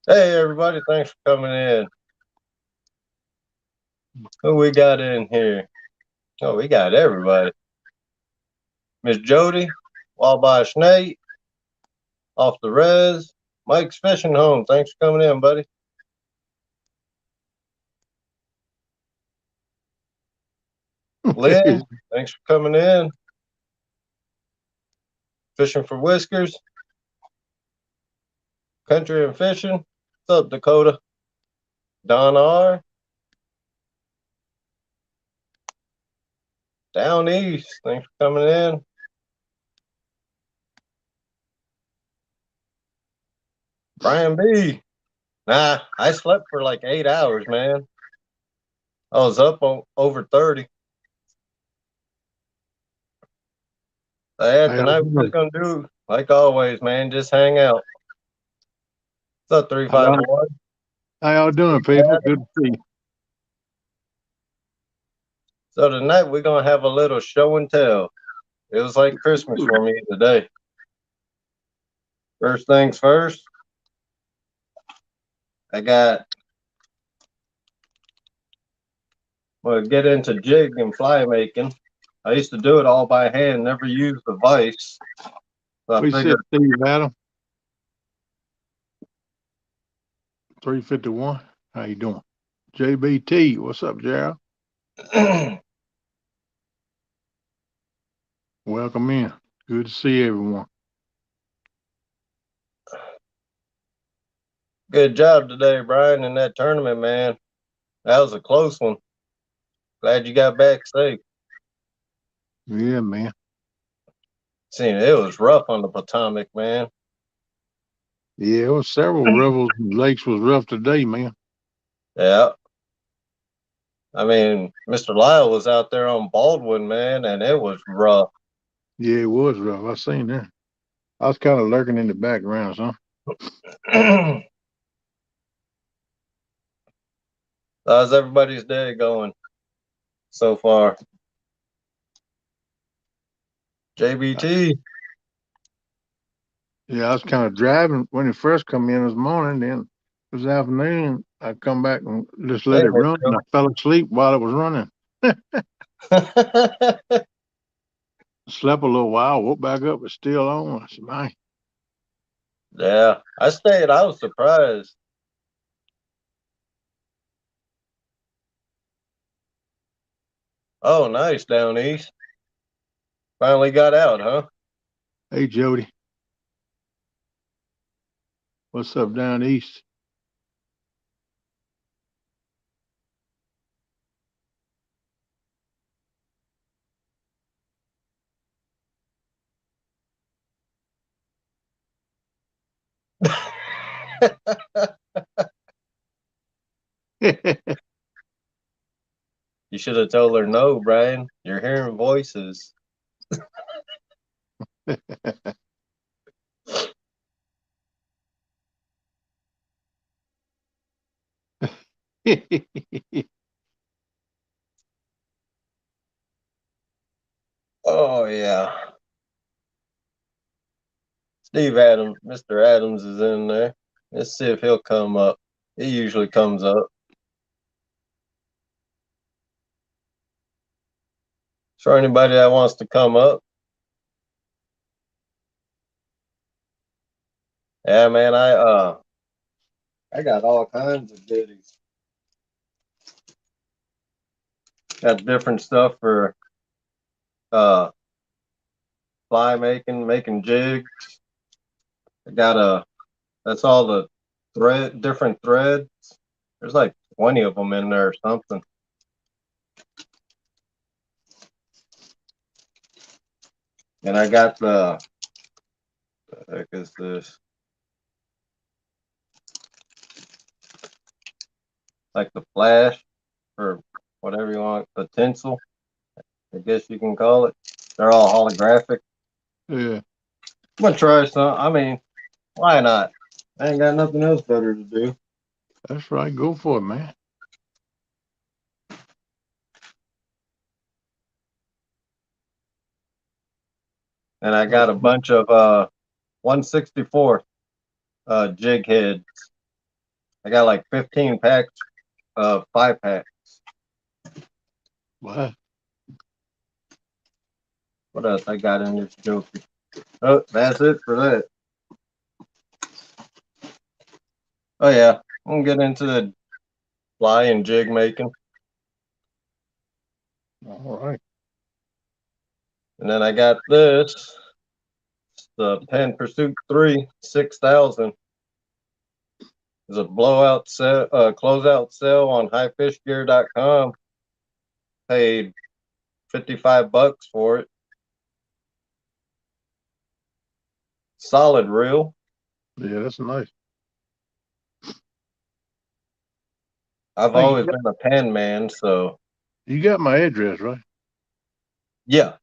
Hey everybody, thanks for coming in. Who we got in here? Oh, we got everybody. Miss Jody, Wabash Nate, off the res. Mike's fishing home. Thanks for coming in, buddy. Lynn, thanks for coming in. Fishing for Whiskers, Country and Fishing. What's up, Dakota? Don R. Down East. Thanks for coming in. Brian B. Nah, I slept for like 8 hours, man. I was up over 30. How y'all Tonight we're just doing? gonna do like always, man. Just hang out. What's up, How y'all, 351? how y'all doing, people? Good to see you. So tonight we're gonna have a little show and tell. It was like Christmas for me today. First things first, I got well get into jig and fly making. I used to do it all by hand, never used the vise. So I We said figured Steve Adam, 351. How you doing? JBT, what's up, Gerald? Welcome in. Good to see everyone. good job today, Brian, in that tournament, man. That was a close one. Glad you got back safe. Yeah, man. Seeing it was rough on the Potomac, man. Yeah, it was several rivers and lakes was rough today, man. Yeah. I mean, Mr. Lyle was out there on Baldwin, man, and it was rough. Yeah, it was rough. I seen that. I was kind of lurking in the background, huh? How's everybody's day going so far? JBT. Yeah, I was kind of driving when it first come in this morning. Then this afternoon, I come back and just let Hey, it Miss run, and I Joe. fell asleep while it was running. Slept a little while, woke back up, it's still on. I said, man, Yeah, I stayed. I was surprised. Oh, nice down east. Finally got out, huh? hey Jody, what's up down east? You should have told her no, Brian. You're hearing voices. Oh yeah. Steve Adams, Mr. Adams is in there. Let's see if he'll come up. He usually comes up. For anybody that wants to come up, yeah, man. I got all kinds of goodies. Got different stuff for uh fly making, making jigs. I got a that's all the different threads. There's like 20 of them in there or something. And I got the heck is this? Like the flash or whatever you want, the tinsel, I guess you can call it. They're all holographic. Yeah, I'm gonna try some. I mean, why not? I ain't got nothing else better to do. that's right. Go for it, man. And I Oh, got a bunch of 164 jig heads. I got like 15 packs of 5-pack. Wow. What else I got in this joker? Oh, that's it for that. Oh yeah, I'm gonna get into the fly and jig making, All right. and then I got this, the Pen Pursuit 3 6000. It's a blowout sale, closeout sale on highfishgear.com. Paid $55 for it. Solid reel. Yeah, that's nice. I've Hey, always been a pen man, so you got my address, right? yeah,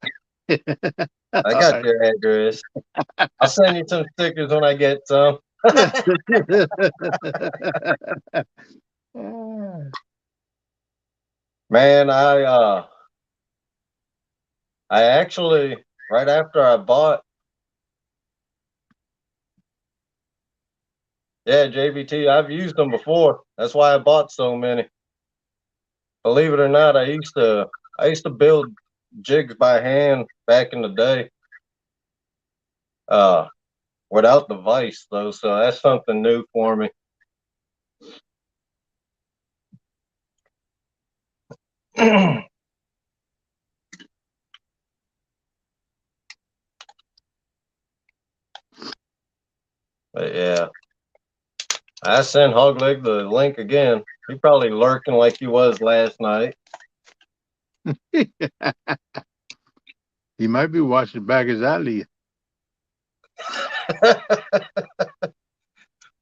I All got right. your address. I'll send you some stickers when I get some. Man, I actually right after I bought, yeah, JBT, I've used them before. That's why I bought so many. Believe it or not, I used to build jigs by hand back in the day. Uh Without the vise though, so that's something new for me. But yeah, I sent Hogleg the link again. He probably lurking like he was last night. He might be watching back as I leave.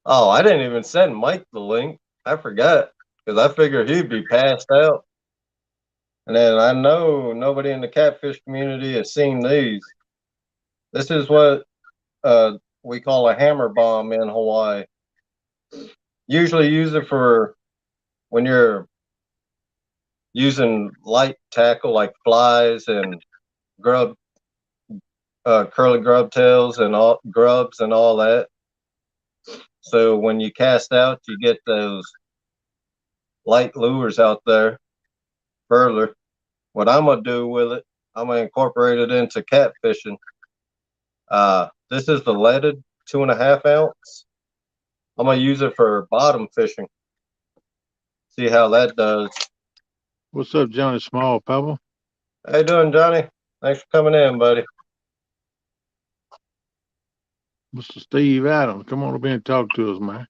Oh, I didn't even send Mike the link. I forgot because I figured he'd be passed out. And then I know nobody in the catfish community has seen these. This is what we call a hammer bomb in Hawaii. Usually use it for when you're using light tackle like flies and grub, curly grub tails and all grubs and all that. So when you cast out, you get those light lures out there further. What I'm gonna do with it, I'm gonna incorporate it into catfishing. This is the leaded 2.5 ounce. I'm gonna use it for bottom fishing. See how that does. What's up, Johnny Small Pebble? How you doing, Johnny? Thanks for coming in, buddy. Mr. Steve Adams, come on up here and talk to us, man.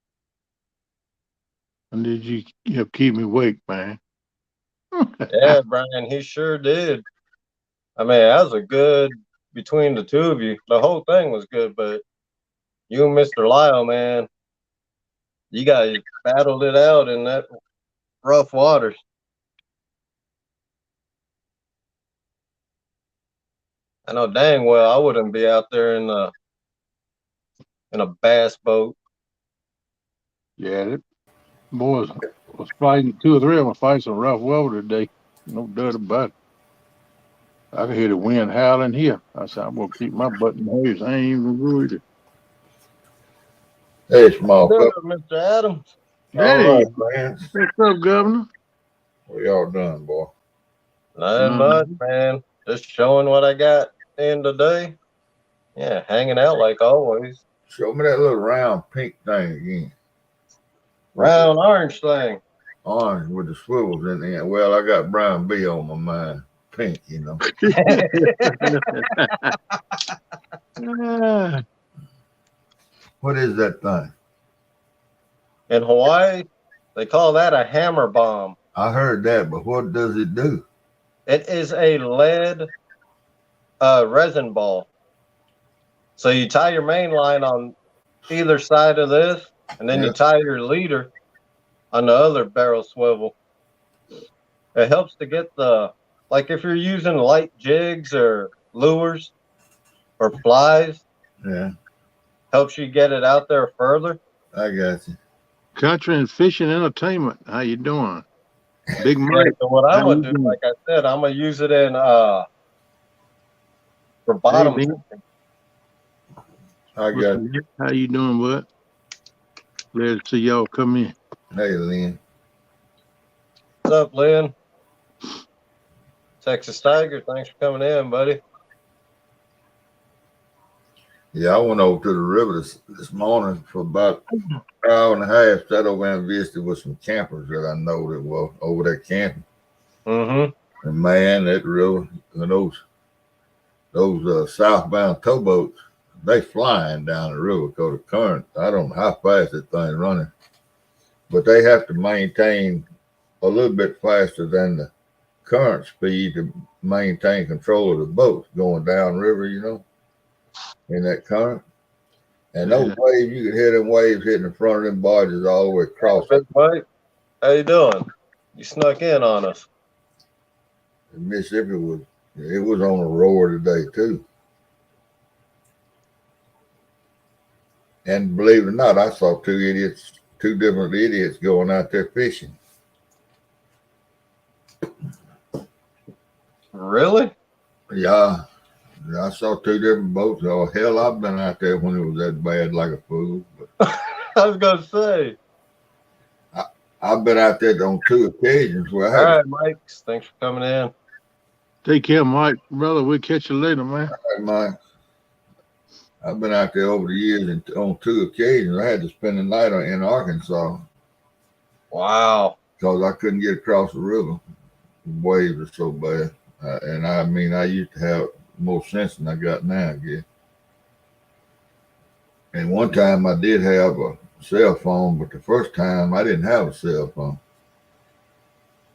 And did you keep me awake, man? Yeah, Brian, he sure did. I mean, that was a good between the two of you. The whole thing was good, but you and Mr. Lyle, man, you guys battled it out in that rough waters. I know dang well I wouldn't be out there in a bass boat. Yeah, that boys was fighting. Two or three of them fighting some rough weather today. No doubt about it. I could hear the wind howling here. I said, I'm gonna keep my butt in the haze. I ain't even worried. Hey, small Good, pup. Mr. Adams. All Daddy, right, man. what's up, Governor? What y'all doing, boy? Nothing much, Mhm. man. Just showing what I got in today. Yeah, hanging out like always. Show me that little round pink thing again. With the Round orange thing. orange with the swivels in the end. Well, I got brown B on my mind. Pink, you know. Ah, What is that thing? In Hawaii, they call that a hammer bomb. I heard that, but what does it do? It is a lead resin ball. So you tie your main line on either side of this, and then you Yeah. tie your leader on the other barrel swivel. It helps to get like if you're using light jigs or lures or flies, Yeah, helps you get it out there further. I got you. country and fishing entertainment. How you doing, Big Yeah, Mike? so what How I'm gonna you do, doing? like I said, I'm gonna use it in for Hey, bottom Ben. fishing. I What's got up? How you doing, bud? Glad to see y'all come in. Hey, Lynn. What's up, Lynn? Texas Tiger, thanks for coming in, buddy. Yeah, I went over to the river this morning for about an hour and a half. Sat over and visited with some campers that I know that were over there camping. Mm-hmm. And man, that river, and those southbound towboats, they flying down the river because the current. I don't know how fast that thing's running, but they have to maintain a little bit faster than the current speed to maintain control of the boats going downriver, in that current. And those Yeah. waves, you could hear them waves hitting the front of them barges all the way across. Big Mike, how you doing? You snuck in on us. Mississippi was on a roar today too. And believe it or not, I saw two different idiots going out there fishing. Really? Yeah, I saw two different boats. Oh hell, I've been out there when it was that bad, like a fool. But I was gonna say. I've been out there on two occasions where I All had to right, Mike. Thanks for coming in. Take care, Mike. Brother, we'll catch you later, man. have my. I've been out there over the years, and on two occasions I had to spend the night in Arkansas Wow. because I couldn't get across the river. The waves are so bad, and I mean I used to have more sense than I got now, I guess. And one time I did have a cell phone, but the first time I didn't have a cell phone.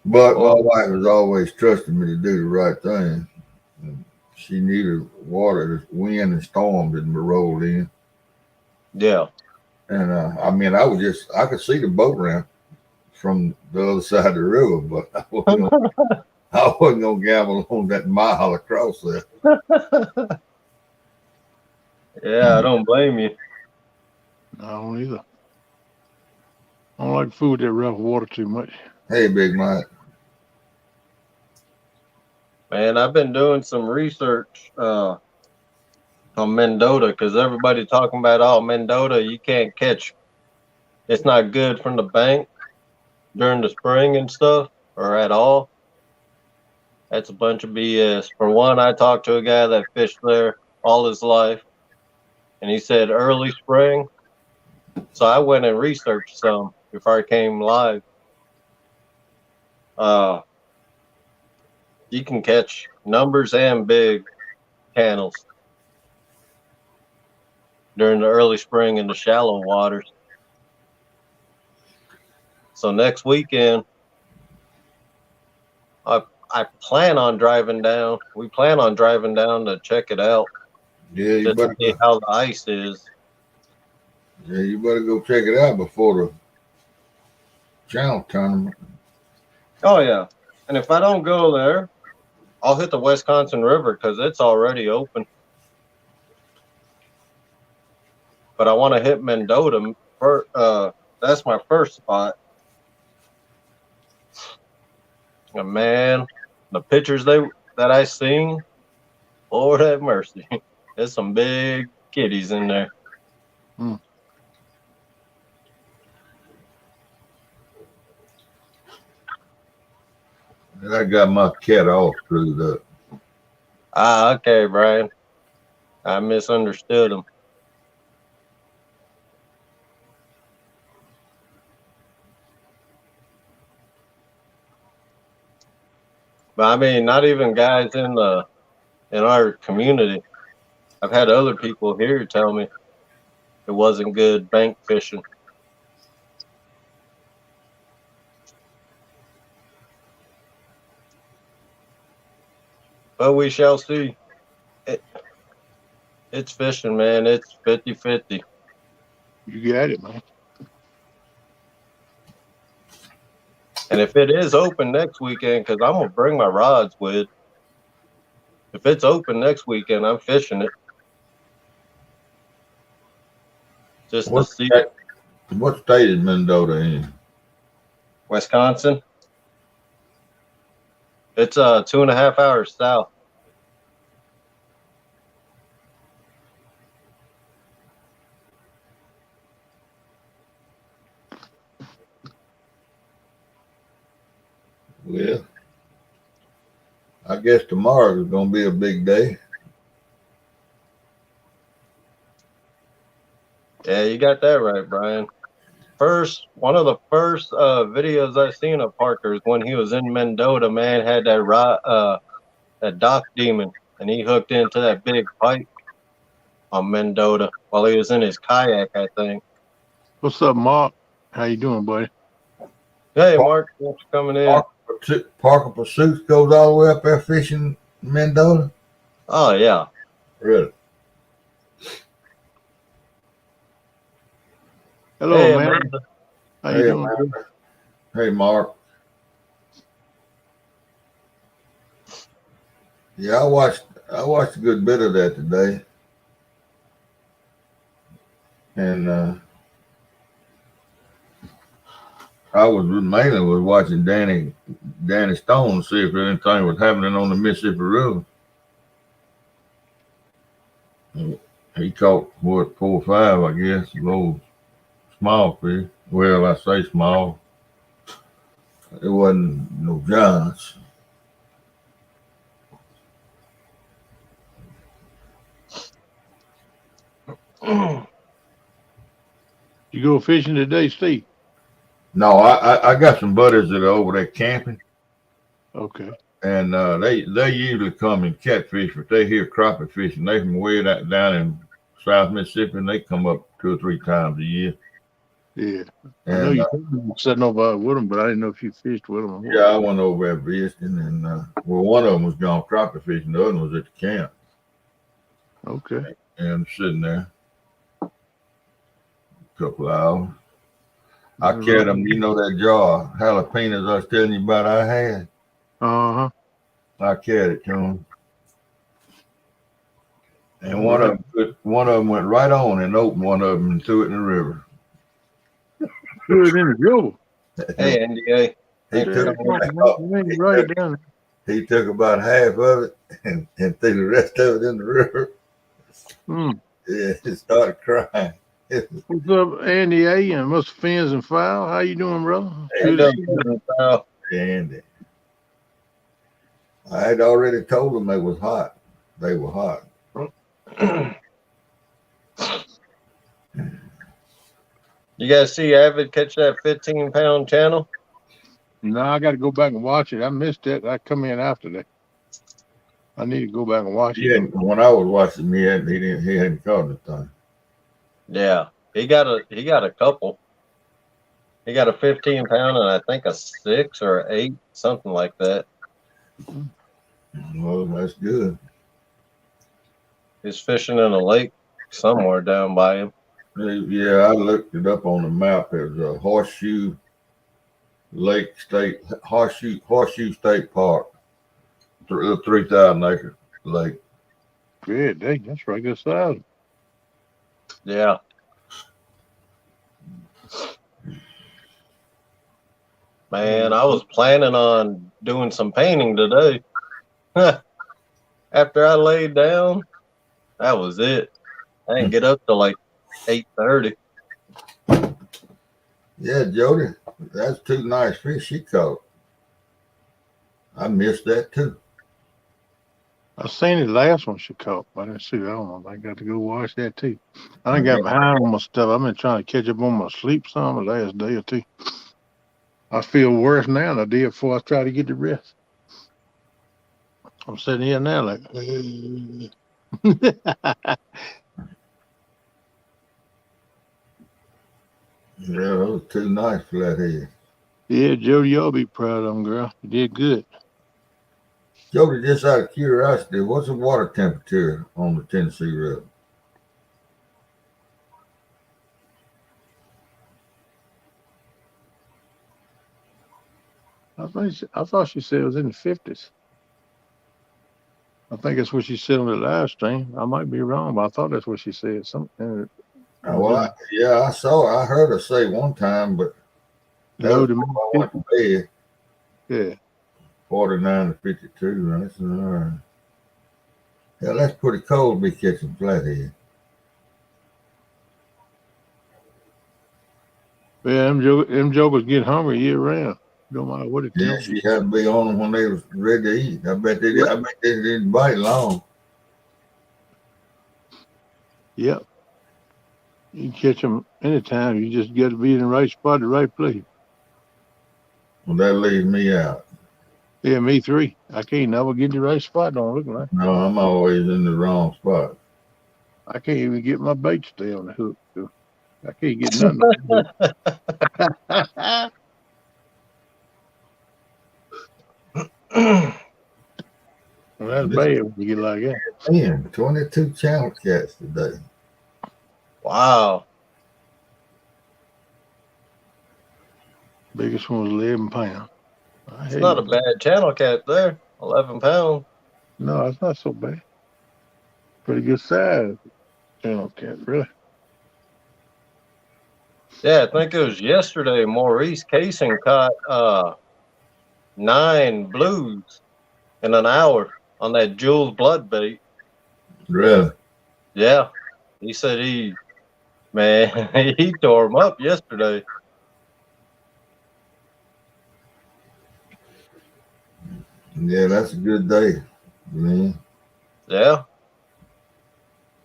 But my Well, wife was always trusting me to do the right thing. And she knew the water, the wind and storm didn't roll in. yeah. And I mean, I could see the boat ramp from the other side of the river, but I wasn't gonna gamble on that mile across there. Yeah, I don't blame you. No, I don't either. I don't like food that rough water too much. Hey, Big Mike. Man, I've been doing some research on Mendota because everybody talking about, oh, Mendota, you can't catch. It's not good from the bank during the spring and stuff or at all. That's a bunch of BS. For one, I talked to a guy that fished there all his life, and he said early spring. So I went and researched some before I came live. Uh, you can catch numbers and big cannels during the early spring in the shallow waters. So next weekend, I plan on driving down. We plan on driving down to check it out Yeah, you just to better see go. how the ice is. Yeah, you better go check it out before the channel tournament. Oh yeah, and if I don't go there, I'll hit the Wisconsin River because it's already open. But I want to hit Mendota. That's my first spot. And man, the pictures that I seen, Lord have mercy. There's some big kitties in there. Hmm. And I got my cat all screwed up. Ah, okay, Brian. I misunderstood him. But I mean, not even guys in our community. I've had other people here tell me it wasn't good bank fishing. But we shall see. It, it's fishing, man. It's 50-50. You got it, man. And if it is open next weekend, because I'm going to bring my rods with, if it's open next weekend, I'm fishing it just to What see state, what state is Mendota in? Wisconsin. It's 2.5 hours south. Well, I guess tomorrow is gonna be a big day. Yeah, you got that right, Brian. One of the first videos I seen of Parker's when he was in Mendota, man, had that dock demon, and he hooked into that big pipe on Mendota while he was in his kayak, I think. What's up, Mark? How you doing, buddy? Hey, Mark, thanks for coming in. Parker Pursuits goes all the way up there fishing Mendota. Oh yeah, Really? Hello, hey, man. Amanda. How you doing? Amanda. Hey, Mark. Yeah, I watched a good bit of that today, and I was mainly watching Danny Stone, see if anything was happening on the Mississippi River. He caught 4 or 5, I guess, little small fish. Well, I say small. It wasn't no giants. You go fishing today, Steve? No, I got some buddies that are over there camping, Okay. and they usually come and catfish, but they hear crappie fishing. They from way down in South Mississippi, and they come up 2 or 3 times a year. Yeah. I know And you sitting over with them, but I didn't know if you fished with them. yeah, I went over there visiting, and well, one of them was gone crappie fishing, the other one was at the camp, Okay. and sitting there a couple of hours. I carried them, you know, that jar of jalapenos I was telling you about I had. Uh-huh. I carried it to them. And one of them went right on and opened one of them and threw it in the river. Threw it in the river. Hey, NDA. He took about half of it and threw the rest of it in the river. Yeah, he started crying. What's up, Andy A. and Mr. Fins and Fowl? How you doing, brother? Andy. I had already told them they was hot. They were hot. You guys see Avid catch that 15-pound channel? No, I got to go back and watch it. I missed it. I come in after that. I need to go back and watch it. When I was watching, he hadn't caught anything. Yeah, he got a couple. He got a 15-pound and I think a 6 or 8, something like that. Well, that's good. He's fishing in a lake somewhere down by him. Yeah, I looked it up on the map. It was a Horseshoe State Park, 3,000-acre lake. Good, that's right good size. Yeah. Man, I was planning on doing some painting today. After I laid down, that was it. I didn't get up till like 8:30. Yeah, Jody, that's 2 nice fish she caught. I missed that too. I seen the last one she caught, but I didn't see that one. I got to go watch that too. I done got behind on my stuff. I've been trying to catch up on my sleep some the last day or two. I feel worse now than I did before I tried to get the rest. I'm sitting here now like, Yeah, those 2 nice flatheads. yeah, Jody, y'all be proud of them, girl. You did good. Jody, just out of curiosity, what's the water temperature on the Tennessee River? I thought she said it was in the 50s. I think that's what she said on the live stream. I might be wrong, but I thought that's what she said. Well, I heard her say one time, but that was before I went to bed. Yeah. 49 to 52. That's yeah, that's pretty cold to be catching flathead. Yeah, them jokers get hungry year round. Don't matter what the Yeah, temperature. she had to be on them when they was ready to eat. I bet they did. I bet they didn't bite long. Yep. You can catch them anytime. You just got to be in the right spot, the right place. Well, that leaves me out. Yeah, me three. I can't never get the right spot. Don't look like. No, I'm always in the wrong spot. I can't even get my bait to stay on the hook. So I can't get nothing on the hook. Well, that's This bad when you get like that. 22 channel cats today. Wow. Biggest one was 11 pounds. I It's hate not it. a bad channel cat there. 11 pounds. No, it's not so bad. Pretty good size. Channel cat, really. Yeah, I think it was yesterday. Maurice Casing caught 9 blues in an hour on that Jules blood bait. Really? Yeah, he said man, he tore him up yesterday. Yeah, that's a good day, man. Yeah,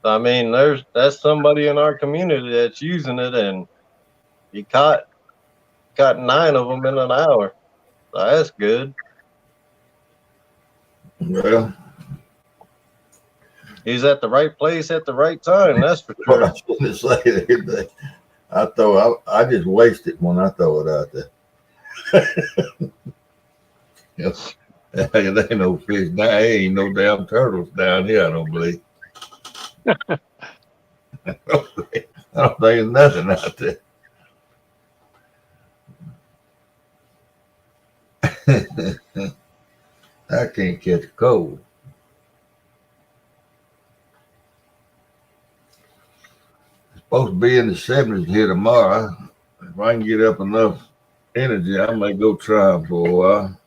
I mean, that's somebody in our community that's using it, and he caught 9 of them in an hour. So that's good. Well, He's at the right place at the right time. That's for what I sure. shouldn't say that I just waste it when I throw it out there. Yes. There ain't no fish. There ain't no damn turtles down here, I don't believe. I don't think there's nothing out there. I can't catch a cold. It's supposed to be in the 70s here tomorrow. If I can get up enough energy, I may go try them for a while.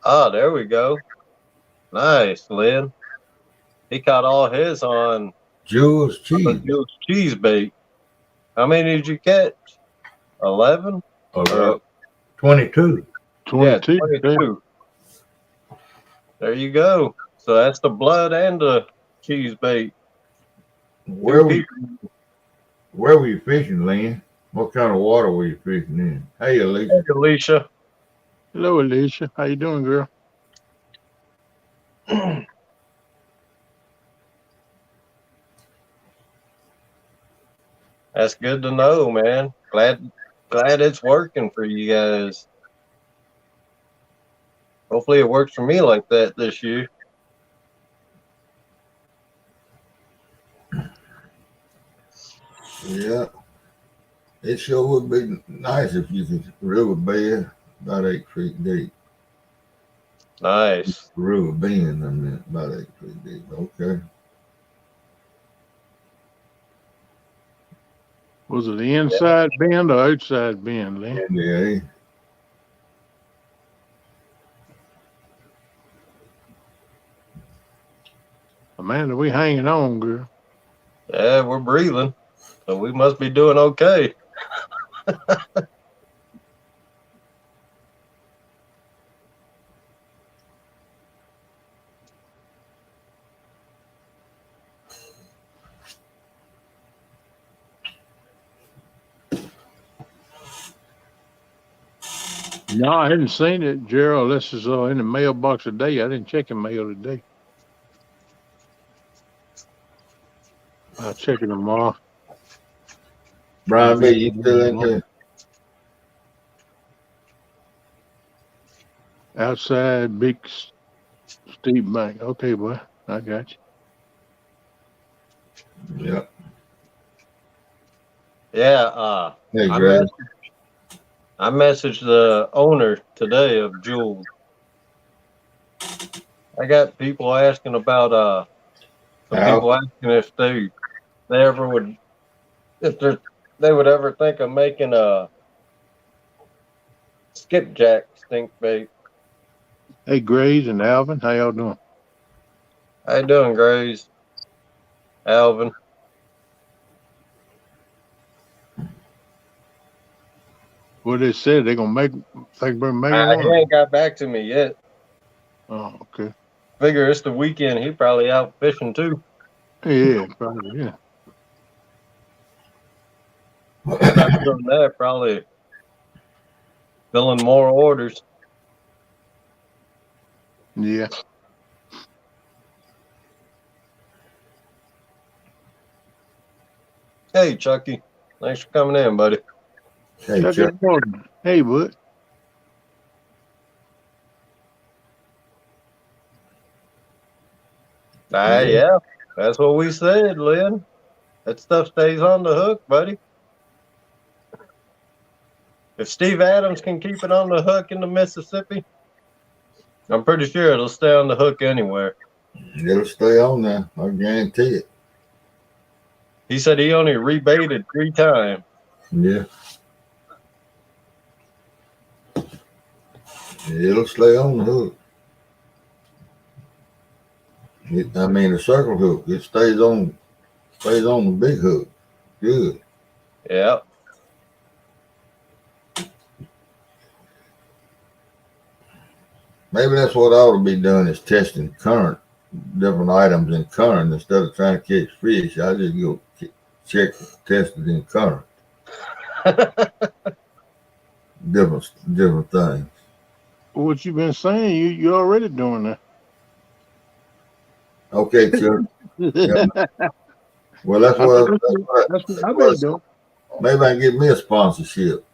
Ah, there we go. Nice, Lynn. He caught all his on Jules the cheese. Jules cheese bait. How many did you catch? 11 or 22. yeah, 22. Okay. 22. There you go. So that's the blood and the cheese bait. Where Two were you, people. where were you fishing, Lynn? What kind of water were you fishing in? Hey, Hey, Alicia. Alicia. Hello, Alicia. How you doing, girl? That's good to know, man. Glad it's working for you guys. Hopefully it works for me like that this year. Yeah, it sure would be nice if you could river bed about 8 feet deep. Nice. River bend, I mean, about 8 feet deep. Okay. Was it the inside bend or outside bend, Lee? Yeah. Amanda, we hanging on, girl. Yeah, we're breathing. So we must be doing okay. No, I hadn't seen it, Gerald. This is in the mailbox today. I didn't check the mail today. I'll check it tomorrow. Brian B, you still in there? Outside big steep bank. Okay, boy. I got you. Yep. Yeah, Hey, I Greg. messaged the owner today of Jules. I got people asking about some people asking if they ever would if they would ever think of making a skipjack stink bait. Hey, Grays and Alvin, how y'all doing? How you doing, Grays? Alvin. What they said they gonna make make He one. ain't got back to me yet. Oh, okay. Figure it's the weekend. He probably out fishing too. Yeah, probably. Yeah. He's not doing that. Probably filling more orders. Yeah. Hey, Chucky. Thanks for coming in, buddy. Hey, Chuck Chuck. and Morgan. Hey, bud. Yeah, that's what we said, Lynn. That stuff stays on the hook, buddy. If Steve Adams can keep it on the hook in the Mississippi, I'm pretty sure it'll stay on the hook anywhere. It'll stay on there. I guarantee it. He said he only rebaited 3 times. Yeah. It'll stay on the hook. I mean, the circle hook. It stays on the big hook. Good. Yeah. Maybe that's what I ought to be doing is testing current, different items in current instead of trying to catch fish. I just go check, test it in current. Different things. What you been saying? You already doing that. Okay, Chuck. Yeah. Well, That's what I've been doing. Maybe I can get me a sponsorship.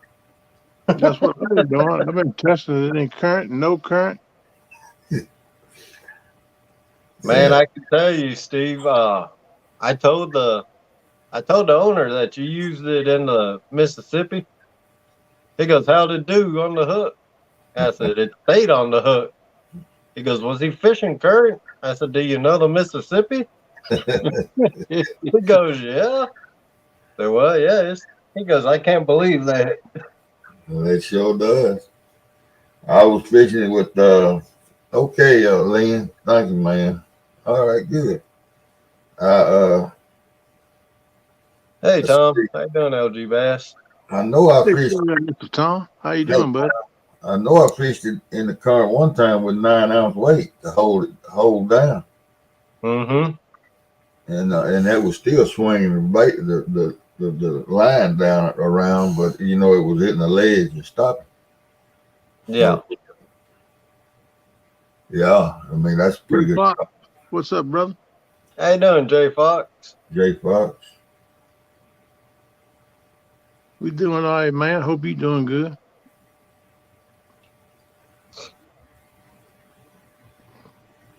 That's what I've been doing. I've been testing it in current, no current. Man, Yeah. I can tell you, Steve. I told the owner that you used it in the Mississippi. He goes, "How'd it do on the hook?" I said, "It stayed on the hook." He goes, "Was he fishing current?" I said, "Do you know the Mississippi?" He goes, "Yeah." I said, "Well, yeah." He goes, "I can't believe that." Well, it sure does. I was fishing it with okay, Lynn. Thank you, man. All right, good. Hey, Let's Tom. see. How you doing, LG Bass? I know I Hey, fished. Mr. Tom, how you doing, bud? I know I fished it in the current one time with 9-ounce weight to hold down, Mm-hmm. and that was still swinging the line down around, but it was hitting the ledge and stopping. Yeah. Yeah, I mean that's pretty good. What's up, brother? How you doing, Jay Fox? Jay Fox. We doing all right, man. Hope you doing good.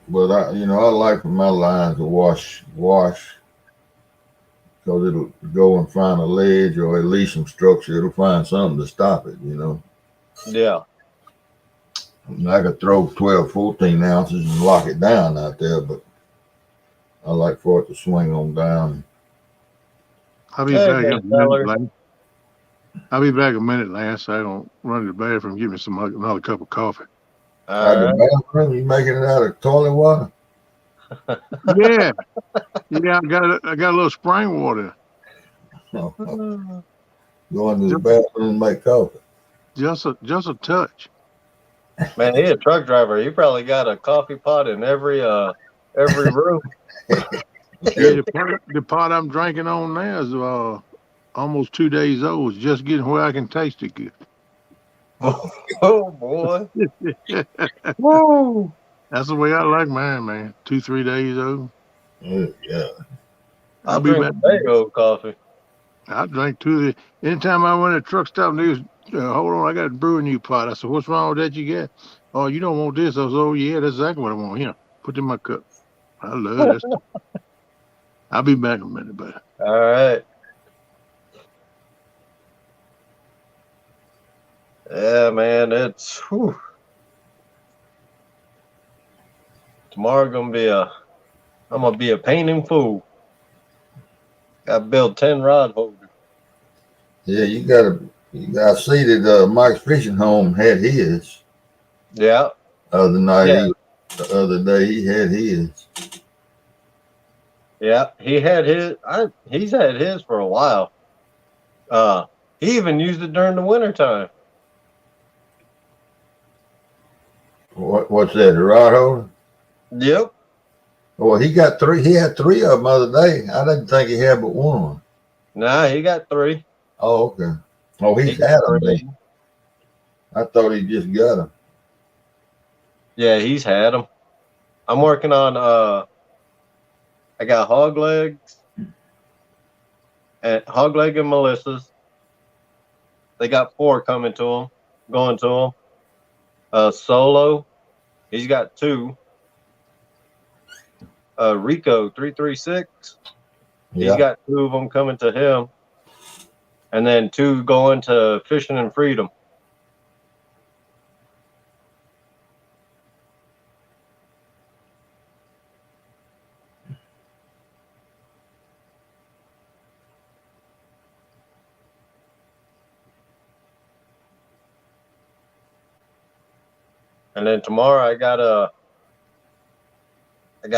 But I like for my lines to wash, because it'll go and find a ledge or at least some structure. It'll find something to stop it. Yeah. And I could throw 12, 14 ounces and lock it down out there, but I like for it to swing on down. I'll be Hey, back in a Miss minute, Feller. Lance. I'll be back a minute, Lance. So I don't run to the bathroom. Give me another cup of coffee. Out All the right. bathroom, you making it out of toilet water? Yeah, yeah. I got a little spring water. Go into the bathroom and make coffee. Just a touch. Man, he a truck driver. He probably got a coffee pot in every room. Yeah, the pot I'm drinking on now is almost 2 days old. It's just getting where I can taste it good. Oh boy. Woo. That's the way I like mine, man. 2-3 days old. Yeah. I'll drink a bag of coffee. I drank 2 of the. Anytime I went to a truck stop, and they was, hold on, I got to brew a new pot. I said, what's wrong with that you got? Oh, you don't want this? I said, oh yeah, that's exactly what I want. Here, put it in my cup. I love this. I'll be back in a minute, buddy. All right. Yeah, man, it's tomorrow I'm gonna be a painting fool. Got to build 10 rod holders. Yeah, you got to see that Mike's Fishing Home had his. Yeah. Other night, Yeah. the other day, he had his. Yeah, he had his. He's had his for a while. He even used it during the wintertime. What's that? The rod holder? Yep. Well, he got three. He had three of them the other day. I didn't think he had but one. Nah, he got 3. Oh, okay. Oh, He he's got had 3 them of then. 'em. I thought he just got them. Yeah, he's had them. I'm working on I got hog legs and Melissa's. They got 4 coming to him, going to him. Solo, he's got 2. Rico 336, he's Yeah. got 2 of them coming to him, and then 2 going to Fishing and Freedom. And then tomorrow I got to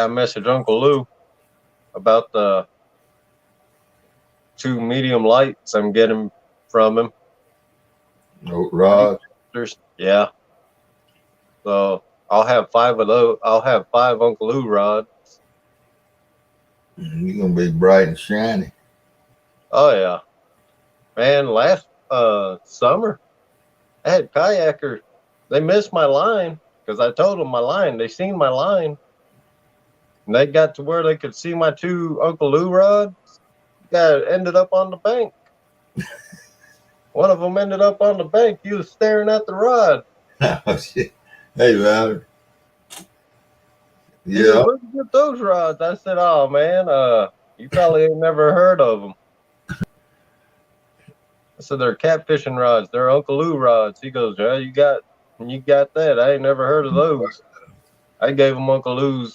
message Uncle Lou about the 2 medium lights I'm getting from him. No rods. Yeah. So I'll have 5 of those. I'll have 5 Uncle Lou rods. You're gonna be bright and shiny. Oh yeah, man. Last summer, I had kayakers. They missed my line because I told them my line. They seen my line, and they got to where they could see my 2 Uncle Lou rods. Guy ended up on the bank. One of them ended up on the bank. He was staring at the rod. Oh shit. Hey, Valerie. He goes, Yeah. "Where'd you get those rods?" I said, "Oh man, you probably ain't never heard of them." I said, "They're catfishing rods. They're Uncle Lou rods." He goes, "Yeah, you got that. I ain't never heard of those." I gave him Uncle Lou's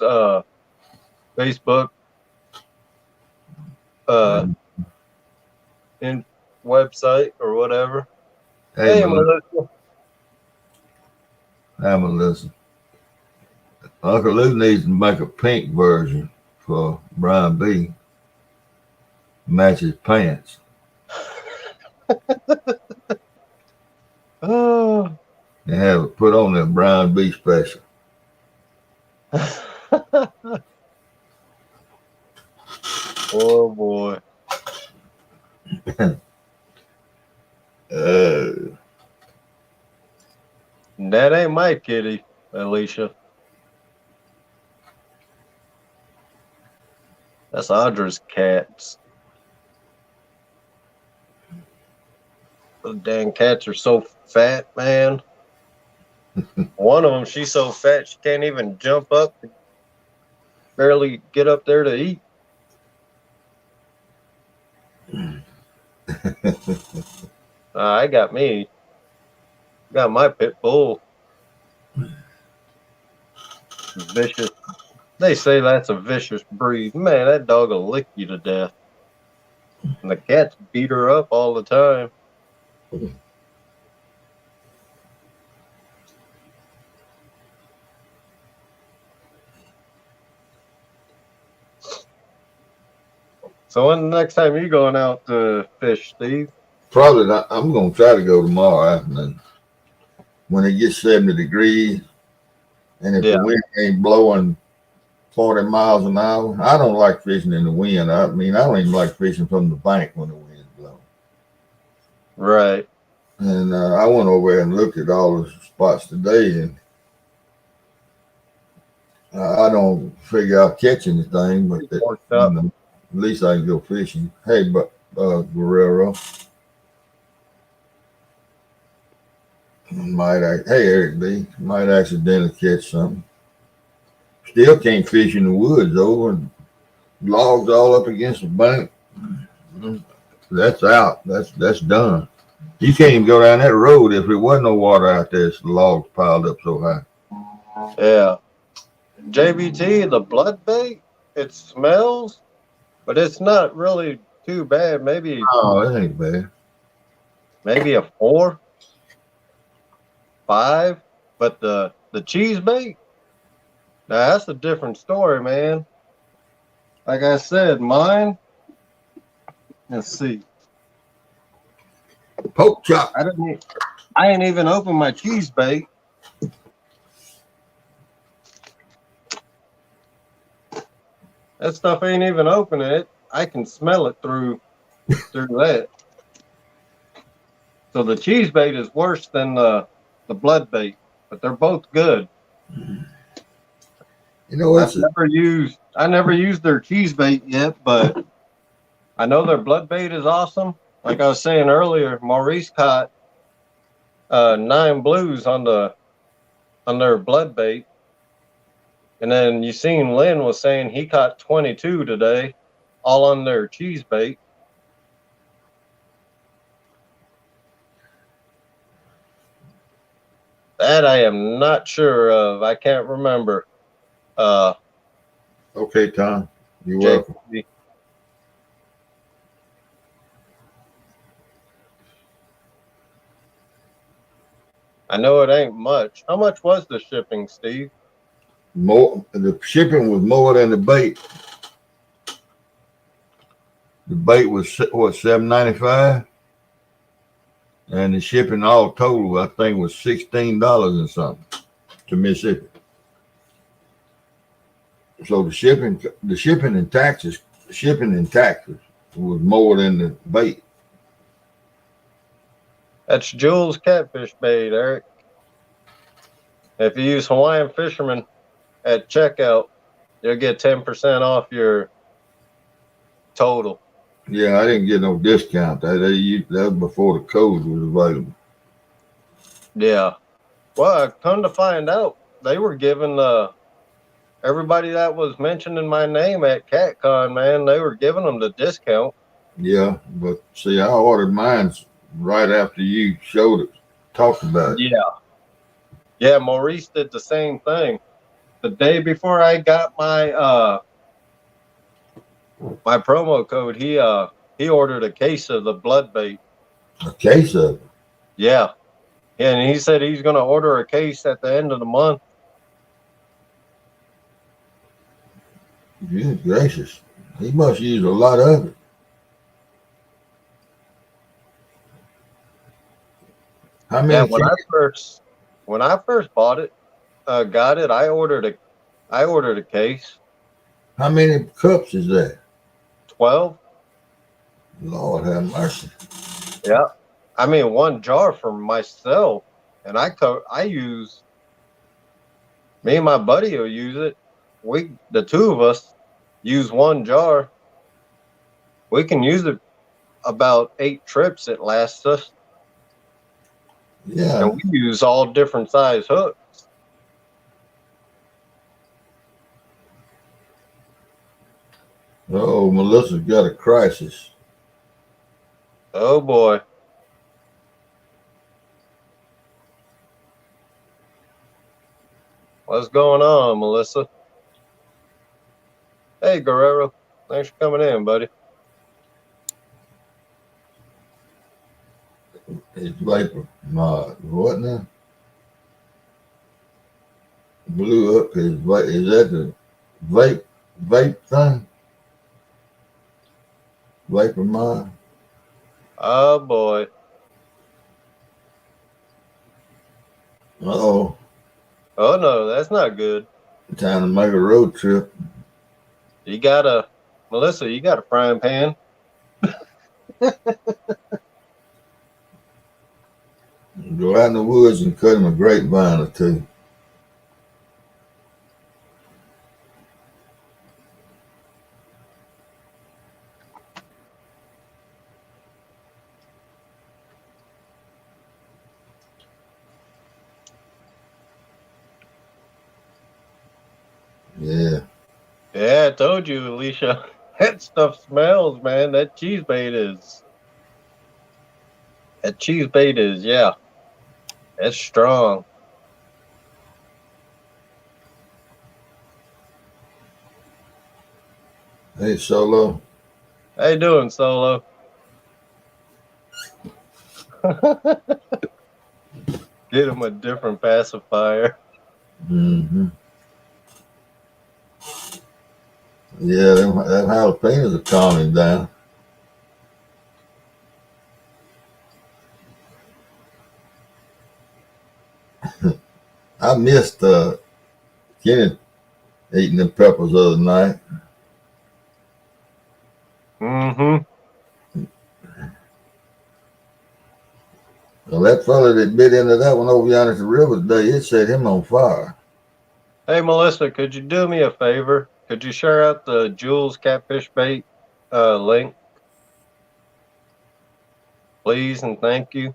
Facebook in website or whatever. Hey, Hey, Melissa. Melissa. Hi, Melissa. Uncle Lou needs to make a pink version for Brian B. Match his pants. Oh. And have it put on that Brian B special. Oh boy. Uh, That ain't my kitty, Alicia. That's Audra's cats. Those dang cats are so fat, man. One of them, she's so fat she can't even jump up, barely get up there to eat. I got me. Got my pit bull. Vicious. They say that's a vicious breed. Man, that dog will lick you to death. And the cats beat her up all the time. So when the next time you going out to fish, Steve? Probably not. I'm going to try to go tomorrow afternoon when it gets 70 degrees. And if Yeah. the wind ain't blowing 40 miles an hour, I don't like fishing in the wind. I mean, I don't even like fishing from the bank when the wind's blowing. Right. And I went over and looked at all the spots today, and I don't figure I'll catch anything, but that, Worked up. at least I can go fishing. Hey, but Guerrero, hey Eric B, might accidentally catch something. Still can't fish in the woods though, and logs all up against the bank. That's out. That's done. You can't even go down that road if there wasn't no water out there. It's the logs piled up so high. Yeah. JBT, the blood bait, it smells, but it's not really too bad. Maybe Oh, that ain't bad. a 4, 5. But the cheese bait, now that's a different story, man. Like I said, mine. Let's see. Poke chop. I ain't even opened my cheese bait. That stuff ain't even open. I can smell it through that. So the cheese bait is worse than the blood bait, but they're both good. You know, I never used their cheese bait yet, but I know their blood bait is awesome. Like I was saying earlier, Maurice caught 9 blues on their blood bait, and then you seen Lynn was saying he caught 22 today, all on their cheese bait. That I am not sure of. I can't remember. okay, Tom. You're Jake. welcome. I know it ain't much. How much was the shipping, Steve? More, the shipping was more than the bait. The bait was what, $7.95, and the shipping all total, I think, was $16 and something to Mississippi. So the shipping and taxes was more than the bait. That's Jules catfish bait, Eric. If you use Hawaiian Fisherman at checkout, you'll get 10% off your total. Yeah, I didn't get no discount. That was before the code was available. Yeah. Well, come to find out, they were giving everybody that was mentioning my name at CatCon, man, they were giving them the discount. Yeah, but see, I ordered mine right after you showed it, talked about it. Yeah. Yeah, Maurice did the same thing. The day before I got my my promo code, he ordered a case of the blood bait. A case of it. Yeah. And he said he's going to order a case at the end of the month. Goodness gracious. He must use a lot of it. How many? Yeah, when I first bought it, got it, I ordered a case. How many cups is that? 12. Lord have mercy. Yeah. I mean, 1 jar for myself, and me and my buddy will use it. The 2 of us use 1 jar. We can use it about 8 trips. It lasts us. Yeah. And we use all different size hooks. Oh, Melissa's got a crisis. Oh boy. What's going on, Melissa? Hey, Guerrero. Thanks for coming in, buddy. It's vapor. What now? Blew up. Is that the vape thing? Vapor mine? Oh boy. Uh-oh. Oh no, that's not good. Time to make a road trip. Melissa, you got a frying pan? Go out in the woods and cut him a grapevine or 2. Yeah. Yeah, I told you, Alicia. That stuff smells, man. That cheese bait is, yeah. That's strong. Hey, Solo. How you doing, Solo? Get him a different pacifier. Mm-hmm. Yeah, them jalapenos are calming down. I missed Kenny eating them peppers the other night. Mm-hmm. Well, that fella that bit into that one over yonder at the river today, it set him on fire. Hey, Melissa, could you do me a favor? Could you share out the Jules Catfish Bait link, please, and thank you?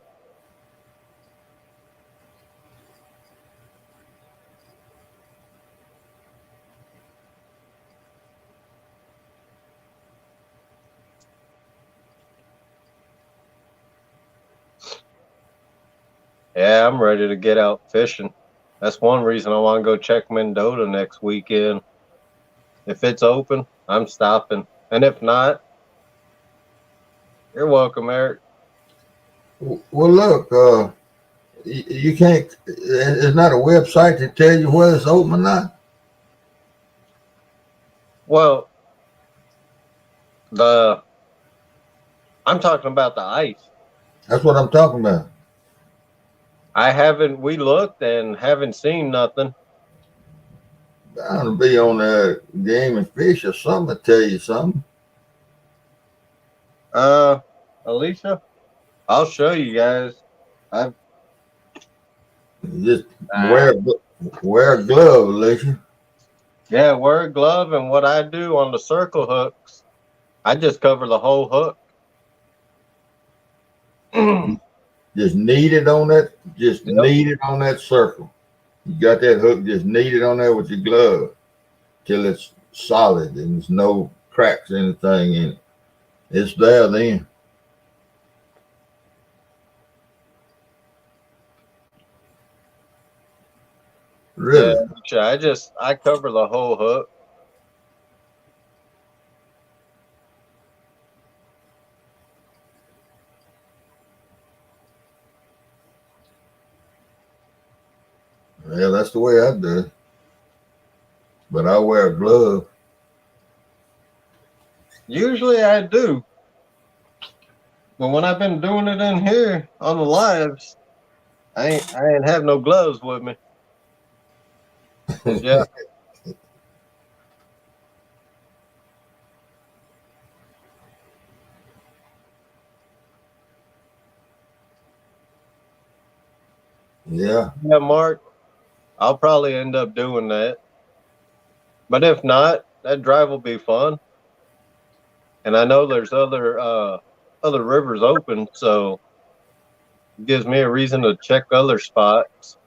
Yeah, I'm ready to get out fishing. That's one reason I want to go check Mendota next weekend. If it's open, I'm stopping. And if not, you're welcome, Eric. Well, look, you can't. It's not a website to tell you whether it's open or not. Well, the I'm talking about the ice. That's what I'm talking about. We looked and haven't seen nothing. Bound to be on Game and Fish or something to tell you something. Alicia, I'll show you guys. I've Just wear a glove, Alicia. Yeah, wear a glove, and what I do on the circle hooks, I just cover the whole hook. Just knead it on that. Just Yep. knead it on that circle. You got that hook. Just knead it on there with your glove till it's solid and there's no cracks, anything in it. It's there then. Yeah, Really? I cover the whole hook. Yeah, that's the way I do it. But I wear a glove. Usually I do, but when I've been doing it in here on the lives, I ain't have no gloves with me. 'Cause, yeah, Yeah. yeah, Mark, I'll probably end up doing that. But if not, that drive will be fun. And I know there's other rivers open, so it gives me a reason to check other spots.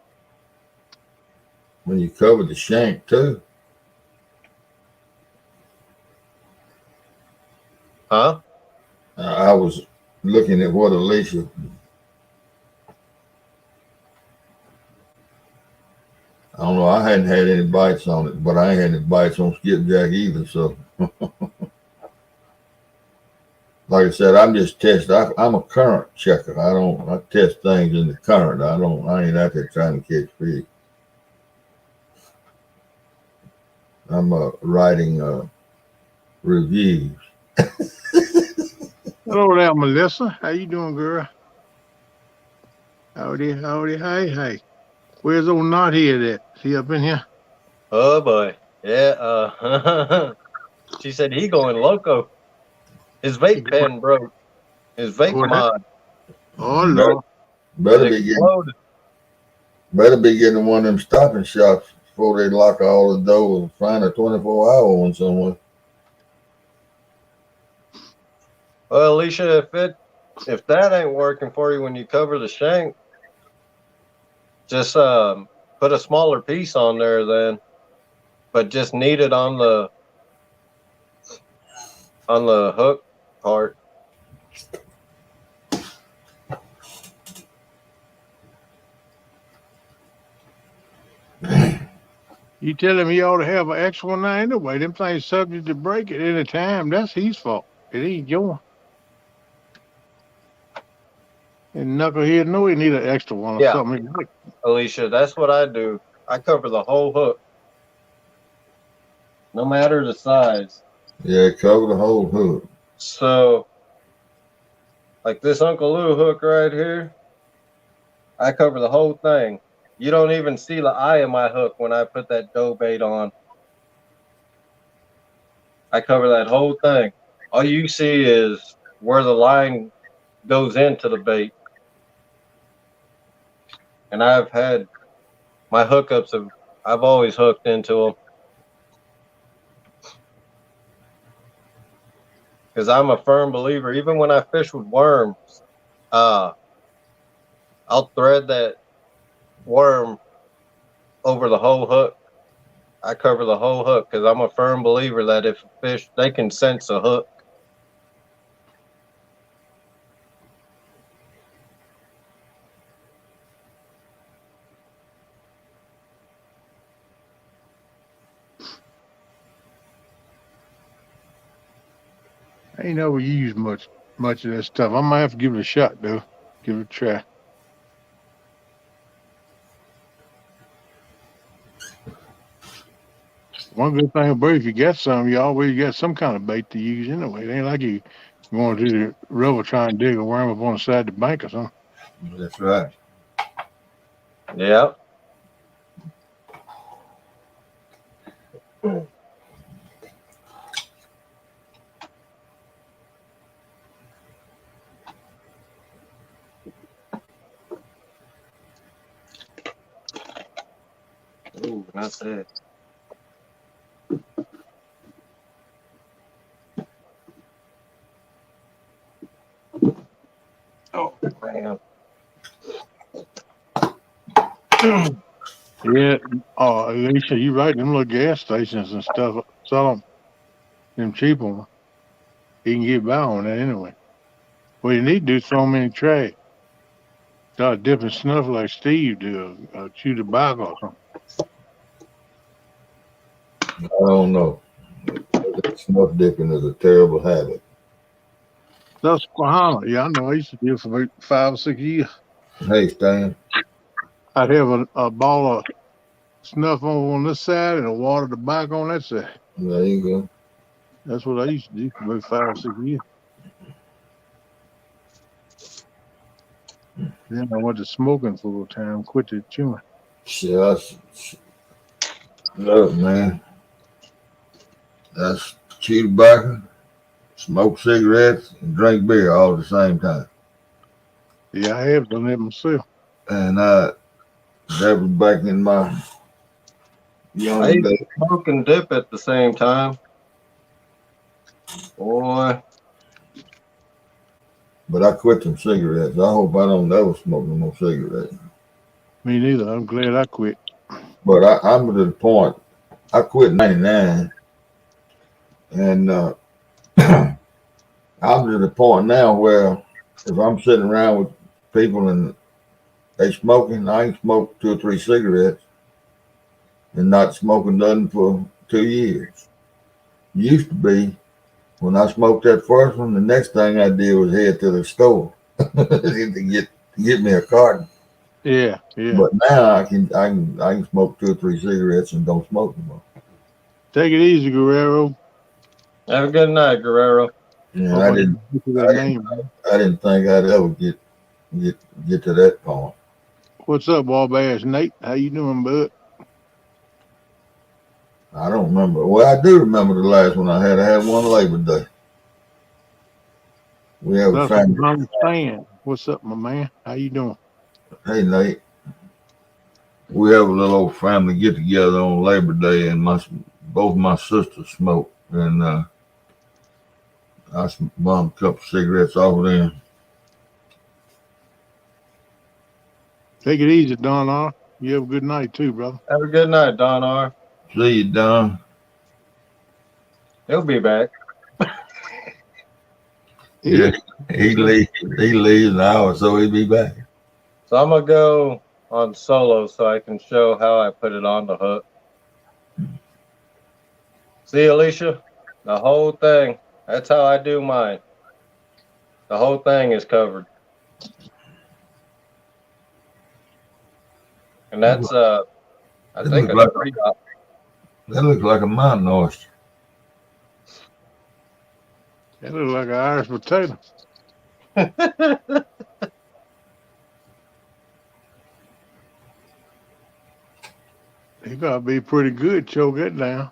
When you cover the shank too. Huh? I was looking at what Alicia. I don't know. I hadn't had any bites on it, but I ain't had any bites on skipjack either. So, like I said, I'm just testing. I'm a current checker. I test things in the current. I ain't out there trying to catch fish. I'm writing reviews. Hello there, Melissa. How you doing, girl? Howdy, howdy, hey. Where's old Knot Head at? Is he up in here? Oh boy. Yeah, she said he going loco. His vape pen broke. His vape What? mod. Oh, Better, Lord. better It be getting exploded. better be getting one of them stopping shops before they lock all the doors and find a 24-hour one somewhere. Well, Alicia, if that ain't working for you when you cover the shank, just put a smaller piece on there then, but just knead it on the hook part. You tell him he ought to have an extra one now anyway. Them things subject to break at any time. That's his fault. It ain't yours. And Knucklehead know he need an extra one or Yeah, something. Alicia, that's what I do. I cover the whole hook, no matter the size. Yeah, cover the whole hook. So, like this Uncle Lou hook right here, I cover the whole thing. You don't even see the eye of my hook when I put that dough bait on. I cover that whole thing. all you see is where the line goes into the bait. And I've had my hookups of I've always hooked into them because I'm a firm believer. Even when I fish with worms, uh, I'll thread that worm over the whole hook. I cover the whole hook because I'm a firm believer that if a fish they can sense a hook. I ain't never used much of that stuff. I might have to give it a shot though. Give it a try. One good thing about it, if you got some, you always got some kind of bait to use anyway. It ain't like you going to the river trying to dig a worm up on the side of the bank or something. That's right. Yeah. Ooh, not that. Oh man. Yeah, Alicia, you right. Them little gas stations and stuff sell them cheap ones. You can get by on that anyway. What you need to do is throw them in the trash. Start dipping snuff like Steve do, or chew tobacco or something. I don't know. Snuff dipping is a terrible habit. That's Susquehanna. Yeah, I know. I used to do it for about 5 or 6 years. Hey, Stan. I'd have a ball of snuff on this side and a water tobacco on that side. There you go. That's what I used to do for about 5 or 6 years. Then I went to smoking full time, quit the chewing. Shit, look, man. That's chew tobacco, smoke cigarettes, and drink beer all at the same time. Yeah, I have done that myself. And that was back in my I young used days. to smoke and dip at the same time. Boy, But I quit them cigarettes. I hope I don't ever smoke no more cigarettes. Me neither. I'm glad I quit. But I'm to the point. I quit in '99, and I'm to the point now where if I'm sitting around with people and they smoking, I ain't smoked 2 or 3 cigarettes and not smoking nothing for 2 years. Used to be when I smoked that first one, the next thing I did was head to the store to get me a carton. Yeah, yeah. But now I can smoke 2 or 3 cigarettes and don't smoke anymore. Take it easy, Guerrero. have a good night, Guerrero. Yeah, Hope I I didn't can get to I that didn't name. I didn't think I'd ever get to that point. What's up, Wabash Nate? How you doing, bud? I don't remember. Well, I do remember the last one I had. I had one Labor Day. We have a That's what family. I'm saying. What's up, my man? How you doing? Hey Nate, we have a little old family get together on Labor Day, and both my sisters smoke, and I bummed a couple cigarettes off of them. Take it easy, Don R. You have a good night too, brother. Have a good night, Don R. See you, Don. He'll be back. Yeah, he leaves. He leaves an hour, so he'll be back. So I'm gonna go on solo so I can show how I put it on the hook. See, Alicia, the whole thing. That's how I do mine. The whole thing is covered, and that's I That think looks a like 3-dot. that looks like a mountain oyster. That looks like an Irish potato. He gotta be pretty good. Choke that down.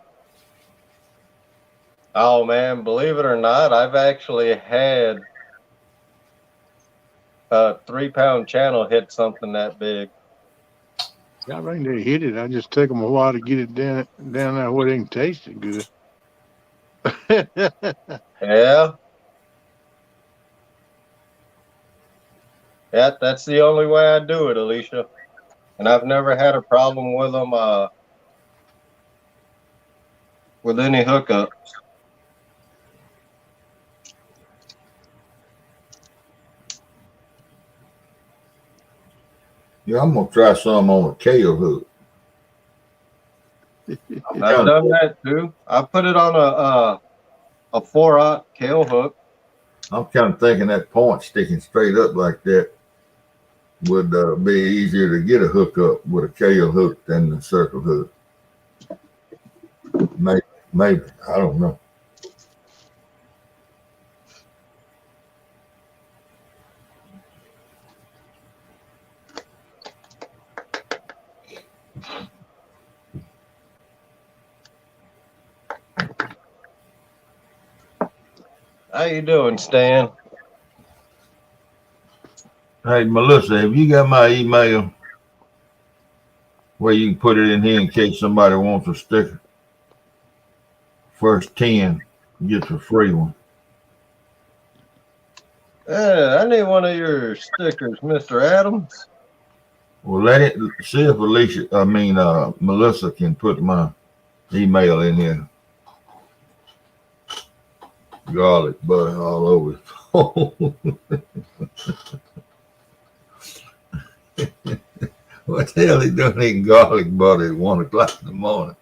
Oh man, believe it or not, I've actually had a 3 pound channel hit something that big. I think they hit it. I just take them a while to get it down there where they can taste it good. Yeah. Yeah, that's the only way I do it, Alicia. And I've never had a problem with them with any hookups. Yeah, I'm gonna try some on a kale hook. I've done that too. I put it on a 4/0 kale hook. I'm kind of thinking that point sticking straight up like that would be easier to get a hookup with a kale hook than the circle hook. Maybe I don't know. How you doing, Stan? Hey Melissa, have you got my email where you can put it in here in case somebody wants a sticker? First 10 gets a free one. I need one of your stickers, Mr. Adams. Well, let it see if Melissa can put my email in here. Garlic butter all over it. What the hell he doing eating garlic butter at 1 o'clock in the morning?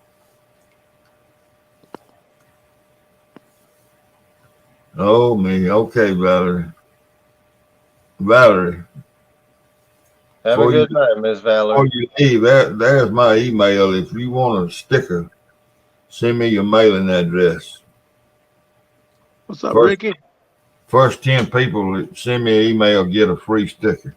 Oh me, okay, Valerie. Valerie, Have a good night, Miss before Valerie. you leave, there's my email. If you want a sticker, send me your mailing address. What's up, First, Ricky? first 10 people that send me an email get a free sticker.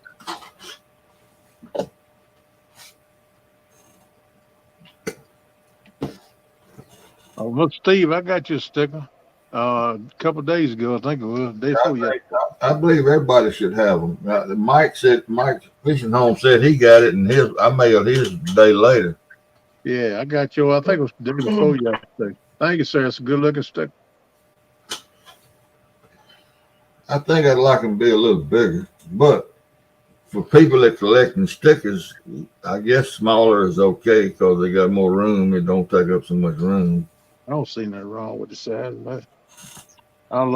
Oh, look, Steve, I got you a sticker. A couple days ago, I think it was day before yesterday. I believe everybody should have them. Mike Fishing Home said he got it, and I mailed his a day later. Yeah, I got you. I think it was the day before yesterday. Thank you, sir. It's a good looking sticker. I think I'd like them to be a little bigger, but for people that collecting stickers, I guess smaller is okay because they got more room. It don't take up so much room. I don't see nothing wrong with the size, but I'm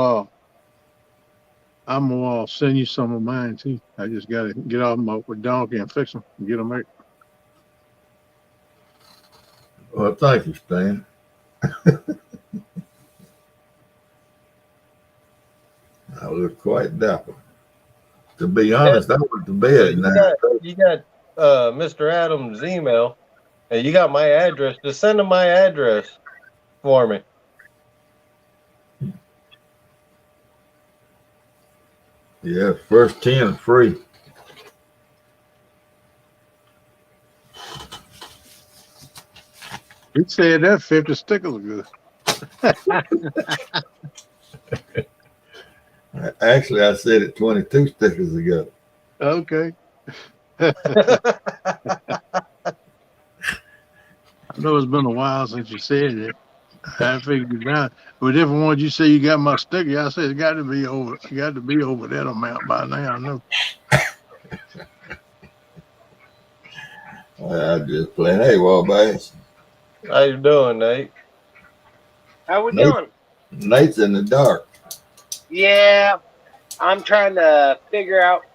gonna send you some of mine too. I just gotta get off my with donkey and fix them and get them out. Well, thank you, Stan. I look quite dapper. To be honest, I went to bed now. You got Mr. Adams' email, and you got my address. Just send him my address for me. Yeah, first 10 free. He said that 50 stickers are good. Actually, I said it 22 stickers ago. Okay. I know it's been a while since you said it. I figured it out. But if once you say you got my sticker, I said it got to be over that amount by now. I know. I just playing. Hey, Wabash. How you doing, Nate? How we doing? Nate's in the dark. Yeah, I'm trying to figure out.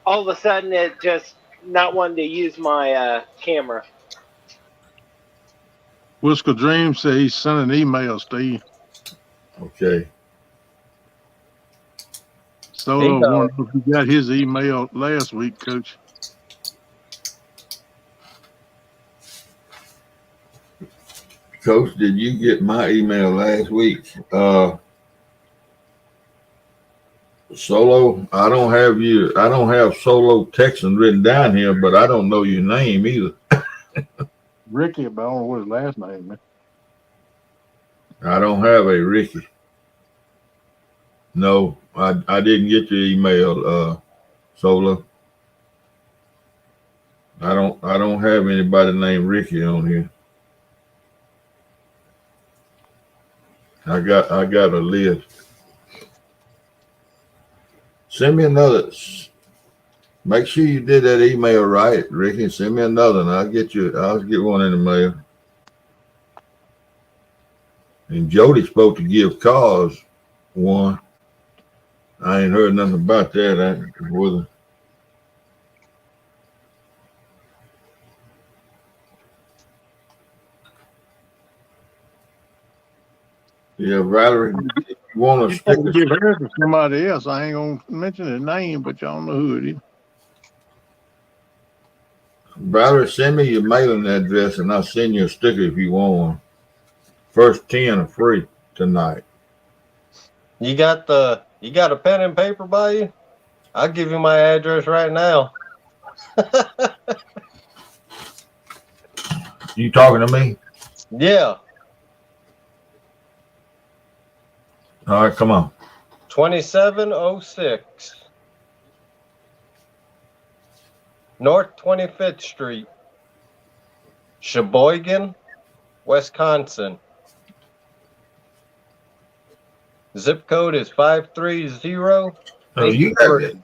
All of a sudden, it just not wanting to use my camera. Whisker Dream said he's sending emails, Steve. Okay. So I wonder if he got his email last week, Coach. Coach, did you get my email last week? Solo, I don't have Solo Texan written down here, but I don't know your name either. Ricky, but I don't know what his last name is. I don't have a Ricky. No, I didn't get your email, Sola. I don't have anybody named Ricky on here. I got a list. Send me another. Make sure you did that email right, Ricky. Send me another, and I'll get one in the mail. And Jody's supposed to give cars one. I ain't heard nothing about that. Whether yeah, Valerie, if you want to You stick supposed to give her to somebody else. I ain't gonna mention the name, but y'all know who it is. Valerie, send me your mailing address, and I'll send you a sticker if you want one. First 10 are free tonight. You got a pen and paper by you? I'll give you my address right now. You talking to me? Yeah, All right, come on. 2706 North 25th Street, Sheboygan, Wisconsin. Zip code is 53083. Oh, you got it.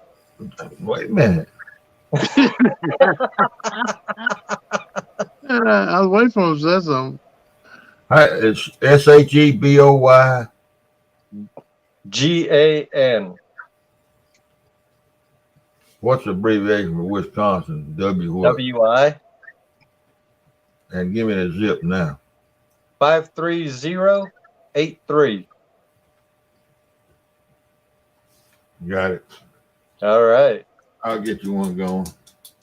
Wait a minute. I was waiting for him to say something. It's SHEBOY. GAN. What's the abbreviation for Wisconsin? What? WI. And give me the zip now. 53083. Got it. All right. I'll get you one going.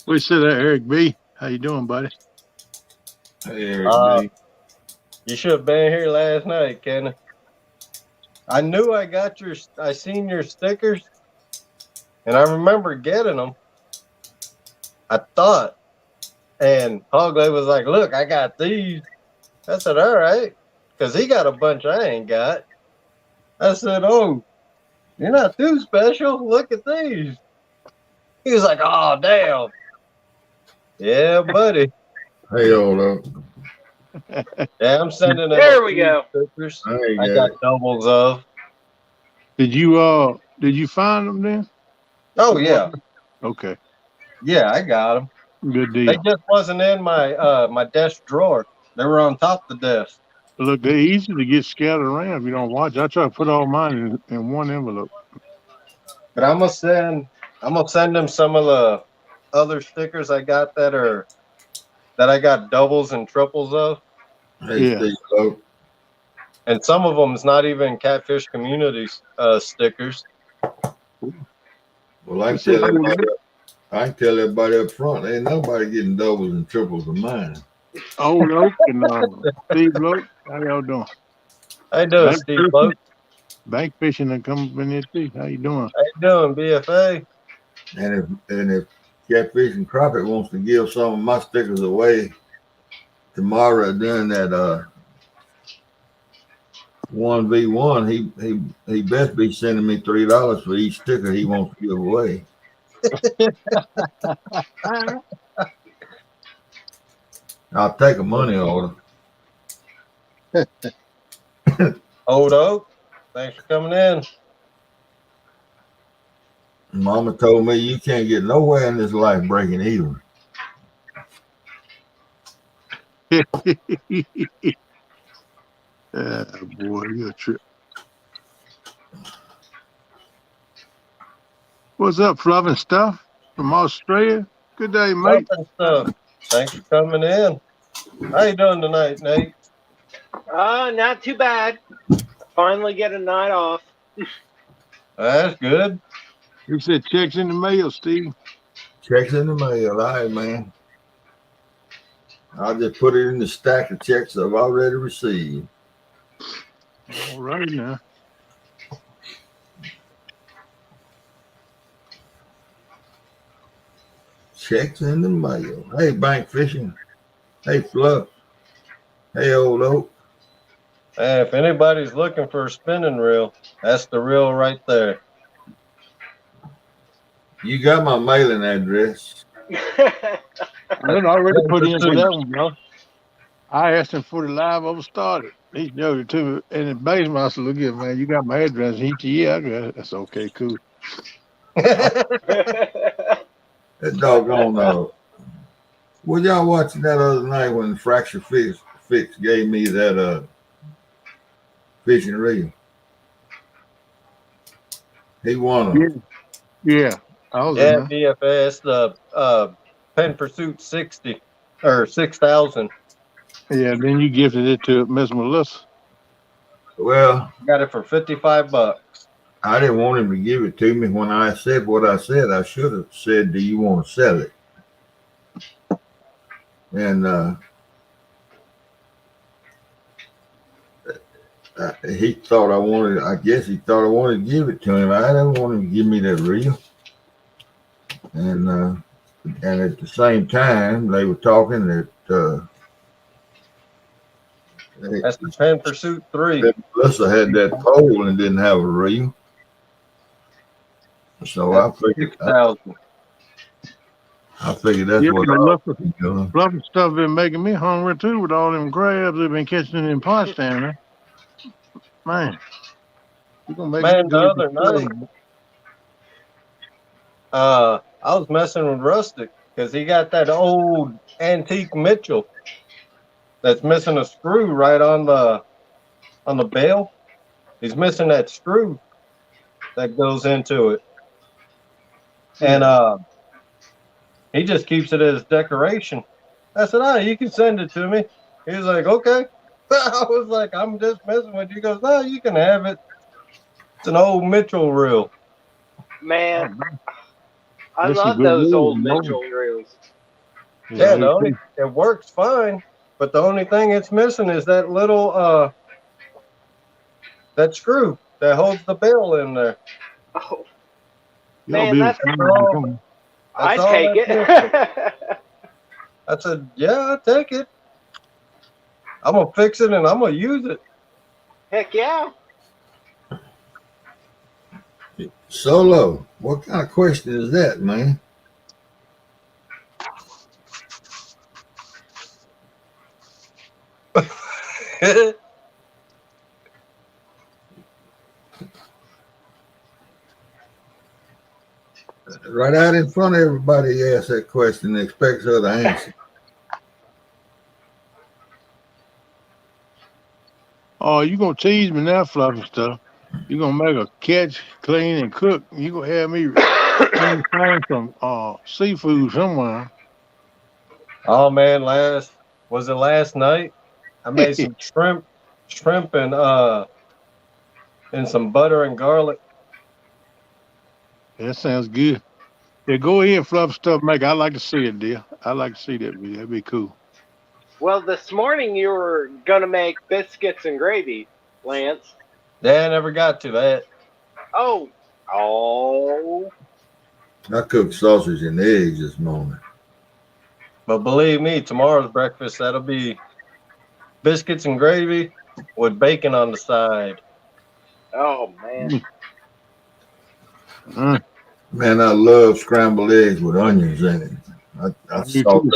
We said that, Eric B. How you doing, buddy? Hey, Eric B. You should have been here last night, Ken. I knew I seen your stickers, and I remember getting them. I thought, and Hogley was like, "Look, I got these." I said, "All right," because he got a bunch I ain't got. I said, "Oh, you're not too special. Look at these." He was like, "Oh, damn." Yeah, buddy. Hey, hold up. Yeah, I'm sending them. There we go. Stickers. Hey, I got doubles of. Did you find them then? Oh yeah, Okay. yeah, I got them. Good They deal. just wasn't in my desk drawer. They were on top of the desk. Look, they're easy to get scattered around if you don't watch. I try to put all mine in one envelope. But I'm gonna send them some of the other stickers I got that I got doubles and triples of, Hey, Yeah. Steve Lowe. and some of them is not even Catfish Community stickers. Well, I You can said tell everybody up front, ain't nobody getting doubles and triples of mine. Old Oak and Steve Loke. How y'all doing? How you doing, Bank Steve fishing? Boat? Bank fishing and come up in there too. How you doing? How you doing, BFA? And if Catfish and Crappie wants to give some of my stickers away tomorrow during that 1v1, he best be sending me $3 for each sticker he wants to give away. I'll take a money order. Old Oak, thanks for coming in. Mama told me you can't get nowhere in this life breaking even. Boy, you're a trip. What's up, Fluffin' Stuff from Australia? Good day, mate. Up and stuff. Thanks for coming in. How you doing tonight, Nate? Not too bad. Finally get a night off. That's good. You said checks in the mail, Steve. Checks in the mail. All right, man. I'll just put it in the stack of checks I've already received. All right now. Checks in the mail. Hey, Bank Fishing. Hey, Fluff. Hey, Old Oak. Hey, if anybody's looking for a spinning reel, that's the reel right there. You got my mailing address. I done already put in for Pursuit. that one, bro. I asked him for the live over started. He showed it to me in the basement. I said, look here, man, you got my address. He said, yeah, I got it. That's okay, cool. That doggone was y'all watching that other night when Fracture Fix gave me that fishing reel? He won Yeah, them. yeah. I was in Yeah, there. BFS, the Pen Pursuit 60 or 6,000. Yeah, then you gifted it to Miss Melissa. Well, Got it for $55. I didn't want him to give it to me. When I said what I said, I should have said, "Do you want to sell it?" And he thought I wanted. I guess he thought I wanted to give it to him. I didn't want him to give me that reel. And at the same time, they were talking that That's the Pen Pursuit 3. that Melissa had that pole and didn't have a reel. So That's I figured, 6,000. I figured that's Yeah, what I the was doing. fluffy stuff been making me hungry too with all them crabs they've been catching in pots down there. Man, you gonna make me Man, the go to other the night, I was messing with Rustic because he got that old antique Mitchell that's missing a screw right on the bail. He's missing that screw that goes into it. And he just keeps it as decoration. I said, "Oh, you can send it to me." He was like, "Okay." I was like, "I'm just messing with you." He goes, "No, you can have it. It's an old Mitchell reel." Man, I This is love good those news, old you know? Mitchell reels. Yeah, Yeah, it works fine, but the only thing it's missing is that little that screw that holds the bell in there. Oh, y'all man, be that's That's fine. all. I That's all take that's it. missing. I said, "Yeah, I'll take it. I'm gonna fix it and I'm gonna use it." Heck yeah. Solo, what kind of question is that, man? Right out in front of everybody, he asks that question and expects her to answer. Oh, you gonna tease me now, fluffy stuff. You gonna make a catch, clean, and cook. You gonna have me find some seafood somewhere. Oh man, last night? I made some shrimp and some butter and garlic. That sounds good. Yeah, go ahead, fluff stuff, make. I like to see it, dear. I like to see that video. That'd be cool. Well, this morning you were gonna make biscuits and gravy, Lance. Yeah, I never got to that. Oh, oh, I cooked sausage and eggs this morning. But believe me, tomorrow's breakfast that'll be biscuits and gravy with bacon on the side. oh man. Mm, Man, I love scrambled eggs with onions in it. I do too.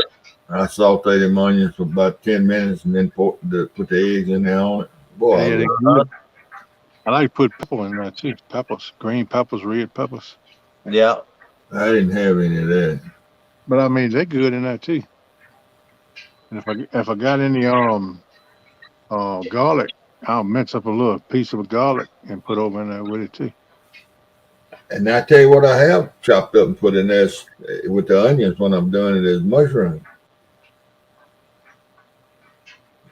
I saute them onions for about 10 minutes and then put the eggs in there on it. Boy, I Yeah, they love good. I like to put pepper in there too. Peppers, green peppers, red peppers. Yeah. it. I didn't have any of that. But I mean, they're good in there too. And if I got any garlic, I'll mince up a little piece of garlic and put over in there with it too. And I tell you what I have chopped up and put in there with the onions when I'm doing it is mushroom.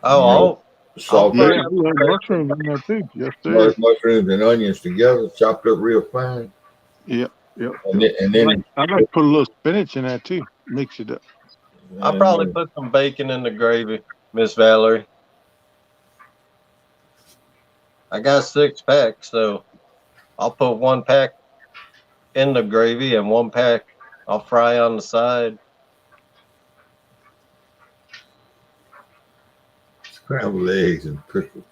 Oh, You know, I'll saute put Yeah, I like mushrooms in there too. Yes, sir. mushrooms and onions together, chopped up real fine. Yep, yep, And yep. then, and then, I like to put a little spinach in there too. Mix it up. I'll and, probably put some bacon in the gravy, Miss Valerie. I got 6 packs, so I'll put 1 pack in the gravy and 1 pack I'll fry on the side. scrambled eggs and pickles.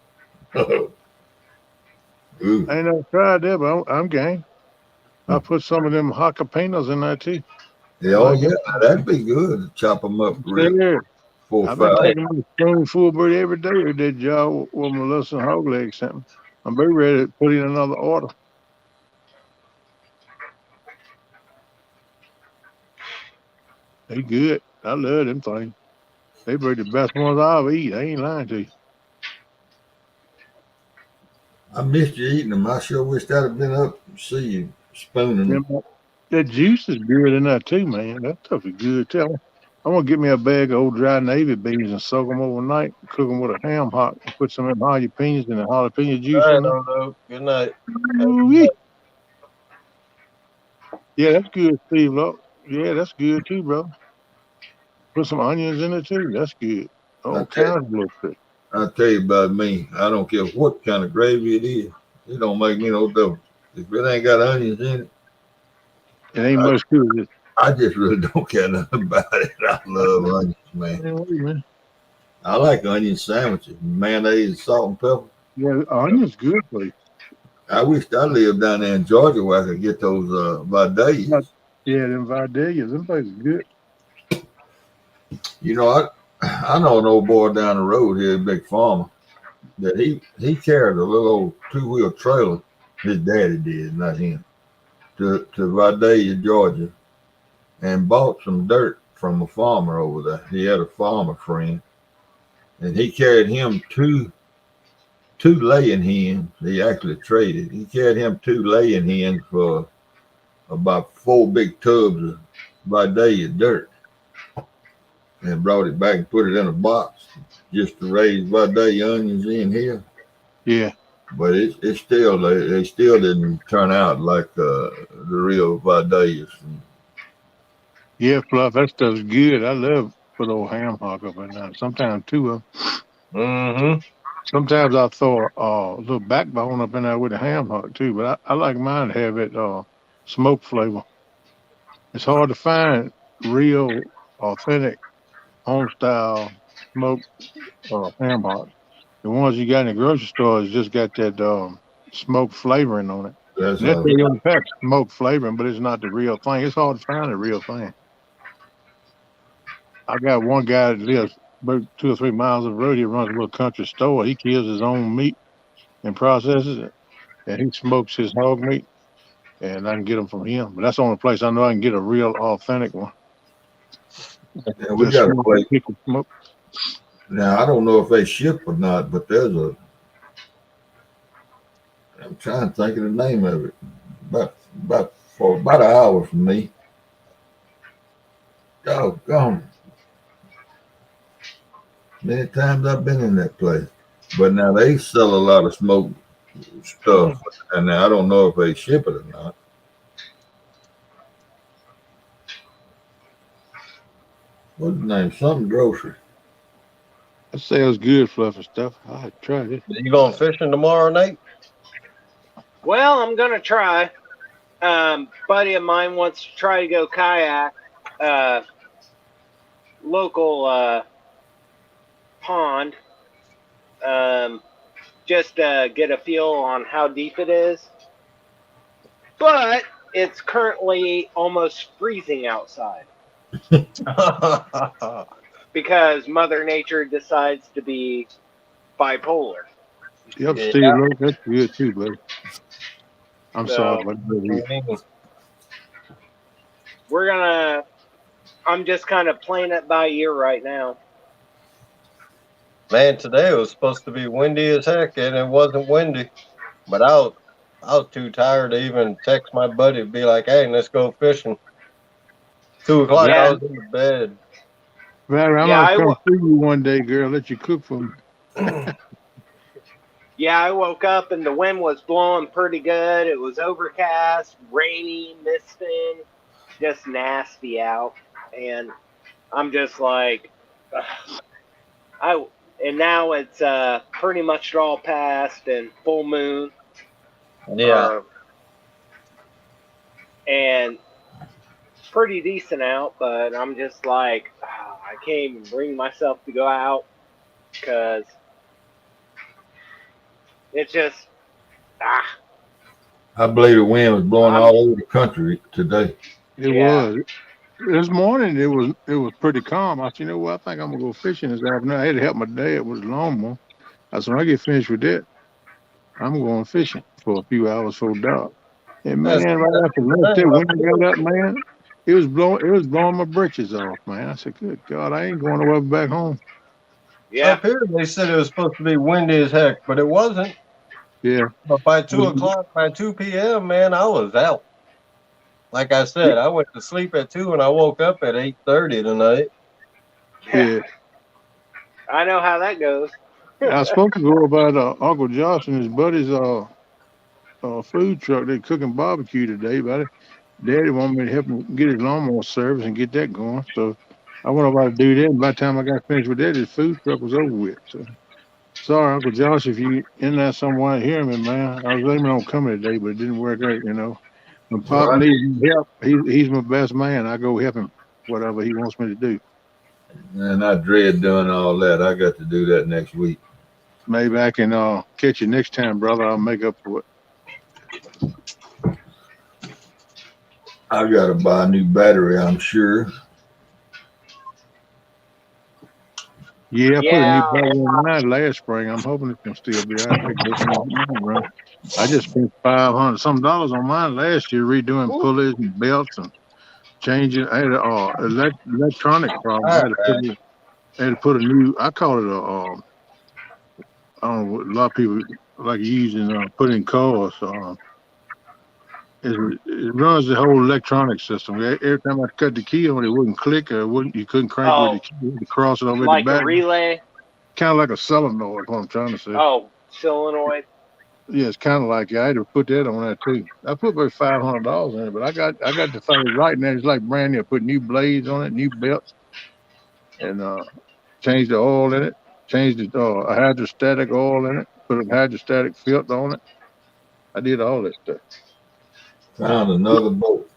Ooh. I ain't never tried that, but I'm game. I put some of them jalapenos in there too. Yeah, oh Like yeah, that'd be good to chop them up real yeah, 4 or I've been 5. taking my spoonful bird every day at that job with Melissa and Hog Leg something. I'm very ready to put in another order. They good. I love them things. They be the best ones I've eat. I ain't lying to you. I missed you eating them. I sure wish I'd have been up to see you spooning them. Them- That juice is good in there too, man. That stuff is good too. I'm gonna get me a bag of old dry navy beans and soak them overnight, cook them with a ham hock, and put some of them jalapenos and the jalapeno juice All in right, there. Odo. Good night. Ooh-wee. Yeah, that's good, Steve. Look. Yeah, that's good too, bro. Put some onions in it too. That's good. I All tell, kinds of little stuff. I tell you about me. I don't care what kind of gravy it is. It don't make me no difference. If it ain't got onions in it, It ain't I, much to it. I just really don't care nothing about it. I love onions, man. Man, wait a minute. I like onion sandwiches, mayonnaise, salt and pepper. Yeah, onions good for you. I wish I lived down there in Georgia where I could get those But, Vadayas. yeah, them Vidalias, them places good. You know, I know an old boy down the road here, a big farmer, that he carried a little old 2-wheel trailer. His daddy did, not him, to Vidalia, Georgia, and bought some dirt from a farmer over there. He had a farmer friend, and he carried him two laying hens. He actually traded. He carried him two laying hens for about 4 big tubs of Vidalia dirt, and brought it back and put it in a box just to raise Vidalia onions in here. Yeah. But it's still they still didn't turn out like the real Vidalias. Yeah, Fluff, that stuff's good. I love put old ham hock up in there. Sometimes two of 'em. Mm-hmm. Sometimes I throw a little backbone up in there with a ham hock too, but I like mine to have it smoke flavor. It's hard to find real, authentic, home style smoked ham hock. The ones you got in the grocery store has just got that smoke flavoring on it. That's And that's the only pack smoke flavoring, but it's not the real thing. It's hard to find the real thing. I got one guy that lives about 2 or 3 miles up the road. He runs a little country store. He kills his own meat and processes it, and he smokes his hog meat. And I can get them from him. But that's the only place I know I can get a real authentic one. yeah, we Just got a smoke and place pick and smoke. now. I don't know if they ship or not, but there's a. I'm trying to think of the name of it. About for about an hour from me. Doggone. Many times I've been in that place. But now they sell a lot of smoked stuff, and now I don't know if they ship it or not. What's the name? Something grocery. That sounds good, fluffy stuff. I tried it. You going fishing tomorrow night? Well, I'm gonna try. Buddy of mine wants to try to go kayak. Uh, Local pond. Just get a feel on how deep it is. But it's currently almost freezing outside because Mother Nature decides to be bipolar. Yep, Yeah. Steve, look, that's good too, buddy. I'm sorry, So but we're gonna. I'm just kind of playing it by ear right now. Man, today was supposed to be windy as heck, and it wasn't windy. But I was too tired to even text my buddy to be like, "Hey, let's go fishing." 2 o'clock, I Yeah, was in bed. Valerie, I'm yeah, gonna come see you one day, girl. Let you cook for me. yeah. I woke up and the wind was blowing pretty good. It was overcast, rainy, misting, just nasty out, and I'm just like, ugh. I. And now it's pretty much all past and full moon, Yeah, or and pretty decent out, but I'm just like, I can't even bring myself to go out because It's just ah, I believe the wind was blowing I'm all over the country today. It yeah. was. This morning it was pretty calm. I said, you know what, I think I'm gonna go fishing this afternoon. I had to help my dad with his lawnmower. I said, when I get finished with that, I'm going fishing for a few hours for dark. And That's man, right after lunch, that wind got up, man. It was blowing my britches off, man. I said, good God, I ain't going nowhere back home. Yeah. up here. They said it was supposed to be windy as heck, but it wasn't. Yeah. But by 2 o'clock, by 2 p.m., man, I was out. Like I said, I went to sleep at 2 and I woke up at 8:30 tonight. Yeah. Yeah. I know how that goes. I was supposed to go over to Uncle Josh and his buddy's food truck. They cooking barbecue today, but Daddy wanted me to help him get his lawnmower service and get that going. So I went over to do that. And by the time I got finished with that, his food truck was over with. So sorry, Uncle Josh, if you in there somewhere hearing me, man. I was aiming on coming today, but it didn't work out, you know. When Pop Well, needs help, he's my best man. I go help him, whatever he wants me to do. and I dread doing all that. I got to do that next week. Maybe I can catch you next time, brother. I'll make up for it. I got to buy a new battery, I'm sure. Yeah, I put a new Yeah. battery in mine last spring. I'm hoping it can still be all right. I can get mine run. I just spent $500 some dollars on mine last year, redoing Ooh. pulleys and belts and changing. I had a electronic problem. All right. I had to put a new. I call it I don't know. What a lot of people like using put in cars. It runs the whole electronic system. Every time I cut the key on, it wouldn't click or it wouldn't. You couldn't crank with the Oh, key. You had to cross it over the like a back. relay. Kind of like a solenoid. What I'm trying to say. Oh, solenoid. Yeah, it's kind of like I had to put that on there too. I put about $500 in it, but I got the thing right now. It's like brand new. I put new blades on it, new belts, and changed the oil in it. Changed the a hydrostatic oil in it. Put a hydrostatic filter on it. I did all that stuff. Found another boat.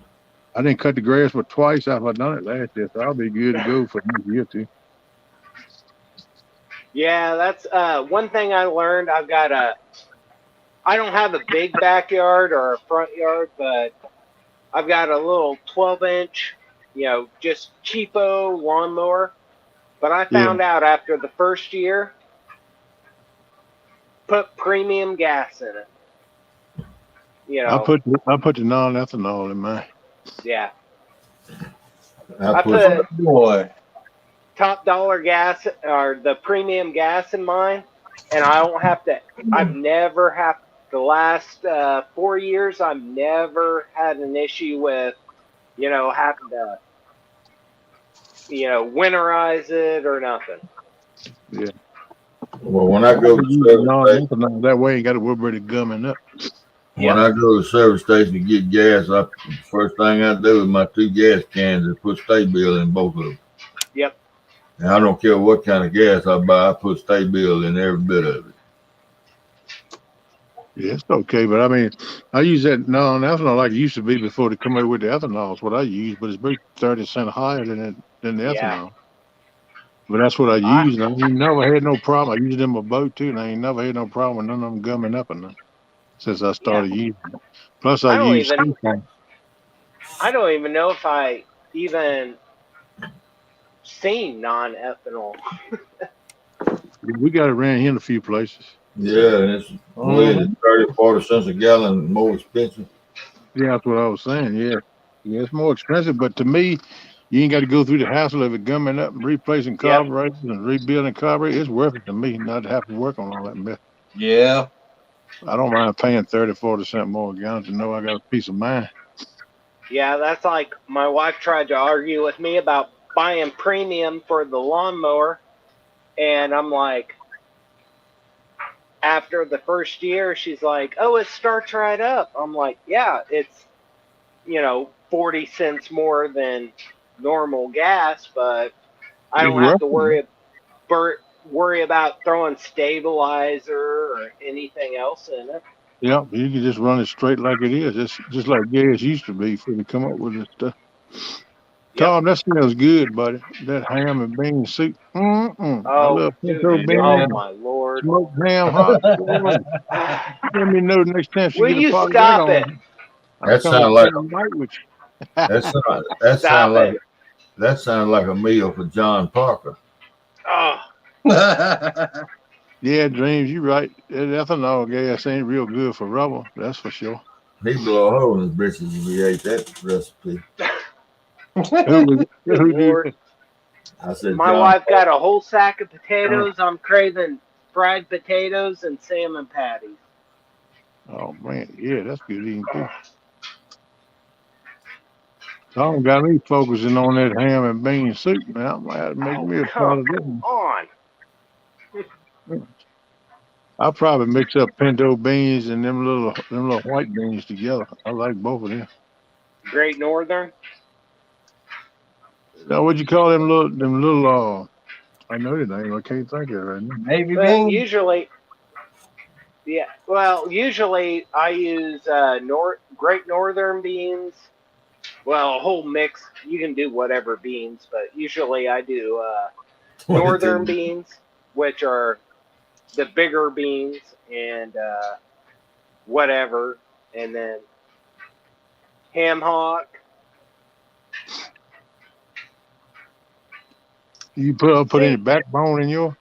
I didn't cut the grass but twice after I done it last year, so I'll be good to go for next year too. Yeah, that's one thing I learned. I don't have a big backyard or a front yard, but I've got a little 12-inch, just cheapo lawnmower. But I Yeah, found out after the first year, put premium gas in it. I put the non-ethanol in mine. Yeah. I I put put Boy, top dollar gas or the premium gas in mine, and I don't have to. I've never had the last 4 years. I've never had an issue with having to winterize it or nothing. Yeah, well when I I go could to use the service station. non-ethanol. That way, you ain't got to worry about it gumming up. When Yep. I go to the service station to get gas, first thing I do with my two gas cans is put stay bill in both of them. Yep. And I don't care what kind of gas I buy, I put stay bill in every bit of it. Yeah, it's okay, but I mean, I use that non-ethanol like it used to be before they come out with the ethanol. Is what I use, but it's about 30 cents higher than the Yeah. ethanol. But that's what I I use, and I ain't never had no problem. I use it in my boat too, and I ain't never had no problem with none of them gumming up and none since I yeah. started using it. Plus, I I don't use even. Sulfone. I don't even know if I even seen non-ethanol. We got it around here in a few places. Yeah, and it's Uh-huh. 30, 40 cents a gallon more expensive. Yeah, that's what I was saying. Yeah, yeah, it's more expensive, but to me, you ain't got to go through the hassle of it gumming up and replacing Yep. carburetors and rebuilding carburetors. It's worth it to me not to have to work on all that mess. yeah. I don't mind paying 30, 40 cents more a gallon to know I got a peace of mind. Yeah, that's like my wife tried to argue with me about buying premium for the lawnmower, and I'm like, after the first year, she's like, "Oh, it starts right up." I'm like, "Yeah, it's 40 cents more than normal gas, but I It's don't have worth to it. worry about throwing stabilizer or anything else in it." Yeah, you can just run it straight like it is. Just like gas used to be before they come up with this stuff. Tom, that smells good, buddy. That ham and bean soup. I Oh, love dude. pinto Oh beans, my lord. smoked ham, hot. Boy, let me know the next time she Will get a you pot of that stop it? on. I'm That coming sound to like spend the night with that Stop sound like it. that sound like a meal for John Parker. Oh, you. Yeah, Dreams, you right. That ethanol gas ain't real good for rubber. That's for sure. He blow a hole in his britches if he ate that recipe. good Who did lord. that? I said, My John, wife got a whole sack of potatoes. I'm craving fried potatoes and salmon patties. Oh man, yeah, that's good eating too. Tom got me focusing on that ham and bean soup, man. I might have to make Oh, me a pot come of that. on. I'll probably mix up pinto beans and them little white beans together. I like both of them. Great Northern. Now, what you call them little I know the name, I can't think of it right now. Navy But bean. usually, yeah. Well, usually I use Great Northern beans. Well, a whole mix. You can do whatever beans, but usually I do Northern 22. beans, which are the bigger beans, and whatever, and then ham hock. You put any See, backbone in your?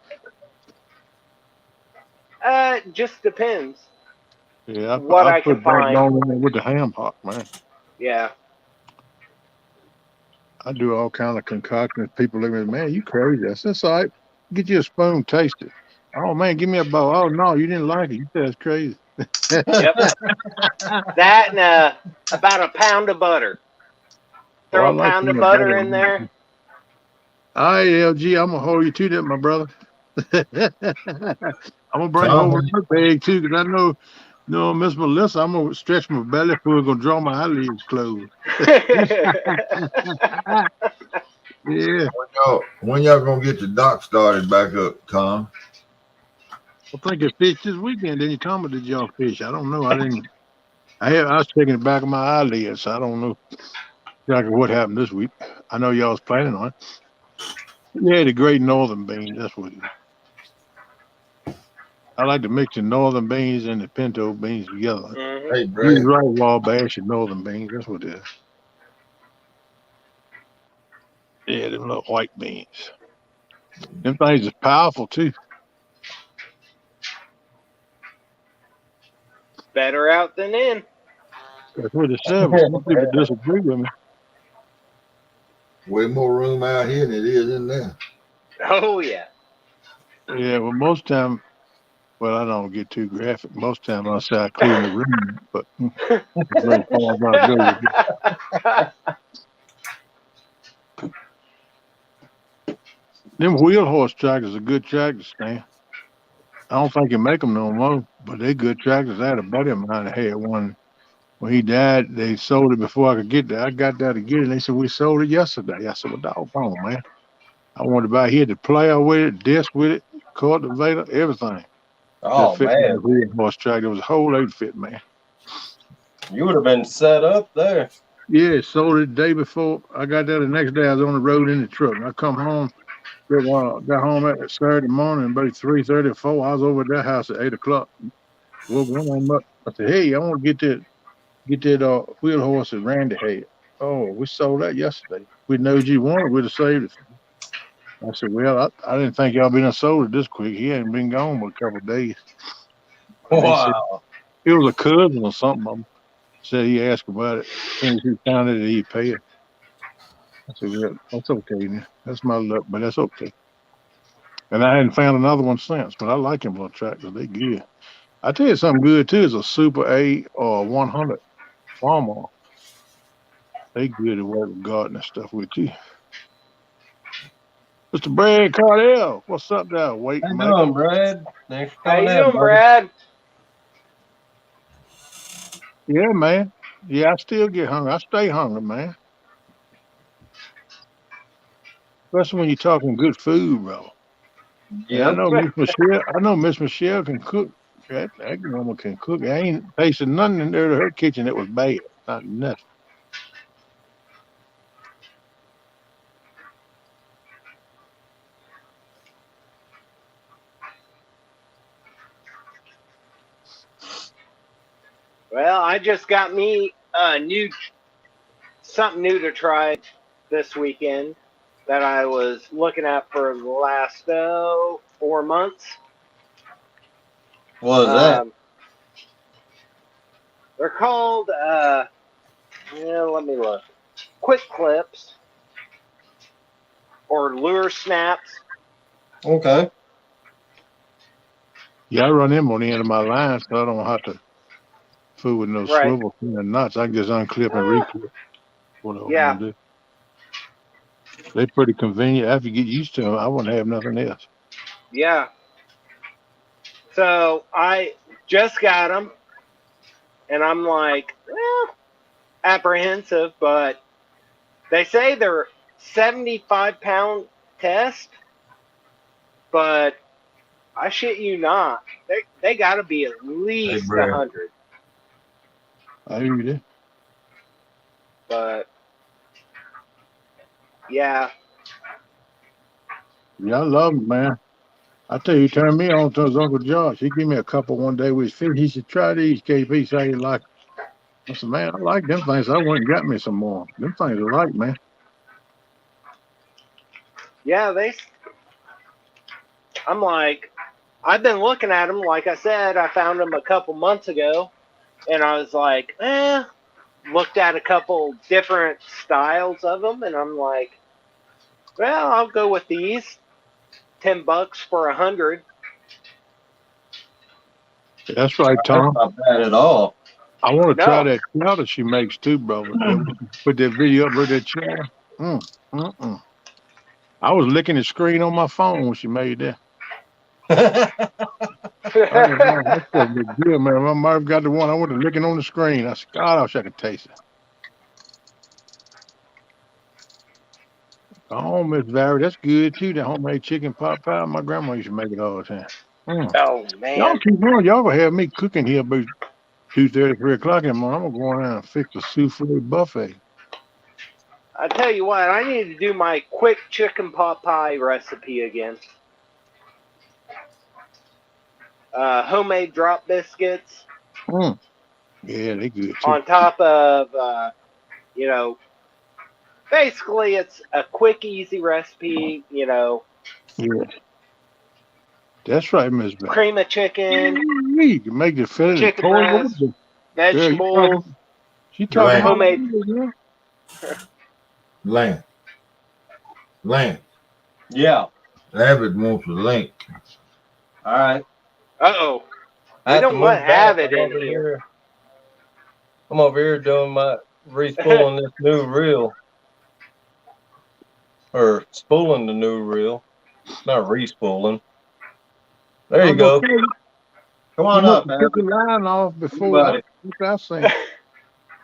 just depends Yeah, what I I can put find. backbone in there with the ham hock, man. Yeah. I do all kind of concoctions. People look at me, man, you crazy. I said, that's all right. Get you a spoon, taste it. Oh man, give me a bowl. Oh no, you didn't like it. You said it's crazy. Yep. That and about a pound of butter. Well, I Throw a like pound of peanut butter in there. butter. All right, LG, I'm gonna hold you to that, my brother. I'm gonna bring Tom, over a bag too, because I know, Miss Melissa, I'm gonna stretch my belly for gonna draw my eyelids closed. Yeah, when y'all gonna get the dock started back up, Tom? I think it fished this weekend. Then you told me did y'all fish? I don't know. I didn't. I was checking the back of my eyelids. So I don't know exactly what happened this week. I know y'all was planning on it. Yeah, the Great Northern beans. That's what it is. I like to mix the northern beans and the pinto beans together. Mhm. Hey, Use Brad. right Wabash and northern beans. That's what it is. Yeah, them little white beans. Them things is powerful too. Better out than in. That's what it said. But some people disagree with me. Way more room out here than it is in there. Oh yeah. Yeah, well, most time, well, I don't get too graphic. Most time I say I clean the room, but as far as I go with it. Them wheel horse tractors are good tractors, Stan. I don't think you make them no more, but they good tractors. I had a buddy of mine that had one. When he died, they sold it before I could get there. I got there to get it, and they said, we sold it yesterday. I said, well, doggone, man. I wanted to buy here the player with it, disc with it, cultivator, everything. That Oh fit my man, wheel horse tractor. It was a whole 8 fit, man. you would have been set up there. Yeah, sold it the day before. I got there the next day. I was on the road in the truck. I come home, got home at Saturday morning, about 3:30 or 4. I was over at that house at 8 o'clock. Woke one of them up. I said, hey, I want to get that wheel horse that Randy had. Oh, we sold that yesterday. We knowed you wanted, we'd have saved it. I said, well, I didn't think y'all been sold it this quick. He hadn't been gone but a couple of days. And they said Wow. it was a cousin or something of them. Said he asked about it. As soon as he found it, he paid. I said, well, that's okay then. That's my luck, but that's okay. And I hadn't found another one since, but I like them little tractors. They good. I tell you something good too is a Super 8 or 100 farmer. They good at work with gardening stuff with you. Mr. Brad Cardell, what's up there? Wait, How you Mike. doing, Brad? Thanks for How coming you in, doing, buddy. Brad? Yeah, man. Yeah, I still get hungry. I stay hungry, man. Especially when you're talking good food, bro. And I Yep. know Miss Michelle can cook. That woman can cook. I ain't tasted nothing in there to her kitchen that was bad. Not nothing. Well, I just got me something new to try this weekend that I was looking at for the last 4 months. What is that? They're called let me look. Quick clips or lure snaps. Okay. Yeah, I run them on the end of my line, so I don't have to fool with no Right. swivel and nuts. I can just unclip and reclip. What I Yeah. want to do. They're pretty convenient. After you get used to them, I wouldn't have nothing else. Yeah. So I just got them, and I'm like, well, apprehensive, but they say they're 75-pound test, but I shit you not, they got to be at Hey, least Brad. 100. I hear you there. But yeah, Yeah, I love them, man. I tell you, he turned me on to his Uncle Josh. He gave me a couple one day with his fish. He said, try these, KP. Say you like 'em. I said, man, I like them things. I went and got me some more. Them things are right, man. yeah, I'm like, I've been looking at them. Like I said, I found them a couple months ago, and I was like, looked at a couple different styles of them, and I'm like, well, I'll go with these. $10 for 100. That's right, That's Tom. not bad at all. I want to try No. that chowder she makes too, brother. Put that video up with that chowder. I was licking the screen on my phone when she made that. I said, man, that stuff look good, man. My mother got the one I went to licking on the screen. I said, God, I wish I could taste it. Oh, Miss Valerie, that's good too. That homemade chicken pot pie. My grandma used to make it all the time. Oh Y'all man. keep on. Y'all gonna have me cooking here about 2:30, 3 o'clock in the morning. I'm gonna go around and fix a souffle buffet. I tell you what, I need to do my quick chicken pot pie recipe again. Homemade drop biscuits Mm. Yeah, they good too. on top of, basically it's a quick, easy recipe. Yeah, that's right, Miss Valerie. Cream of chicken, You can make the fillet and chicken pour it over. breast, Girl, vegetables, she talking about homemade. Lance. Yeah. Abbott wants a link. All right. Uh-oh. I We have to don't move let back. Avid I'm in over here. here. I'm over here doing my respooling this new reel. Or spooling the new reel. Not respooling. There you go. Come on must up, have took the Abbott. line off before Everybody. I seen.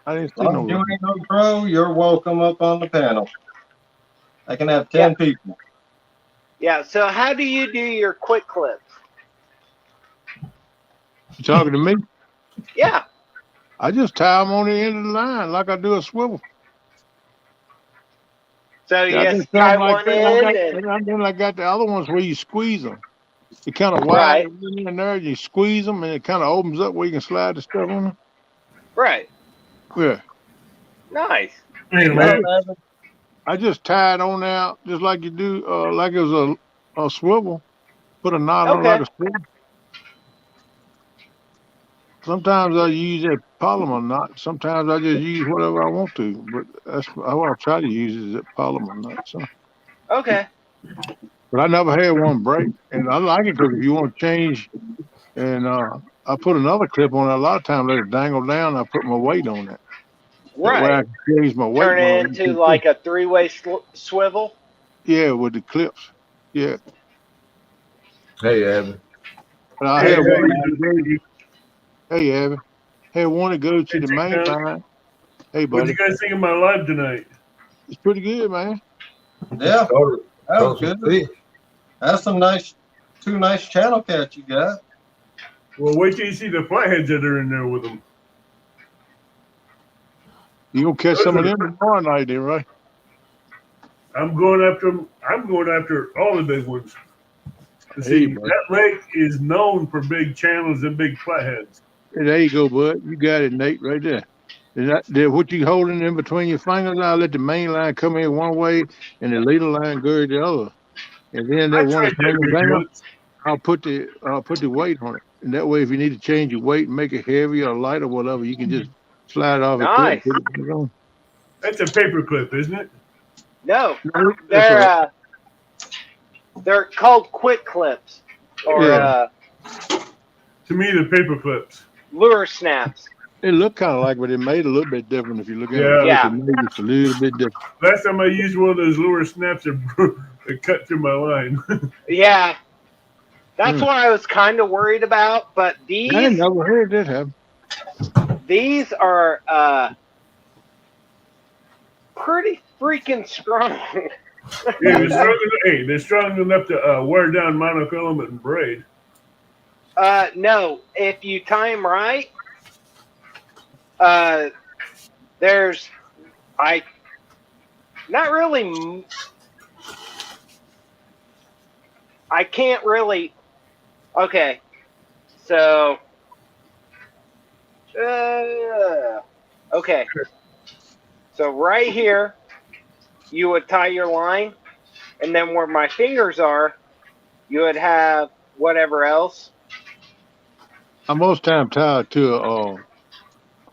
I didn't see Long no as you line. ain't no pro, you're welcome up on the panel. I can have 10 people. Yeah, so how do you do your quick clips? You talking to me? Yeah. I just tie them on the end of the line like I do a swivel. So Yeah, you I just did tie something like one that. in and And then I got the other ones where you squeeze them. You kind of wide right, in there, you squeeze them, and it kind of opens up where you can slide the stuff on them. right. Yeah. Nice. Hey, Yeah, Lance. I just tie it on there just like you do, like it was a swivel. Put a knot on it like Okay. a swivel. Sometimes I use that polymer knot. Sometimes I just use whatever I want to. But that's what I try to use is that polymer knot. So, Okay. but I never had one break, and I like it because if you want to change, and I put another clip on it. A lot of times let it dangle down. I put my weight on it. That way I Right. can change my weight Turn when I it want into to. like a three-way swivel. Yeah, with the clips. Yeah, Hey, Abbott. but I Hey, had how one you that doing? goes. Hey, Abby. Had one that goes to Hey, the main Chico. line. Hey, What'd buddy. you guys think of my live tonight? It's pretty good, man. Yeah, that was Caught some good. fish. That's some two nice channel cats you got. Well, wait till you see the flatheads that are in there with them. You gonna catch Those some of are, them tomorrow night, then, right? I'm going after all the big ones. Hey, See, buddy. that lake is known for big channels and big flatheads. There you go, bud. You got it, Nate, right there. What you holding in between your fingers, I'll let the main line come in one way and the leader line go the other. And then I that one tried that's that hanging big down, once. I'll put the weight on it. And that way, if you need to change your weight and make it heavier or light or whatever, you can just slide it off the clip and Nice. put it back on. That's a paper clip, isn't it? No, No, that's right. they're called quick clips or Yeah. To me, the paper clips. lure snaps. It looked kind of like, but it made a little bit different if you look at it Yeah. close. Yeah. It made just a little bit different. Last time I used one of those lure snaps, it cut through my line. Yeah. That's Hmm. what I was kind of worried about, but I never heard that happen. these are pretty freaking strong. Yeah, they're strong enough to wear down monofilament and braid. No, if you tie them right, there's not really. I can't really. Okay, so okay, so right here, you would tie your line, and then where my fingers are, you would have whatever else. I most time tied to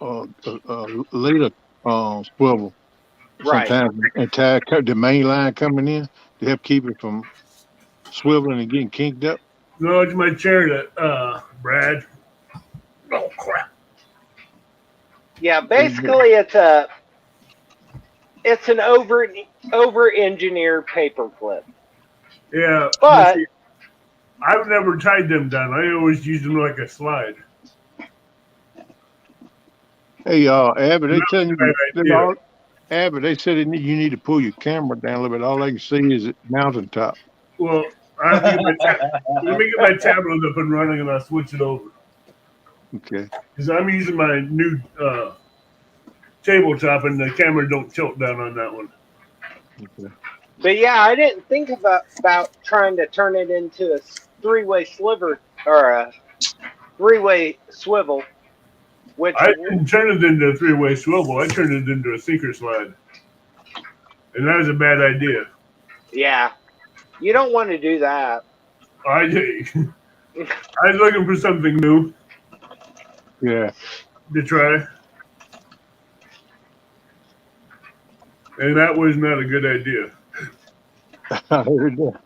a later swivel Right. sometimes and tie the main line coming in to help keep it from swiveling and getting kinked up. No, it's my chair that, Brad. Oh, crap. Yeah, basically it's an over engineered paper clip. Yeah. But see, I've never tied them down. I always used them like a slide. Hey, Abby, they telling you Bad that idea. Abby, they said you need to pull your camera down a little bit. All I can see is it mountaintop. Well, I have to let me get my tablet up and running, and I'll switch it over. Okay. Because I'm using my new tabletop, and the camera don't tilt down on that one. Okay. But yeah, I didn't think about trying to turn it into a three-way sliver or a three-way swivel, which I didn't turn it into a three-way swivel. I turned it into a sinker slide. And that was a bad idea. yeah, you don't want to do that. I was looking for something new Yeah. to try. And that was not a good idea. I heard that.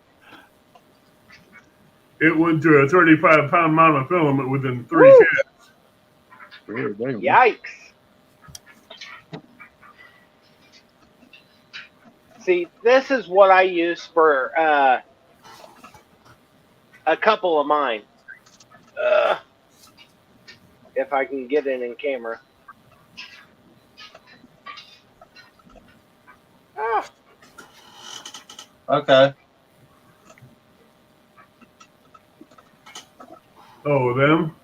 It went to a 35-pound monofilament within 3 Woo! casts. Yeah, damn. Yikes! See, this is what I use for a couple of mine. If I can get it in camera. Ah, Okay. Oh, them?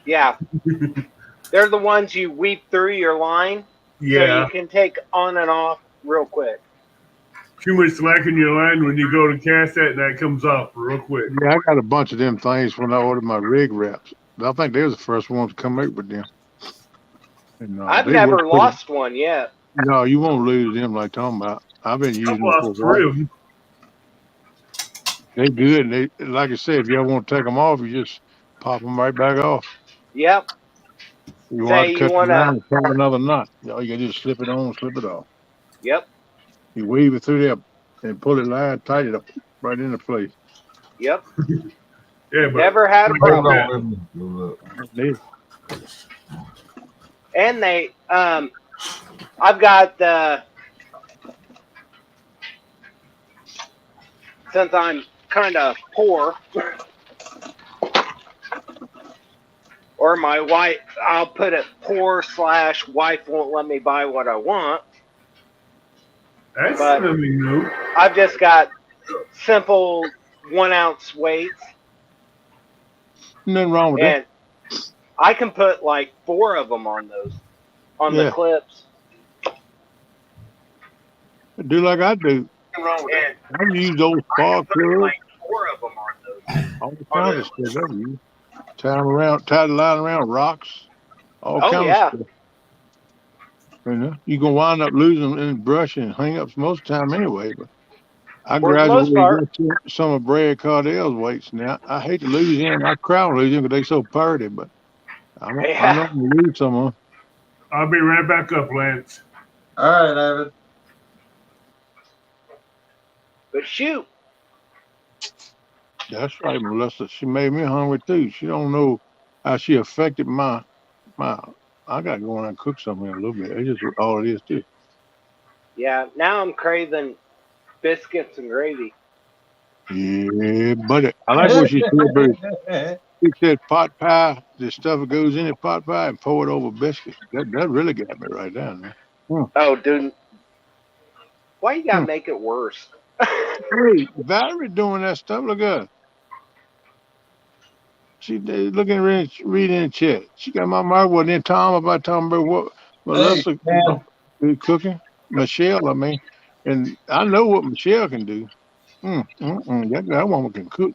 yeah. They're the ones you weave through your line, so Yeah. you can take on and off real quick. Too much slack in your line when you go to cast that, and that comes off real quick. Yeah, I got a bunch of them things when I ordered my rig wraps. I think they was the first ones to come out with them. And, I've they never work pretty- lost one yet. No, you won't lose them like talking about. I've been using I've them for a lost while. 3 of them. They good. They like I said, if you ever want to take them off, you just pop them right back off. Yep. You Say want to you cut the wanna- line and tie another knot. You can just slip it on, slip it off. Yep. You weave it through there and pull it line, tight it up right into place. Yep. Yeah, but Never had a Hold problem. on, let me go look. And they, I've got since I'm kind of poor, or my wife, I'll put it poor / wife won't let me buy what I want. that's but- something new. I've just got simple 1 ounce weights, Nothing wrong with that. and I can put like 4 of them on those, on Yeah. the clips. Do like I do. And I use those spark put plugs, like 4 of them on those. all the kinds of stuff I use. tie the line around rocks, all Oh kinds of yeah. stuff. You know, you gonna wind up losing them in brush and hang-ups most of the time anyway. But I For the most graduated part. some of Brad Cardell's weights. Now I hate to lose him. I cry on losing because they so pretty, but I know I'm Yeah. gonna lose some of them. I'll be right back up, Lance. All right, David. But shoot. That's right, Melissa. She made me hungry too. She don't know how she affected my. I gotta go in and cook something in a little bit. It's just all it is too. Yeah. Now I'm craving biscuits and gravy. Yeah, buddy. I like what she said, but she said pot pie, the stuff that goes in it, pot pie, and pour it over biscuits. That really got me right down, man. Oh, dude. Why you Hmm. gotta make it worse? Hey, Valerie doing that stuff. Look at her. She looking reading in the chat. She got my mouth wasn't in Tom about talking about what Hey, Melissa man. is cooking. Michelle, I mean, and I know what Michelle can do. That woman can cook.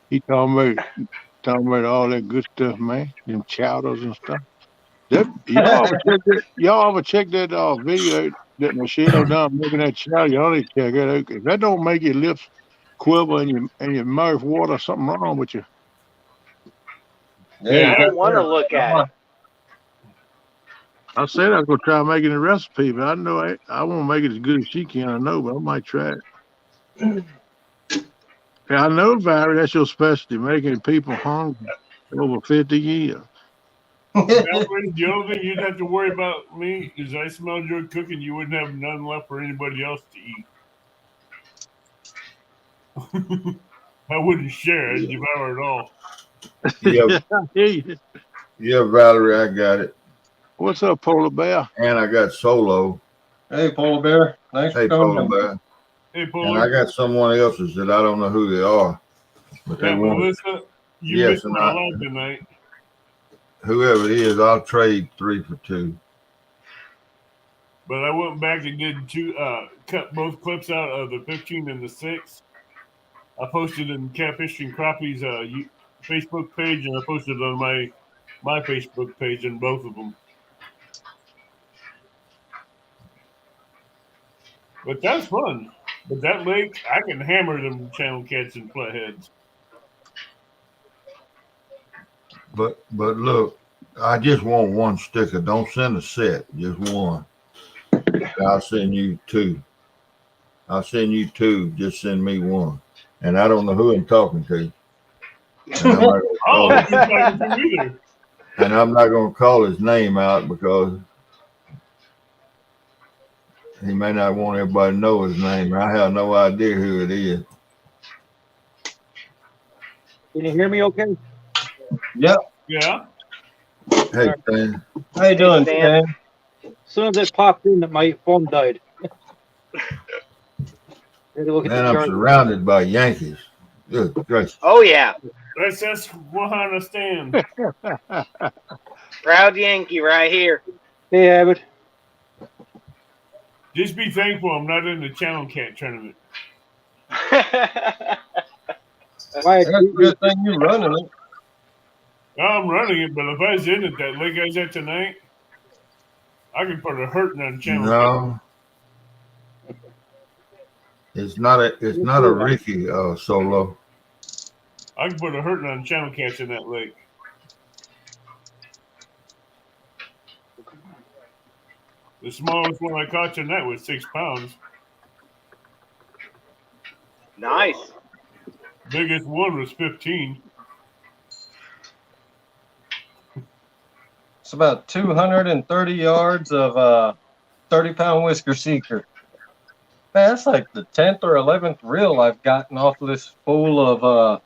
He talking about all that good stuff, man. Them chowders and stuff. That y'all ever check that video that Michelle done making that chowder? Y'all need to check it out. If that don't make your lips quiver and your mouth water, something wrong with you. Yeah, Yeah. you I got don't want to look at it. I said I was gonna try making a recipe, but I know I won't make it as good as she can. I know, but I might try it. Yeah, I know, Valerie, that's your specialty, making people hungry over 50 years. Valerie, the only thing you'd have to worry about me is I smelled your cooking. You wouldn't have none left for anybody else to eat. I wouldn't share. I'd devour it all. Yeah, Hey, yeah, Valerie, I got it. what's up, polar bear? And I got Solo. Hey, Polar Bear. Thanks for Hey, coming Polar in. Bear. Hey, And I Polar. got someone else's that I don't know who they are, but they That want Melissa, you yes, missed and my live tonight. whoever it is, I'll trade 3 for 2. But I went back and did cut both clips out of the 15 and the 6. I posted in Catfish and Crappie's Facebook page, and I posted on my Facebook page on both of them. But that's fun. But that lake, I can hammer them channel cats and flatheads. But look, I just want one sticker. Don't send a set, just one. I'll send you 2. I'll send you 2. Just send me one. And I don't know who I'm talking to. And I'm not gonna I call don't know it, who you're talking to either. and I'm not gonna call his name out because he may not want everybody to know his name. I have no idea who it is. Can you hear me okay? Yep. Yeah. Hey, Stan. How you doing, Stan. Stan? As soon as it popped in, that my phone died. Had to look at Man, the I'm charger. surrounded by Yankees. Good gracious. Oh yeah. That's what I understand. Proud Yankee right here. Hey, Abbott. Just be thankful I'm not in the channel cat tournament. Why? That's a good thing you're running it. I'm running it, but if I was in it that late guys at tonight, I could put a hurting on channel cat. No, it's not a Ricky solo. I can put a hurting on channel cats in that lake. The smallest one I caught tonight was 6 pounds. Nice. Biggest one was 15. It's about 230 yards of 30-pound whisker seeker. Man, that's like the 10th or 11th reel I've gotten off of this spool of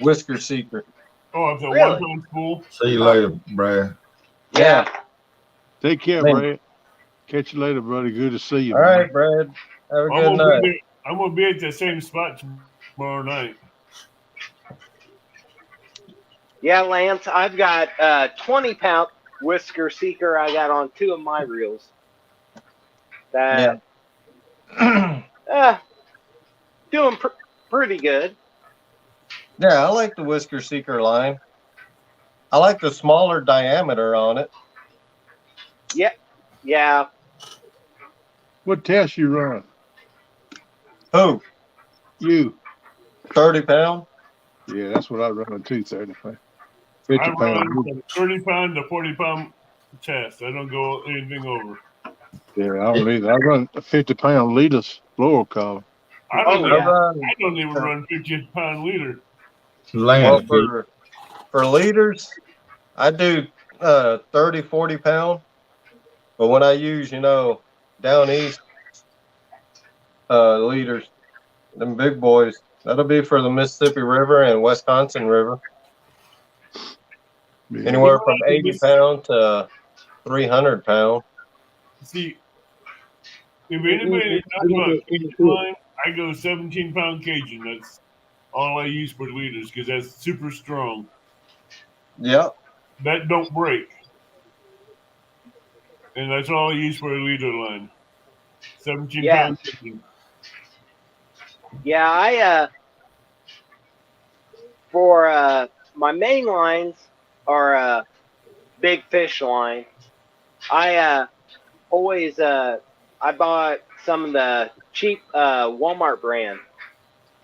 whisker seeker. Oh, it's a Really? 1 pound spool. See you later, Brad. Yeah. Take care, Man. Brad. Catch you later, buddy. Good to see you. All man. right, Brad. Have a I'm good gonna, night. be, I'm gonna be at the same spot tomorrow night. Yeah, Lance, I've got 20-pound whisker seeker I got on 2 of my reels. That doing pretty good. Yeah, I like the Whisker Seeker line. I like the smaller diameter on it. Yeah. What test you run? Who? You. 30 pound? Yeah, that's what I run too. 35, I 50 run pounds. from 30-pound to 40-pound test. I don't go anything over. Yeah, I don't either. I run a 50-pound leaders floor collar. I Oh, don't I even. yeah. run, I don't even run 50-pound leader. well, Land feet. for leaders, I do 30, 40 pound. But when I use, down east leaders, them big boys, that'll be for the Mississippi River and Wisconsin River. Yeah. Anywhere from 80 pound to 300 pound. See, if anybody knows about Cajun line, I go 17-pound Cajun. That's all I use for leaders because that's super strong. Yep. That don't break, and that's all I use for a leader line. 17 Yeah. pound Cajun. Yeah, I for my main lines are big fish line. I always I bought some of the cheap Walmart brand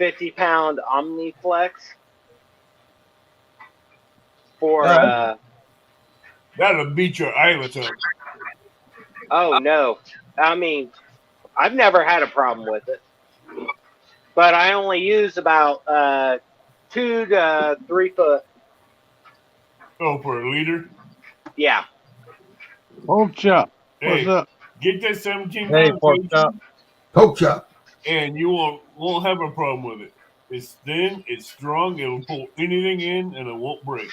50-pound Omniflex for That'll beat your eyelets up. oh no. I mean, I've never had a problem with it. But I only use about 2 to 3 foot. Oh, for a leader. Yeah. Pork chop. What's Hey, up? get that 17 Hey, pound pork chop. Cajun, Poke chop. and you won't have a problem with it. It's thin, it's strong, it'll pull anything in, and it won't break.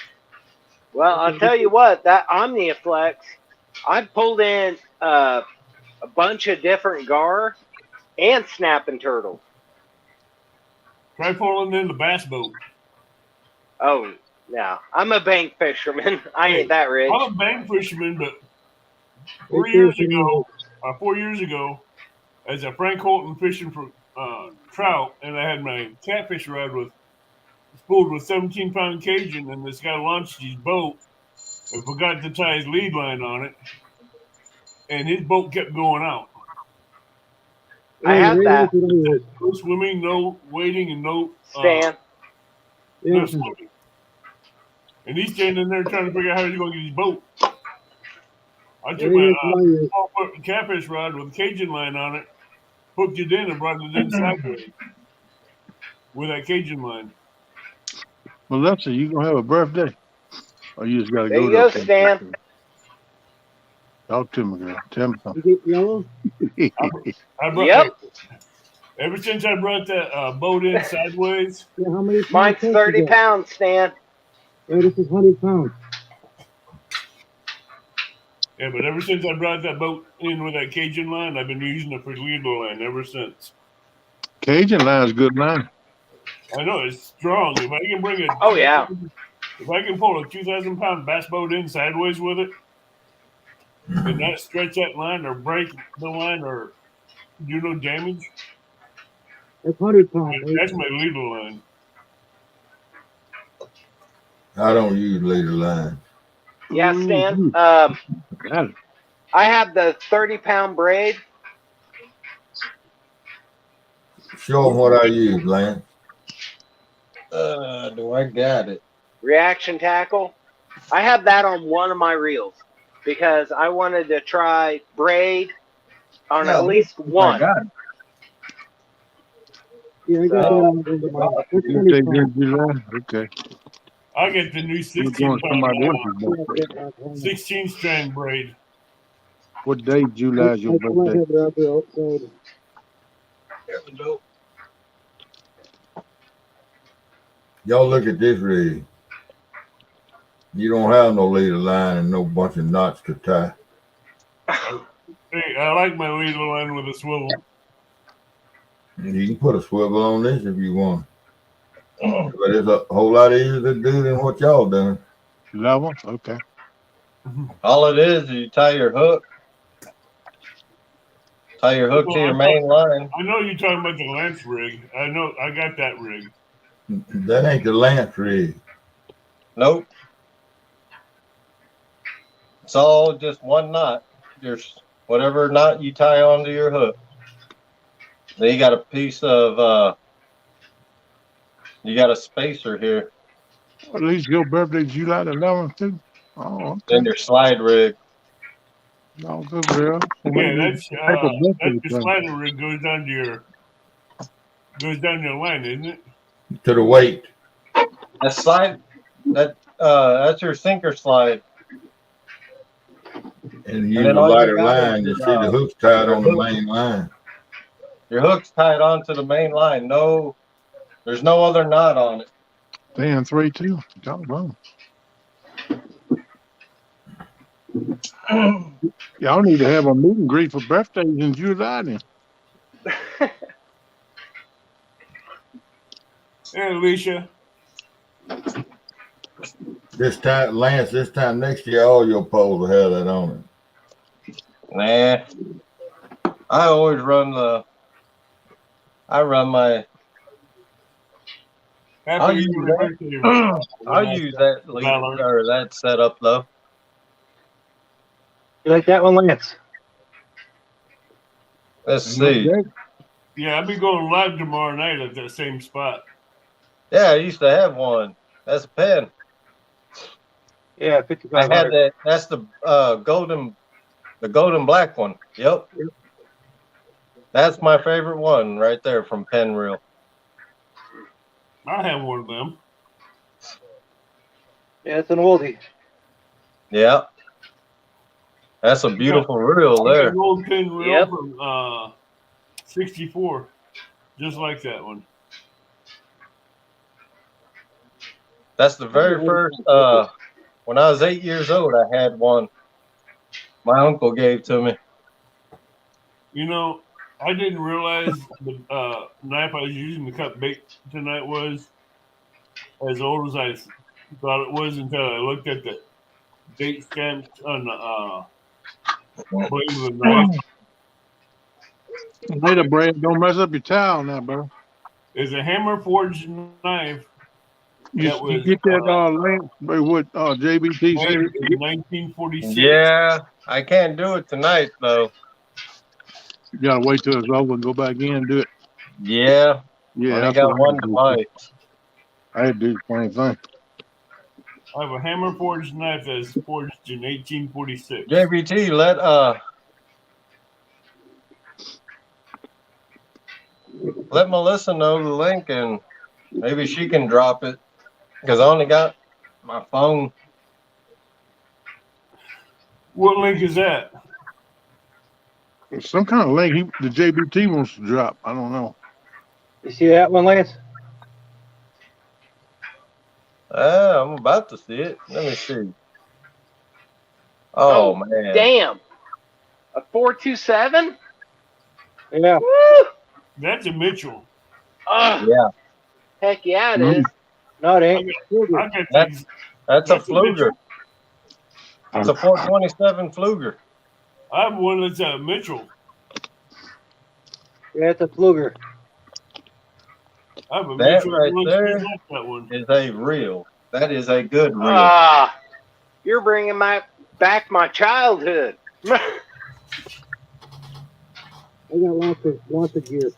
Well, I'll tell you what, that Omniflex, I pulled in a bunch of different gar and snapping turtles. Try pulling in the bass boat. Oh, no. I'm a bank fisherman. I ain't that rich. I'm a bank fisherman, but 4 years ago, as a Frank Holton fishing for trout, and I had my catfish rod spooled with 17-pound Cajun, and this guy launched his boat and forgot to tie his lead line on it, and his boat kept going out. I had that, No swimming, no wading, and no Stan. swimming. And he's standing there trying to figure out how he's going to get his boat. I took my 12-foot catfish rod with a Cajun line on it, hooked it in, and brought it in sideways with that Cajun line. Melissa, you gonna have a birthday? Or you just gotta There go you there? go, Stan. Talk to me, girl. Tell me something. I brought Yep. ever since I brought that boat in sideways. Yeah, how many Mine's pounds 30 is that? pounds, Stan. Yeah, this is 100 pounds. Yeah, but ever since I brought that boat in with that Cajun line, I've been using it for leader line ever since. Cajun line's good line. I know it's strong. If I can bring it, Oh, yeah. if I can pull a 2,000-pound bass boat in sideways with it, and not stretch that line or break the line or do no damage, That's 100 pounds. that's my leader line. I don't use leader line. Yeah, Stan. Got it. I have the 30-pound braid. Show them what I use, Lance. Do I got it? Reaction tackle. I have that on one of my reels because I wanted to try braid on Yeah, at least I one. got it. Yeah, I got So- that on the mine. That's You 20 take pounds. good July? Okay. I get the new You're going 16-pound somebody else's birthday. 16-strand braid. What day July is your I might birthday? have it out there outside. Y'all look at this rig. You don't have no leader line and no bunch of knots to tie. Hey, I like my leader line with a swivel. You can put a swivel on this if you want. But it's a whole lot easier to do than what y'all doing. Level? Okay. All it is you tie your hook. Tie your hook to your main line. I know you're talking about the Lance rig. I know I got that rig. That ain't the Lance rig. Nope. It's all just one knot. Just whatever knot you tie onto your hook. Then you got a piece of you got a spacer here. At least your birthday July the 11th too. Oh, okay. Then your slide rig. No, good girl. Yeah, that's Happy birthday, the son. slider rig goes down your line, isn't it? To the weight. That slide that's your sinker slide. And you And use then a all you lighter got is line. You your, see the hook's tied your on the hook. main line. Your hook's tied onto the main line. No, there's no other knot on it. Damn, 3 2. Doggone. Y'all need to have a meet and greet for birthdays in July then. Hey, Alicia. This time, Lance, this time next year, all your poles will have that on it. Nah. I always run my Happy I'll use early that. birthday. I'll use that lead or that setup though. You like that one, Lance? Let's see. Yeah, I'll be going live tomorrow night at that same spot. Yeah, I used to have one. That's a pen. Yeah, I 55. had that. That's the golden black one. Yep. That's my favorite one right there from Pen Reel. I have one of them. Yeah, it's an oldie. Yeah. That's a beautiful reel I got there. an old pin reel Yep. from 64, just like that one. That's the very first. When I was 8 years old, I had one. My uncle gave to me. You know, I didn't realize the knife I was using to cut bait tonight was as old as I thought it was until I looked at the date stamps on the blade of the knife. Later, Brad, don't mess up your towel now, bro. It's a hammer forged knife You, that you was get that Lance, bro, what JBT made said? in 1946. Yeah, I can't do it tonight though. You gotta wait till it's over and go back in and do it. Yeah, Yeah, only that's got what I one had to do. device. I had to do the same thing. I have a hammer forged knife that's forged in 1846. JBT, let Melissa know the link and maybe she can drop it because I only got my phone. What link is that? Some kind of link the JBT wants to drop. I don't know. You see that one, Lance? I'm about to see it. Let me see. Oh man. Damn. A 427? Yeah. Woo! That's a Mitchell. Oh, Yeah, heck yeah, it is. No, it ain't. I got That's- these. that's a That's a Fluger. It's a 427 Fluger. I have one that's a Mitchell. Yeah, it's a Fluger. I have a That Mitchell right that looks there just like that one. is a reel. That is a good reel. Ah, you're bringing back my childhood. I got lots of gear.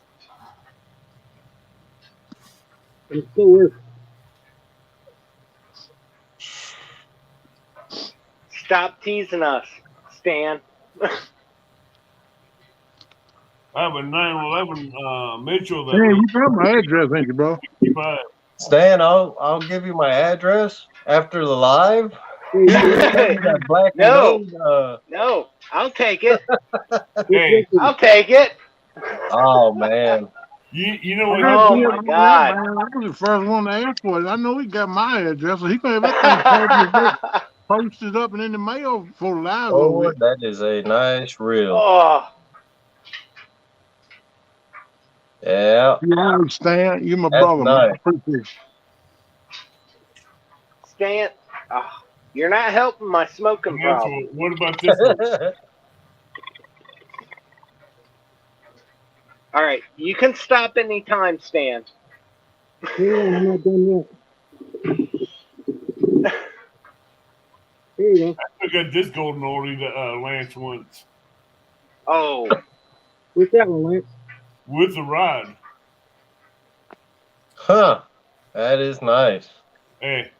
And it still works. Stop teasing us, Stan. I have a 911 Mitchell that Hey, you looks got my address, ain't you, bro? 55. Stan, I'll give you my address after the live. That black and No. gold, No, I'll take it. Hey, I'll take it. oh man. you know what? Oh, my God. Man, I was the first one to ask for it. I know he got my address, so he can have everything posted up and in the mail for live over Oh, it. that is a nice reel. Oh, Yeah. You understand? You my That's brother, man. I nice. appreciate Stan, you're not helping my smoking problem. Mitchell, what about this one? All right, you can stop anytime, Stan. Hang on, I'm not done yet. Here you go. I got this golden oldie that Lance once Oh, What's that one, Lance? with the rod. Huh. That is nice. Hey,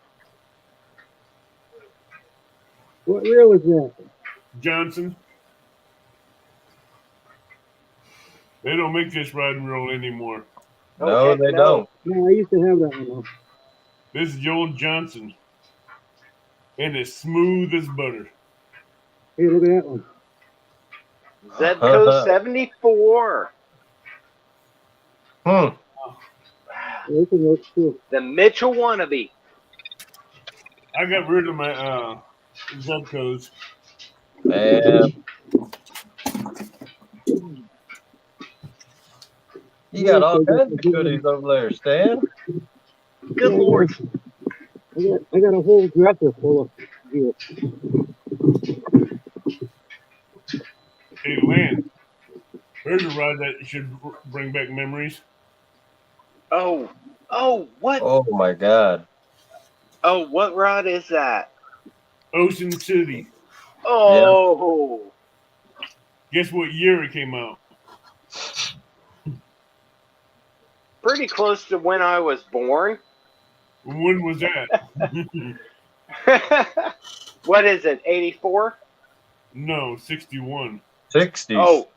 What reel is that? Johnson, they don't make this riding reel anymore. Oh, No, heck they no. don't. No, I used to have that one though. This is the old Johnson, and it's smooth as butter. Hey, look at that one. Zebco 74. Hmm. This one works too. The Mitchell wannabe. I got rid of my Zebcos. Man. You got all kinds of goodies over there, Stan. Good Lord. I got a whole dresser full of gear. Hey, Lance, here's a ride that should bring back memories. Oh, what? Oh my God. Oh, what rod is that? Ocean City. Oh, Guess what year it came out? pretty close to when I was born. When was that? What is it, 84? No, 61. 60s. Oh,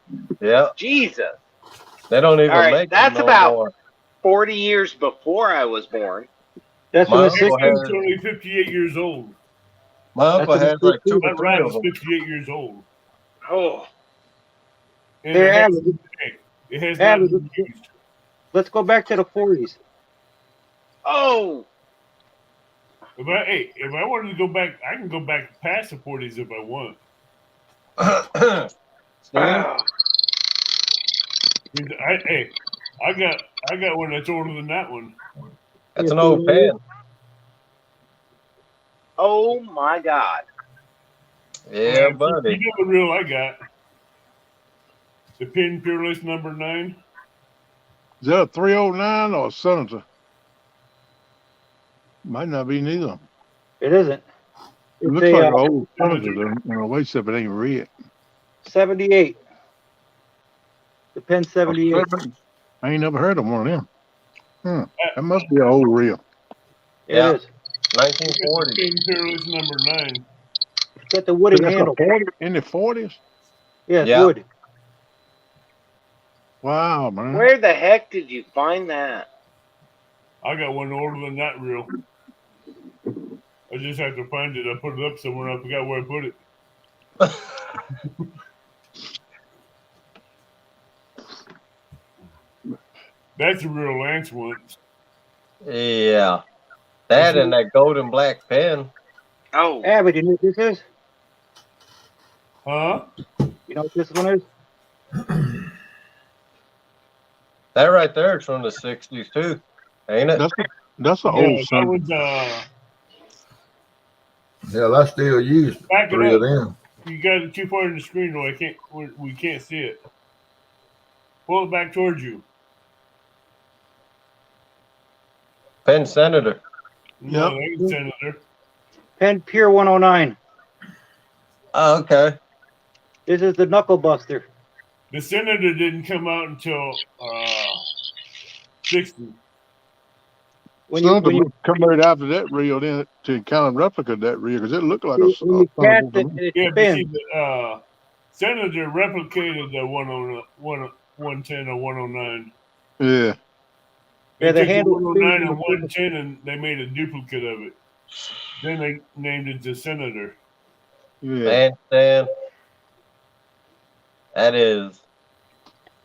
Yeah. Jesus. They don't even All right, make that's them no about more. 40 years before I was born. That's My what I That said. uncle game's has, only 58 years old. my uncle That's what has like I two said. or That three ride of is them. 58 years old. Oh, And Here, it has, Avid, it has not Avid, been used. let's go back to the 40s. oh, If I wanted to go back, I can go back past the 40s if I want. Stan? I got one that's older than that one. That's an old pen. oh my God. Yeah, You buddy. know the reel I got. The Pin Peerless number 9. Is that a 309 or a Senator? Might not be neither. It isn't. It It's looks like a an old Senator in a way, except it ain't red. 78. The Pen 78. I ain't never heard of one of them. That must be an old reel. Yeah. It is. 1940. Pin Peerless number 9. It's got the wooden That's a handle. 40 in the 40s? Yeah, it's Yeah. wood. Wow, man. Where the heck did you find that? I got one older than that reel. I just have to find it. I put it up somewhere. I forgot where I put it. That's a real Lance once. Yeah. That and that golden black pen. Oh, Avid, you know what this is? Huh? You know what this one is? That right there is from the 60s too, ain't it? That's an Yeah, old that Senator. was Hell, I still use back it 3 of up. them. You got it too far in the screen, though. We can't see it. Pull it back towards you. Pen Senator. No, Yep. that ain't Senator. Pen Pure 109. Oh, okay. This is the Knuckle Buster. The Senator didn't come out until 60. Something come right after that reel then to kind of replicate that reel because it looked like a when you Senator cast to it, me. it Yeah, but see, spins. the Senator replicated the 110 or 109. Yeah. They Yeah, the took the handle 109 spins and when the 110 and they made a duplicate of it. Then they named it the Senator. Yeah. Man, Stan. That is.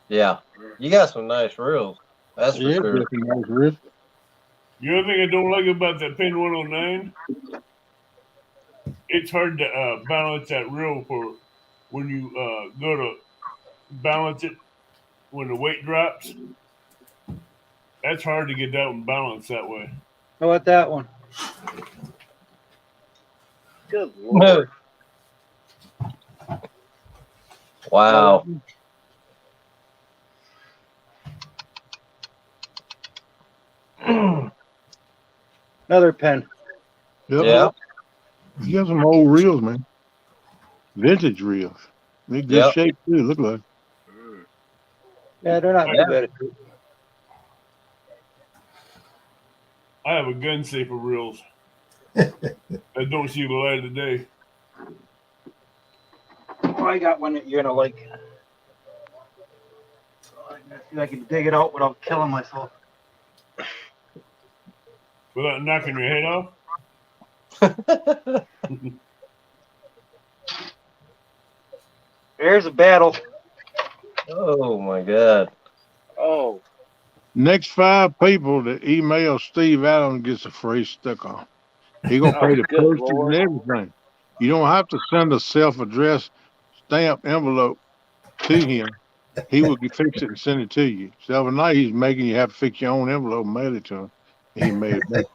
Yeah. You got some nice reels. That's for Yeah, sure. that's a nice reel. The other thing I don't like about that Pin 109, it's hard to balance that reel for when you go to balance it when the weight drops. That's hard to get that one balanced that way. How about that one? good Lord. Wow. Another pen. Yep. Yeah. You got some old reels, man. Vintage reels. They good Yep. shape too. Look like. Yeah, they're not too Yeah. bad. I have a gun safe of reels. I don't see the light of day. Oh, I got one that you're gonna like. I'm gonna see if I can dig it out without killing myself. Without knocking your head off? There's a battle. Oh my God. Oh, Next 5 people that email Steve Allen gets a free sticker. He gonna oh, pay the good postage Lord. and everything. You don't have to send a self-addressed stamp envelope to him. He will fix it and send it to you. So overnight he's making you have to fix your own envelope and mail it to him. He made it.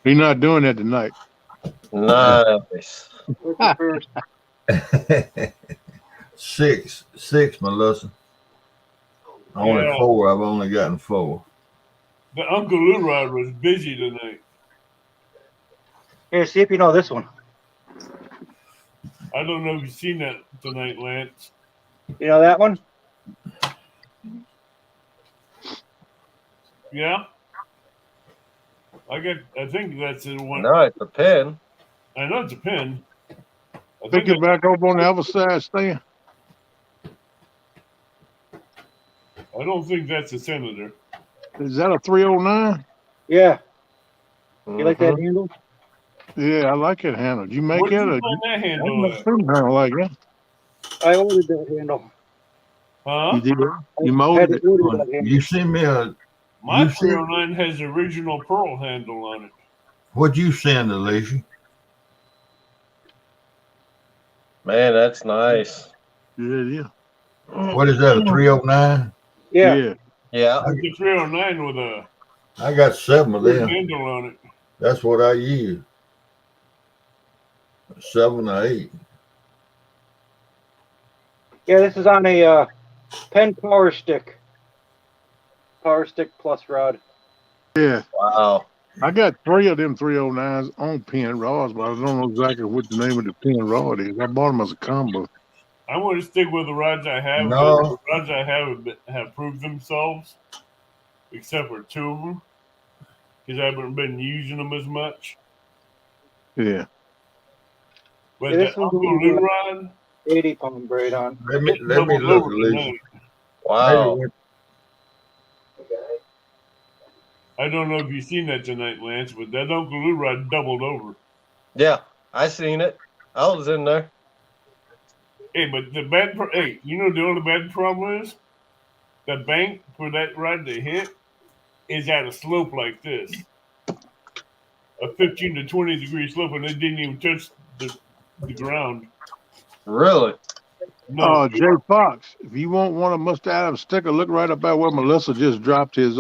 He's not doing that tonight. Nice. What's the first? 6, Melissa. Only Yeah. 4. I've only gotten 4. The Uncle Lou Rod was busy tonight. Here, see if you know this one. I don't know if you've seen that tonight, Lance. You know that one? Yeah? I think that's the one. No, it's a pen. I know it's a pin. I Pick think it back up on the other side, Stan. I don't think that's a senator. Is that a 309? Yeah. You like that Mhm. handle? Yeah, I like it handle. Did you make Where did it? you Or find that I handle never at? seen a handle like that. I ordered that handle. Huh? You did? I You had molded to it? order that handle. You send me a. My You send 309 has original pearl handle on it. what'd you send, Alicia? Man, that's nice. Yeah. What is that? A 309? Yeah. Yeah. Yeah. It's a 309 with a I got 7 of wood them. handle on it. That's what I use. 7 or 8. Yeah, this is on a pen power stick. Power stick plus rod. Yeah. Wow. I got 3 of them 309s on pin rods, but I don't know exactly what the name of the pin rod is. I bought them as a combo. I want to stick with the rods I have. No. The rods I have proved themselves, except for 2 of them, because I haven't been using them as much. Yeah. But Yeah, the this one's Uncle Lou rod, 80-pound braid on. Let me it's look, doubled over Alicia. tonight. Wow. Maybe I don't know if you've seen that tonight, Lance, but that Uncle Lou rod doubled over. Yeah, I seen it. I was in there. Hey, but you know the only bad problem is the bank for that rod to hit is at a slope like this, a 15 to 20 degree slope, and it didn't even touch the ground. Really? No, Jay Fox, if you want one of Mr. Adams' sticker, look right up at where Melissa just dropped his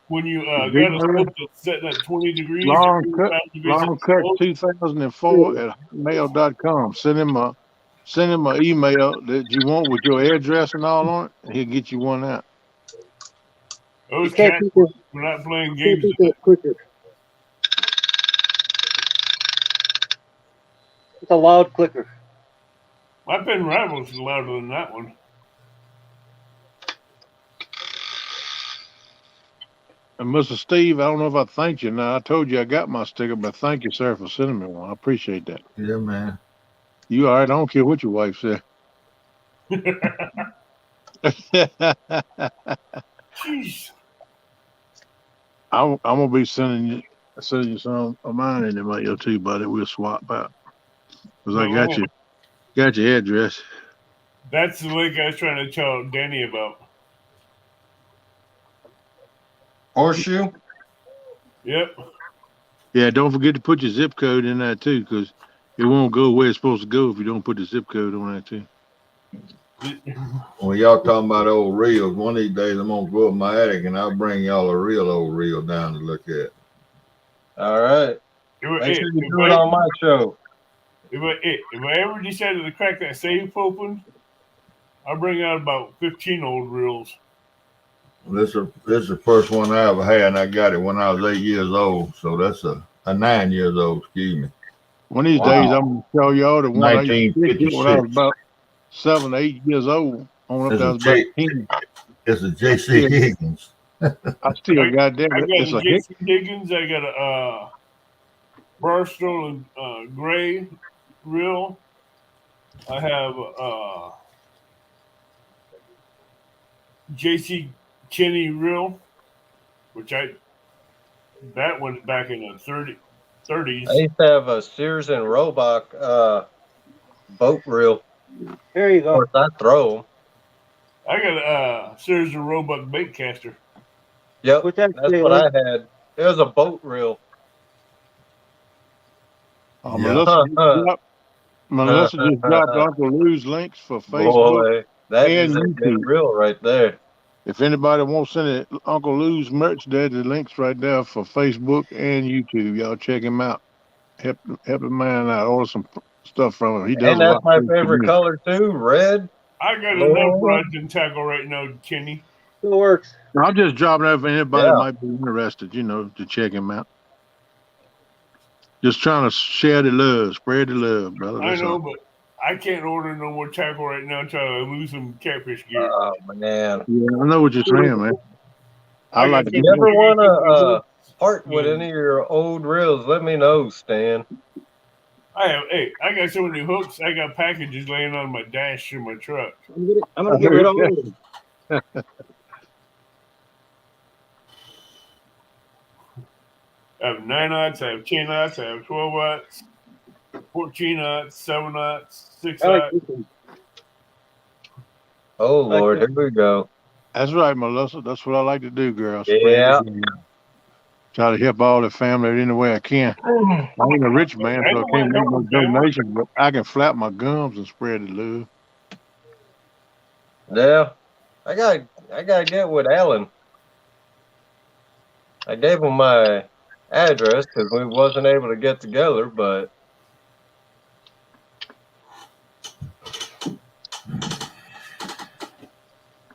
when you big got a slope that's set at 20 degrees or long 25 cut degrees at the 2004 at mail.com. Send him an email that you want with your address and all on it, and he'll get you one out. Those You can't cats keep were it, not playing can't games keep tonight. it quicker. It's a loud clicker. My pen rivals louder than that one. And Mr. Steve, I don't know if I thanked you now. I told you I got my sticker, but thank you, sir, for sending me one. I appreciate that. yeah, man. You all right? I don't care what your wife said. Jeez. I'm gonna be sending you some of mine in the mail too, buddy. We'll swap out because I No, got your address. that's the link I was trying to tell Danny about. Horseshoe? Yep. Yeah, don't forget to put your zip code in there too, because it won't go where it's supposed to go if you don't put the zip code on there too. When y'all talking about old reels, one of these days I'm gonna go up my attic and I'll bring y'all a real old reel down to look at. All right. Make sure you do it on my show. If I ever decided to crack that safe open, I'll bring out about 15 old reels. This is the first one I ever had, and I got it when I was 8 years old. So that's a 9 years old. Excuse me. One of these Wow. days, I'm gonna show y'all the one I used to get when I was 1956. about 7, 8 years old. I don't know if It's that a was about J. 10. It's a J.C. Still, Higgins. I still got that. I got It's a a Hick. J.C. Higgins. I got a Barstool and Gray reel. I have J.C. Kinney reel, which that one's back in the 30s. I used to have a Sears and Roebuck boat reel. There you Of go. course, I throw them. I got a Sears and Roebuck bait caster. Yep, What's that that's say, what I Lynn? had. It was a boat reel. Yeah. Melissa just dropped Uncle Lou's links for Facebook Boy, that is and a good YouTube. reel right there. If anybody wants any Uncle Lou's merch, there's the links right there for Facebook and YouTube. Y'all check him out. Help the man out. Order some stuff from him. He does And a that's lot my for the favorite community. color too, red. I got enough Lord. rods and tackle right now, Kenny. Still works. I'm just dropping that for anybody Yeah. that might be interested, to check him out. Just trying to share the love, spread the love, brother. I That's know, all. but I can't order no more tackle right now until I lose some catfish gear. Oh man. Yeah, I know what you're saying, man. I got like If to you get ever want to part with Yeah. any of your old reels, let me know, Stan. I got so many hooks. I got packages laying on my dash in my truck. I'm gonna get rid of all of them. I have 9-aughts, I have 10-aughts, I have 12-aughts, 14-aughts, 7-aughts, I 6-aughts. like this one. Oh Like Lord, that. here we go. That's right, Melissa. That's what I like to do, girl. Spread Yeah. the love. Try to help all the family in any way I can. I ain't a rich man, I so I don't can't mind make no helping family. donations, but I can flap my gums and spread the love. Yeah. I gotta get with Alan. I gave him my address because we wasn't able to get together, but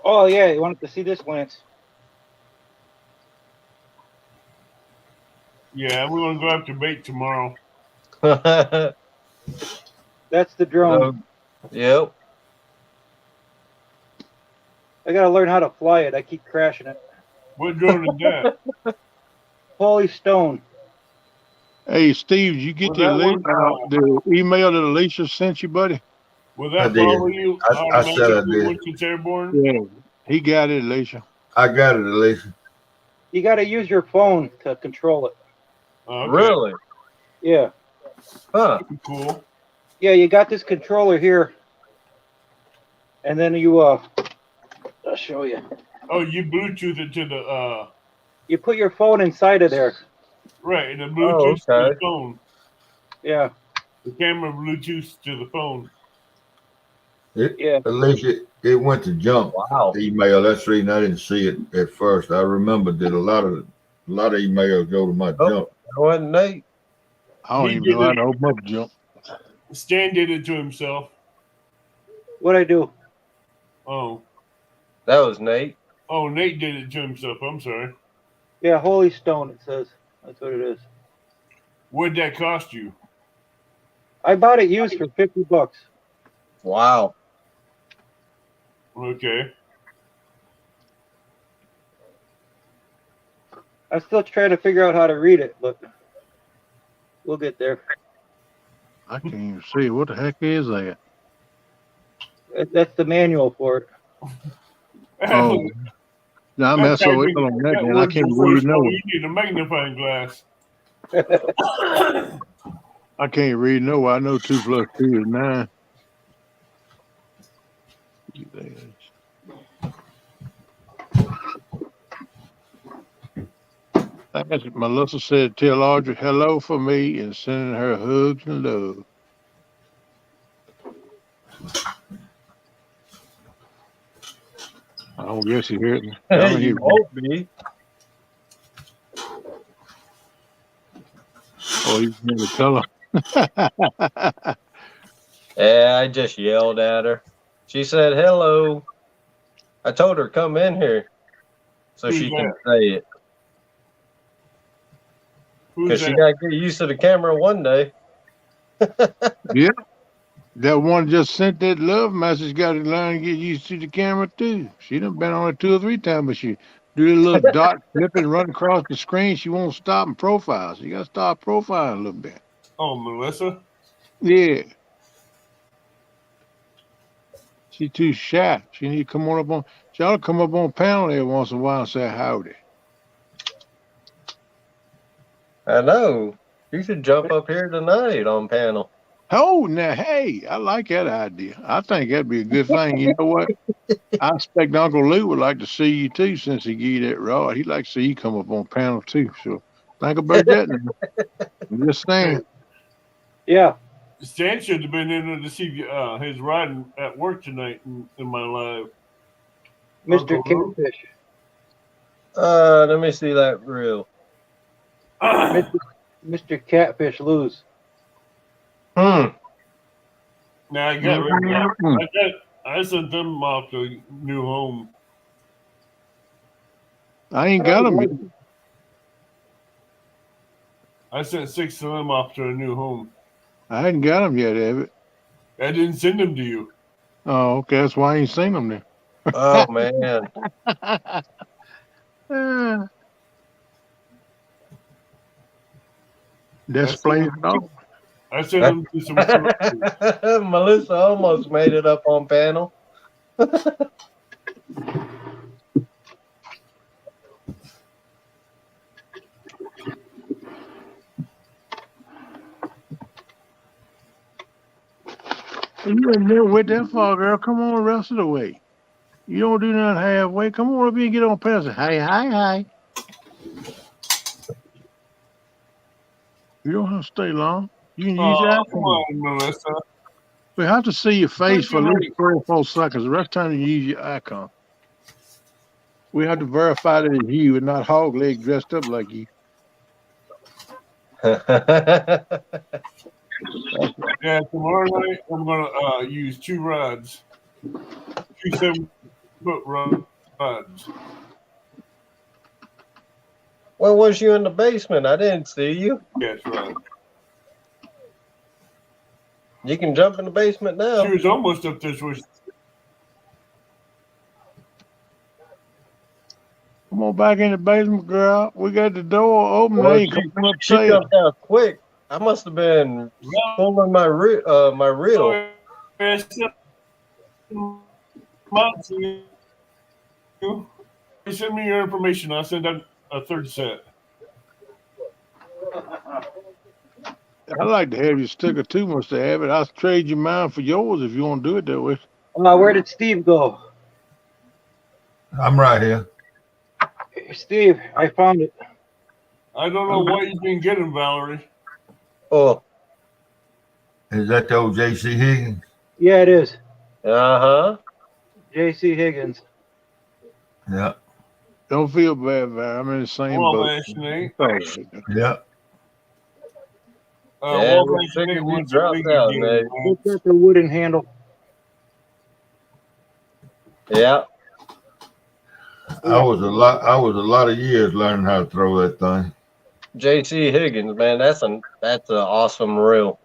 Oh yeah, you wanted to see this, Lance? Yeah, we're going to go after bait tomorrow. so, That's the drone. yep. I gotta learn how to fly it. I keep crashing it. What drone is that? Holy stone. Hey, Steve, did you get Was that one? the email that Alicia sent you, buddy? Will I that did. follow you I said I automatically did. once it's airborne? Yeah, he got it, Alicia. I got it, Alicia. You gotta use your phone to control it. Oh, okay. Really? Yeah. Huh. Cool. Yeah, you got this controller here. And then you I'll show you. Oh, you Bluetooth it to the You put your phone inside of there. right, and the Oh, Bluetooth to okay. the phone. Yeah. The camera Bluetooth to the phone. Yeah. Alicia, it went to junk Wow. email. That's the reason I didn't see it at first. I remember that a lot of emails go to my Oh. junk. That wasn't Nate. I don't He even did know how it. to open up jump. Stan did it to himself. What'd I do? Oh. That was Nate. Oh, Nate did it to himself. I'm sorry. Yeah, Holy Stone, it says. That's what it is. What'd that cost you? I bought it used for $50. Wow. Okay. I'm still trying to figure out how to read it, but we'll get there. I can't even see. What the heck is that? That's the manual for it. Oh, now I'm That SOL typing- on that, that man. I word's can't so read slow, no. You need a magnifying glass. I can't read no. I know 2 + 2 is 9. That's what Melissa said. Tell Audrey hello for me and sending her hugs and love. I don't guess he heard me. Hey, you won't be. Oh, he's going to tell her. Yeah, I just yelled at her. She said hello. I told her come in here. so Who's she can that? say it. Who's Because she that? got to get used to the camera one day. Yeah. That one just sent that love message. Got to learn to get used to the camera too. She done been on it 2 or 3 times, but she do a little dot flip and run across the screen. She won't stop and profile. So you got to start profiling a little bit. Oh, Melissa. Yeah. She too shy. She need to come on up on. She ought to come up on panel every once in a while and say howdy. I know. You should jump up here tonight on panel. Oh, now, hey, I like that idea. I think that'd be a good thing. You know what? I expect Uncle Lou would like to see you too, since he gave you that rod. He'd like to see you come up on panel too. So think about that now. I'm just saying. Yeah. Stan should have been in there to see his riding at work tonight in my live. Mr. Uncle Lou. Catfish. Let me see that reel. Mr. Catfish lose. Hmm. Now I sent them off to a new home. I ain't got him yet. I sent 6 of them off to a new home. I hadn't got him yet, have it? I didn't send them to you. Oh, okay. That's why I ain't seen him then. Oh, man. That's playing off. I sent them to some. Melissa almost made it up on panel. You ain't never went that far, girl. Come on the rest of the way. You don't do nothing halfway. Come on up here and get on panel. Say, hi. You don't have to stay long. You can use your Come icon. on, Melissa. We have to see your face for at least 3 or 4 seconds. The rest of the time you use your icon. We have to verify that it's you and not hog leg dressed up like you. Yeah, tomorrow night I'm gonna use 2 rods, 2 7-foot rods. Well, was you in the basement? I didn't see you. Yes, right. You can jump in the basement now. She was almost up this way. Come on back in the basement, girl. We got the door open. Well, They ain't coming she upstairs. jumped out quick. I must have been pulling my reel. Oh, yeah, send me your information. I'll send out a 3rd set. I like to have your sticker too, much to have it. I'll trade you mine for yours if you want to do it that way. Where did Steve go? I'm right here. Hey, Steve, I found it. I don't know what you can get him, Valerie. Oh, Is that the old J.C. Higgins? Yeah, it is. uh-huh. J.C. Higgins. Yeah. Don't feel bad, Val. I'm in the same Well, boat. man, Sinead. Yeah. Yeah, Well, we man, figured Sinead you wants a dropped league out, game, Nate. man. Look at the wooden handle. Yeah. I was a lot of years learning how to throw that thing. J.C. Higgins, man, that's an awesome reel.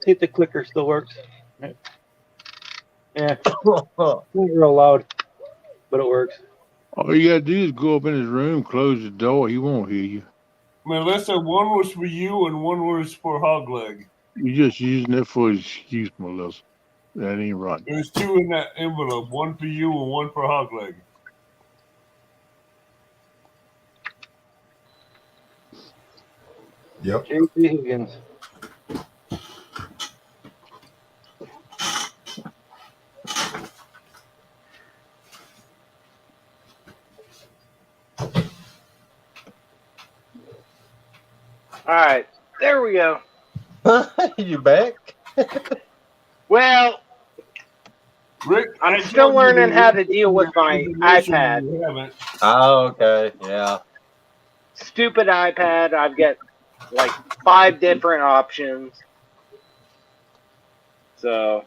See if the clicker still works. Yeah, not real loud, but it works. All you gotta do is go up in his room, close the door. He won't hear you. Melissa, one was for you and one was for Hogleg. You're just using it for excuse, Melissa. That ain't right. There's 2 in that envelope, one for you and one for Hogleg. Yep. J.C. Higgins. All right, there we go. You back? Well, Rick, I'm still learning how to deal with my iPad. You haven't. Oh, okay. Yeah. Stupid iPad. I've got like 5 different options. So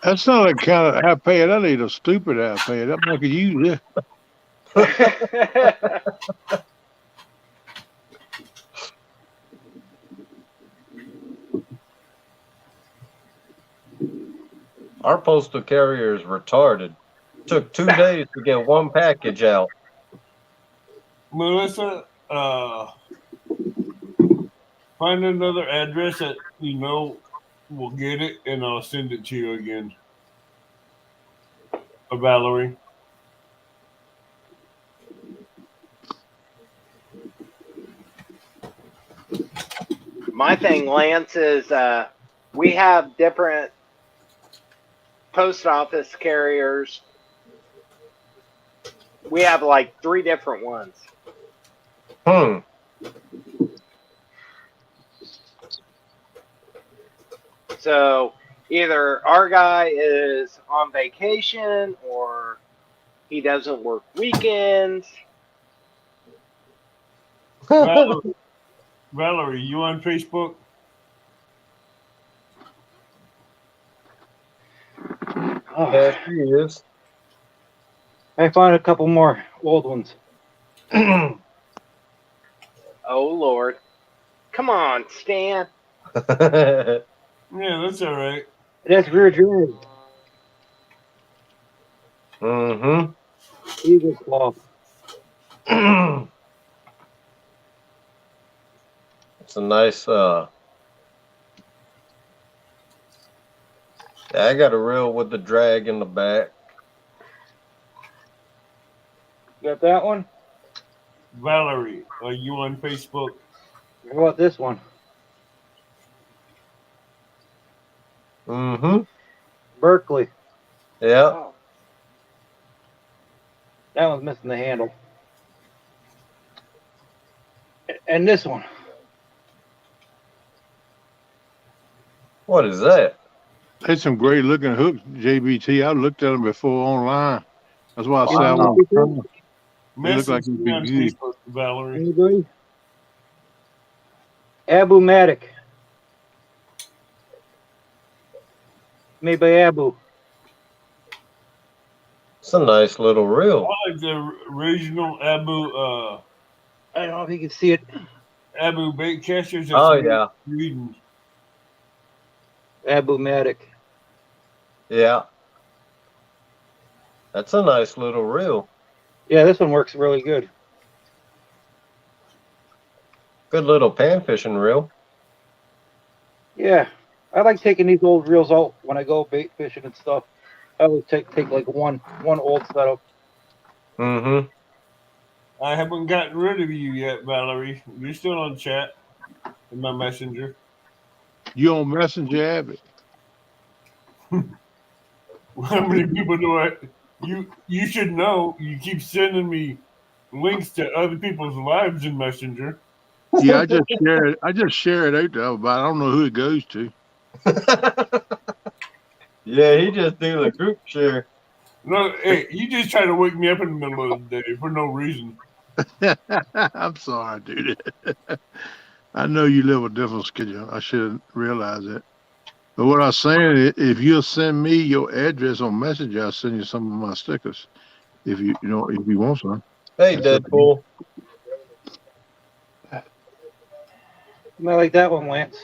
That's not a kind of iPad. I need a stupid iPad. I'm not gonna use it. Our postal carrier is retarded. Took 2 days to get one package out. Melissa, find another address that you know will get it, and I'll send it to you again. Valerie. My thing, Lance, is we have different post office carriers. We have like 3 different ones. Hmm. So either our guy is on vacation or he doesn't work weekends. Valerie, you on Facebook? Oh, Yeah, she is. I found a couple more old ones. Oh Lord. Come on, Stan. Yeah, that's all right. That's rear drive. Mm-hmm. Eagle claw. It's a nice yeah, I got a reel with the drag in the back. You got that one? Valerie, are you on Facebook? How about this one? Mm-hmm. Berkeley. Yeah. Oh, That one's missing the handle. And this one. What is that? There's some great looking hooks, JBT. I looked at them before online. That's why I said I Wow. want to try 'em. They look like Message it'd me be on good. Facebook, Valerie. Anybody? Abu-Matic. Made by Abu. It's a nice little reel. I like the original I don't know if you can see it. Abu bait catchers. Oh yeah. Sweden. Abu-Matic. Yeah. That's a nice little reel. Yeah, this one works really good. Good little pan fishing reel. Yeah. I like taking these old reels out when I go bait fishing and stuff. I always take like one old setup. Mm-hmm. I haven't gotten rid of you yet, Valerie. You're still on chat in my messenger. You on Messenger, Abbott? How many people do I? You should know. You keep sending me links to other people's lives in Messenger. Yeah, I just share it out there, but I don't know who it goes to. Yeah, he just do the group share. No, hey, you just try to wake me up in the middle of the day for no reason. I'm sorry, dude. I know you live a different schedule. I should realize that. But what I was saying, if you'll send me your address on Messenger, I'll send you some of my stickers. If you if you want some. Hey, That's up to you. Deadpool. I like that one, Lance.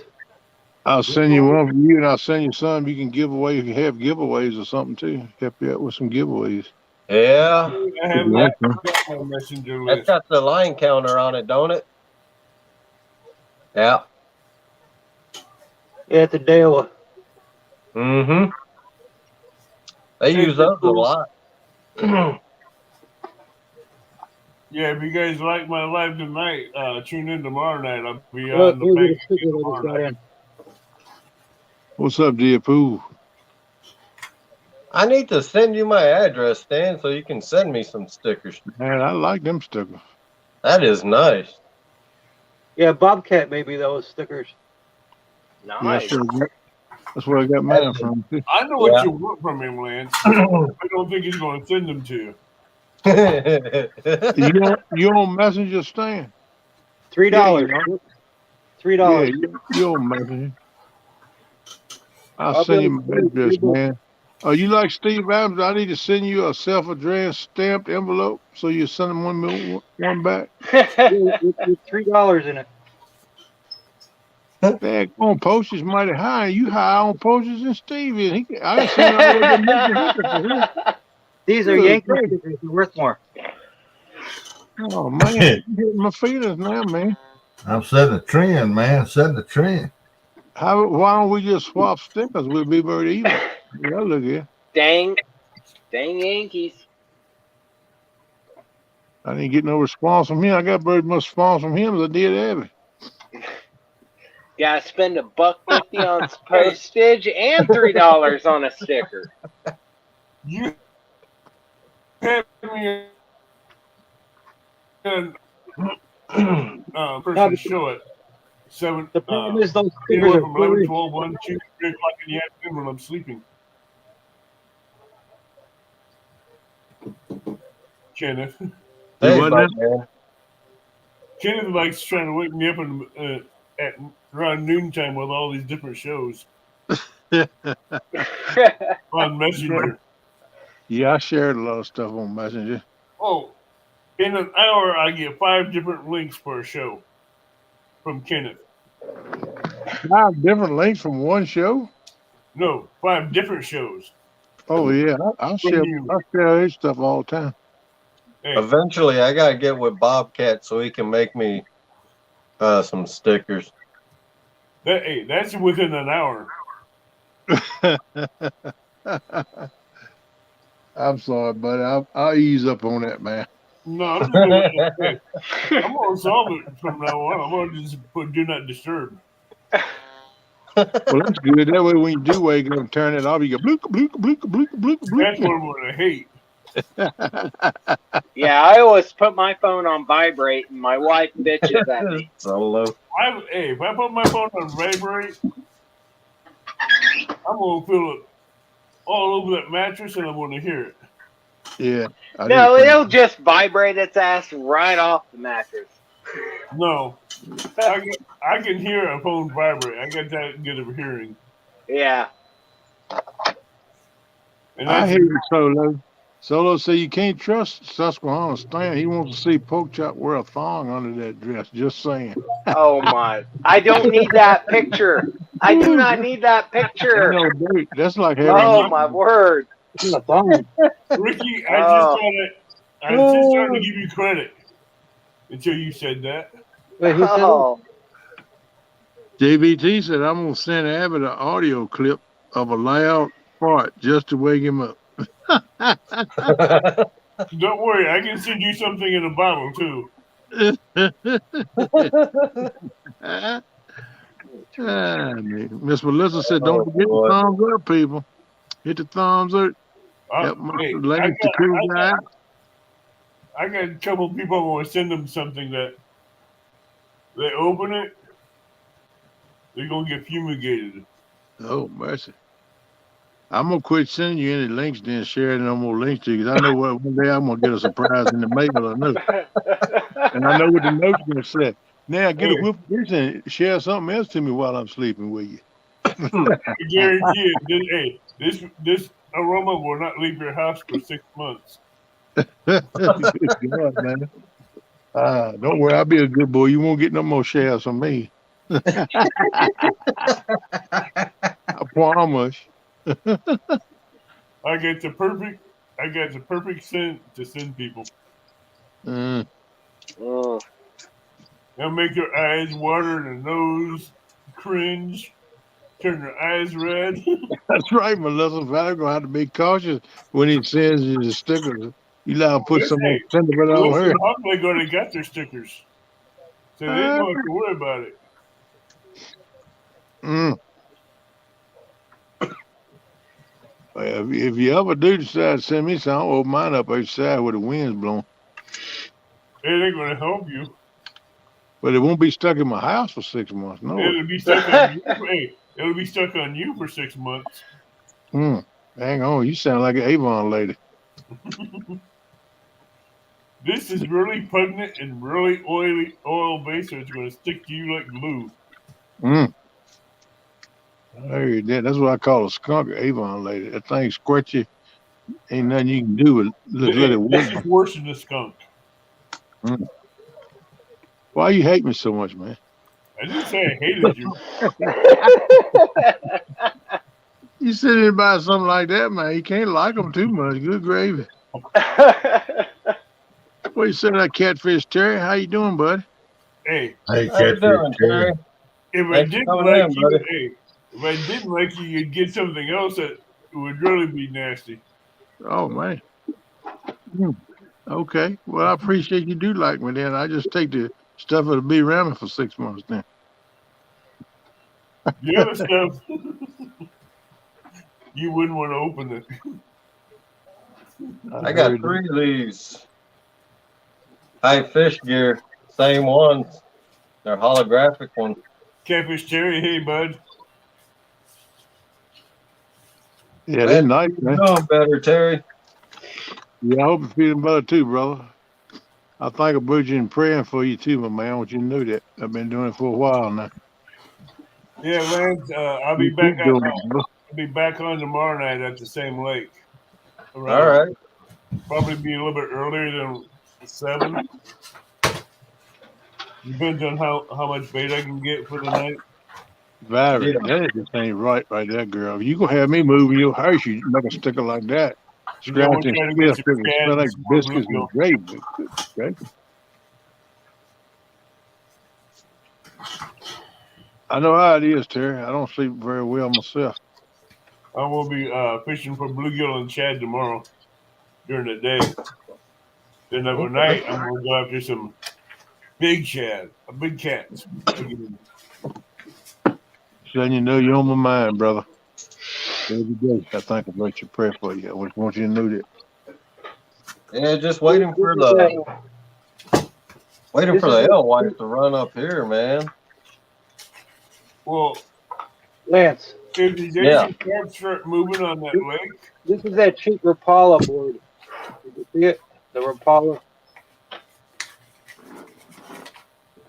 I'll send you one for you, and I'll send you some you can give away if you have giveaways or something too. Help you out with some giveaways. Yeah. I If have you not want some. got my Messenger That's list. got the line counter on it, don't it? Yeah. Yeah, it's a Dale. Mm-hmm. They Hey, use those a Deadpool. lot. Yeah, if you guys like my live tonight, tune in tomorrow night. I'll be Look, on the here's bank the sticker that tomorrow just got night. in. What's up, dear Pooh? I need to send you my address, Stan, so you can send me some stickers. Man, I like them stickers. That is nice. Yeah, Bobcat maybe those stickers. Yeah, nice. that's where I got mine from. too. I know what Yeah. you want from him, Lance. I don't think he's going to send them to you. You on Messenger, Stan? $3. Yeah, $3. you on Messenger. I'll I'll be send you able my to address, man. You like Steve Adams? I need to send you a self-addressed stamped envelope so you send them one back. With $3 in it. That on postage mighty high. You high on postage than Steve is. I can send all of them for him. These are Good Yankee grief. stickers. They're worth more. Oh man, you hitting my feelings now, man. I'm setting a trend, man. Setting a trend. Why don't we just swap stickers? We'll be very even. Yeah, look here. Dang Yankees. I didn't get no response from him. I got very much response from him as I did Abby. Gotta spend $1.50 on postage and $3 on a sticker. You had me and person show it. 7. The problem is those stickers anywhere are from 11, blurry. 12, 1, 2, 3 o'clock in the afternoon when I'm sleeping. Kenneth. Hey, What buddy, now? man. Kenneth likes trying to wake me up at around noontime with all these different shows on Messenger. Yeah, I shared a lot of stuff on Messenger. Oh, in an hour I get 5 different links for a show from Kenneth. 5 different links from one show? No, 5 different shows. Oh yeah, I share his stuff all the time. Hey, Eventually, I gotta get with Bobcat so he can make me some stickers. that's within an hour. I'm sorry, buddy. I'll ease up on that, man. No, I'm just gonna, I'm gonna solve it from now on. I'm gonna just put do not disturb. Well, that's good. That way, when you do wake up and turn it off, you go bloop, bloop, bloop, bloop, bloop, bloop. That's what I'm gonna hate. Yeah, I always put my phone on vibrate, and my wife bitches at me. Solo. If I put my phone on vibrate, I'm gonna feel it all over that mattress, and I'm gonna hear it. Yeah. No, it'll just vibrate its ass right off the mattress. No, I can hear a phone vibrate. I got that good of a hearing. Yeah. And I that's hear you, Solo. Solo say you can't trust Susquehanna Stan. He wants to see Pork Chop wear a thong under that dress. Just saying. Oh my! I don't need that picture. I do not need that picture. No, dude, that's like having. Oh my word! It's a thong. Ricky, I just trying to give you credit until you said that. Wait, who said that? Oh, JBT said I'm gonna send Abbott an audio clip of a loud fart just to wake him up. Don't worry, I can send you something in a bottle too. Miss Melissa said, "Don't forget the thumbs up, people. Hit the thumbs up. Help my ladies to cool down." I got a couple people I want to send them something that they open it, they're gonna get fumigated. Oh mercy! I'm gonna quit sending you any links, then sharing no more links to you, because I know one day I'm gonna get a surprise in the mail or note, and I know what the note's gonna say. Now get a whip of this and share something else to me while I'm sleeping with you. I guarantee it. This aroma will not leave your house for 6 months. God, man. Don't worry, I'll be a good boy. You won't get no more shares from me. I promise. I got the perfect scent to send people. They'll make their eyes water and their nose cringe, turn their eyes red. That's right, Melissa. Val's gonna have to be cautious when he sends you the stickers. You let him put some sentiment on her. Hopefully, already got their stickers, so they don't have to worry about it. Well, if you ever do decide to send me some, I'll open mine up outside where the wind's blowing. It ain't gonna help you. But it won't be stuck in my house for 6 months. No. It'll be stuck on you. It'll be stuck on you for 6 months. Hang on, you sound like an Avon lady. This is really pungent and really oil based, so it's going to stick to you like glue. I heard that. That's what I call a skunk Avon lady. That thing squirt you. Ain't nothing you can do but let it work. This is worse than the skunk. Why you hate me so much, man? I didn't say I hated you. You sitting about something like that, man. You can't like them too much. Good gravy. What you say that catfish, Terry? How you doing, bud? Hey, Hey, How you catfish doing, Terry? Terry. if I Thanks for didn't coming like in, you, buddy. if I didn't like you, you'd get something else that would really be nasty. Oh man. Hmm. Okay. Well, I appreciate you do like me. Then I just take the stuff that'll be around me for 6 months. Then The other stuff, you wouldn't want to open it. I got heard 3 of these high fish gear, same ones. They're holographic ones. Catfish Terry, hey bud. Yeah, they Man, nice, you're man. doing better, Terry. Yeah, I hope you're feeling better too, brother. I think about you and praying for you too, my man. I want you to know that. I've been doing it for a while now. Yeah, Lance, I'll be You back. keep doing it, bro. I'll be back on tomorrow night at the same lake. All Around right. probably be a little bit earlier than 7. Depends on how much bait I can get for the night. Valerie, Yeah. that just ain't right there, girl. You gonna have me moving your house, you make a sticker like that. Yeah, we'll Scratching try to get stiff, some sticker, shad smell and like some more biscuits and bluegill. gravy. Okay. I know how it is, Terry. I don't sleep very well myself. I will be fishing for bluegill and shad tomorrow during the day. Then at Okay. night, I'm going to go after some big shad, big cats. Again. Just letting you know you're on my mind, brother. Every day I think about your prayer for you. I just want you to know that. Yeah, just This waiting for is the This is alewife to run up here, man. Well, Lance. if these Yeah. Asian carp start moving on that lake, This is that cheap Rapala board. Did you see it? The Rapala.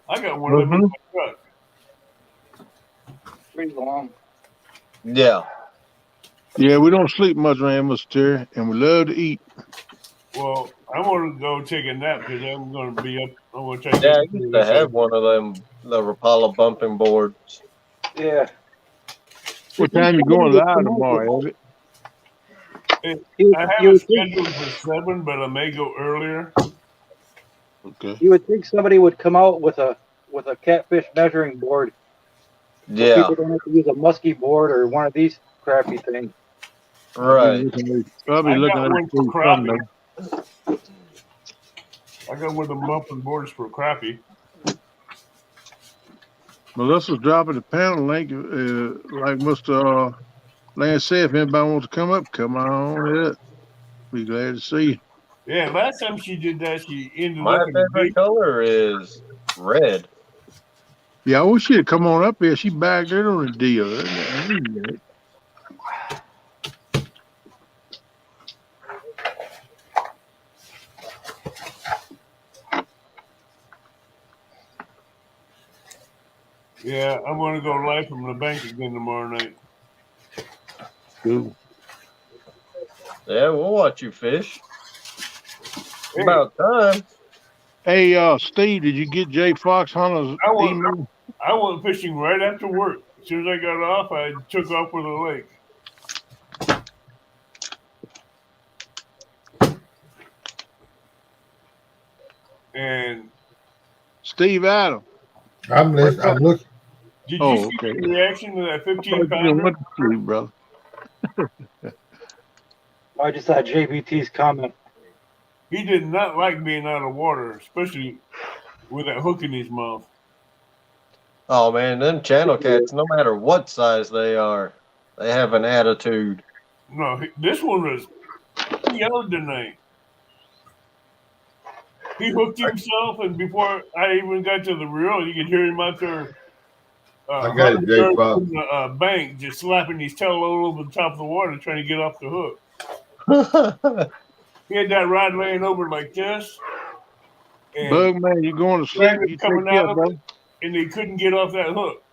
I got one of them in my truck. Pretty long. Yeah. Yeah, we don't sleep much around, Mr. Terry, and we love to eat. Well, I'm going to go take a nap because I'm going to be up. I'm going to try to Yeah, get I used to have one of them, the Rapala bumping boards. Yeah. What time you going live tomorrow, Eddie? You, I have you it would think, scheduled for 7, but I may go earlier. Okay. you would think somebody would come out with a catfish measuring board, so Yeah. people don't have to use a musky board or one of these crappy things. Right. I'll be I looking got at one for it crappie. someday. I got one of the muffin boards for crappie. Melissa's dropping the panel link, like Mr. Lance said. If anybody wants to come up, come on up. Be glad to see you. Yeah, last time she did that, she ended My up in a favorite big. color is red. Yeah, I wish she'd come on up here. She bagged it on the deal. Yeah, I'm going to go live from the bank again tomorrow night. Cool. Yeah, we'll watch you fish. Hey, About time. Hey, Steve, did you get Jay Fox Hunter's I went, email? I went fishing right after work. As soon as I got off, I took off for the lake. And Steve Adams. I'm listening. I'm looking. did Oh, you see okay. the reaction to that I thought 15 you pounder? went to sleep, brother. I just saw JBT's comment. He did not like being out of water, especially with that hook in his mouth. Oh man, them channel cats, no matter what size they are, they have an attitude. No, this one was he yelled tonight. He hooked himself, and before I even got to the reel, you could hear him out there. I got it, Jay Fox. On the bank, just slapping his tail all over the top of the water, trying to get off the hook. He had that rod laying over like this, and Bug man, you going to sleep? You take coming care, out of brother. it, and they couldn't get off that hook.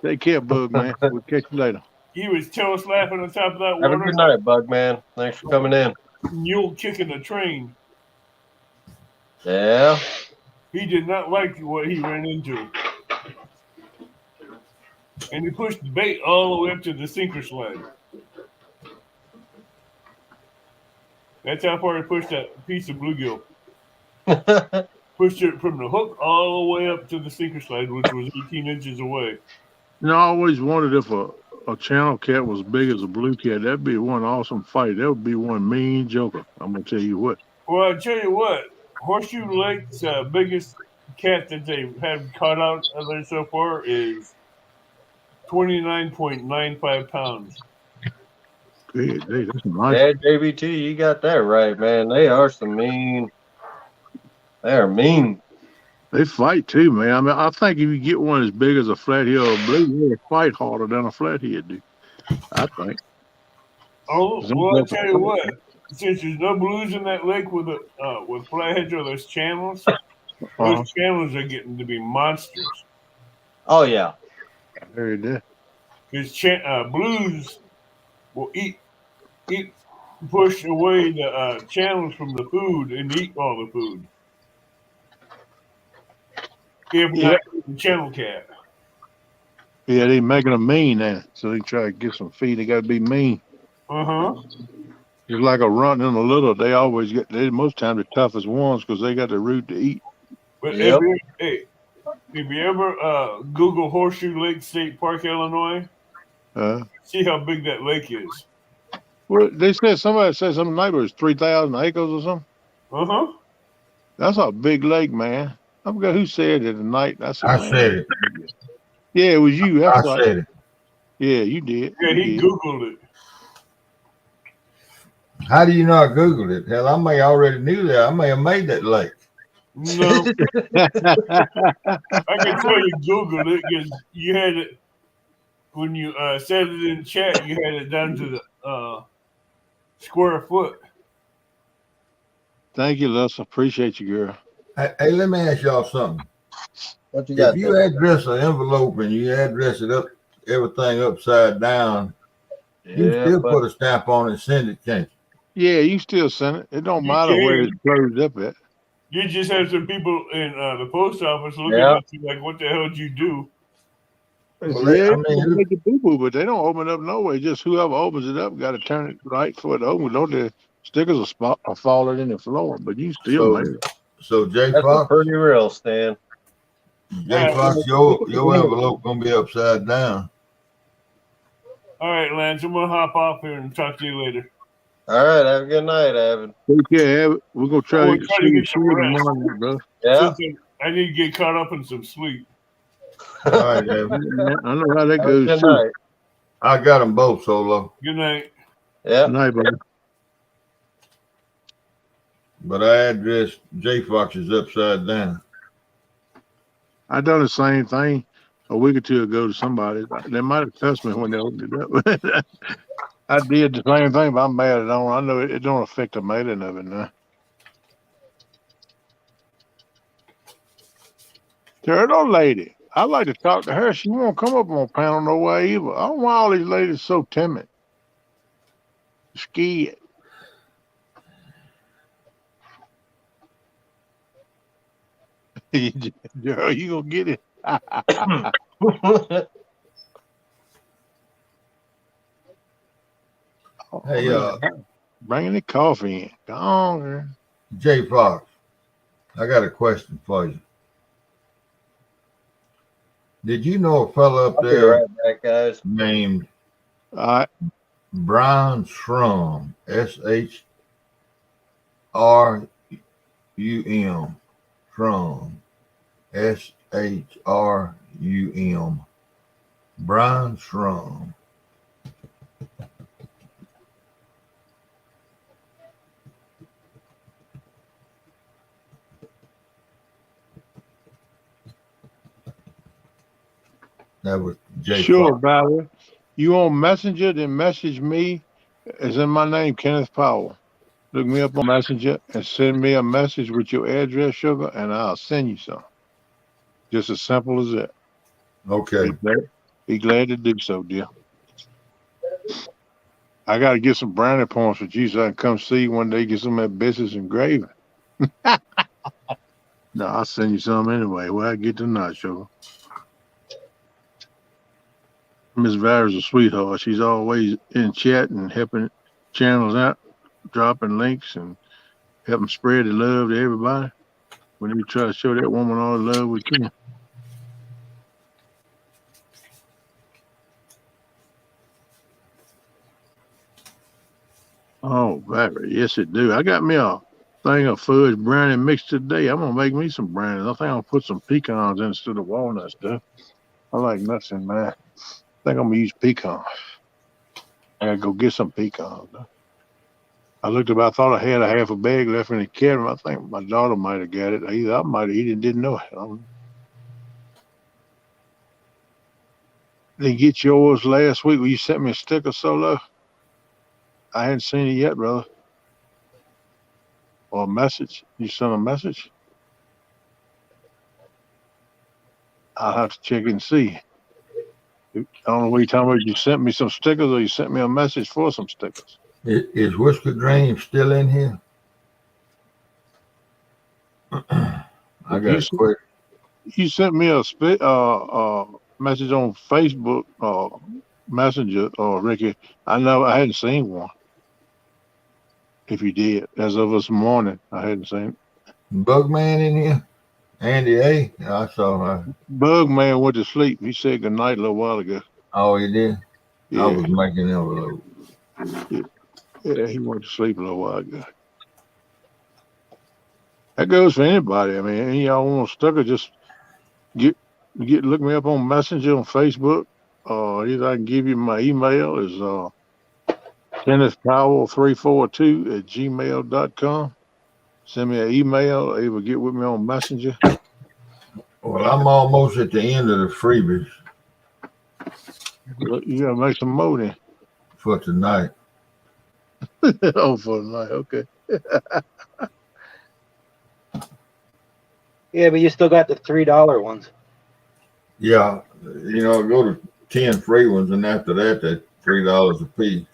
Take care, Bug Man. We'll catch you later. He was tail slapping on top of that Have a water. good night, Bug Man. Thanks for coming in. Mule kicking the train. Yeah. He did not like what he ran into. And he pushed the bait all the way up to the sinker sled. That's how far he pushed that piece of bluegill. Pushed it from the hook all the way up to the sinker sled, which was 18 inches away. You know, I always wondered if a channel cat was big as a blue cat. That'd be one awesome fight. That would be one mean joker. I'm gonna tell you what. Well, I tell you what, Horseshoe Lake's biggest cat that they've had caught out of there so far is 29.95 pounds. Hey, that's nice. Yeah, JBT, you got that right, man. They are mean. They are mean. They fight too, man. I mean, I think if you get one as big as a flathead or a blue, they fight harder than a flathead do. I think. Oh, well, I tell you what, since there's no blues in that lake with flatheads or those channels, those channels are getting to be monsters. Oh yeah. I heard that. Because blues will push away the channels from the food and eat all the food. If not the channel cat. Yeah, they making them mean now, so they try to get some feed. They got to be mean. Just like a runt and a little, they always get. They most times the toughest ones because they got the root to eat. But if you ever Google Horseshoe Lake State Park, Illinois, see how big that lake is. Well, they said somebody said some neighbors 3,000 acres or something. That's a big lake, man. I forgot who said it tonight. I said it. Yeah, it was you. That's I said it. Yeah, you did. Yeah, he Googled it. How do you not Google it? Hell, I may already knew that. I may have made that lake. No. I can tell you Googled it because you had it when you said it in chat. You had it down to the square foot. Thank you, Les. Appreciate you, girl. Hey, let me ask y'all something. What you got? If you address an envelope and you address it up, everything upside down, you still put a stamp on it and send it, can't you? Yeah, you still send it. It don't matter where it's closed up at. You just have some people in the post office looking at you like, "What the hell did you do?" Well, I mean, make a boo-boo, but they don't open up no way. Just whoever opens it up got to turn it right for it to open. Don't the stickers are falling in the floor, but you still make it. So Jay That's Fox, pretty real, Stan. Jay Fox, your envelope gonna be upside down. All right, Lance, I'm gonna hop off here and talk to you later. All right, have a good night, Evan. Take care, Evan. We're gonna try to get some rest. tomorrow, bro. Yeah. I need to get caught up in some sleep. All right, Evan. I know how that goes. Good night. I got them both, Solo. Good night. Yeah. Good night, brother. But I addressed Jay Fox's upside down. I done the same thing a week or two ago to somebody. They might have touched me when they opened it up. I did the same thing, but I'm mad at it. I know it don't affect the mailing of it now. Turtle lady. I like to talk to her. She won't come up on panel no way either. I don't know why all these ladies so timid. Scared. Girl, you gonna get it. Hey, bringing the coffee in. Go on, girl. Jay Fox, I got a question for you. Did you know a fella up there right back, guys. named All right. Brian Shrum, SHRUM, Shrum, SHRUM, Brian Shrum. That was Jay Sure, Fox. Valerie. You on Messenger, then message me. It's in my name, Kenneth Powell. Look me up on Messenger and send me a message with your address, sugar, and I'll send you some. Just as simple as that. Okay. Be glad to do so, dear. I got to get some brownie points for you so I can come see you one day, get some of that biscuits and gravy. No, I'll send you some anyway. Where I get tonight, sugar. Miss Vara's a sweetheart. She's always in chat and helping channels out, dropping links and helping spread the love to everybody. When we try to show that woman all the love we can. Oh, Vara, yes it do. I got me a thing of fudge brownie mix today. I'm gonna make me some brownies. I think I'll put some pecans in instead of walnut stuff. I like nuts in mine. I think I'm gonna use pecans. I gotta go get some pecans. Though. I looked up. I thought I had a half a bag left in the cabinet. I think my daughter might have got it. Either I might have eaten it, didn't know it. I don't know. Did you get yours last week? When you sent me a sticker solo? I hadn't seen it yet, brother. Or a message. You sent a message? I'll have to check and see. I don't know what you're talking about. You sent me some stickers or you sent me a message for some stickers. Is Whisker Dream still in here? I got a quick. You sent me a message on Facebook Messenger, Ricky. I know I hadn't seen one. If you did, as of this morning, I hadn't seen it. Bugman in here? Andy A? I saw her. Bugman went to sleep. He said good night a little while ago. Oh, he did? Yeah. I was making envelope. Yeah, he went to sleep a little while ago. That goes for anybody. I mean, any of y'all want a sticker, just look me up on Messenger on Facebook. Either I can give you my email is KennethPowell342@gmail.com. Send me an email or either get with me on Messenger. Well, I'm almost at the end of the freebies Look, you gotta make some more then. for tonight. Oh, for tonight, okay. Yeah, but you still got the $3 ones. Yeah, go to 10 free ones, and after that, that's $3 a piece.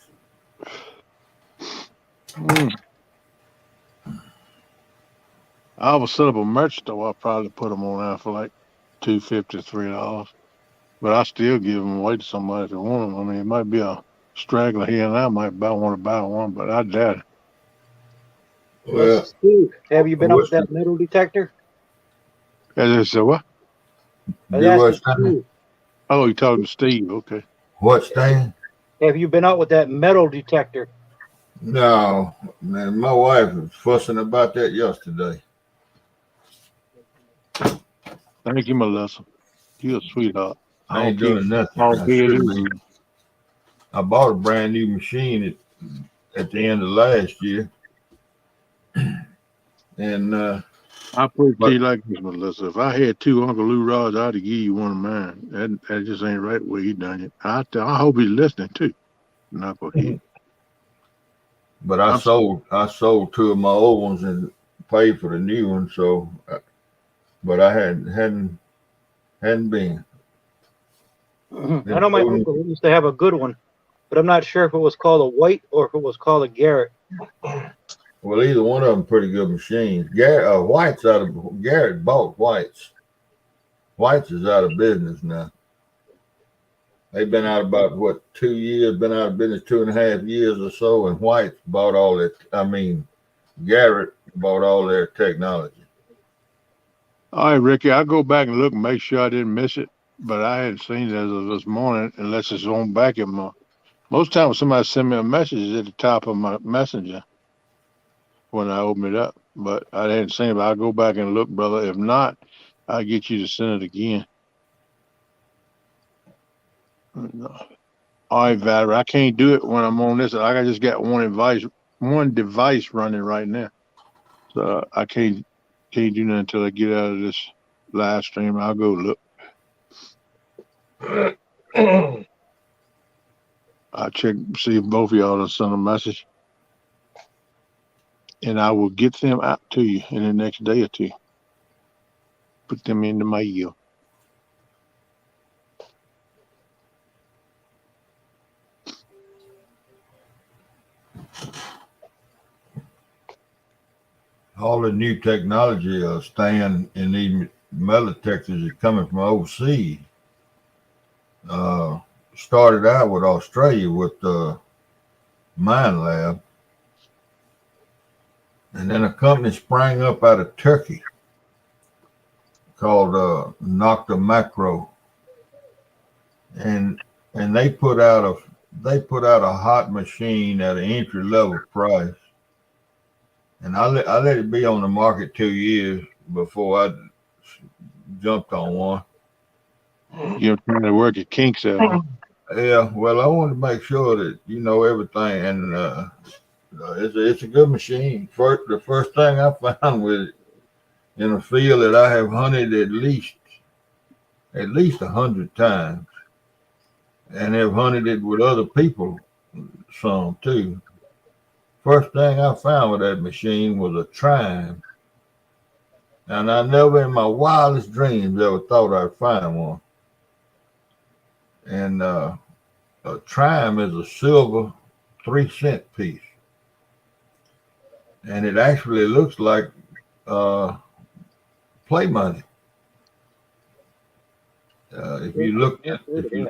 I will set up a merch store. I'll probably put them on there for like $2.50, $3. But I still give them away to somebody if they want them. I mean, it might be a straggler here and I might want to buy one, but I doubt it. Well, Steve, have you been up with that metal detector? As I said, what? Oh, you're talking to Steve. Okay. What, Stan? Have you been out with that metal detector? No, man. My wife was fussing about that yesterday. Thank you, Melissa. You're a sweetheart. I ain't doing nothing. I bought a brand new machine at the end of last year. And I put it to you like this, Melissa. If I had two Uncle Lou rods, I'd give you one of mine. That just ain't right the way he done it. I hope he's listening too. Not for him. But I sold two of my old ones and paid for the new one. So, but I hadn't been. I know my uncle used to have a good one, but I'm not sure if it was called a White or if it was called a Garrett. Well, either one of them pretty good machines. White's Garrett bought White's. White's is out of business now. They've been out about 2 years, been out of business 2.5 years or so, and White's bought all that. I mean, Garrett bought all their technology. All right, Ricky, I'll go back and look and make sure I didn't miss it, but I hadn't seen it as of this morning unless it's on back in my. Most times somebody send me a message at the top of my messenger when I open it up, but I hadn't seen it. But I'll go back and look, brother. If not, I'll get you to send it again. All right, Valerie, I can't do it when I'm on this. I just got one device running right now, so I can't do nothing until I get out of this live stream. I'll go look. I'll check, see if both of y'all will send a message, and I will get them out to you in the next day or two. Put them in the mail. all the new technology staying in these metal detectors is coming from overseas. Uh, Started out with Australia with the Mine Lab, and then a company sprang up out of Turkey called Nocta Macro, and they put out a hot machine at an entry level price, and I let it be on the market 2 years before I jumped on one. You're trying to work your kinks out. Yeah, well, I wanted to make sure that you know everything, and it's a good machine. The first thing I found with it in a field that I have hunted at least 100 times, and have hunted it with other people some too. First thing I found with that machine was a trime, and I never in my wildest dreams ever thought I'd find one. And a trime is a silver 3 cent piece, and it actually looks like uh, play money. If you look at if you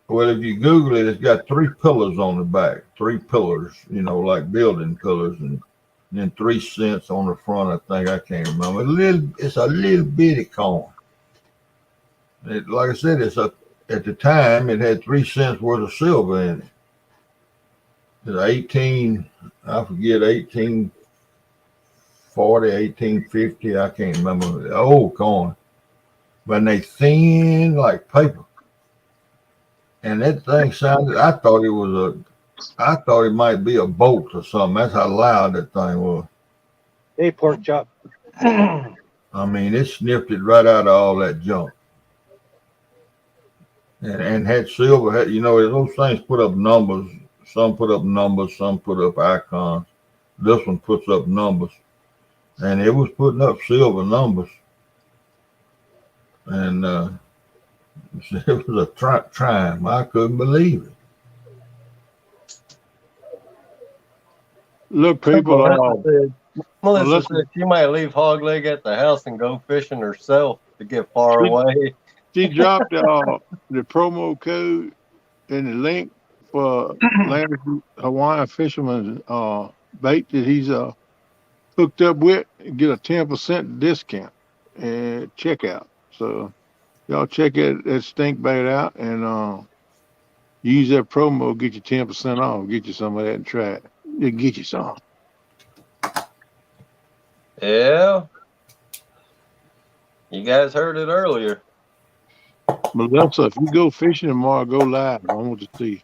Well, if you Google it, it's got 3 pillars on the back, 3 pillars, like building pillars, and then 3 cents on the front. I think I can't remember. It's a little bitty coin. Like I said, at the time it had 3 cents worth of silver in it. It's 18, I forget, 1840, 1850. I can't remember the old coin, but they thin like paper. And that thing sounded. I thought it might be a bolt or something. That's how loud that thing was. Hey, pork chop. I mean, it sniffed it right out of all that junk. And had silver. Those things put up numbers. Some put up numbers. Some put up icons. This one puts up numbers, and it was putting up silver numbers. And it was a trime. I couldn't believe it. Look, people, Melissa said she might leave Hog Leg at the house and go fishing herself to get far away. she dropped the promo code and the link for Larry Hawaiian Fisherman's bait that he's hooked up with, and get a 10% discount and checkout. So y'all check that stink bait out and use that promo, get you 10% off. Get you some of that and try it. It'll get you some. Yeah. You guys heard it earlier. Melissa, if you go fishing tomorrow, go live. I want to see.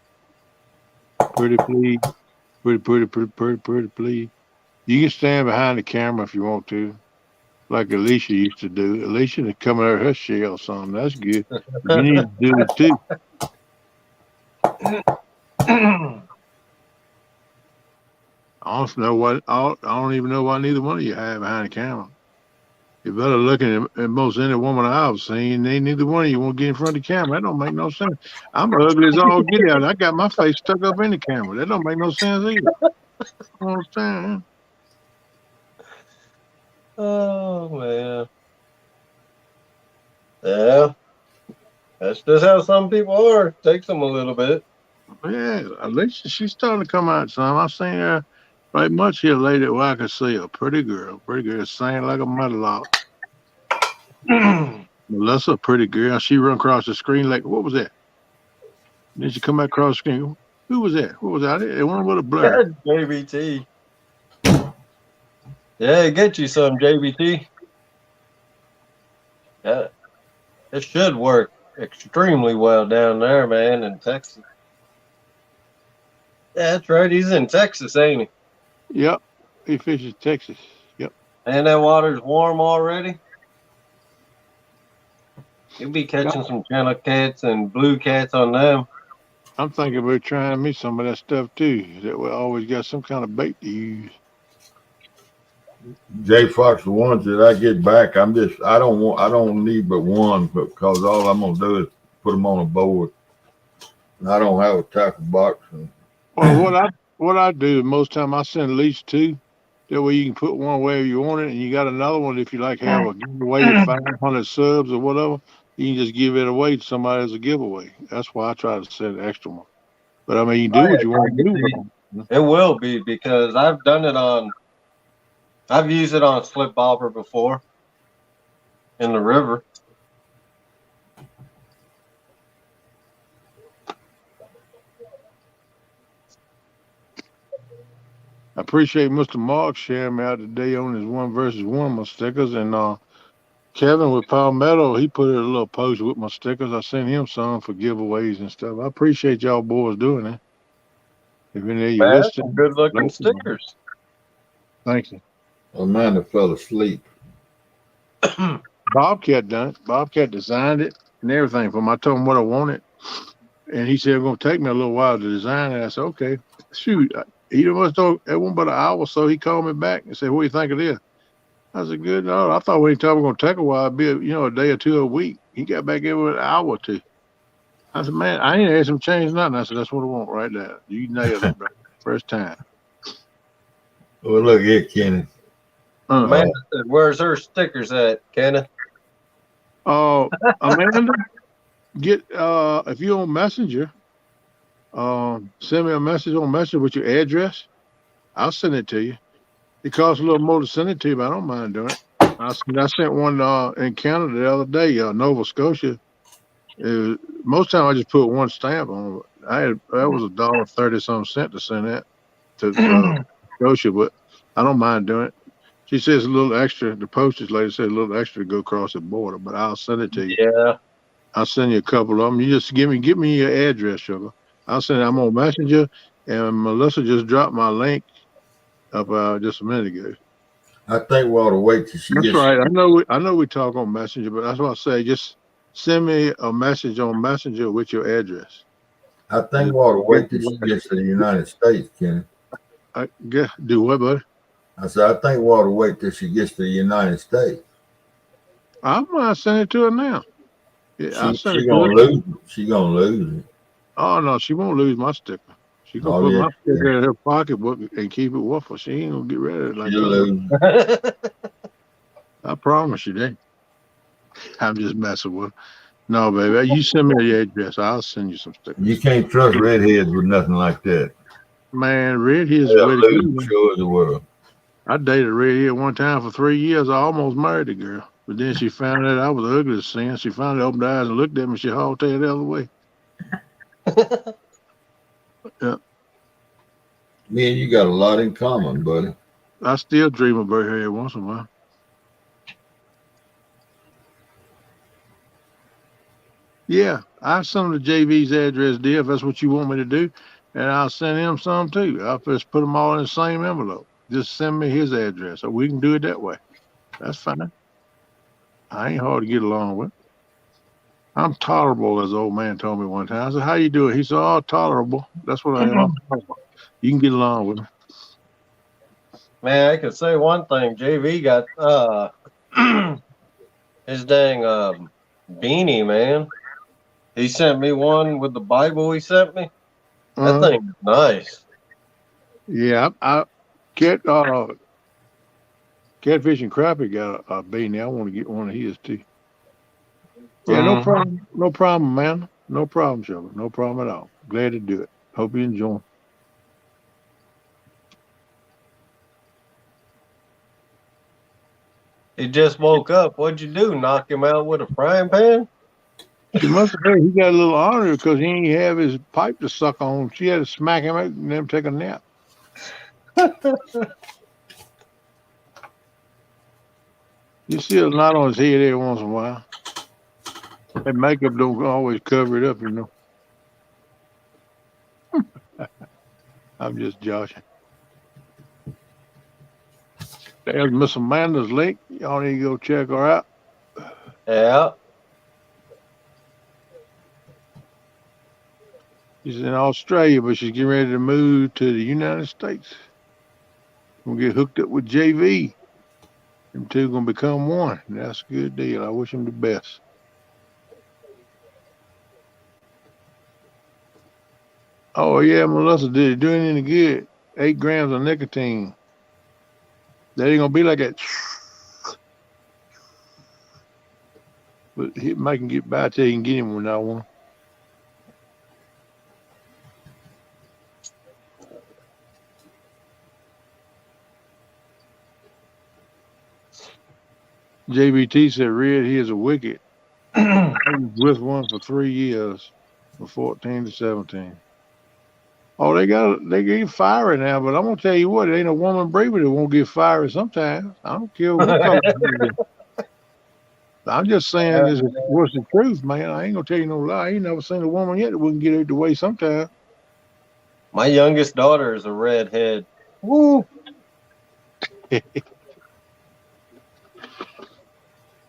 Pretty please. Pretty please. You can stand behind the camera if you want to, like Alicia used to do. Alicia to come out of her shell or something. That's good. But you need to do it too. I don't even know why neither one of you have behind the camera. You better looking at most any woman I've seen, neither one of you won't get in front of the camera. That don't make no sense. I'm ugly as all get out. I got my face stuck up in the camera. That don't make no sense either. You understand? Oh, man. Yeah. That's just how some people are. It takes them a little bit. Yeah, Alicia, she's starting to come out some. I've seen her right much here lately where I can see a pretty girl singing like a mudlark. Melissa, pretty girl. She run across the screen like, what was that? Then she come back across the screen. Who was that? What was that? It went with a blur. JBT. Yeah, get you some, JBT. Yeah. It should work extremely well down there, man, in Texas. Yeah, that's right. He's in Texas, ain't he? Yep. He fishes Texas. Yep. And that water's warm already. You'll be catching some channel cats and blue cats on them. I'm thinking about trying me some of that stuff too. That we always got some kind of bait to use. J Fox, the ones that I get back, I don't need but one, because all I'm gonna do is put them on a board. And I don't have a tackle box. Well, what I do most time I send at least 2, That way you can put one wherever you want it, and you got another one if you like have a giveaway of 500 subs or whatever. You can just give it away to somebody as a giveaway. That's why I try to set an extra one. But I mean, you Oh, do what yeah, you want to do with Tiki. them. It will be because I've done it on. I've used it on slip bobber before in the river. I appreciate Mr. Mark sharing me out today on his 1 versus 1 my stickers, and Kevin with Palmetto, he put a little post with my stickers. I sent him some for giveaways and stuff. I appreciate y'all boys doing that. If any of you Man, some listen, good looking let me know. stickers. Thank you. Amanda fell asleep. Bobcat done it. Bobcat designed it and everything for me. I told him what I wanted, and he said it's gonna take me a little while to design it. I said, okay, shoot. He must have it wasn't but an hour, so he called me back and said, "What do you think of this?" I said, "Good." No, I thought when he told me it was gonna take a while, it'd be a day or two a week. He got back in with an hour or two. I said, "Man, I ain't asked him to change nothing." I said, "That's what I want right there. You nailed it, bro. First time." Well, look here, Kenny. Amanda said, "Where's her stickers at, Kenneth?" Amanda, get if you're on Messenger, send me a message on Messenger with your address. I'll send it to you. It costs a little more to send it to you, but I don't mind doing it. I sent one in Canada the other day, Nova Scotia. Most time I just put one stamp on it. That was $1.30 to send that to Scotia, but I don't mind doing it. She says a little extra. The postage lady said a little extra to go across the border, but I'll send it to you. Yeah. I'll send you a couple of them. You just give me your address, sugar. I'll send it. I'm on Messenger, and Melissa just dropped my link up just a minute ago. I think we ought to wait till she That's gets. right. I know we talk on Messenger, but that's what I say. Just send me a message on Messenger with your address. I think we ought to wait till she gets to the United States, Kenny. I guess do what, buddy? I said, I think we ought to wait till she gets to the United States. I'm gonna send it to her now. Yeah, I'll send She it to her. gonna lose it. She gonna lose it. Oh no, she won't lose my sticker. She gonna Oh put yeah, my sticker in her pocketbook and keep it with her. She ain't gonna get rid of it like she'll that. lose. I promise you that. I'm just messing with her. No, baby. You send me the address. I'll send you some stickers. You can't trust redheads with nothing like that. Man, redhead's the They'll way to lose, go. sure as the world. I dated a redhead one time for 3 years. I almost married the girl. But then she found out I was ugly as sin. She finally opened her eyes and looked at me. She hauled her the other way. Yeah. Me and you got a lot in common, buddy. I still dream about her every once in a while. Yeah, I send the JV's address, dear, if that's what you want me to do. And I'll send him some too. I'll just put them all in the same envelope. Just send me his address. So we can do it that way. That's fine. I ain't hard to get along with. I'm tolerable, as the old man told me one time. I said, "How you doing?" He said, "Oh, tolerable. That's what I am. I'm tolerable. You can get along with me." Man, I could say one thing. JV got his dang beanie, man. He sent me one with the Bible he sent me. That thing is nice. Yeah, I catfish and crappie got a beanie. I want to get one of his too. Yeah, no problem. No problem, man. No problem, Sugar. No problem at all. Glad to do it. Hope you enjoy. He just woke up. What'd you do? Knock him out with a frying pan? She must have heard he got a little honor because he ain't have his pipe to suck on. She had to smack him out and then take a nap. You see a knot on his head every once in a while. That makeup don't always cover it up, you know. I'm just joshing. There's Miss Amanda's link. Y'all need to go check her out. Yeah. She's in Australia, but she's getting ready to move to the United States. Gonna get hooked up with JV. Them two gonna become one. That's a good deal. I wish them the best. Oh yeah, Melissa, did it do any good? 8 grams of nicotine. They ain't gonna be like that. But he might can get by till he can get him when I want. JBT said Red he is a wicked. I was with one for 3 years, from 14 to 17. Oh, they get fiery now, but I'm gonna tell you what, there ain't a woman braver that won't get fiery sometimes. I don't care what color. I'm just saying this is what's the truth, man. I ain't gonna tell you no lie. I ain't never seen a woman yet that wouldn't get out the way sometime. My youngest daughter is a redhead. Woo!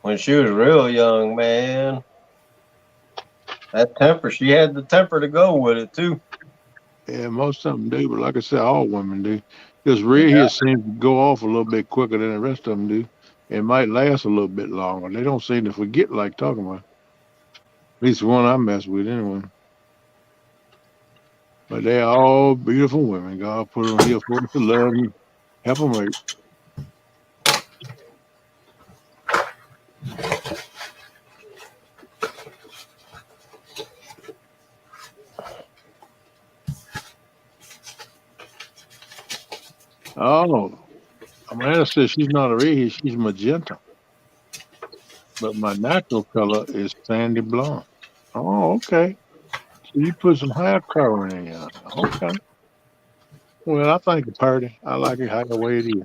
When she was real young, man, that temper, she had the temper to go with it too. Yeah, most of them do, but like I said, all women do. This red here seems to go off a little bit quicker than the rest of them do. It might last a little bit longer. They don't seem to forget like talking about. At least the one I mess with anyway. But they're all beautiful women. God put them here for us to love and help them out. Oh, Amanda says she's not a redhead, she's magenta. But my natural color is sandy blonde. Oh, okay. So you put some hair coloring in you. Okay. Well, I think it's pretty. I like it how the way it is.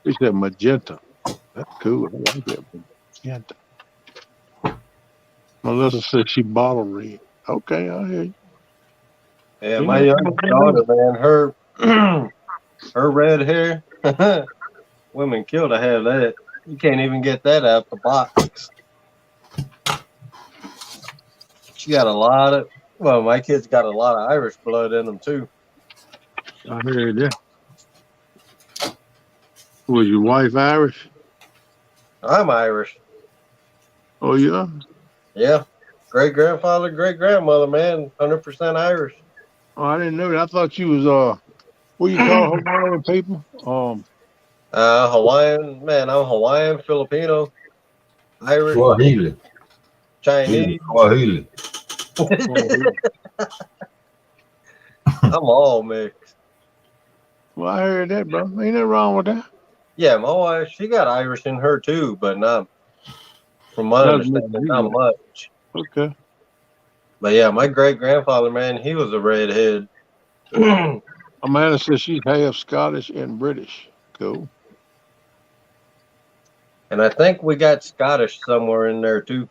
She said magenta. That's cool. I like that magenta. Melissa said she bottle red. Okay, I hear you. Yeah, Ain't my nothing youngest wrong daughter, with man, her red hair, women kill to have that. You can't even get that out the box. She got a lot of, well, my kids got a lot of Irish blood in them too. that. I heard that. Was your wife Irish? I'm Irish. Oh, yeah? Yeah. Great grandfather, great grandmother, man, 100% Irish. Oh, I didn't know that. I thought you was, what you call Hawaiian people? Hawaiian, man, I'm Hawaiian, Filipino, Irish, Swahili. He's Chinese. Swahili. I'm all mixed. Well, I heard that, bro. Ain't nothing wrong with that. Yeah, my wife, she got Irish in her too, but not, from my Not as much as understanding, you not got. much. Okay. But yeah, my great grandfather, man, he was a redhead. And Amanda says she's half Scottish and British. Cool. I think we got Scottish somewhere in there too.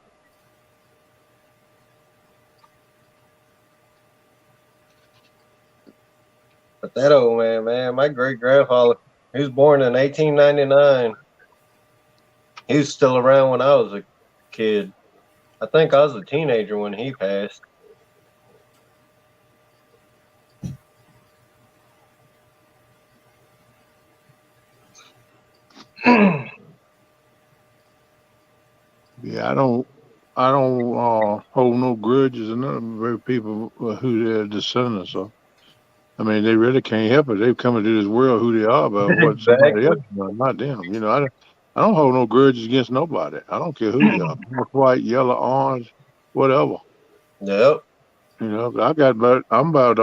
But that old man, my great grandfather, he was born in 1899. He was still around when I was a kid. I think I was a teenager when he passed. Yeah, I don't hold no grudges and none of them very people who they're descendants of. I mean, they really can't help it. They've come into this world who they are by what somebody else Exactly. done, not them. I don't hold no grudges against nobody. I don't care who you are, black, white, yellow, orange, whatever. Yep. But I'm about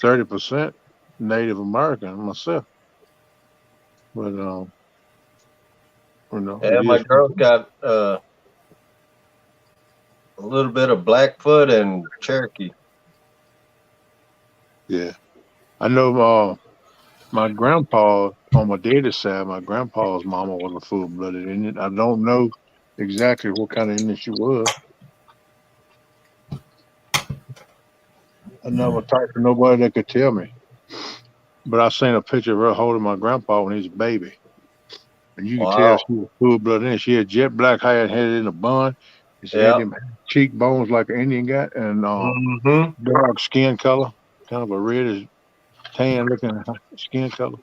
30% Native American myself. But Yeah, it my is. girl's got a little bit of Blackfoot and Cherokee. Yeah, I know. My grandpa on my daddy's side, my grandpa's mama was a full blooded Indian. I don't know exactly what kind of Indian she was. I never talked to nobody that could tell me. But I seen a picture of her holding my grandpa when he was a baby. And you could tell Wow. she was full blooded Indian. She had jet black hair and had it in a bun. And she had Yep. them cheekbones like an Indian got and Mm-hmm. dark skin color, kind of a reddish tan looking skin color.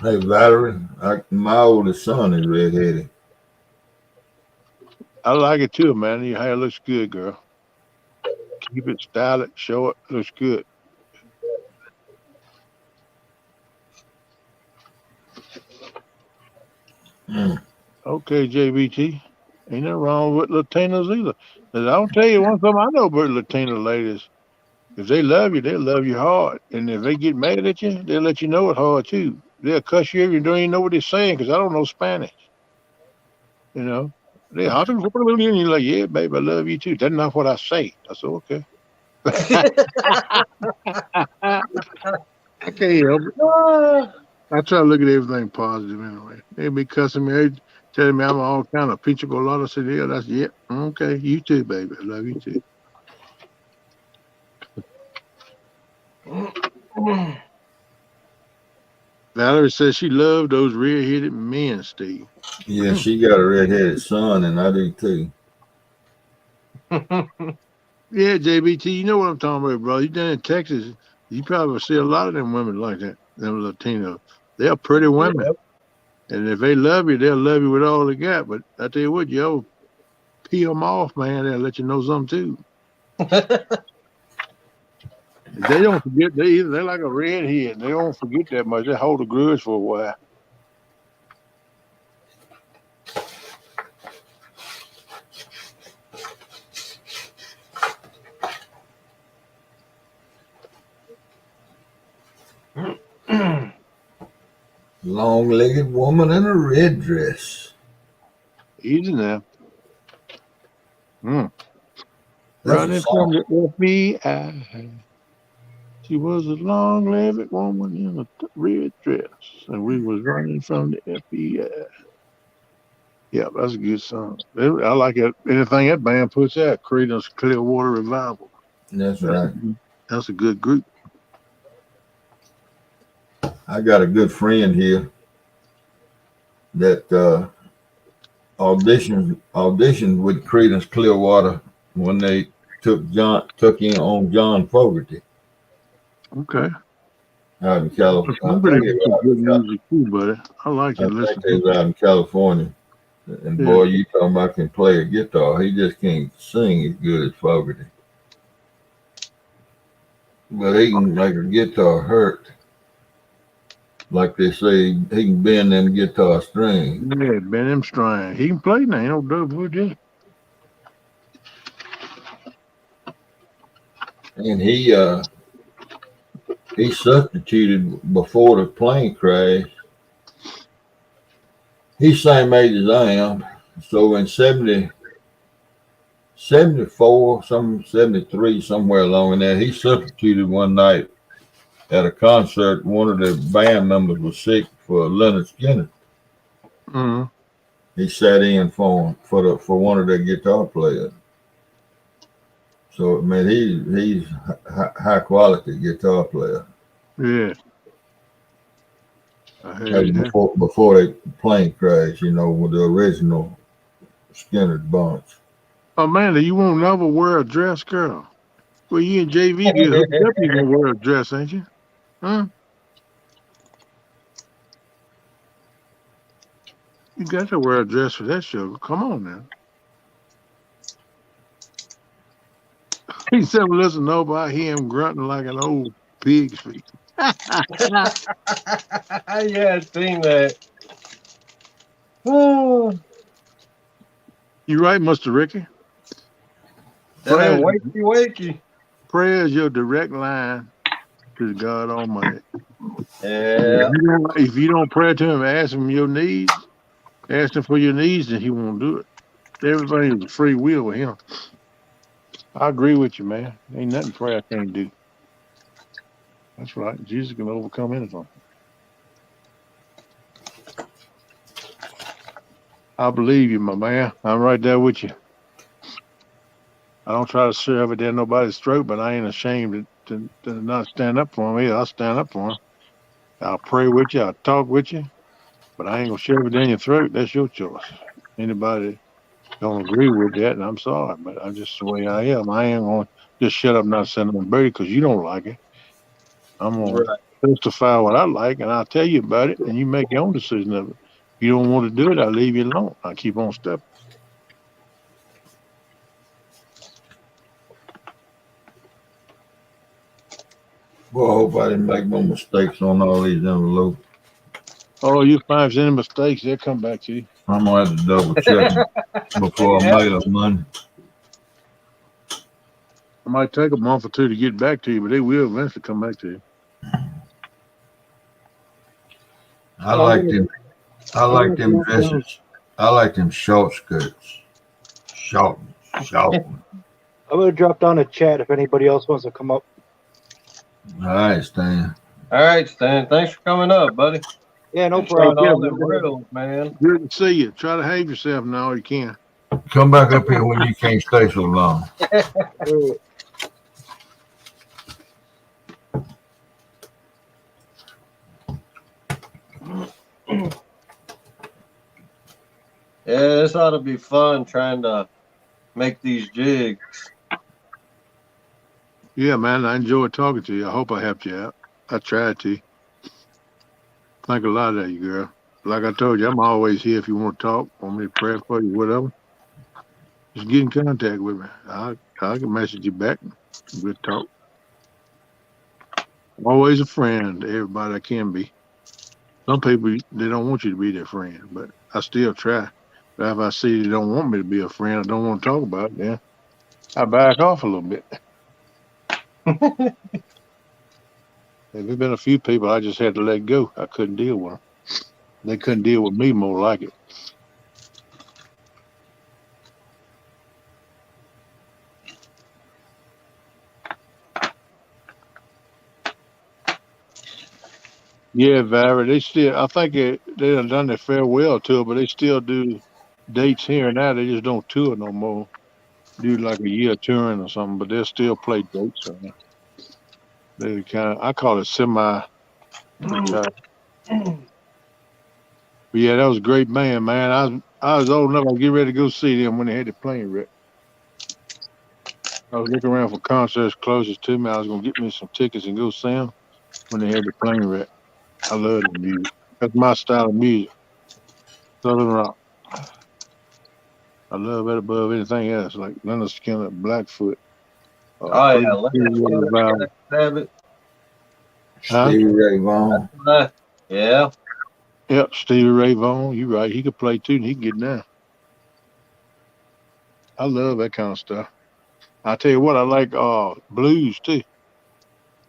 Hey, Valerie, my oldest son is redheaded. I like it too, man. Your hair looks good, girl. Keep it, style it, show it, looks good. Mm. Okay, JBT. Ain't nothing wrong with Latinos either. And I'll tell you one thing I know about Latino ladies. If they love you, they'll love you hard. And if they get mad at you, they'll let you know it hard too. They'll cuss you if you don't even know what they're saying because I don't know Spanish. You know, they and you're like, yeah, babe, I love you too. That's not what I say. I said, okay. I can't help it. I try to look at everything positive anyway. They be cussing me, they telling me I'm all kind of peach colada. I said, yeah, okay. You too, baby. I love you too. Valerie says she loved those red-headed men, Steve. Yeah, she got a redheaded son, and I do too. Yeah, JBT, you know what I'm talking about, bro. You down in Texas, you probably see a lot of them women like that, them Latino. They're pretty women. And if they love you, they'll love you with all they got. But I tell you what, you ever pee them off, man, they'll let you know something too. They don't forget. They're like a redhead. They don't forget that much. They hold a grudge for a while. Long-legged woman in a red dress. Easy now. That's a Running from song. the FBI. She was a long-legged woman in a red dress, and we was running from the FBI. Yeah, that's a good song. I like it. Anything that band puts out, Creedence Clearwater Revival. That's That's a, right. that's a good group. I got a good friend here that auditioned with Creedence Clearwater when they took in on John Fogerty Okay. out in California. I Somebody think got some good music too, buddy. I like to listen they to was out in California. And it. boy, you talking about can play a guitar. He just can't sing as good as Fogerty. But he can make a guitar hurt. Like they say, he can bend them guitar strings. Yeah, Ben M. Strang. He can play now. Ain't no double with that. And he substituted before the plane crash. He's same age as I am. So in 74, some 73, somewhere along in there, he substituted one night at a concert. One of the band members was sick for Leonard Skinner. Mm-hmm. He sat in for him for one of their guitar players. So man, he's high quality guitar player. Yeah, I That heard was that. before they plane crash, with the original Skinner bunch. Amanda, you won't never wear a dress, girl. Well, you and JV get hooked up, you gonna wear a dress, ain't you? Huh? You got to wear a dress for that show. Come on now. He said, listen, nobody hear him grunting like an old pig's feet. Yeah, I seen that. Oh, You right, Mr. Ricky. that Prayer, wakey wakey. prayer is your direct line to God Almighty. Yeah. If you don't pray to him, ask him your needs, ask him for your needs, then he won't do it. Everything is free will with him. I agree with you, man. Ain't nothing prayer can't do. That's right. Jesus can overcome anything. I believe you, my man. I'm right there with you. I don't try to shove it down nobody's throat, but I ain't ashamed to not stand up for him either. I'll stand up for him. I'll pray with you. I'll talk with you, but I ain't gonna shove it down your throat. That's your choice. Anybody don't agree with that, and I'm sorry, but I'm just the way I am. I ain't gonna just shut up, not send them bird because you don't like it. I'm gonna Right. testify what I like, and I'll tell you about it, and you make your own decision of it. If you don't want to do it, I'll leave you alone. I'll keep on stepping. Well, I hope I didn't make no mistakes on all these envelopes. Oh, you find any mistakes, they'll come back to you. I'm gonna have to double check them before I mail them money. It might take a month or two to get back to you, but they will eventually come back to you. I like them. I like them dresses. I like them short skirts. Short, short. I'm gonna drop down the chat if anybody else wants to come up. All right, Stan. All right, Stan. Thanks for coming up, buddy. Yeah, no And showing problem. all them reels, man. Good to see you. Try to behave yourself now you can. Come back up here when you can't stay so long. Yeah, this ought to be fun trying to make these jigs. Yeah, man, I enjoyed talking to you. I hope I helped you out. I tried to. Think a lot of you, girl. Like I told you, I'm always here if you want to talk, want me to pray for you, whatever. Just get in contact with me. I can message you back. We'll talk. I'm always a friend to everybody I can be. Some people, they don't want you to be their friend, but I still try. But if I see they don't want me to be a friend, I don't want to talk about it, then I back off a little bit. There's been a few people I just had to let go. I couldn't deal with them. They couldn't deal with me more like it. Yeah, Vara, they still, I think they done their farewell tour, but they still do dates here and there. They just don't tour no more. Do like a year touring or something, but they'll still play dates. They kind of, I call it semi-retired. But yeah, that was a great band, man. I was old enough to get ready to go see them when they had the plane wreck. I was looking around for concerts closest to me. I was gonna get me some tickets and go see them when they had the plane wreck. I love the music. That's my style of music. Southern rock. I love it above anything else, like Leonard Skinner, Blackfoot, Oh yeah, Creedence Clearwater Revival. Rabbit. Huh? Stevie Ray Vaughan. Yeah. Yep, Stevie Ray Vaughan. You right. He could play too, and he can get down. I love that kind of stuff. I tell you what, I like blues too.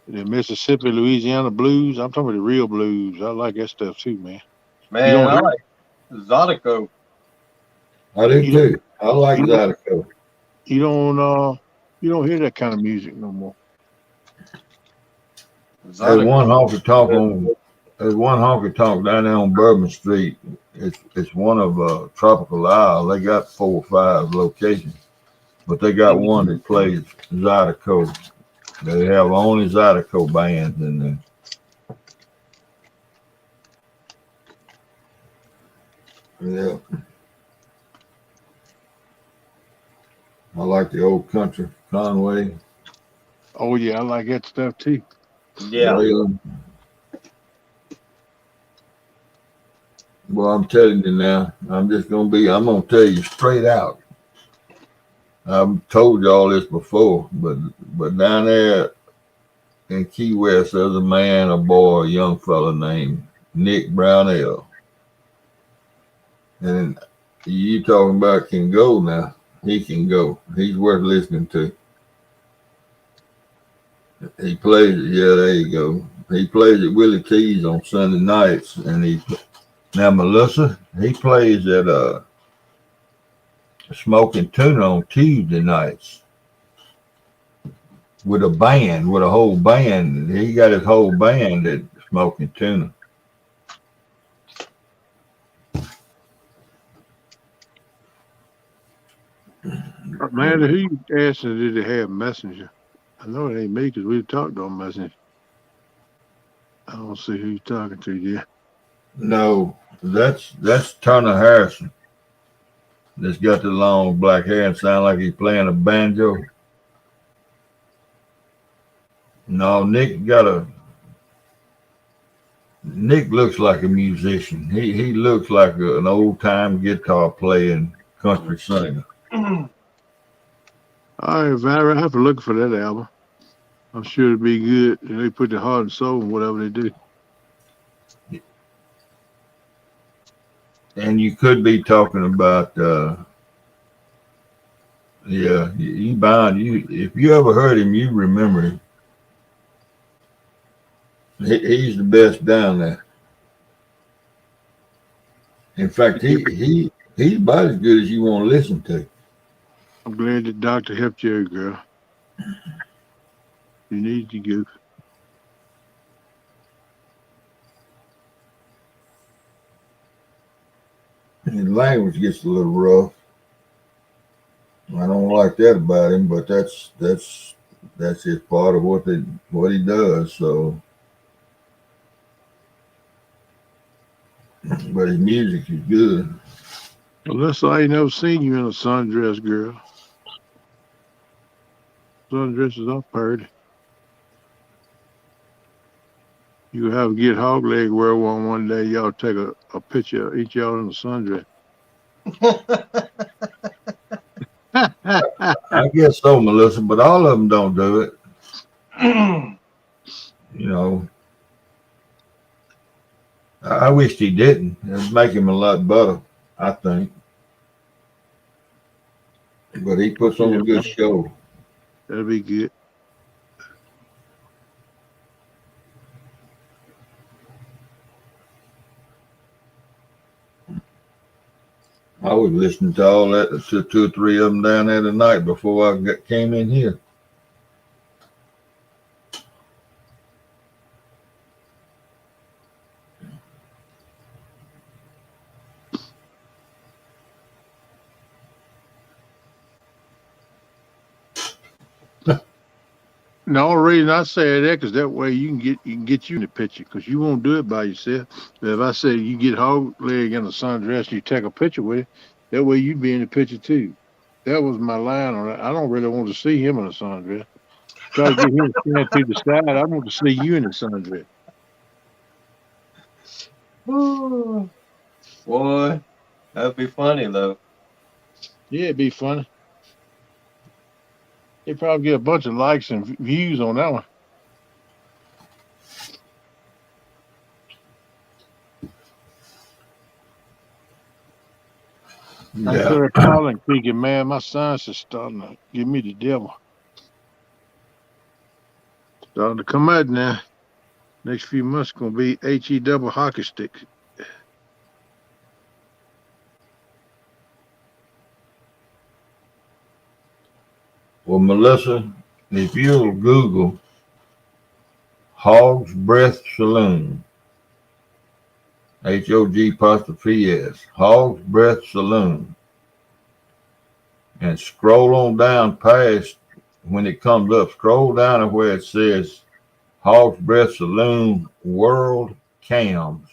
The Mississippi, Louisiana blues. I'm talking about the real blues. I like that stuff too, man. You Man, don't I hear, like Zydeco. I do you don't, too. I like you don't, Zydeco. you don't hear that kind of music no more. There's Zydeco. one honky tonk on. There's one honky tonk down there on Bourbon Street. It's one of Tropical Isle. They got 4 or 5 locations, but they got one that plays Zydeco. They have only Zydeco bands in there. Yeah. I like the old country, Conway. Oh yeah, I like that stuff too. Yeah. Waylon. Well, I'm telling you now, I'm gonna tell you straight out. I've told you all this before, but down there in Key West, there's a man, a boy, a young fella named Nick Brownell. And you talking about can go now. He can go. He's worth listening to. He plays it. Yeah, there you go. He plays at Willie T's on Sunday nights, and now Melissa. He plays at Smoking Tuna on Tuesday nights with a band, with a whole band. He got his whole band at Smoking Tuna. Man, who you asking did they have Messenger? I know it ain't me because we talked on Messenger. I don't see who you're talking to yet. No, that's Turner Harrison. That's got the long black hair and sound like he's playing a banjo. No, Nick looks like a musician. He looks like an old time guitar playing country singer. All right, Valerie, I have to look for that album. I'm sure it'd be good. They put the heart and soul in whatever they do. And you could be talking about, yeah, you bound. If you ever heard him, you remember him. He's the best down there. In fact, he's about as good as you want to listen to. I'm glad the doctor helped you, girl. You need to go. His language gets a little rough. I don't like that about him, but that's just part of what he does. So, but his music is good. Unless I ain't never seen you in a sundress, girl. Sundresses up, heard. You have to get hog leg wear one day. Y'all take a picture of each y'all in a sundress. I guess so, Melissa, but all of them don't do it. You know, I wished he didn't. It'd make him a lot better, I think. But he puts on a good show. That'll be good. I was listening to all that, to two or three of them down there tonight before I came in here. The only reason I say that because that way you can get you in the picture because you won't do it by yourself. But if I say you get hog leg in a sundress and you take a picture with it, that way you'd be in the picture too. That was my line on it. I don't really want to see him in a sundress. Try to get him to stand to the side. I want to see you in the sundress. Boy, that'd be funny though. Yeah, it'd be funny. He'd probably get a bunch of likes and views on that one. I started calling Tiki, man, my science is starting to give me the devil. Starting to come out now. Next few months gonna be HE double hockey stick. Well, Melissa, if you'll Google Hog's Breath Saloon, HOG''S, Hog's Breath Saloon, and scroll on down past when it comes up, scroll down to where it says Hog's Breath Saloon World Cams.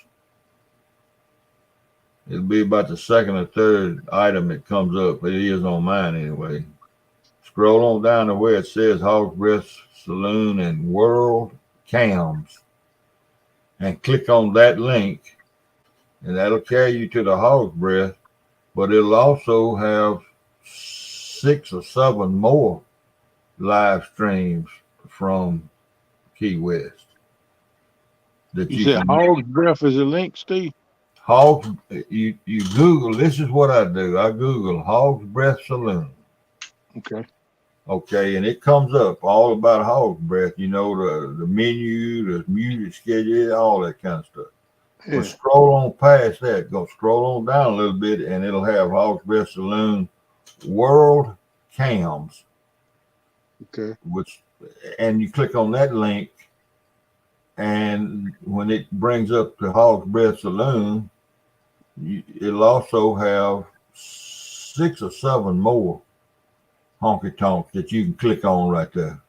It'll be about the second or third item that comes up. It is on mine anyway. Scroll on down to where it says Hog's Breath Saloon and World Cams and click on that link, and that'll carry you to the Hog's Breath, but it'll also have 6 or 7 more live streams from Key West. That You said Hog's Breath is a link, Steve? Hog's, you Google, this is what I do. I Google Hog's Breath Saloon. Okay. Okay, and it comes up all about Hog's Breath, you know, the menu, the music schedule, all that kind of stuff. Yeah. But scroll on past that, go scroll on down a little bit, and it'll have Hog's Breath Saloon World Cams. Okay. And you click on that link, and when it brings up the Hog's Breath Saloon, it'll also have 6 or 7 more honky tonks that you can click on right there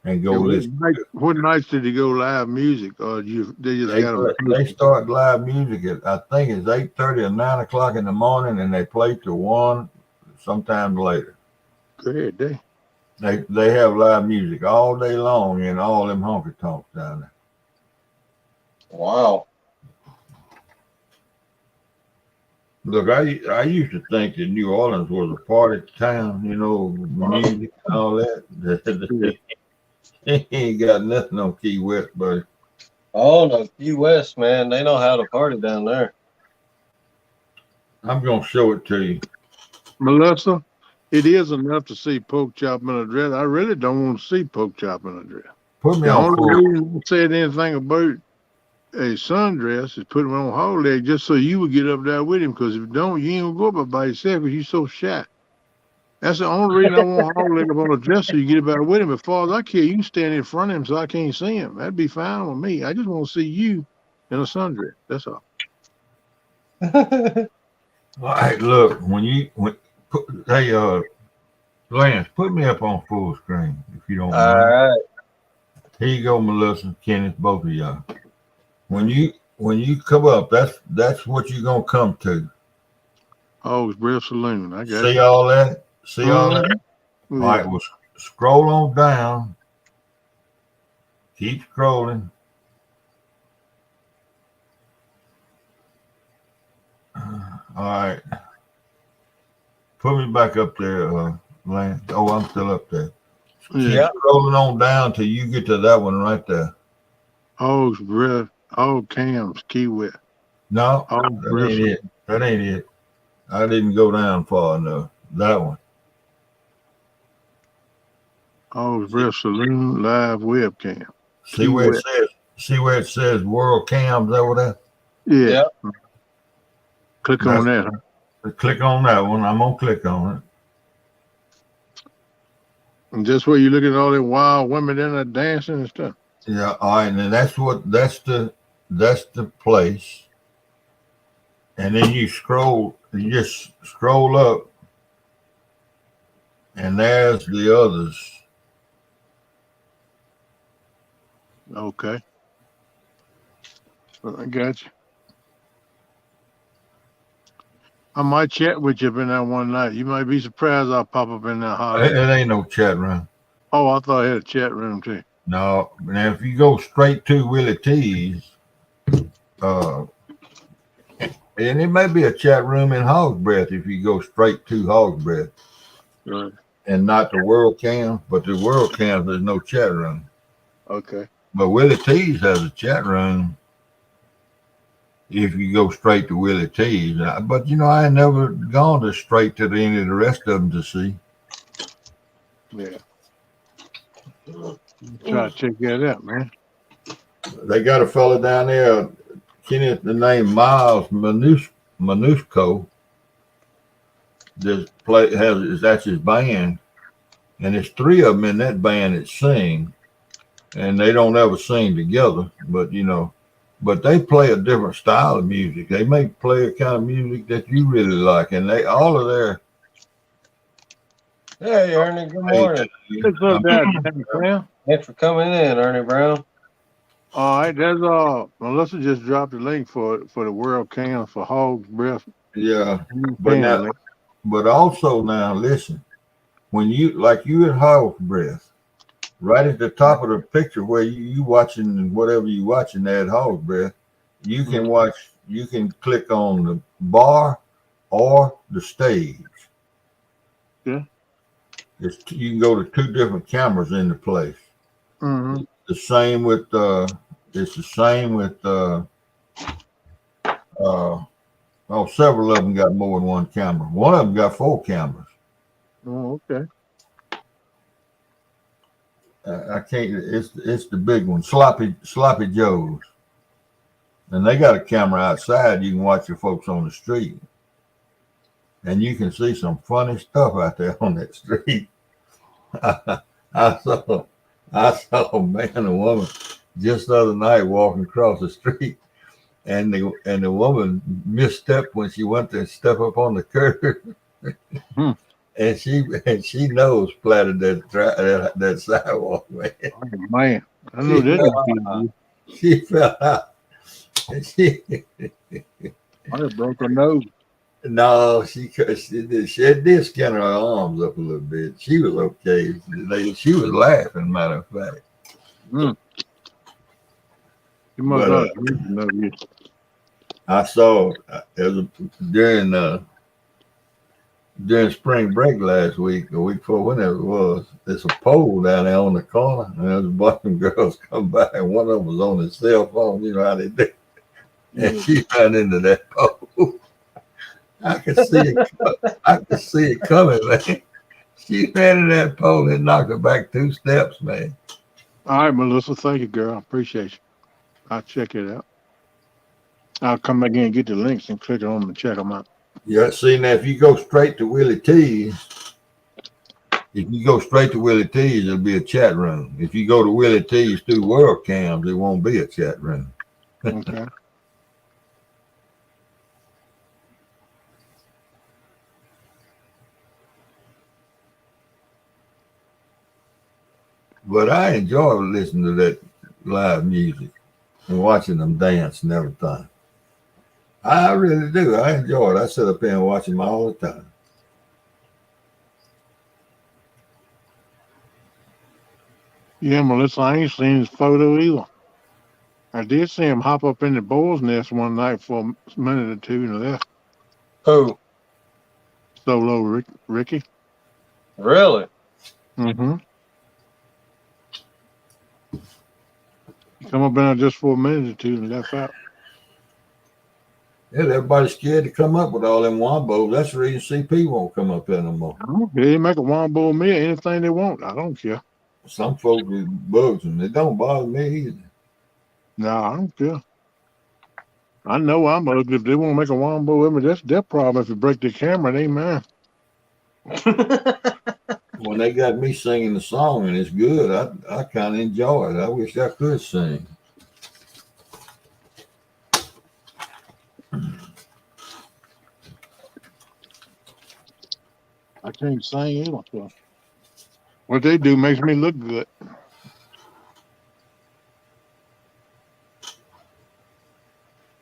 and go listen. What nights did they go live music, or they start live music at, I think it's 8:30 or 9 o'clock in the morning, and they play till 1, sometime later. Good day. They have live music all day long in all them honky tonks down there. Wow. Look, I used to think that New Orleans was a party town, you know, music and all that. He ain't got nothing on Key West, buddy. Oh no, Key West, man, they know how to party down there. I'm gonna show it to you. Melissa, it is enough to see pork chop in a dress. I really don't want to see pork chop in a dress. Put me The on only full. reason I said anything about a sundress is put him on hog leg just so you would get up there with him. Because if you don't, you ain't gonna go up by yourself because you so shy. That's the only reason I want hog leg up on a dress so you get up there with him. As far as I care, you can stand in front of him so I can't see him. That'd be fine with me. I just want to see you in a sundress. That's all. All right, look, hey, Lance, put me up on full screen if you don't All mind. right. Here you go, Melissa, Kenneth, both of y'all. When you come up, that's what you're gonna come to. Hog's Breath Saloon. I got See you. all that? See all that? Mhm. All right, well, scroll on down. Keep scrolling. All right. Put me back up there, Lance. Oh, I'm still up there. Keep Yeah. scrolling on down till you get to that one right there. Hog's Breath. Hog Cams. Key West. No, Hog's that Breath ain't Saloon. it. That ain't it. I didn't go down far enough. That one. Hog's Breath Saloon live webcam. See where it says. See where it says World Cams over there. Yeah. Yep. Click on that. Huh? Click on that one. I'm gonna click on it. And just where you look at all the wild women in there dancing and stuff. Yeah. All right. And that's the place. And then you just scroll up, and there's the others. Okay. I got you. I might chat with you up in that one night. You might be surprised I'll pop up in that holler. It ain't no chat room. Oh, I thought I had a chat room too. No. Now, if you go straight to Willie T's, and it may be a chat room in Hog's Breath if you go straight to Hog's Breath. Right. And not the World Cam, but the World Cam, there's no chat room. Okay. But Willie T's has a chat room if you go straight to Willie T's. But, I ain't never gone to straight to any of the rest of them to see. Yeah. Try to check that out, man. They got a fella down there, Kenneth, the name Miles Manusko. That's his band, and there's three of them in that band that sing, and they don't ever sing together, but they play a different style of music. They may play a kind of music that you really like, and they all of their. Hey, Ernie. Good morning. What's up, Dad? Sam? Thanks for coming in, Ernie Brown. All right, that's Melissa just dropped the link for the World Cam for Hog's Breath. Yeah, Cam link. but also now listen, when you at Hog's Breath, right at the top of the picture where you watching whatever you watching there at Hog's Breath, you can watch. You can click on the bar or the stage. Yeah. You can go to two different cameras in the place. Mm-hmm. The same with several of them got more than one camera. One of them got 4 cameras. Oh, okay. I can't. It's the big one, Sloppy Joe's, and they got a camera outside. You can watch the folks on the street, and you can see some funny stuff out there on that street. I saw a man and woman just the other night walking across the street, and the woman misstepped when she went to step up on the curb. And she nose splattered that sidewalk, man. Oh, man. I know that. She fell out. I broke her nose. No, she did skin her arms up a little bit. She was okay. She was laughing, matter of fact. You must not know. I saw during spring break last week, a week before, whenever it was, there's a pole down there on the corner, and there's a bunch of girls come by, and one of them was on his cell phone, you know how they do. And she ran into that pole. I could see it. I could see it coming, man. She ran in that pole and knocked her back 2 steps, man. All right, Melissa. Thank you, girl. Appreciate you. I'll check it out. I'll come back in and get the links and click on them and check them out. Yeah, see now if you go straight to Willie T's, if you go straight to Willie T's, it'll be a chat room. If you go to Willie T's through World Cams, it won't be a chat room. Okay. But I enjoy listening to that live music and watching them dance and everything. I really do. I enjoy it. I sit up there and watch them all the time. Yeah, Melissa, I ain't seen his photo either. I did see him hop up in the boar's nest one night for a minute or two and left. Who? Solo Ricky. Really? Mm-hmm. He come up in there just for a minute or two and left out. Yeah, everybody's scared to come up with all them wombos. That's the reason CP won't come up there no more. They make a wombo meal, anything they want. I don't care. Some folks with bugs and it don't bother me either. No, I don't care. I know I'm ugly. If they want to make a wombo with me, that's their problem. If you break the camera, they mine. When they got me singing the song and it's good, I kind of enjoy it. I wish I could sing. I can't sing either. So. What they do makes me look good.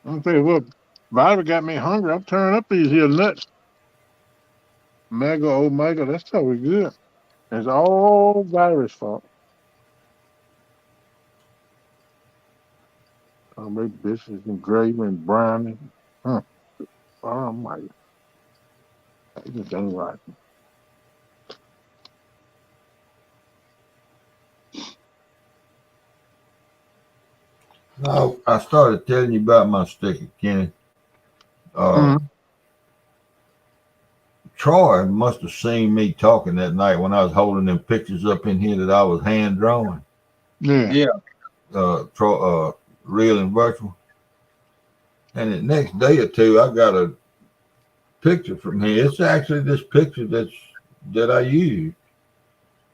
I'll tell you what, Bobby got me hungry. I'm turning up these here nuts. Mega, Omega, that's totally good. It's all virus fault. I make biscuits and gravy and brownie. Huh. Oh my. It just ain't right. Now, I started telling you about my sticker, Kenny. Troy must have seen me talking that night when I was holding them pictures up in here that I was hand drawing. Yeah. Yeah. Troy, real and virtual. And the next day or two, I got a picture from here. It's actually this picture that I used.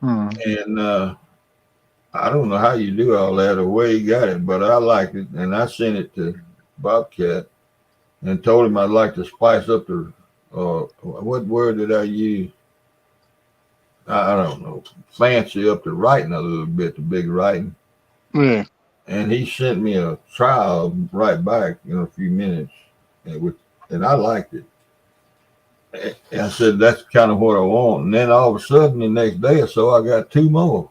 And I don't know how you do all that or where you got it, but I liked it. And I sent it to Bobcat and told him I'd like to spice up the, what word did I use? I don't know, fancy up the writing a little bit, the big writing. Yeah. And he sent me a trial right back in a few minutes, and I liked it. And I said, that's kind of what I want. And then all of a sudden, the next day or so, I got 2 more.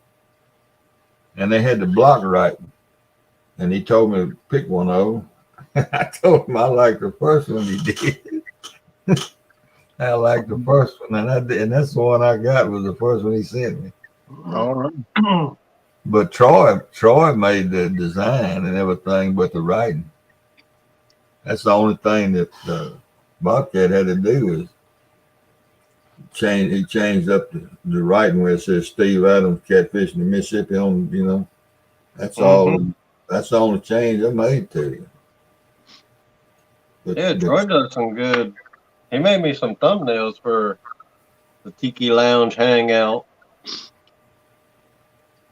And they had the block writing. And he told me to pick one of them. I told him I liked the first one he did. I liked the first one, and I did, and that's the one I got was the first one he sent me. All right. But Troy made the design and everything, but the writing. That's the only thing that Bobcat had to do is change. He changed up the writing where it says Steve Adams catfishing the Mississippi on. You know, that's all. That's the only change I made to you. Yeah, Troy does some good. He made me some thumbnails for the Tiki Lounge Hangout.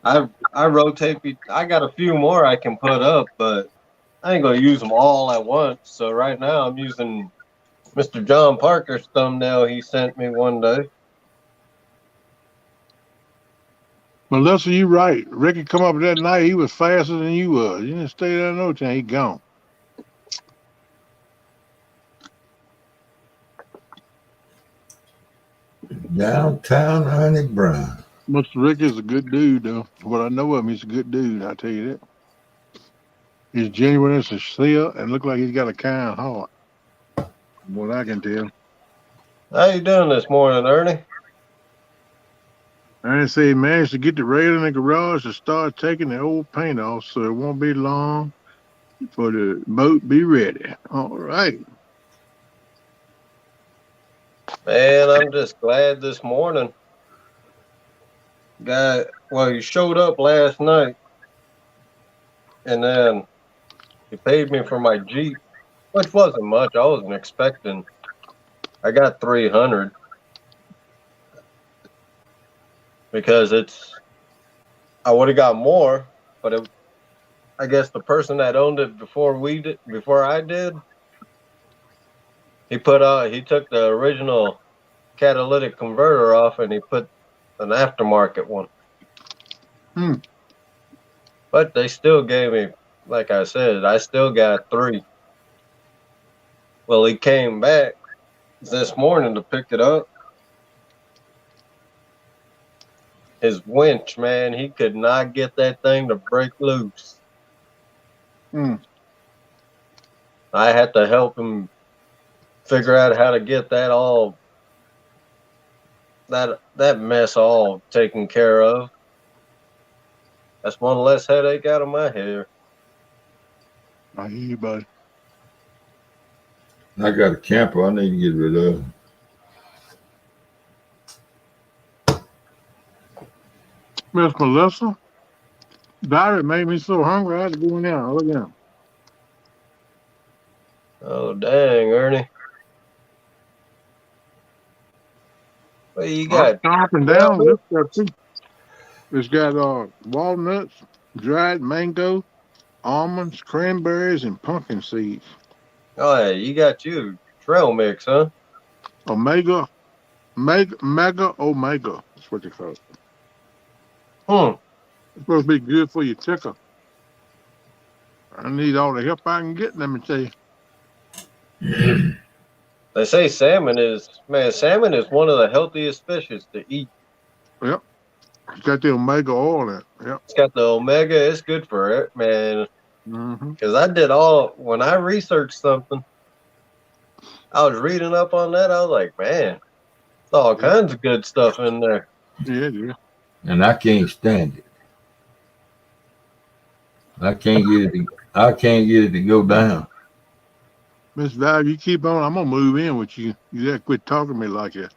I rotate. I got a few more I can put up, but I ain't gonna use them all at once. So right now I'm using Mr. John Parker's thumbnail he sent me one day. Melissa, you right. Ricky come up that night. He was faster than you was. You didn't stay there no time. He gone. Downtown Ernie Brown. Mr. Ricky's a good dude, though. What I know of him, he's a good dude. I tell you that. He's genuine as a seal and look like he's got a kind heart. From what I can tell. How you doing this morning, Ernie? Ernie said he managed to get the rail in the garage to start taking the old paint off, so it won't be long for the boat be ready. All right. Man, I'm just glad this morning. He showed up last night, and then he paid me for my Jeep, which wasn't much. I wasn't expecting. I got 300 because I would have got more, but I guess the person that owned it before I did, he took the original catalytic converter off and he put an aftermarket one. Hmm. But they still gave me, like I said, I still got 3. Well, he came back this morning to pick it up. His winch, man, he could not get that thing to break loose. Hmm. I had to help him figure out how to get that mess all taken care of. That's one less headache out of my hair. I hear you, buddy. I got a camper I need to get rid of. Miss Melissa, diet made me so hungry I had to go in there. Look at him. Oh, dang, Ernie. What you I'm got? chopping Trail down mix? this stuff too. It's got walnuts, dried mango, almonds, cranberries, and pumpkin seeds. Oh, yeah, you got you trail mix, huh? Mega omega. That's what they call it. Hmm. It's supposed to be good for your ticker. I need all the help I can get, let me tell you. They say salmon is one of the healthiest fishes to eat. Yep. It's got the omega oil in it. Yep. It's got the omega. It's good for it, man. Mm-hmm. Because when I researched something, I was reading up on that. I was like, man, there's all kinds of good stuff in there. Yeah. And I can't stand it. I can't get it to go down. Miss Val, you keep on. I'm gonna move in with you. You gotta quit talking to me like that.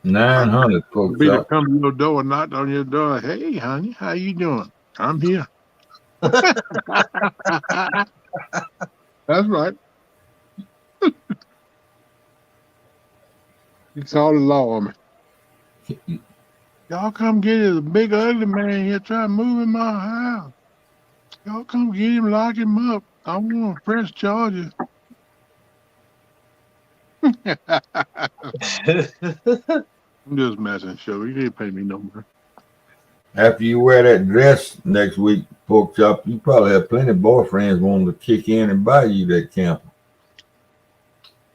900 I'll folks be to out. come to your door, knock on your door. Hey, honey, how you doing? I'm here. That's right. You call the law on me. Y'all come get it. A big ugly man here trying to move in my house. Y'all come get him, lock him up. I want to press charges. I'm just messing, show. You didn't pay me no more. After you wear that dress next week, pork chop, you probably have plenty of boyfriends wanting to kick in and buy you that camper.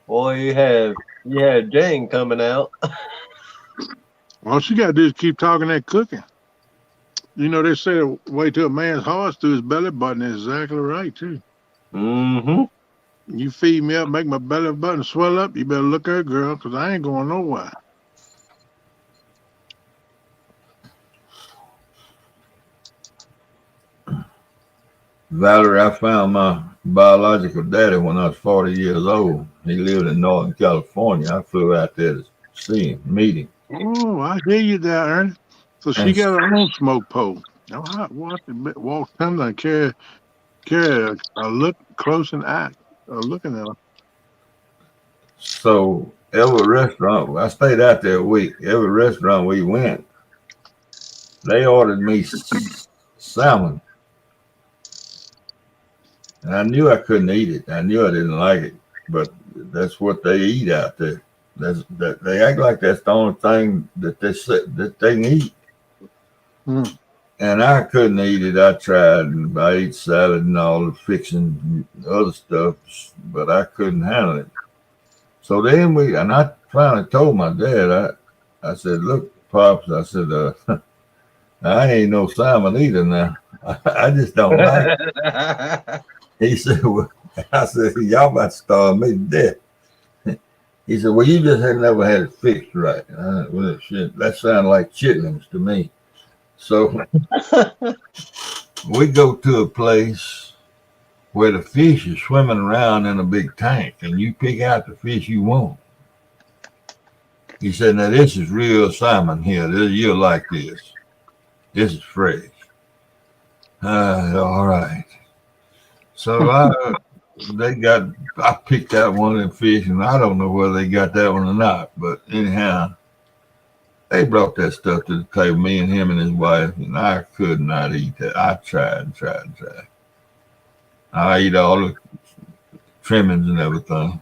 Boy, you had Jane coming out. All she got to do is keep talking that cooking. You know, they say wait till a man's heart's through his belly button. That's exactly right, too. Mm-hmm. You feed me up, make my belly button swell up, you better look at her, girl, because I ain't going nowhere. Valerie, I found my biological daddy when I was 40 years old. He lived in Northern California. I flew out there to see him, meet him. Oh, I hear you there, Ernest. So she And got her own smoke pole. Now, I walk him and carry a look close and act, looking at her. so every restaurant, I stayed out there a week. Every restaurant we went, they ordered me salmon. And I knew I couldn't eat it. I knew I didn't like it, but that's what they eat out there. They act like that's the only thing that they can eat. Mm. And I couldn't eat it. I tried, and I ate salad and all the fixing and other stuff, but I couldn't handle it. So then I finally told my dad. I said, "Look, pops," I said, "I ain't no salmon either now. I just don't like it." He said, "Well," I said, "Y'all about to starve me to death." He said, "Well, you just had never had it fixed right." Well, shit, that sounded like chitlins to me. So we go to a place, where the fish is swimming around in a big tank, and you pick out the fish you want. He said, "Now this is real salmon here. You'll like this. This is fresh." All right. So I picked out one of them fish, and I don't know whether they got that one or not. But anyhow, they brought that stuff to the table, me and him and his wife, and I could not eat that. I tried and tried and tried. I eat all the trimmings and everything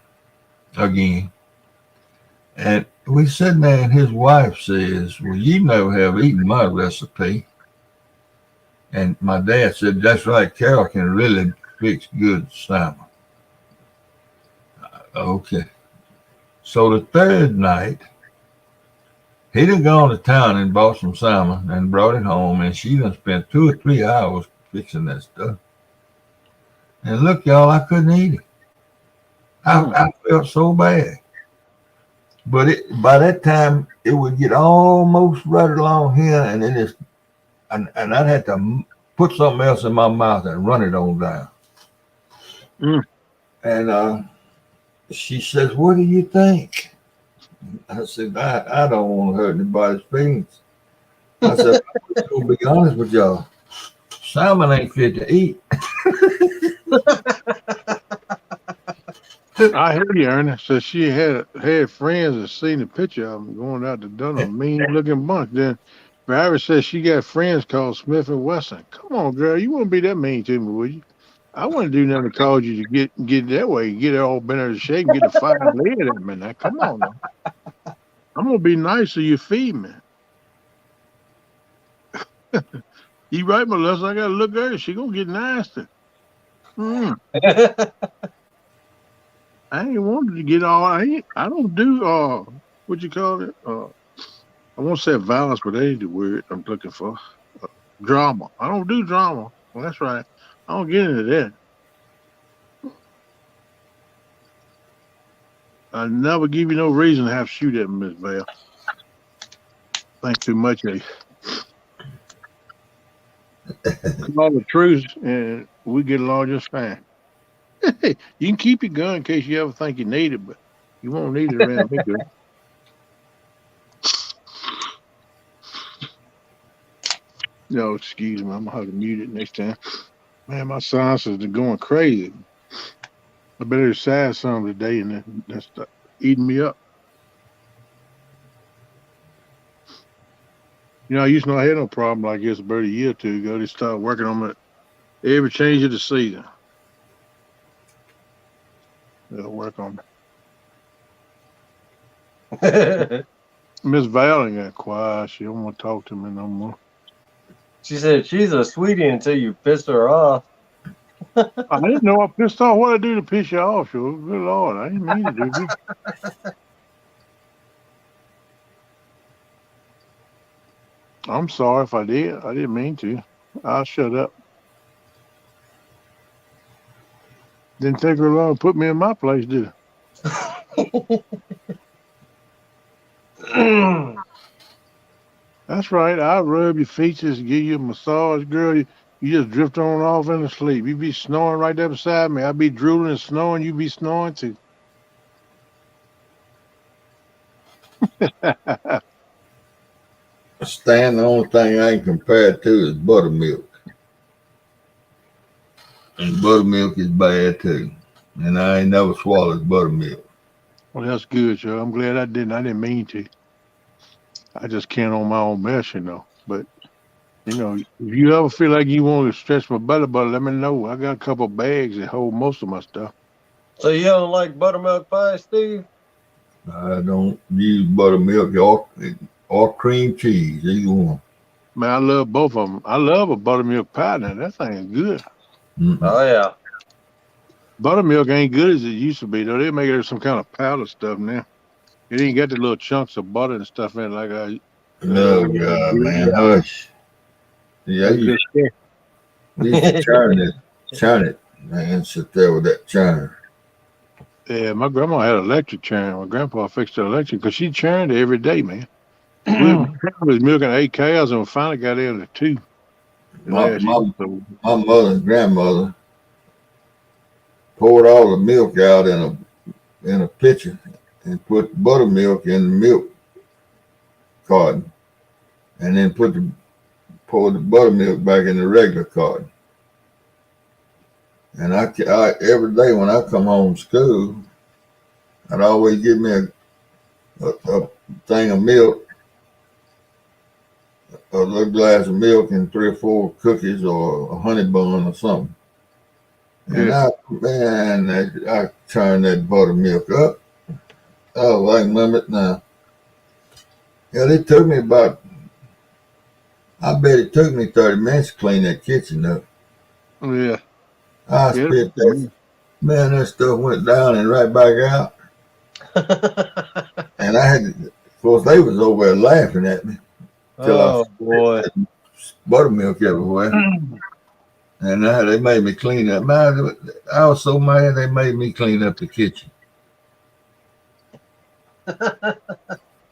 again. And we sitting there, and his wife says, "Well, you never have eaten my recipe." And my dad said, "That's right. Carol can really fix good salmon." Okay. So the third night, he done gone to town and bought some salmon and brought it home, and she done spent 2 or 3 hours fixing that stuff. And look, y'all, I couldn't eat it. I felt so bad. But by that time, it would get almost right along here, and then and I'd have to put something else in my mouth and run it on down. And she says, "What do you think?" I said, I don't want to hurt anybody's feelings. I said, "I'm going to be honest with y'all. Salmon ain't fit to eat." I heard you, Ernie. So she had friends that seen the picture of them going out to dinner, a mean looking bunch. Then Barry said she got friends called Smith and Wesson. Come on, girl, you wouldn't be that mean to me, would you? I wouldn't do nothing to cause you to get that way, get it all bent out of shape, and get the fire laid at me. Now, come on now. I'm gonna be nice so you feed me. You right, Melissa. I gotta look at her. She gonna get nasty. I ain't wanted to get all. I don't do what you call it. I won't say violence, but that ain't the word I'm looking for. Drama. I don't do drama. Well, that's right. I don't get into that. I never give you no reason to have to shoot at me, Miss Val. Think too much of you. Call the truth, and we get along just fine. You can keep your gun in case you ever think you need it, but you won't need it around me, girl. No, excuse me. I'm gonna have to mute it next time. Man, my sinuses are going crazy. I better decide something today, and then that's eating me up. I used to not have no problem like this about a year or two ago. They started working on it every change of the season. They'll work on it. Miss Val ain't got quiet. She don't want to talk to me no more. She said she's a sweetie until you pissed her off. I didn't know I pissed off. What I do to piss you off, sure? Good Lord, I didn't mean to do this. I'm sorry if I did. I didn't mean to. I'll shut up. Didn't take her long to put me in my place, did it? That's right. I'll rub your features, give you a massage, girl. You just drift on off into sleep. You be snoring right there beside me. I'll be drooling and snoring. You be snoring too. Stan, the only thing I can compare it to is buttermilk. And buttermilk is bad too. And I ain't never swallowed buttermilk. Well, that's good, Joe. I'm glad I didn't. I didn't mean to. I just can't on my own mess, But, if you ever feel like you want to stretch my belly button, let me know. I got a couple bags that hold most of my stuff. So you don't like buttermilk pie, Steve? I don't use buttermilk or cream cheese, either one. Man, I love both of them. I love a buttermilk pie now. That thing is good. Oh, yeah. Buttermilk ain't good as it used to be, though. They make it some kind of powder stuff now. It ain't got the little chunks of butter and stuff in it like I. No, God, man, hush. Yeah, you to churn it, man. Sit there with that churn. Yeah, my grandma had electric churn. My grandpa fixed the electric because she churned it every day, man. We was milking 8 cows and we finally got down to 2. My mother and grandmother, poured all the milk out in a pitcher and put buttermilk in the milk carton, and then pour the buttermilk back in the regular carton. And I every day when I come home from school, I'd always give me a thing of milk, a little glass of milk, and 3 or 4 cookies or a honey bun or something. And Yeah. I turned that buttermilk up. Oh, I can remember it now. Yeah, it took me I bet it took me 30 minutes to clean that kitchen up. Yeah. I Yeah. spit that, man, that stuff went down and right back out. And I had to, of course, they was over there laughing at me till I Oh boy. buttermilk everywhere. And they made me clean up. Man, I was so mad they made me clean up the kitchen.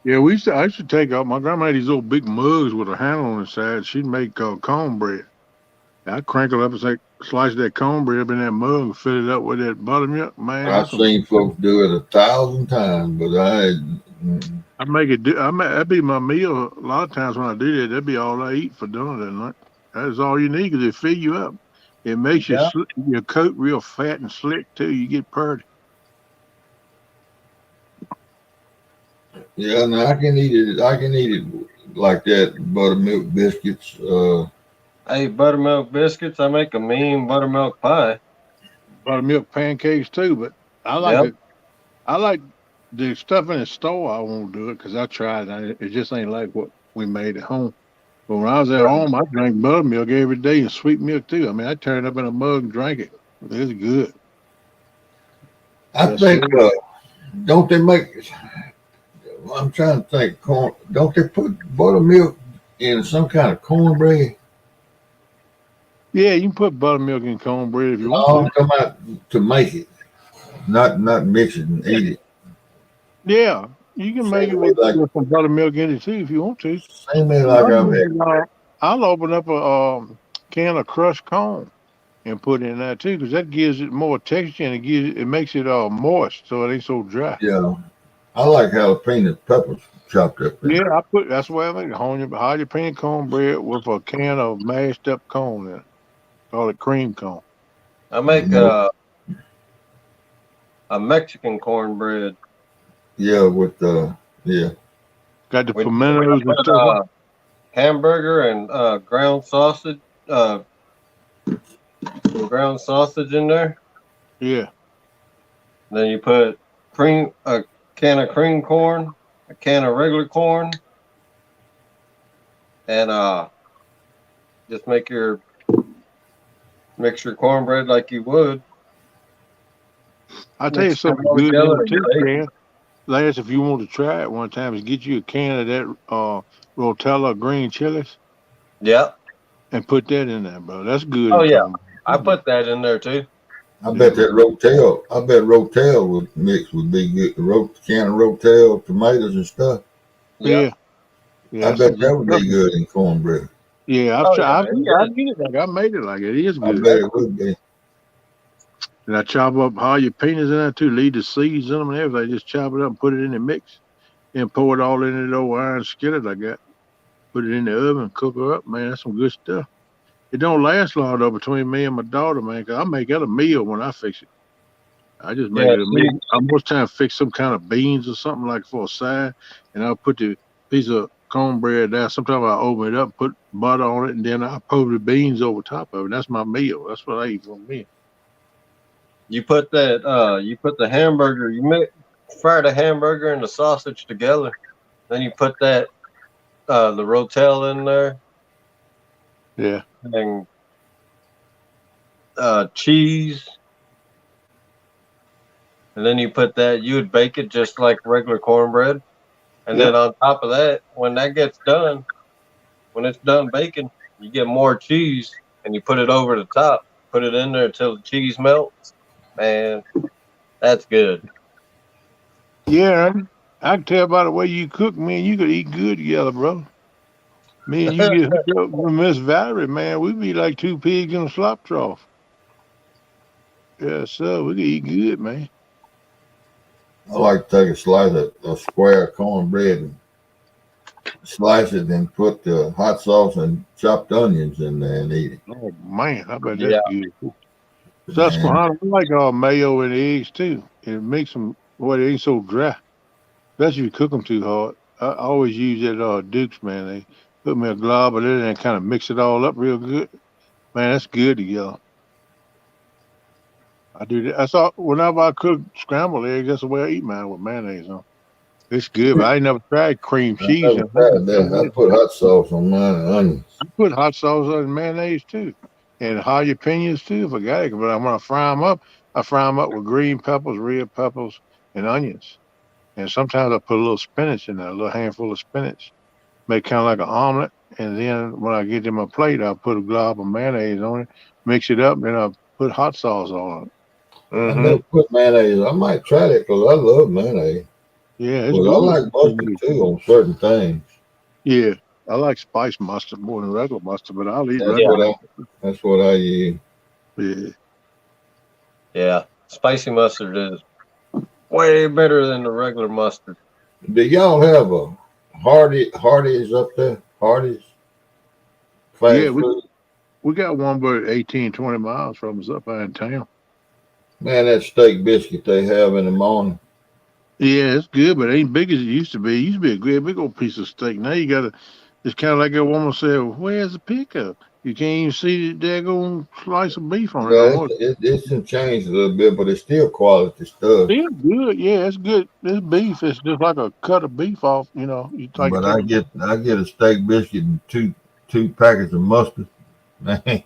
Yeah, I used to take out, my grandma had these little big mugs with a handle on the side. She'd make cornbread. I'd crank it up and slice that cornbread up in that mug and fill it up with that buttermilk. Man, I've seen folks do it 1,000 times, but I make it. That'd be my meal. A lot of times when I do that, that'd be all I eat for dinner that night. That's all you need because it fill you up. It makes Yeah. your coat real fat and slick too. You get purty. yeah, no, I can eat it. I can eat it like that. Buttermilk biscuits. I eat buttermilk biscuits. I make a mean buttermilk pie. Buttermilk pancakes too, but I like Yep. it. I like the stuff in the store. I won't do it because I tried it. It just ain't like what we made at home. But when I was at home, I drank buttermilk every day and sweet milk too. I mean, I turned up in a mug and drank it. It's good. I Yes, think. sir. Don't they make? I'm trying to think. Corn. Don't they put buttermilk in some kind of cornbread? Yeah, you can put buttermilk in cornbread if you want No, to. I'm talking about to make it, not mix it and eat it. Yeah, you can make it with some buttermilk in it too if you want to. Seem me like I've had. I'll open up a can of crushed corn and put it in there too because that gives it more texture and it makes it moist so it ain't so dry. Yeah, I like jalapeno peppers chopped up in. Yeah, that's why I make it. Jalapeno cornbread with a can of mashed up corn in it. Call it cream corn. I make Yeah. a Mexican cornbread. Yeah, with yeah. Got the We pimentos and put stuff. hamburger and ground sausage in there. Yeah. Then you put a can of cream corn, a can of regular corn, and just mix your cornbread like you would. I'll tell you Mix it something all good together in and too, bake. Ken. Last, if you want to try it one time, is get you a can of that Rotella green chilies Yep. and put that in there, bro. That's good Oh in yeah. cornbread. I put that in there too. I bet Rotel would be good. Can of Rotel tomatoes and stuff. Yep. Yeah. I That's bet some that good would stuff. be good in cornbread. Yeah, Oh yeah. I get it like I made it like it is I good. bet it would be. And I chop up all your peanuts in there too, leave the seeds in them and everything. Just chop it up and put it in the mix and pour it all in that old iron skillet I got. Put it in the oven, cook her up, man. That's some good stuff. It don't last long though between me and my daughter, man, 'cause I make it a meal when I fix it. I just make Yeah. it a meal. I most time fix some kind of beans or something like for a side, and I'll put the piece of cornbread there. Sometimes I open it up, put butter on it, and then I pour the beans over top of it. That's my meal. That's what I eat for a meal. You put the hamburger, fry the hamburger and the sausage together. Then you put the rotel in there Yeah. and cheese. And then you would bake it just like regular cornbread. And Yep. then on top of that, when it's done baking, you get more cheese and you put it over the top, put it in there until the cheese melts. Man, that's good. Yeah, I can tell by the way you cook, man. You could eat good together, bro. Me and you get hooked up with Miss Valerie, man. We be like two pigs in a slop trough. Yeah, so we can eat good, man. I like to take a slice of a square cornbread and slice it and put the hot sauce and chopped onions in there and eat it. Oh man, I bet that's Yeah. good. Man, Susquehanna, I like mayo and eggs too. It makes them well, they ain't so dry. Especially if you cook them too hard. I always use that Duke's, man. They put me a glob of it and kind of mix it all up real good. Man, that's good together. I do that. That's all. Whenever I cook scrambled eggs, that's the way I eat mine with mayonnaise on. It's good, but I ain't never tried cream I cheese. never And tried that. I put hot sauce on mine and onions. I put hot sauce on mayonnaise too, and jalapenos too if I got it. But when I fry them up, I fry them up with green peppers, red peppers, and onions. And sometimes I put a little spinach in there, a little handful of spinach, make kind of like an omelet. And then when I get to my plate, I put a glob of mayonnaise on it, mix it up, then I put hot sauce on it. I Mm-hmm. never put mayonnaise. I might try that because I love mayonnaise. Yeah, it's But I good. like mustard too on certain things. Yeah, I like spice mustard more than regular mustard, but I'll eat That's regular Yeah. what I. mustard. That's what I use. Yeah. Yeah. Spicy mustard is way better than the regular mustard. Do y'all have a Hardee's up there? Hardee's Yeah, fast food. we got one about 18, 20 miles from us up there in town. Man, that steak biscuit they have in the morning. Yeah, it's good, but it ain't big as it used to be. It used to be a great big old piece of steak. Now you got to, it's kind of like that woman said, where's the pickup? You can't even see the daggone slice of beef on it no Well, more. it's been changed a little bit, but it's still quality stuff. Still good. Yeah, it's good. It's beef. It's just like a cut of beef off, you like But take I get a steak biscuit and two packets of mustard. Man, at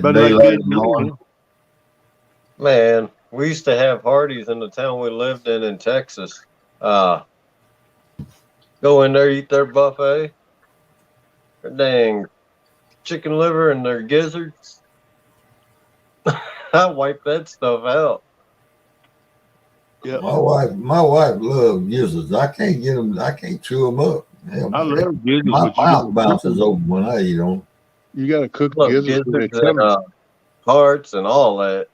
better like daylight being in the good. morning. Man, we used to have Hardee's in the town we lived in Texas. Uh, go in there, eat their buffet, their dang chicken liver and their gizzards. I wipe that stuff out. Yeah. My wife loves gizzards. I can't get them. I can't chew them up. Hell, I love gizzards, my but you mouth gotta cook bounces them. open when I eat them. You gotta cook Love gizzards so they're gizzards and tender. hearts and all that.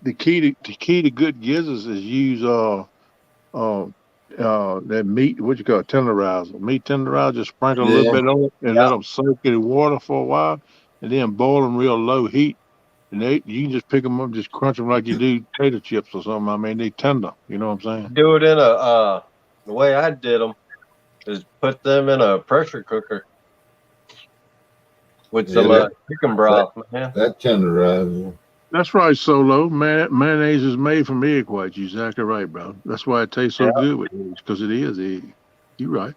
The key to good gizzards is use uh that meat, what you call it, tenderizer. Meat tenderizer, just sprinkle a little Yeah, bit on it and let Yeah. them soak in water for a while, and then boil them real low heat. And you can just pick them up, just crunch them like you do potato chips or something. I mean, they tender. You know what I'm saying? Do it in the way I did them is put them in a pressure cooker with yeah. some chicken That broth, man. that tenderizer. That's right, Solo. Mayonnaise is made from egg whites. You're exactly right, bro. That's why it tastes so Yeah. good with eggs, because it is egg. You're right.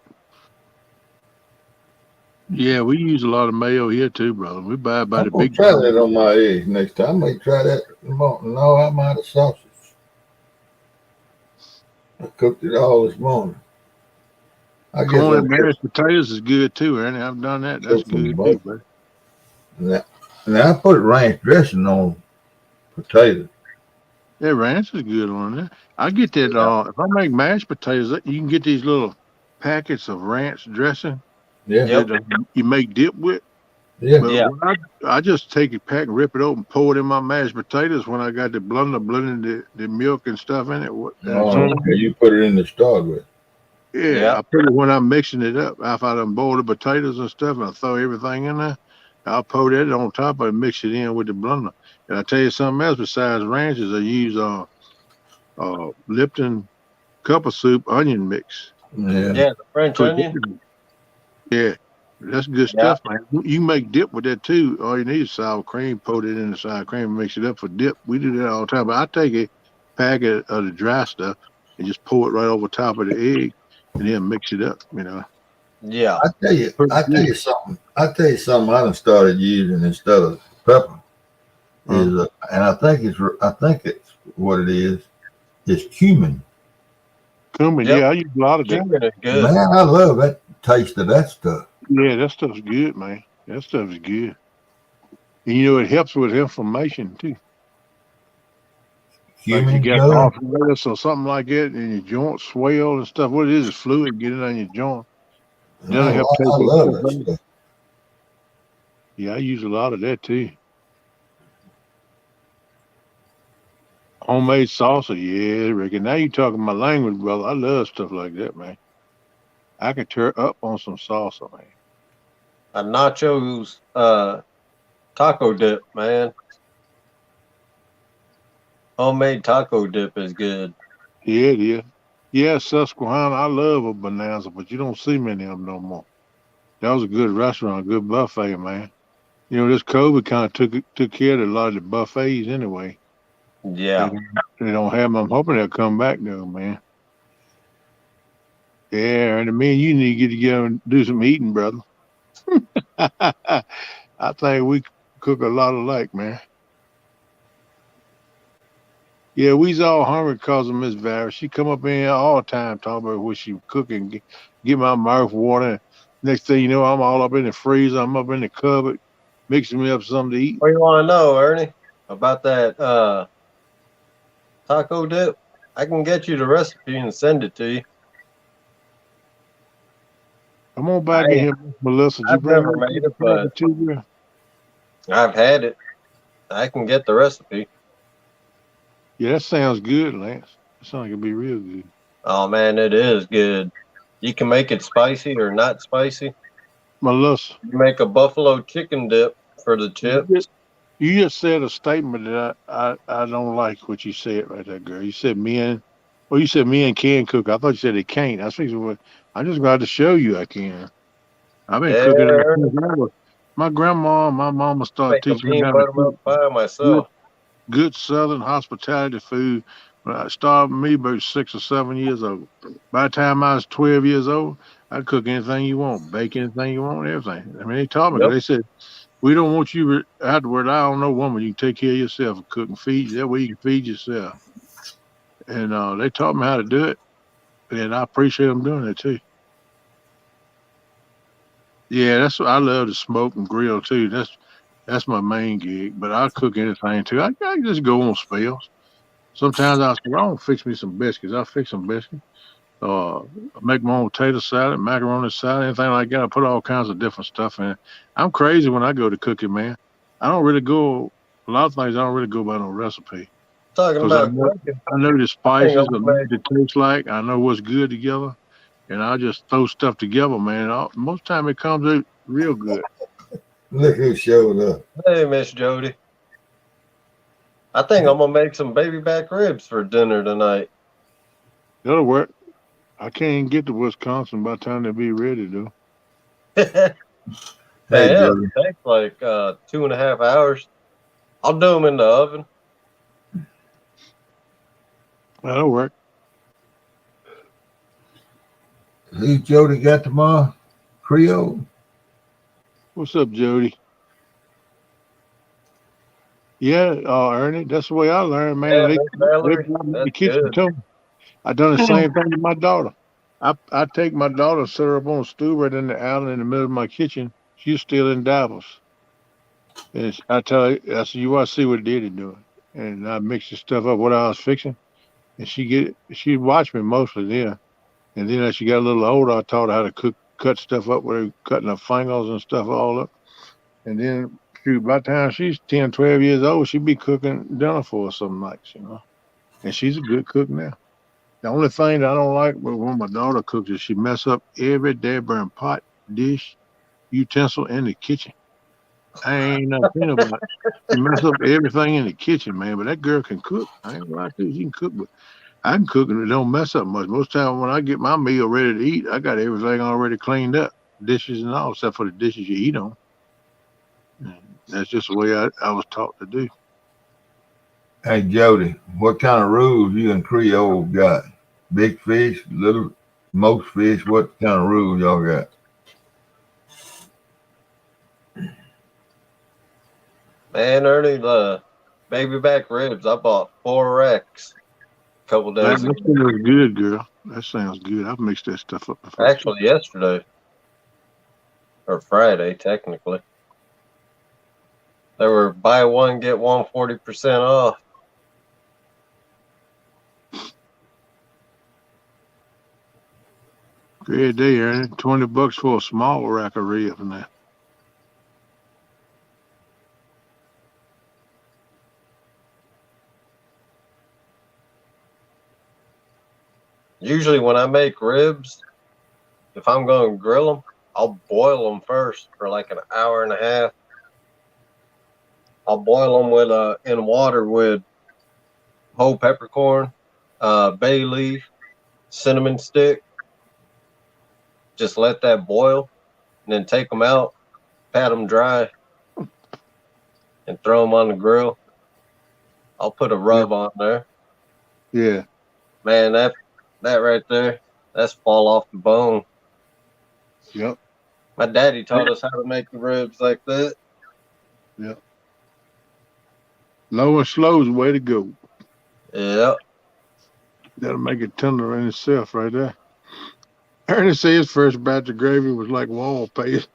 Yeah, we use a lot of mayo here too, brother. We buy it by I'm the gonna big try gallon. that on my eggs next time. I may try that tomorrow. No, I'm out of sausage. I cooked it all this morning. I guess Corn I and just mashed potatoes is good too, Ernie. I've done that. That's cooked them good too, both. buddy. Now I put ranch dressing on potatoes. Yeah, ranch is good on there. I get that. Yeah. If I make mashed potatoes, you can get these little packets of ranch dressing Yeah, Yep. that you make dip with. yeah. But Yeah. when I just take a pack, rip it open, pour it in my mashed potatoes. When I got the blender blending the milk and stuff in it, and Oh, so okay. You put it in the start with. yeah, Yeah. I put it when I'm mixing it up. After I done boil the potatoes and stuff, and I throw everything in there, I'll pour that on top of it, mix it in with the blender. And I tell you something else besides ranches, I use Lipton cup of soup onion mix. Yeah. Yeah. The French Put onion. that in. Yeah, that's good Yeah. stuff, man. You can make dip with that too. All you need is sour cream. Pour it in the sour cream and mix it up for dip. We do that all the time. But I take a packet of the dry stuff and just pour it right over top of the egg and then mix it up. Yeah. Pretty I tell good. you something. I tell you something. I done started using instead of pepper Uh, is, and I think it's what it is. It's cumin. cumin, Yep. yeah, I use a lot of that. Cumin is good. Man, I love that taste of that stuff. Yeah, that stuff's good, man. That stuff is good. And it helps with inflammation too. Like you Cumin, got Joe. arthritis or something like that, and your joints swell and stuff. What it is fluid get it on your joint. That'll help take I that love stuff that out. stuff. Yeah, I use a lot of that too. Homemade salsa, yeah, Ricky. Now you talking my language, brother. I love stuff like that, man. I can tear up on some salsa, man. A nachos taco dip, man. Homemade taco dip is good. Yeah, it is. Yeah, Susquehanna, I love a bonanza, but you don't see many of them no more. That was a good restaurant, a good buffet, man. You know, this COVID kind of took care of a lot of the buffets anyway. They Yeah. don't, they don't have them. I'm hoping they'll come back though, man. Yeah, and me and you need to get together and do some eating, brother. I think we cook a lot alike, man. Yeah, we's all hungry because of Miss Vara. She come up in here all the time talking about what she cooking, get my mouth watering. Next thing you know, I'm all up in the freezer. I'm up in the cupboard, mixing me up something to eat. What do you want to know, Ernie? About that taco dip? I can get you the recipe and send it to you. Come on back in I here, Miss Melissa. Did you I've bring never that made it, but to you? I've had it. I can get the recipe. Yeah, that sounds good, Lance. That sounds like it'd be real good. Oh man, it is good. You can make it spicy or not spicy. Melissa, You make a buffalo chicken dip for the you just, chips. you just said a statement that I don't like what you said right there, girl. You said men, well, you said men can cook. I thought you said they can't. I was thinking, well, I'm just glad to show you I can. I've been Yeah, cooking ever Ernie, since I was. My grandma and my mama started make a teaching me mean how to buttermilk cook pie good, myself. good Southern hospitality food. When I started me about 6 or 7 years old. By the time I was 12 years old, I cook anything you want, bake anything you want, everything. I mean, they taught me because Yep. they said we don't want you afterward. I don't know, woman. You can take care of yourself and cook and feed. That way you can feed yourself. And they taught me how to do it, and I appreciate them doing it too. Yeah, that's what I love to smoke and grill too. That's my main gig. But I cook anything too. I just go on spells. Sometimes I say, well, I want to fix me some biscuits. I fix some biscuits. I make my own potato salad, macaroni salad, anything like that. I put all kinds of different stuff in. I'm crazy when I go to cooking, man. I don't really go a lot of things. I don't really go by no recipe Talking because about cooking, I know the I think I'm spices. I know gonna what it tastes like. I know what's good together, and I just throw stuff together, man. Most time it comes out real good. Look who showed up. make. Hey, Miss Jody. I think I'm gonna make some baby back ribs for dinner tonight. That'll work. I can't get to Wisconsin by the time they be ready, though. Man, Hey, it Jody. only takes like 2.5 hours. I'll do them in the oven. That'll work. Who Jody got tomorrow? Creole? What's up, Jody? Yeah, Ernie, that's the way I learned, man. Yeah, They Miss they Valerie, brought me in the that's kitchen good. too. I done the same thing to my daughter. I take my daughter, set her up on a stool right in the alley in the middle of my kitchen. She's still in Davos, and I tell her, I said, "You want to see what Daddy doing?" And I mix the stuff up what I was fixing, and she watched me mostly then. And then as she got a little older, I taught her how to cut stuff up with her cutting her fingers and stuff all up. And then, shoot, by the time she's 10, 12 years old, she'd be cooking dinner for us some nights. And she's a good cook now. The only thing that I don't like when my daughter cooks is she mess up every damn pot, dish, utensil in the kitchen. I ain't nothing about it. She mess up everything in the kitchen, man. But that girl can cook. I ain't gonna lie to you. She can cook, but I can cook and it don't mess up much. Most time when I get my meal ready to eat, I got everything already cleaned up, dishes and all, except for the dishes you eat on. And that's just the way I was taught to do. Hey, Jody. What kind of rules you and Creole got? Big fish, little, most fish. What kind of rules y'all got? Man, Ernie, the baby back ribs. I bought 4 racks a couple That, days ago. that sounds good, girl. That sounds good. I've mixed that stuff up before too. Actually, yesterday or Friday, technically. They were buy one get one 40% off. Great day, Ernie. $20 for a small rack of ribs now. Usually when I make ribs, if I'm going to grill them, I'll boil them first for like an hour and a half. I'll boil them with in water with whole peppercorn, bay leaf, cinnamon stick. Just let that boil, and then take them out, pat them dry, and throw them on the grill. I'll put a rub on there. Yeah. Man, that right there, that's fall off the bone. Yep. My daddy taught us how to make the ribs like that. Yep. Low and slow is the way to go. Yeah. That'll make it tender in itself right there. Ernie said his first batch of gravy was like wallpaper.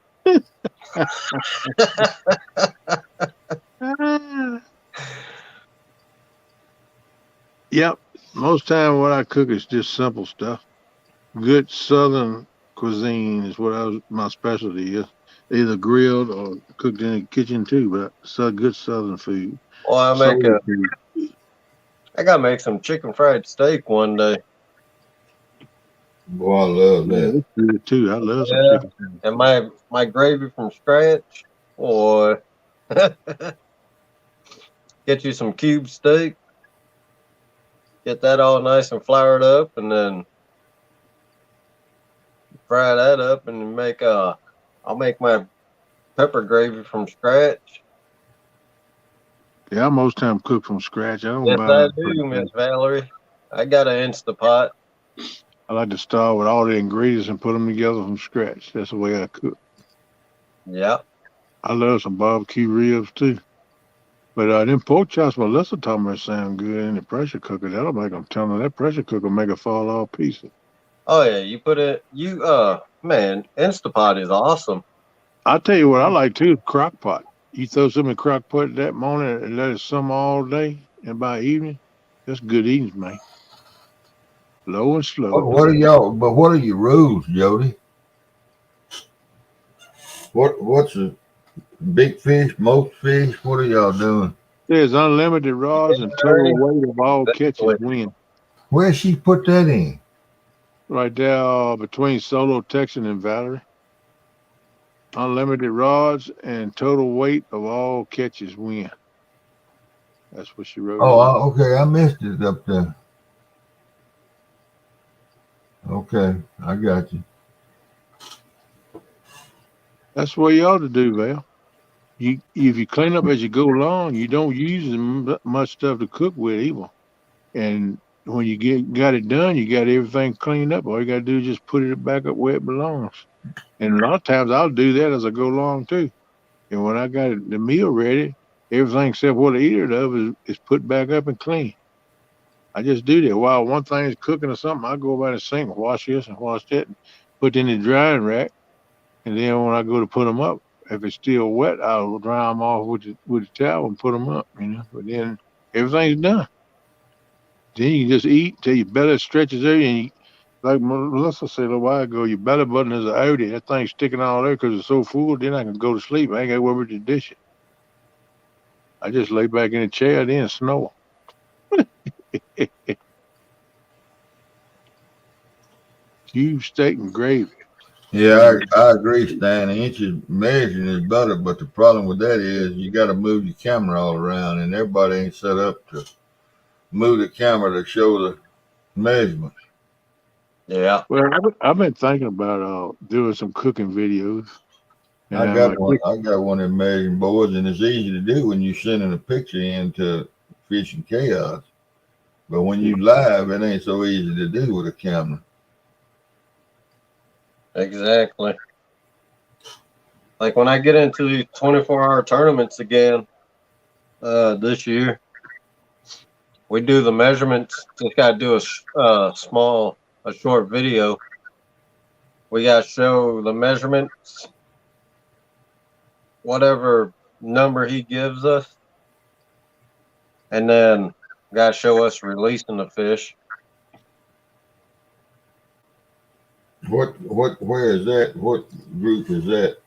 Yep. Most time what I cook is just simple stuff. Good Southern cuisine is what my specialty is. Either grilled or cooked in the kitchen too, but good Southern food. Well, Soul food. I gotta make some chicken fried steak one day. Boy, I love Yeah, that. that's good too. I love some Yeah. chicken. And my gravy from scratch, boy. Get you some cube steak. Get that all nice and floured up, and then fry that up, and I'll make my pepper gravy from scratch. Yeah, I most time cook from scratch. I don't Yes, buy I no do, pre-made. Miss Valerie. I got an Instapot. I like to start with all the ingredients and put them together from scratch. That's the way I cook. Yeah. I love some barbecue ribs too. But them pork chops, Melissa told me sound good in the pressure cooker. That'll make them tender. That pressure cooker make it fall all pieces. Oh yeah, man, Instapot is awesome. I'll tell you what I like too, crock pot. You throw some in crock pot that morning and let it simmer all day, and by evening, that's good eating, man. Low and slow. What are y'all? But what are your rules, Jody? What's a big fish, most fish? What are y'all doing? There's unlimited rods and total weight of all catches win. Where she put that in? Right there between Solo, Texan, and Valerie. Unlimited rods and total weight of all catches win. That's what she wrote. Oh, okay. I missed it up there. Okay, I got you. That's what you ought to do, Val. If you clean up as you go along, you don't use much stuff to cook with either. And when you got it done, you got everything cleaned up. All you got to do is just put it back up where it belongs. And a lot of times I'll do that as I go along too. And when I got the meal ready, everything except what I eat it of is put back up and clean. I just do that. While one thing is cooking or something, I go by the sink, wash this and wash that, and put it in the drying rack. And then when I go to put them up, if it's still wet, I'll dry them off with the towel and put them up. But then everything's done. Then you can just eat till your belly stretches out, and like Melissa said a little while ago, your belly button is an outie. That thing's sticking all there because it's so full. Then I can go to sleep. I ain't got to worry about the dishes. I just lay back in the chair then and snore. Cube steak and gravy. Yeah, I agree, Stan. The inches measuring is better, but the problem with that is you got to move your camera all around, and everybody ain't set up to move the camera to show the measurements. Yeah. Well, I've been thinking about doing some cooking videos. And I got one. I got one of measuring boards, and it's easy to do when you're sending a picture into Fishing Chaos. But when you live, it ain't so easy to do with a camera. Exactly. Like when I get into these 24-hour tournaments again this year, we do the measurements. Just got to do a short video. We got to show the measurements, whatever number he gives us, and then got to show us releasing the fish. Where is that? What group is that?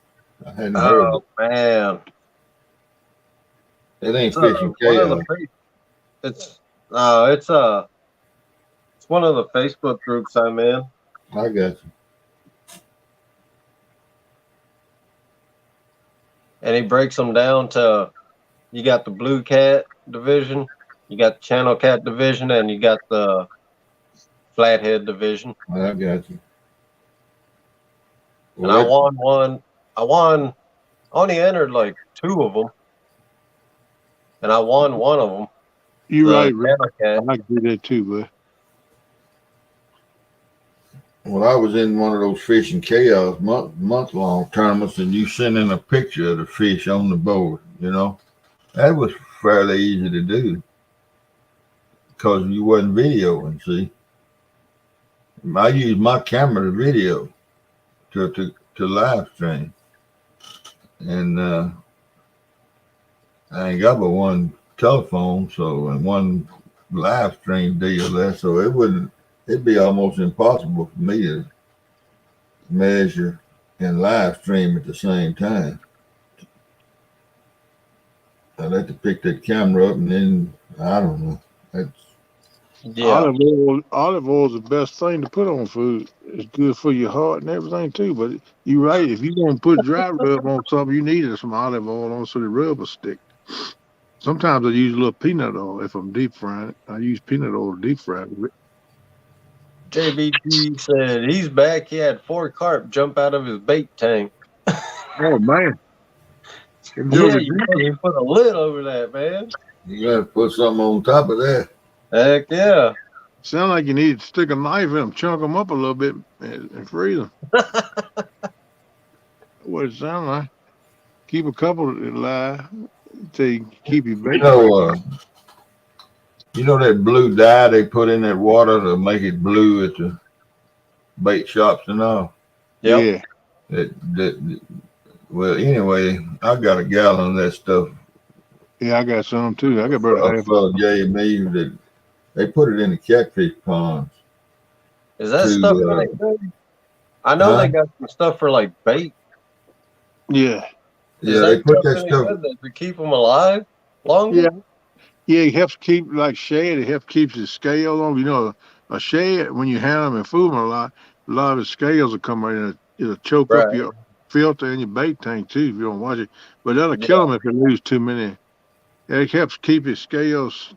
I hadn't heard Oh, it. man. It ain't Fishing Chaos. It's It's one of the Facebook groups I'm in. I got you. And he breaks them down to you got the blue cat division, you got the channel cat division, and you got the flathead division. I got you. And Well, I won one. I won. Only entered like 2 of them, and I won one of them. You The right, Rick. channel I cat. can do that too, but when I was in one of those fishing chaos month long tournaments, and you send in a picture of the fish on the board, that was fairly easy to do because you wasn't videoing. See, I used my camera to video to live stream, and I ain't got but one telephone, and one live stream deal there, so it'd be almost impossible for me to measure and live stream at the same time. I'd have to pick that camera up, and then I don't know. That's Yeah. olive oil is the best thing to put on food. It's good for your heart and everything too. But you're right. If you want to put dry rub on something, you need some olive oil on so the rub will stick. Sometimes I use a little peanut oil if I'm deep frying it. I use peanut oil to deep fry it. JBT said he's back. He had 4 carp jump out of his bait tank. Oh man. Yeah, you put a lid over that, man. you got to put something on top of that. Heck yeah. Sound like you need to stick a knife in them, chunk them up a little bit, and freeze them. What it sound like? Keep a couple alive till you keep your bait. You know that blue dye they put in that water to make it blue at the bait shops and all. Yep. Yeah. Well, anyway, I got a gallon of that stuff. Yeah, I got some too. I got about A half. fellow gave me that they put it in the catfish ponds. Is that stuff really good? I know they got some stuff for like bait. Yeah. Yeah, they put that stuff to keep them alive longer. Yeah, it helps keep like shad. It helps keep the scales on. You know, a shad when you handle them and food them a lot of the scales will come right in. It'll choke up your filter and your bait tank too if you don't watch it. But that'll kill them if you lose too many. It helps keep your scales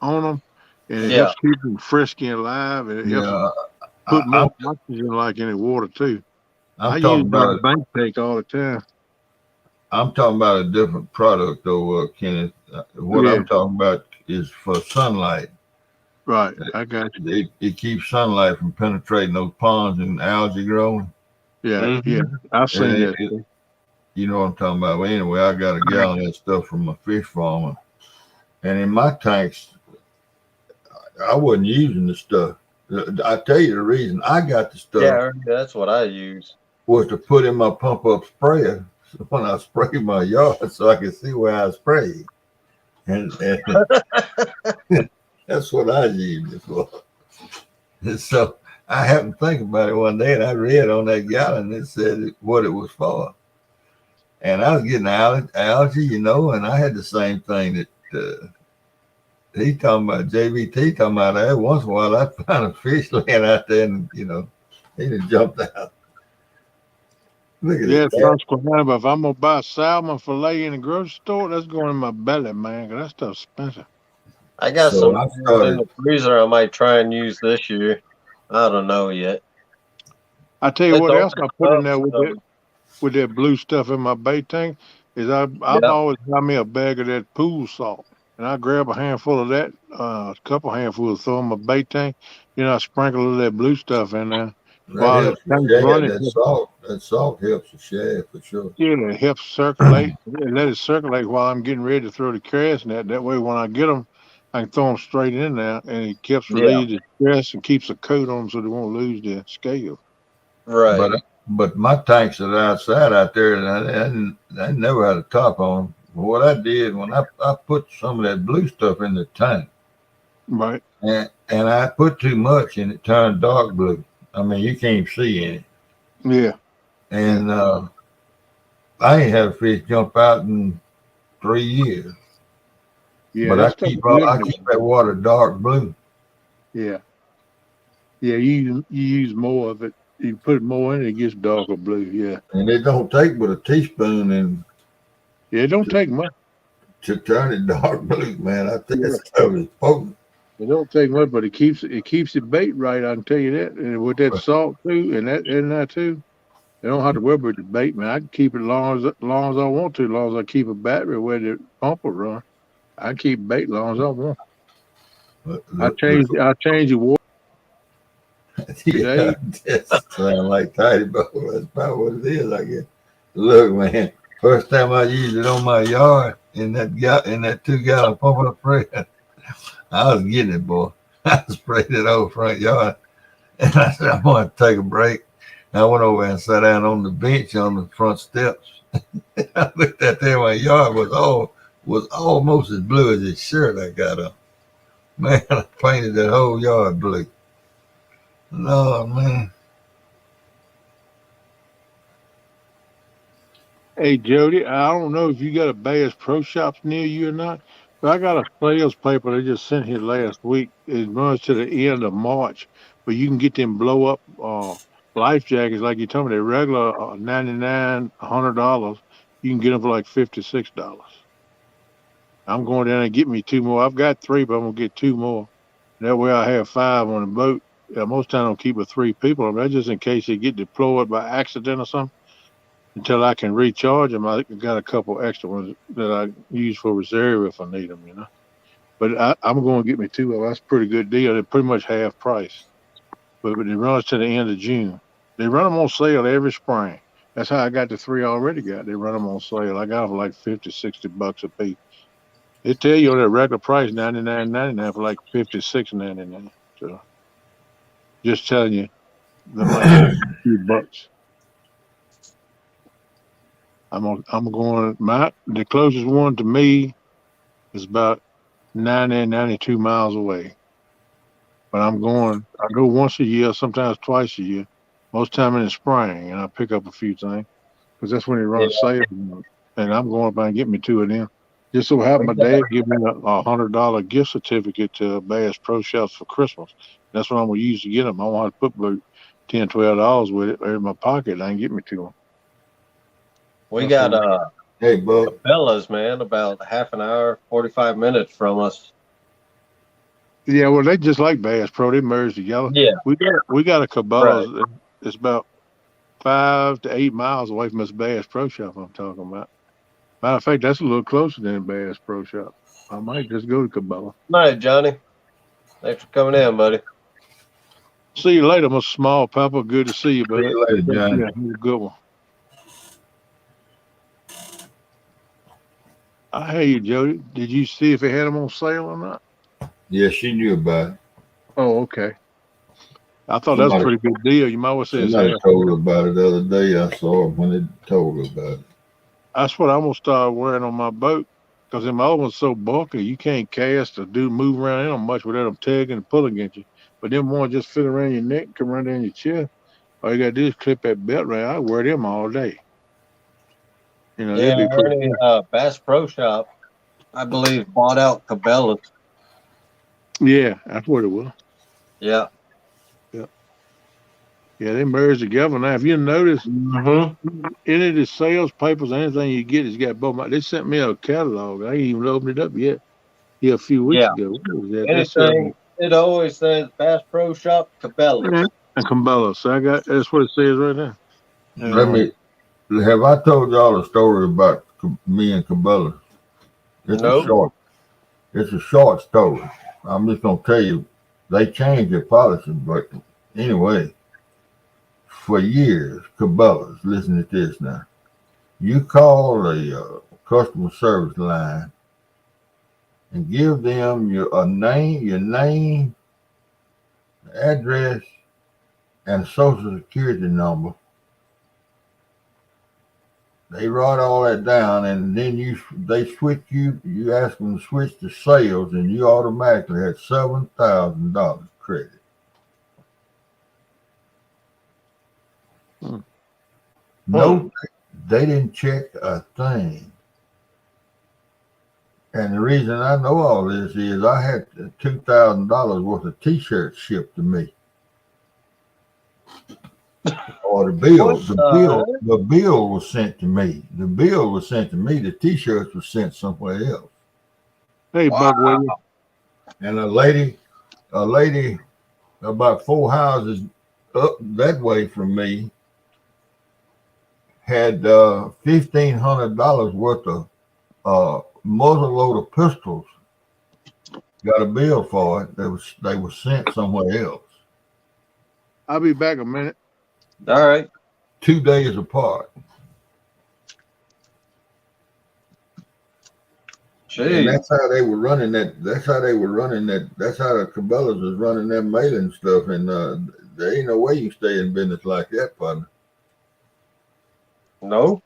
on them, and it helps keep them frisky and alive, and it helps put more oxygen like in the water too. I use my bank tank all the time. I'm talking about a different product though, Kenneth. What I'm talking about is for sunlight. Right, I got you. It keeps sunlight from penetrating those ponds and algae growing. Yeah, yeah, I've seen that. You know what I'm talking about. Well, anyway, I got a gallon of that stuff from my fish farmer, and in my tanks, I wasn't using the stuff. I tell you the reason I got the stuff. Yeah, that's what I use. Was to put in my pump up sprayer when I spray my yard, so I could see where I spray, and that's what I used it for. And so I happened to think about it one day, and I read on that gallon it said what it was for. And I was getting algae, and I had the same thing that he talking about, JVT talking about that. Once in a while, I find a fish laying out there, and, he done jumped out. Look at that. But if I'm going to buy salmon fillet in the grocery store, that's going in my belly, man, because that stuff's expensive. I got some in the freezer I might try and use this year. I don't know yet. I tell you what else I put in there with that blue stuff in my bait tank is I've always got me a bag of that pool salt. And I grab a handful of that, a couple handfuls, throw in my bait tank. I sprinkle a little of that blue stuff in there. That salt helps the shad for sure. Yeah, it helps circulate. Let it circulate while I'm getting ready to throw the crabs in that. That way, when I get them, I can throw them straight in there, and it keeps relieving the stress and keeps a coat on them so they won't lose their scale. Right. But my tanks are outside out there, and I never had a top on them. What I did when I put some of that blue stuff in the tank, right, and I put too much and it turned dark blue. I mean, you can't see in it. Yeah. And I ain't had a fish jump out in 3 years. Yeah, but I keep that water dark blue. Yeah. Yeah, you use more of it. You put more in it, it gets darker blue. Yeah. And it don't take but a teaspoon and Yeah, it don't take much. to turn it dark blue, man. I think that Yeah. stuff is potent. It don't take much, but it keeps the bait right. I can tell you that. And with that salt too, and that too, they don't have to worry about the bait, man. I can keep it long as I want to, as long as I keep a battery where the pump will run. I can keep bait long as I want. I change the water every Yeah, day. that sound like tidy bowl. That's probably what it is, I guess. Look, man, first time I used it on my yard in that 2 gallon pump up spray, I was getting it, boy. I sprayed it over front yard, and I said I'm going to take a break. I went over and sat down on the bench on the front steps. I looked out there, my yard was almost as blue as his shirt I got on. Man, I painted that whole yard blue. Lord, man. Hey Jody, I don't know if you got a Bass Pro Shops near you or not, but I got a sales paper they just sent here last week. It runs to the end of March, but you can get them blow up life jackets like you told me. They're regular $99, $100. You can get them for like $56. I'm going down and get me two more. I've got three, but I'm gonna get two more. That way I have five on the boat. Most time I don't keep with three people on. That's just in case they get deployed by accident or something until I can recharge them. I got a couple extra ones that I use for reserve if I need them, But I'm going to get me two of them. That's a pretty good deal. They're pretty much half price, but it runs to the end of June. They run them on sale every spring. That's how I got the three I already got. They run them on sale. I got them for like 50, $60 a piece. They tell you on that regular price, $99.99 for like $56.99. So just telling you, they might save a few bucks. I'm going. The closest one to me is about 90, 92 miles away. But I go once a year, sometimes twice a year, most time in the spring, and I pick up a few things because that's when they run Yeah, sales. And I'm going by and get me two of them. Just so happened we my got, dad give me a $100 gift certificate to Bass Pro Shops for Christmas. That's what I'm gonna use to get them. I want to put about $10, $12 with it in my pocket. And I can get me to them. we That's got what. Hey, Buck. Cabela's, man, about half an hour, 45 minutes from us. Yeah, well, they just like Bass Pro. They merge together. Yeah, We got a right. Cabela's. It's about 5 to 8 miles away from this Bass Pro Shop I'm talking about. Matter of fact, that's a little closer than Bass Pro Shop. I might just go to Cabela. Night, Johnny. Thanks for coming in, buddy. See you later, my small pepper. Good to see you, See bud. you later, Johnny. Yeah, you're a good one. I hear you, Jody. Did you see if they had them on sale or not? Yeah, she knew about it. Oh, okay. I thought that was a Somebody, pretty good deal. You might well say it's somebody half. told her about it the other day. I saw her when they told her about it. That's what I'm gonna start wearing on my boat. Because in my other one's so bulky, you can't cast or move around in them much without them tugging and pulling against you. But them ones just fit around your neck, come right down your chest. All you gotta do is clip that belt right. I wear them all day. Yeah, They'd be pretty Ernie, cool. Bass Pro Shop, I believe, bought out Cabela's. Yeah, that's what it was. Yeah. Yeah. Yeah, they merged together now. If you notice Mm-hmm. any of the sales papers, anything you get has got both. They sent me a catalog. I ain't even opened it up yet. Yeah, a few weeks Yeah. ago. What was that? They said Anything, it always says Bass Pro Shop, Cabela's. and Cabela. So I got that's what it says right there. And Let me. Have I told y'all a story about me and Cabela? It's a Nope. short. It's a short story. I'm just gonna tell you, they changed their policy, but anyway, for years, Cabela's. Listen to this now. You call the customer service line and give them your name, address, and social security number. They write all that down, and then they switch you. You ask them to switch to sales, and you automatically had $7,000 credit. Hmm. No, they didn't check a thing. And the reason I know all this is I had $2,000 worth of T-shirts shipped to me. Or the bill. What the heck? The bill was sent to me. The bill was sent to me. The T-shirts were sent somewhere else. Hey, Wow. Buck Williams. And a lady about 4 houses up that way from me had $1,500 worth of muzzle loader pistols. Got a bill for it. They were sent somewhere else. I'll be back a minute. All right. 2 days apart. And Jeez. that's how they were running that. That's how they were running that. That's how the Cabela's was running that mailing stuff. And there ain't no way you stay in business like that, partner. No.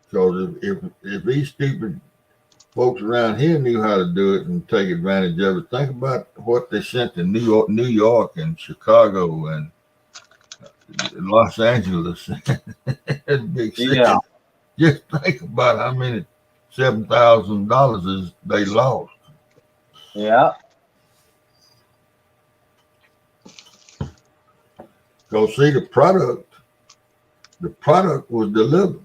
Because if these stupid folks around here knew how to do it and take advantage of it, think about what they sent to New York and Chicago and Los Angeles. Big city. Yeah. Just think about how many $7,000 they lost. Yeah. Go see the product was delivered,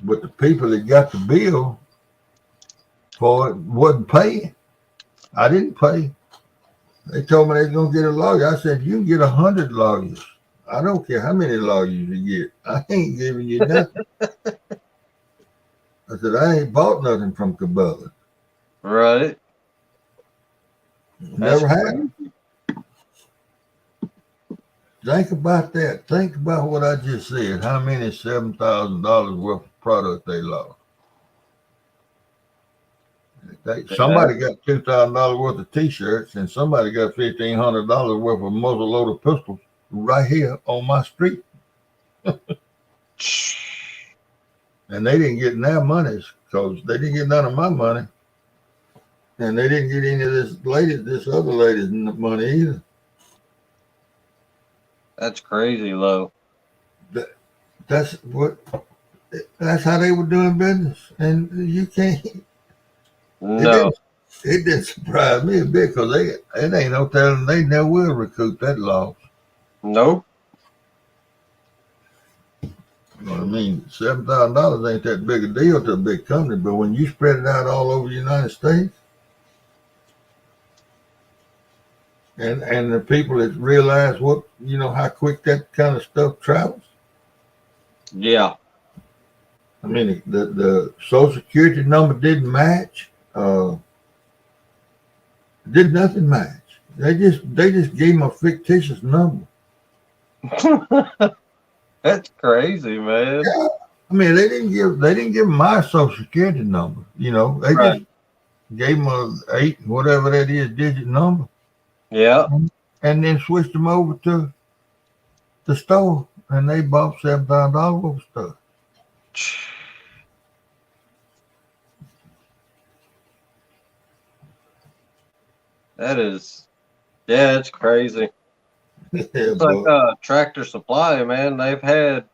but the people that got the bill for it wasn't paying. I didn't pay. They told me they was gonna get a lawyer. I said, you can get 100 lawyers. I don't care how many lawyers you get. I ain't giving you nothing. I said, I ain't bought nothing from Cabela. Right. Never have. Think about that. Think about what I just said. How many $7,000 worth of product they lost? Somebody got $2,000 worth of T-shirts, and somebody got $1,500 worth of muzzle loader pistols right here on my street. And they didn't get their monies because they didn't get none of my money, and they didn't get any of this other lady's money either. That's crazy low. That's how they were doing business, and you can't. No. It didn't surprise me a bit because it ain't no telling they never will recoup that loss. Nope. You know what I mean? $7,000 ain't that big a deal to a big company, but when you spread it out all over the United States, and the people that realize how quick that kind of stuff travels. Yeah. I mean, the Social Security number didn't match. Did nothing match. They just gave him a fictitious number. That's crazy, man. Yeah. I mean, they didn't give him my Social Security number. They Right. just gave him a 8, whatever that is, digit number. Yeah. And then switched them over to the store, and they bought $7,000 worth of stuff. That is, yeah, it's crazy. Yeah, It's like Tractor Supply, man. They've had,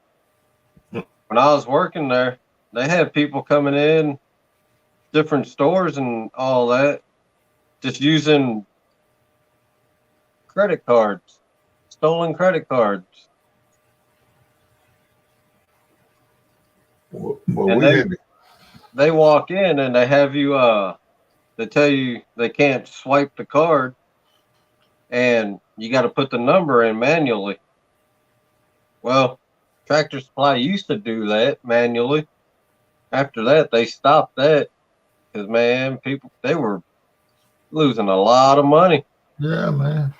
when I was working there, they had people coming in, different stores and all that, just using credit cards, stolen credit cards. well, They walk in and they have you, they tell you they can't swipe the card and you got to put the number in manually. Well, Tractor Supply used to do that manually. After that, they stopped that because, man, they were losing a lot of money. Yeah, man.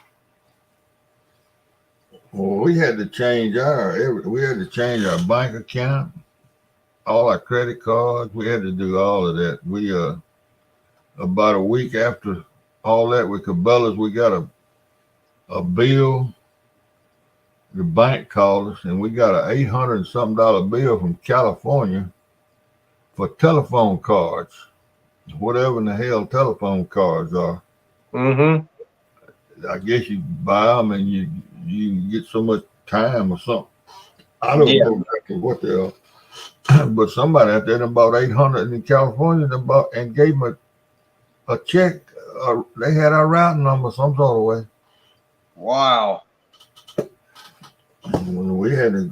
Well, we had to change our bank account, all our credit cards. We had to do all of that. We about a week after all that with Cabela's, we got a bill. The bank called us, and we got an $800 and something bill from California for telephone cards, whatever in the hell telephone cards are. Mm-hmm. I guess you buy them and you get so much time or something. I don't know exactly what they are, but somebody out there bought 800 in California and gave them a check. They had our routing number some sort of way. Wow. When we had to,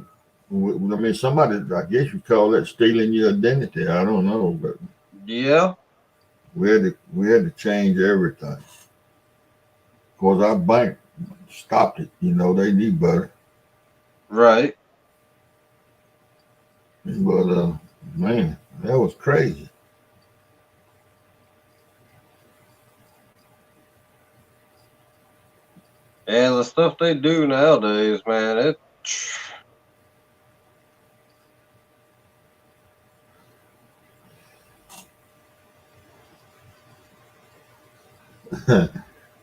I mean, somebody, I guess you call that stealing your identity. I don't know, but Yeah, we had to change everything. Of course, our bank stopped it. You know, they knew better. right. But man, that was crazy. Yeah, the stuff they do nowadays, man, it.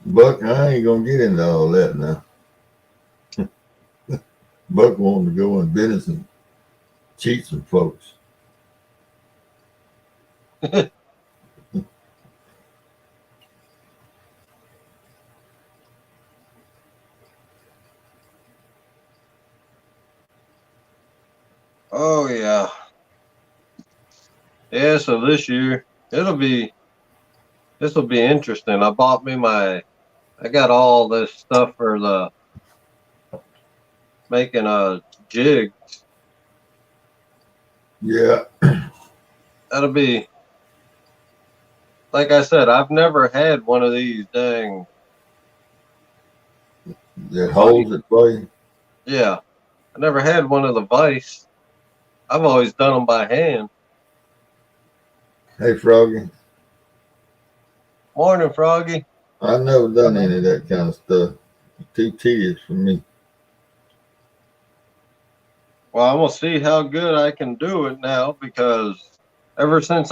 Buck, I ain't gonna get into all that now. Buck wanted to go in business and cheat some folks. Oh yeah, yeah. So this year this will be interesting. I got all this stuff for the making a jig. Yeah, That'll be like I said. I've never had one of these dang that vice. holds it for you. Yeah, I never had one of the vice. I've always done them by hand. Hey, Froggy, Morning, Froggy. I've never done any of that kind of stuff. Too tedious for me. Well, I'm gonna see how good I can do it now because ever since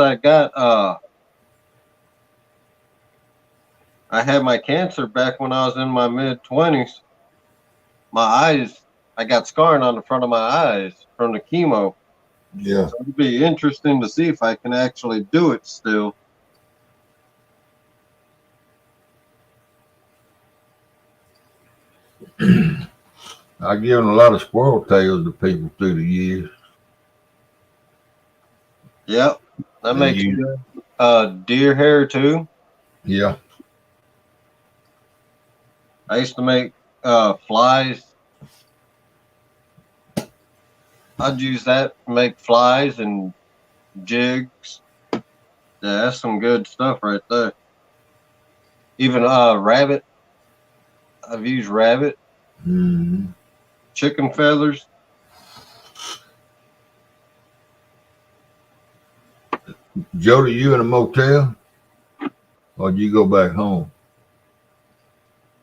I had my cancer back when I was in my mid 20s. My eyes, I got scarring on the front of my eyes from the chemo. Yeah. So it'd be interesting to see if I can actually do it still. I've given a lot of squirrel tails to people through the years. Yep, that And makes you, good. Deer hair too. yeah, I used to make flies. I'd use that to make flies and jigs. Yeah, that's some good stuff right there. Even rabbit. I've used rabbit, mm, chicken feathers. Jody, you in a motel or you go back home?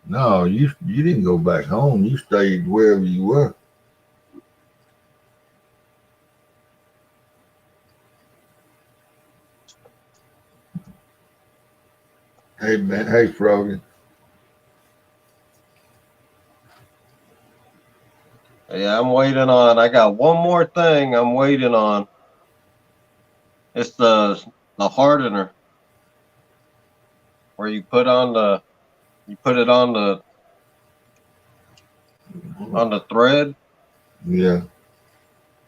No, you didn't go back home. You stayed wherever you were. Hey man, hey Froggy. Yeah, I'm waiting on. I got one more thing I'm waiting on. It's the hardener where you put it on the thread. Yeah,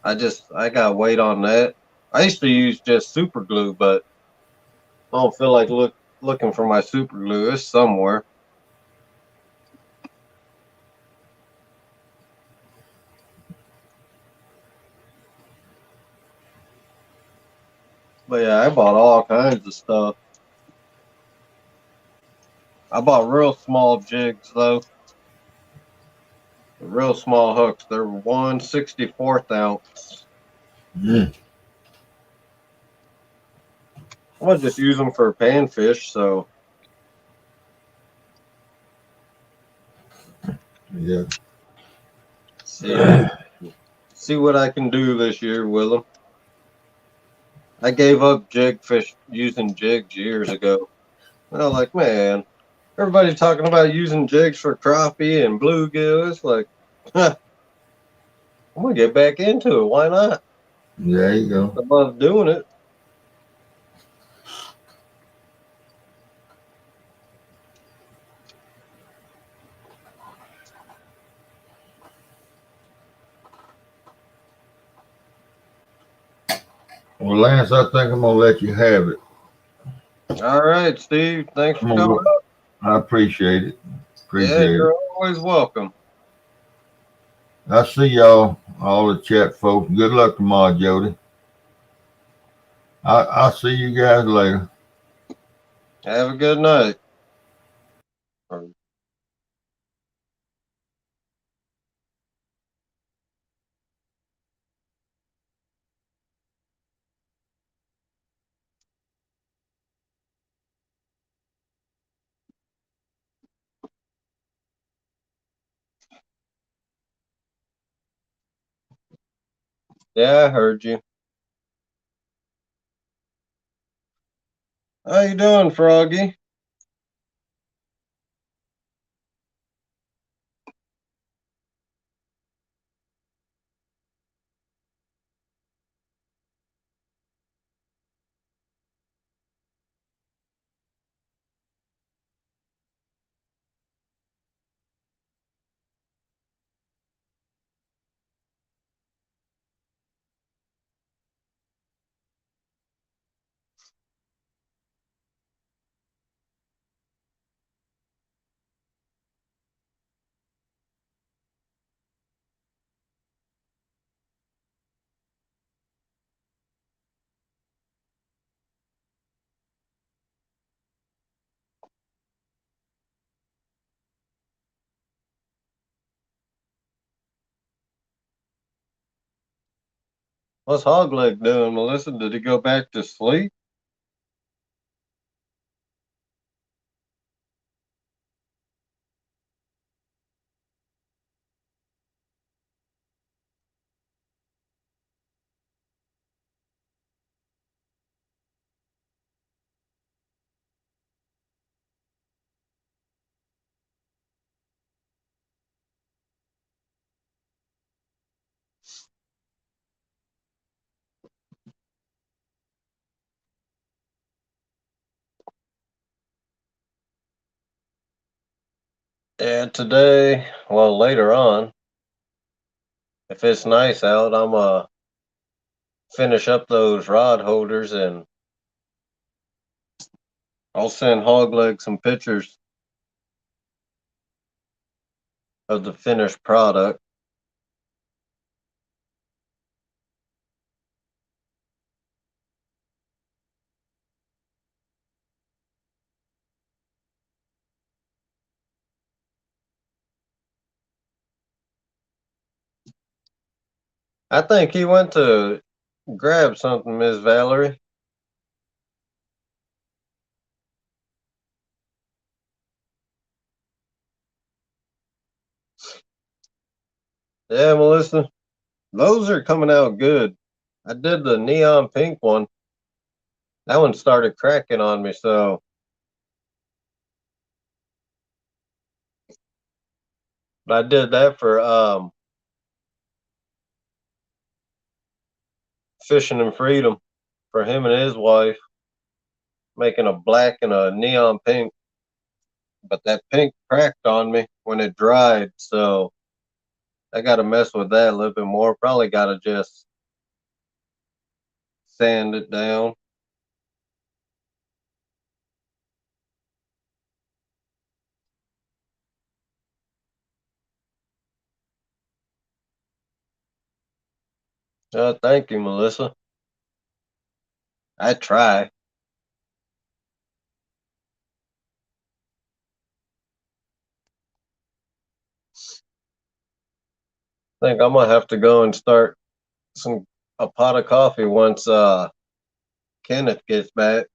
I gotta wait on that. I used to use just super glue, but I don't feel like looking for my super glue. It's somewhere. But yeah, I bought all kinds of stuff. I bought real small jigs though. Real small hooks. They're 1/64 ounce. mm, I'm gonna just use them for panfish. So yeah. see see what I can do this year with them. I gave up jig fish using jigs years ago. And I'm like, man, everybody talking about using jigs for crappie and bluegill. It's like, huh, I'm gonna get back into it. Why not? There you go. I love doing it. Well, Lance, I think I'm gonna let you have it. All right, Steve. Thanks I'm for gonna coming go. up. I appreciate it. Yeah, Appreciate it. you're always welcome. I see y'all, all the chat folks. Good luck tomorrow, Jody. I'll see you guys later. Have a good night. Yeah, I heard you. How you doing, Froggy? What's Hogleg doing, Melissa? Did he go back to sleep? Yeah, today, well, later on, if it's nice out, I'm finish up those rod holders and I'll send Hogleg some pictures of the finished product. I think he went to grab something, Miss Valerie. Yeah, Melissa, those are coming out good. I did the neon pink one. That one started cracking on me, so I did that for Fishing and Freedom for him and his wife, making a black and a neon pink. But that pink cracked on me when it dried, so I got to mess with that a little bit more. Probably got to just sand it down. Thank you, Melissa. I try. Think I'm gonna have to go and start some a pot of coffee once Kenneth gets back.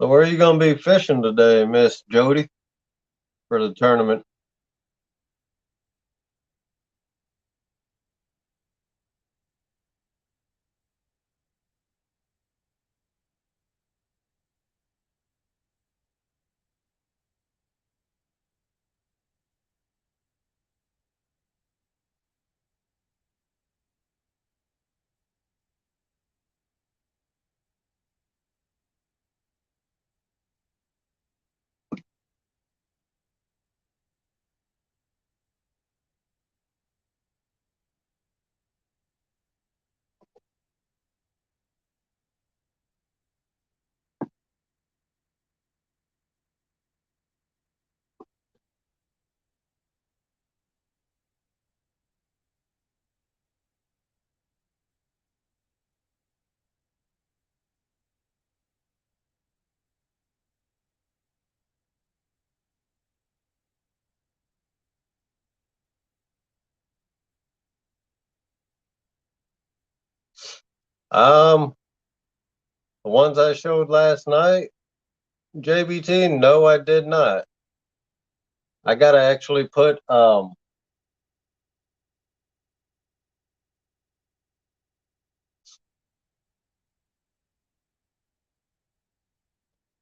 So where are you gonna be fishing today, Miss Jody, for the tournament? The ones I showed last night, JBT, no, I did not. I gotta actually put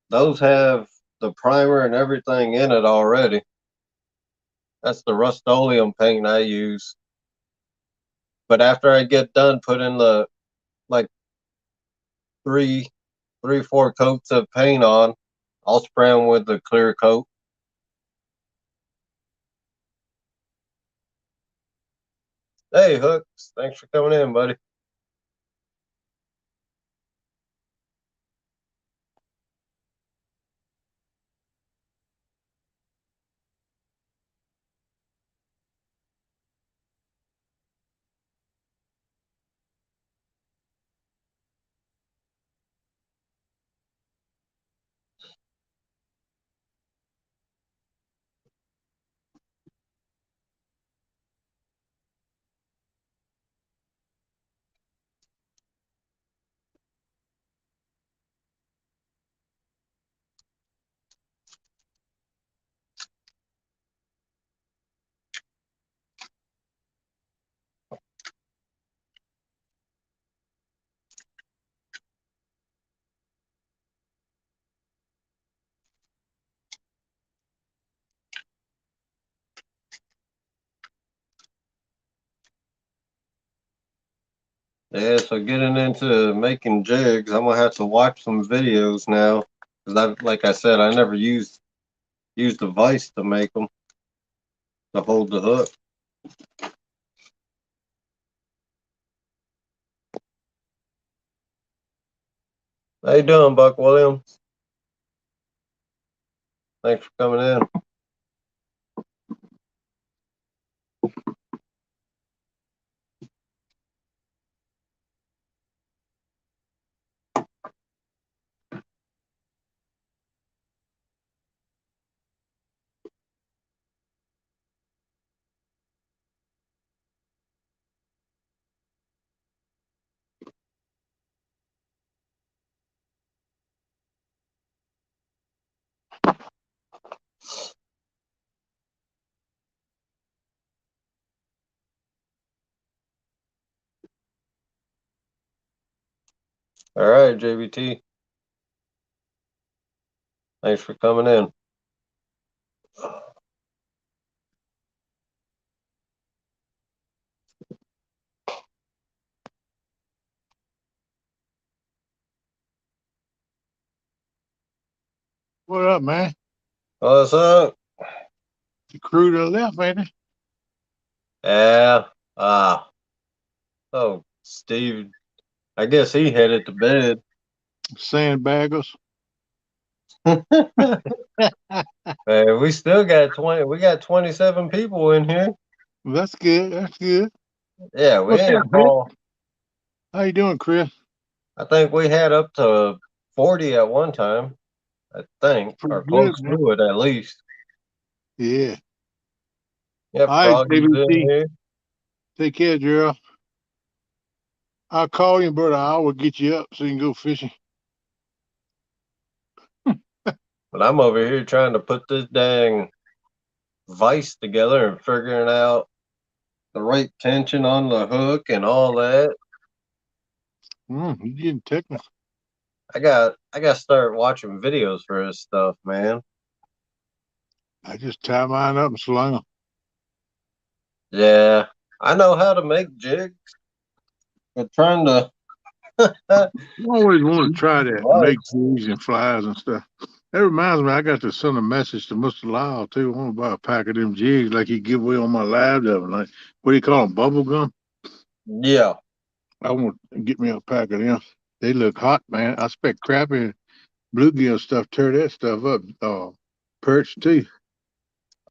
those have the primer and everything in it already. That's the Rust-Oleum paint I use. But after I get done putting the like three, 4 coats of paint on, I'll spray them with the clear coat. Hey, Hooks, thanks for coming in, buddy. Yeah, so getting into making jigs, I'm gonna have to watch some videos now because like I said, I never used the vise to make them to hold the hook. How you doing, Buck Williams? Thanks for coming in. All right, JBT. Thanks for coming in. What up, man? What's up? The crew to the left, ain't it? Yeah. Oh, Steve. I guess he headed to bed. Sandbaggers. Man, we still got 20. We got 27 people in here. That's good. That's good. Yeah, we What's ain't up, Chris? all. How you doing, Chris? I think we had up to 40 at one time. I think, Pretty or good, close man. to it at least. Yeah. Yep, All right, Froggy's in JBT. here. Take care, Gerald. I'll call you, brother. I will get you up so you can go fishing. But I'm over here trying to put this dang vise together and figuring out the right tension on the hook and all that. You getting technical. I got to start watching videos for this stuff, man. I just tie mine up and sling them. Yeah, I know how to make jigs, but trying to I always want to try that, make vise. jigs and flies and stuff. That reminds me, I got to send a message to Mr. Lyle, too. I want to buy a pack of them jigs like he give away on my live the other night. What do you call them, bubble gum? Yeah. I want to get me a pack of them. They look hot, man. I expect crappie and bluegill stuff tear that stuff up. Perch, too.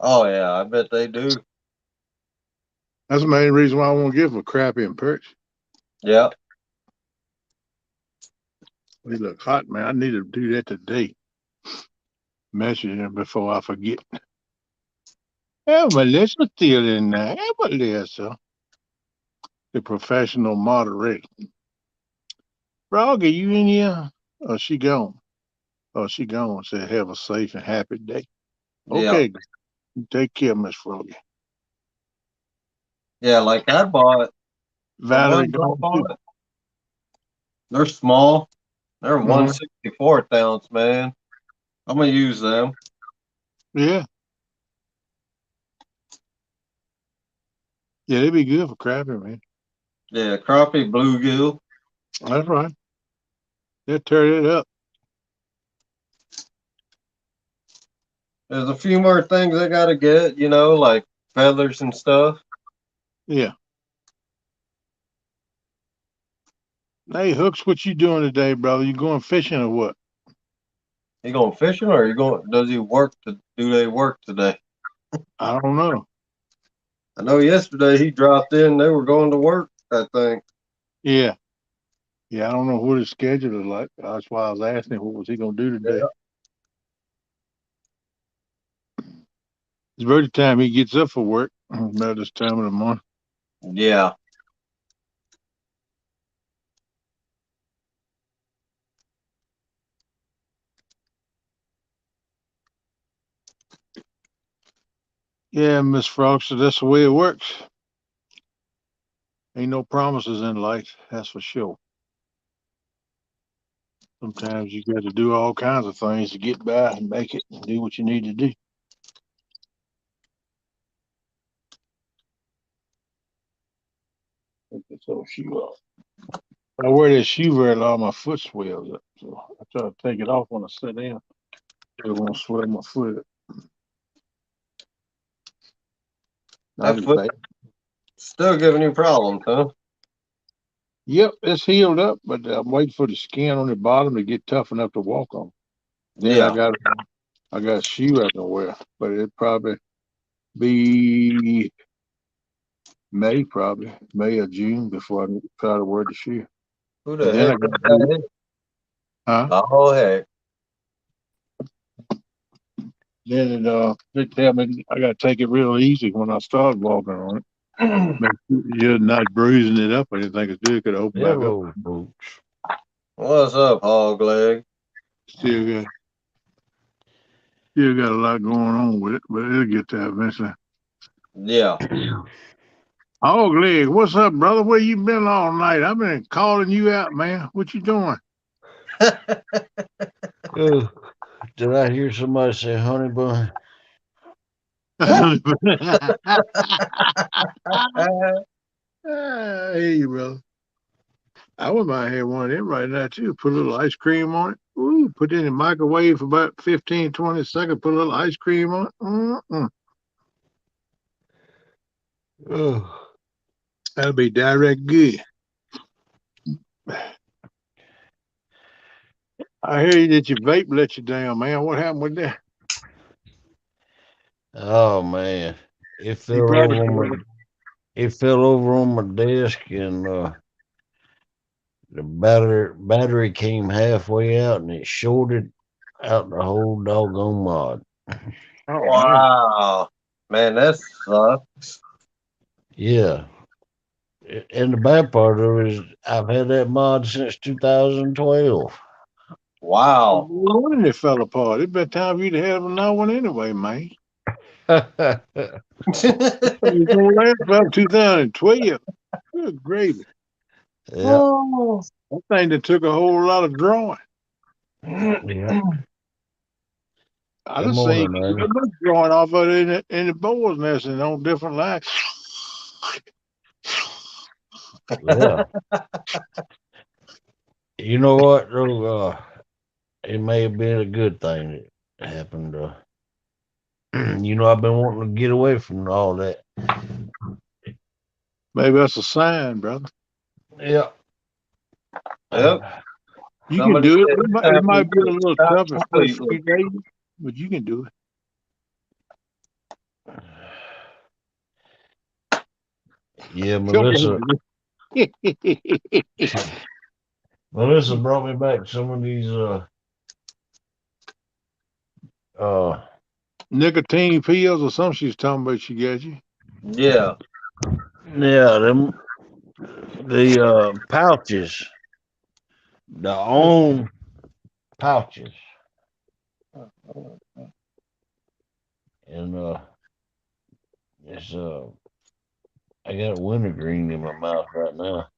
Oh yeah, I bet they do. That's the main reason why I want to give them a crappie and perch. Yeah. They look hot, man. I need to do that today. Message them before I forget. Yeah, Melissa still in there. Yeah, Melissa. The professional moderator. Froggy, you in here? Oh, she gone. Oh, she gone. Said, have a safe and happy day. Yeah. Okay. Take care, Miss Froggy. Yeah, like I bought the Valerie ones I gone too. bought. They're small. They're Mhm. 1/64 ounce, man. I'm gonna use them. Yeah. Yeah, they'd be good for crappie, man. Yeah, crappie, bluegill. That's right. They'll tear it up. There's a few more things I gotta get, like feathers and stuff. Yeah. Hey, Hooks, what you doing today, brother? You going fishing or what? You going fishing or does he work do they work today? I don't know. I know yesterday he dropped in, they were going to work, I think. Yeah. Yeah, I don't know what his schedule is like. That's why I was asking what was he gonna do today. Yeah. It's about the time he gets up for work. About this time of the month. Yeah. Yeah, Miss Frogster, that's the way it works. Ain't no promises in life, that's for sure. Sometimes you got to do all kinds of things to get by and make it and do what you need to do. Take this old shoe off. I wear this shoe very long, my foot swells up. So I try to take it off when I sit down. It won't swell my foot up. Not That as foot bad. still giving you problems, huh? Yep, it's healed up, but I'm waiting for the skin on the bottom to get tough enough to walk on. Then Yeah. I got a shoe I can wear, but it probably be May or June before I try to wear the shoe. Who And the then I heck got is to do, that? huh? Oh heck. Then they tell me I got to take it real easy when I start walking on it. Make sure you're not bruising it up or anything, because it could open back up. Hello, folks. What's up, hog leg? Still got, still got a lot going on with it, but it'll get there eventually. Yeah. Oh, Leg, what's up, brother? Where you been all night? I've been calling you out, man. What you doing? Oh, did I hear somebody say honey bun? I hear you, brother. I wouldn't mind having one of them right now, too. Put a little ice cream on it. Ooh, put it in the microwave for about 15, 20 seconds. Put a little ice cream on it. Mm-mm. Oh, That'll be direct good. I hear you that your vape let you down, man. What happened with that? oh man, it You fell probably over on my it fell over on my desk, and the battery came halfway out, and it shorted out the whole doggone mod. Oh, man. Wow. Man, that sucks. Yeah, and the bad part of it is I've had that mod since 2012. Wow. No wonder it fell apart. It's been time for you to have another one anyway, man. Yeah, It's gonna last about 2012. Good gravy. Oh. That thing that took a whole lot of drawing. yeah. I Good just seen morning, man. drawing off of it in the board's nest and on different lines. Yeah. You know what, though? It may have been a good thing that happened. I've been wanting to get away from all that. Maybe that's a sign, brother. Yeah. Yep. You can Somebody do it. said It it's might, time it for you might be a to little stop tough the first few completely. days, but you can do Yeah, it. Melissa brought me back some of these uh Nicotine pills or something she's talking about she got you. Yeah. yeah, the pouches. The own pouches. And it's I got wintergreen in my mouth right now.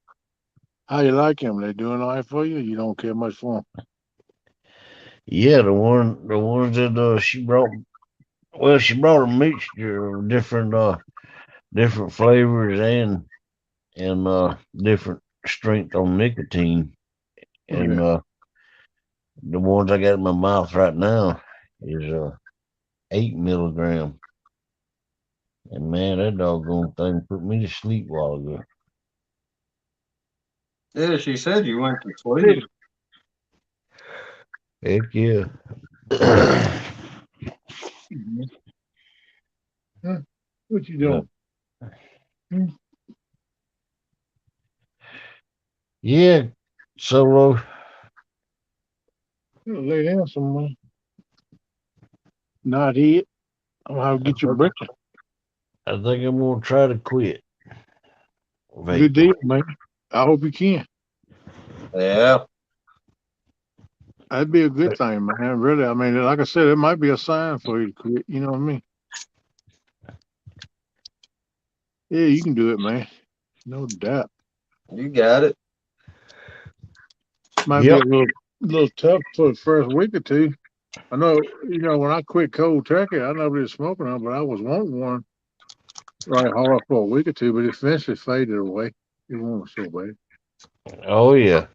How you like them? They doing all right for you? You don't care much for them? Yeah, the ones that she brought. Well, she brought a mixture of different flavors and different strength on nicotine. And Yeah. the ones I got in my mouth right now is 8 milligram. And man, that doggone thing put me to sleep a while ago. Yeah, she said you went to sleep. Heck yeah. Mhm. Huh? What you But doing? Hmm? yeah, Solo. You lay down somewhere. Not eat. I'm gonna have to I get your think breakfast. I think I'm gonna try to quit Good vaping. deal, man. I hope you can. Yeah, That'd be a good thing, man. Really. I mean, like I said, it might be a sign for you to quit. You know what I mean? Yeah, you can do it, man. No doubt. you got it. Might be Yep. a little tough for the first week or two. I know, when I quit cold turkey, I never did smoking on, but I was wanting one right hard for a week or two, but it eventually faded away. It wasn't so bad. Oh yeah.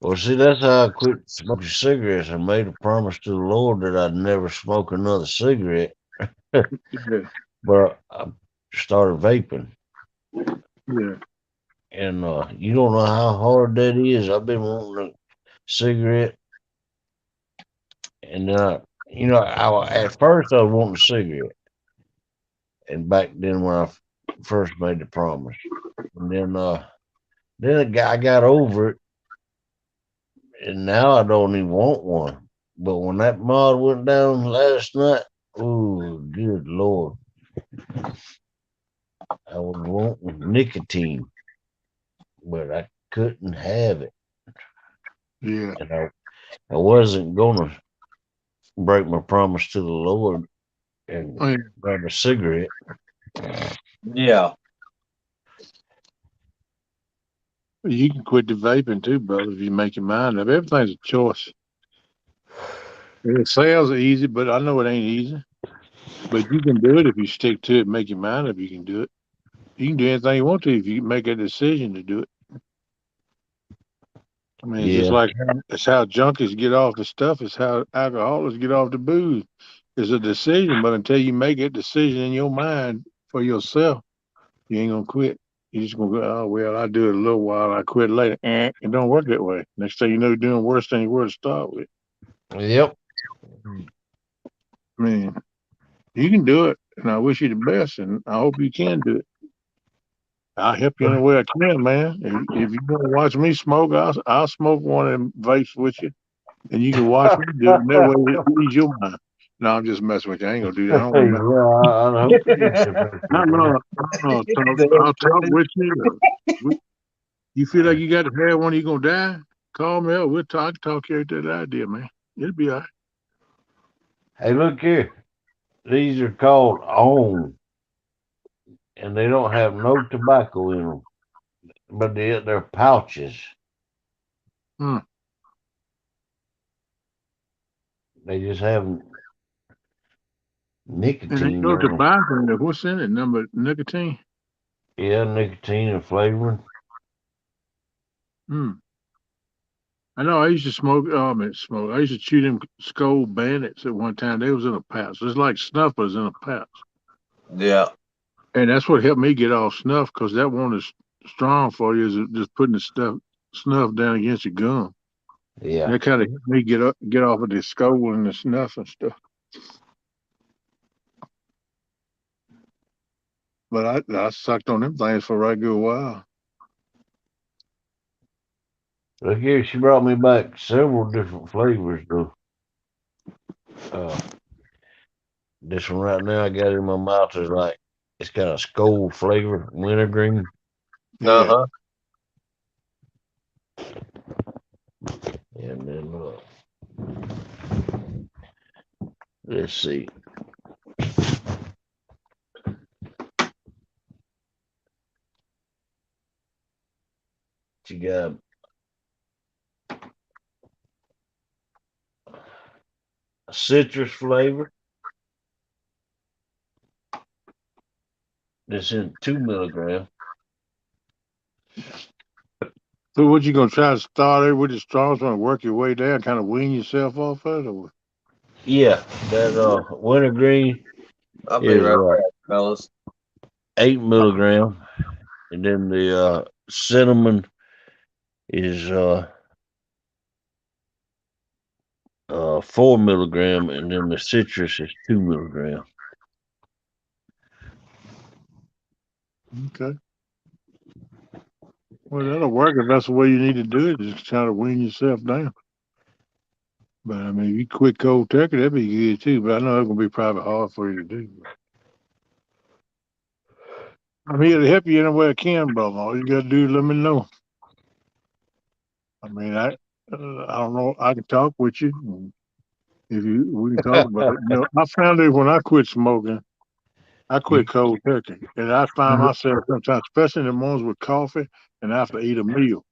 Well, see, that's how I quit smoking cigarettes. I made a promise to the Lord that I'd never smoke another cigarette, Yeah, but I started vaping. yeah. And you don't know how hard that is. I've been wanting a cigarette, and at first I was wanting a cigarette, and back then when I first made the promise, and then I got over it, and now I don't even want one. But when that mod went down last night, oh good Lord, I was wanting nicotine, but I couldn't have it, Yeah. and I wasn't gonna break my promise to the Lord and Oh, yeah. grab a cigarette. Yeah, You can quit the vaping too, brother, if you make your mind up. Everything's a choice. It sounds easy, but I know it ain't easy. But you can do it if you stick to it, make your mind up. You can do it. You can do anything you want to if you make a decision to do it. I mean, it's just Yeah, like it's how junkies get off the stuff. It's how alcoholics get off the booze. It's a decision, but until you make a decision in your mind for yourself, you ain't gonna quit. You just gonna go, oh well, I do it a little while, I quit later. It don't work that way. Next thing you know, you're doing worse than you were to start with. yep, I mean, you can do it, and I wish you the best, and I hope you can do it. I'll help you any way I can, man. If you want to watch me smoke, I'll smoke one of them vapes with you, and you can watch me do it. And that way, it ease your mind. No, I'm just messing with you. I ain't gonna do that. I don't want to mess. yeah. I hope you get your I breakfast, man. know. I'll talk with you. You feel like you got to have one, you gonna die? Call me up. We'll talk you through that idea, man. It'll be all right. Hey, look here. These are called on, and they don't have no tobacco in them, but they're pouches. Hmm. They just have And ain't nicotine no on them. tobacco in there. What's in it? Number nicotine. Yeah, nicotine and flavoring. Hmm. I know I used to smoke. Oh, I mean, smoke. I used to chew them Skull Bandits at one time. They was in a pouch. It's like snuff was in a pouch, yeah, and that's what helped me get off snuff because that one is strong for you. Is just putting the snuff down against your gum. And Yeah. that kind of helped me get off of the skull and the snuff and stuff. But I sucked on them things for a right good while. Look here, she brought me back several different flavors though. Uh, this one right now I got in my mouth is like it's got a skull flavor, wintergreen. uh Yeah. huh. And then let's see. You got a citrus flavor. That's in 2 milligrams. So what you gonna try to start it with the straws and work your way down, kind of wean yourself off of it? Or? Yeah, that wintergreen I'll be is right back, fellas. 8 milligram, and then the cinnamon is 4 milligram, and then the citrus is 2 milligram. Okay. Well, that'll work if that's the way you need to do it. Just try to wean yourself down. But I mean, if you quit cold turkey, that'd be good too. But I know it's gonna be probably hard for you to do. I'm here to help you any way I can, brother. All you gotta do is let me know. I mean, I don't know. I can talk with you. If you, we can talk about it. You know, I found it when I quit smoking. I quit cold turkey, and I find myself sometimes, especially in the mornings with coffee and after I eat a meal,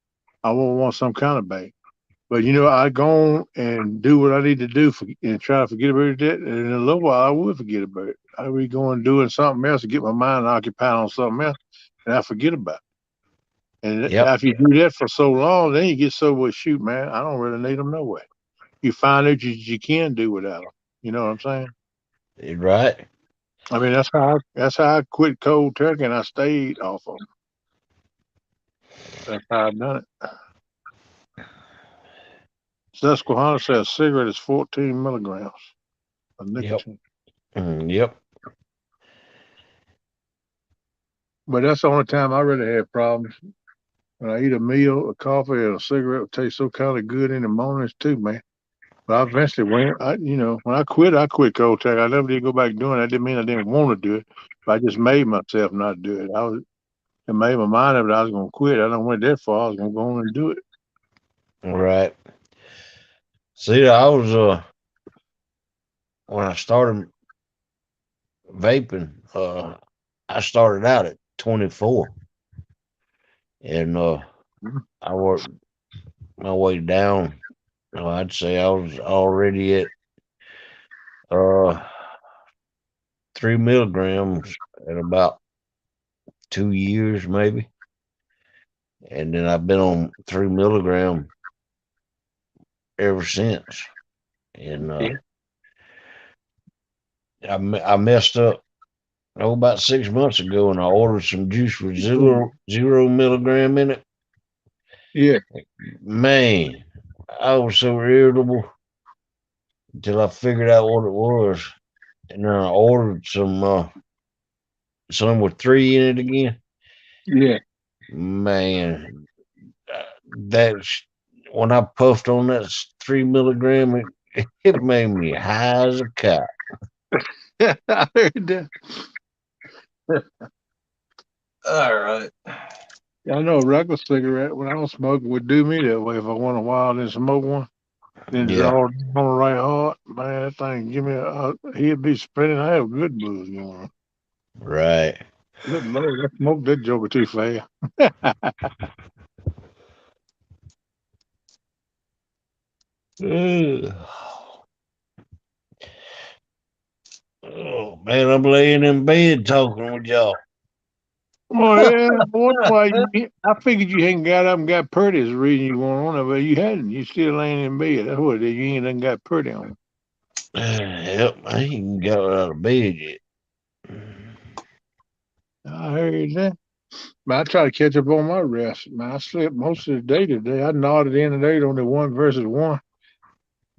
I won't want some kind of bag. But you know, I go on and do what I need to do and try to forget about that. And in a little while, I will forget about it. I will be going doing something else to get my mind occupied on something else, and I forget about it. And Yep. after you do that for so long, then you get so well, shoot, man, I don't really need them no way. You find out you can do without them. You know what I'm saying? Right. I mean, that's how I quit cold turkey, and I stayed off of them. That's how I done it. Susquehanna says a cigarette is 14 milligrams of Yep. nicotine. Yep. But that's the only time I really have problems. When I eat a meal, a coffee, and a cigarette would taste so kind of good in the mornings too, man. But I eventually went. When I quit cold turkey. I never did go back doing it. That didn't mean I didn't want to do it, but I just made myself not do it. I made my mind up that I was going to quit. I don't went that far. I was going to go on and do it. Right. See, I was when I started vaping, I started out at 24, and I worked my way down. I'd say I was already at uh 3 milligrams at about 2 years, maybe, and then I've been on 3 milligram ever since. And I messed up about 6 months ago, and I ordered some juice with zero milligram in it. Yeah. Man, I was so irritable until I figured out what it was, and then I ordered some with 3 in it again. Yeah. Man, that's when I puffed on that 3 milligram, it made me high as a kite. I heard that. All right. I know a regular cigarette when I don't smoke would do me that way. If I want a while and smoke one, then Yeah, draw on the right heart, man, that thing give me he'd be spinning. I have good booze going on. right. Good Lord, I smoked that joker too fast. Ugh. Oh man, I'm laying in bed talking with y'all. Oh yeah, I wonder why I figured you hadn't got up and got pretty as the reason you going on there, but you hadn't. You still laying in bed. That's what it is. You ain't done got pretty on. Yep, I ain't even got out of bed yet. I heard that. Man, I try to catch up on my rest. Man, I slept most of the day today. I nodded in and out on the 1 versus 1,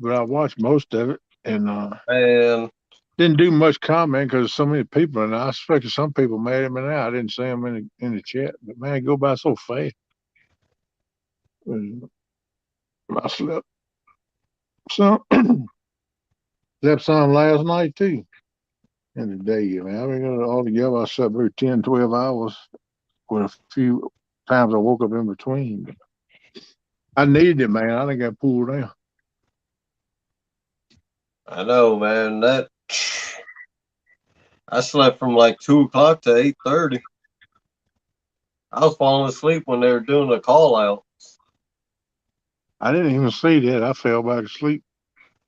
but I watched most of it and And didn't do much comment because so many people, and I expected some people mad at me now. I didn't see them in the chat, but man, it go by so fast. And I some slept some last night too in the day. Man, I mean, altogether, I slept every 10, 12 hours with a few times I woke up in between. I needed it, man. I think I pulled down. I know, man. That I slept from like 2 o'clock to 8:30. I was falling asleep when they were doing the call out. I didn't even see that. I fell back asleep.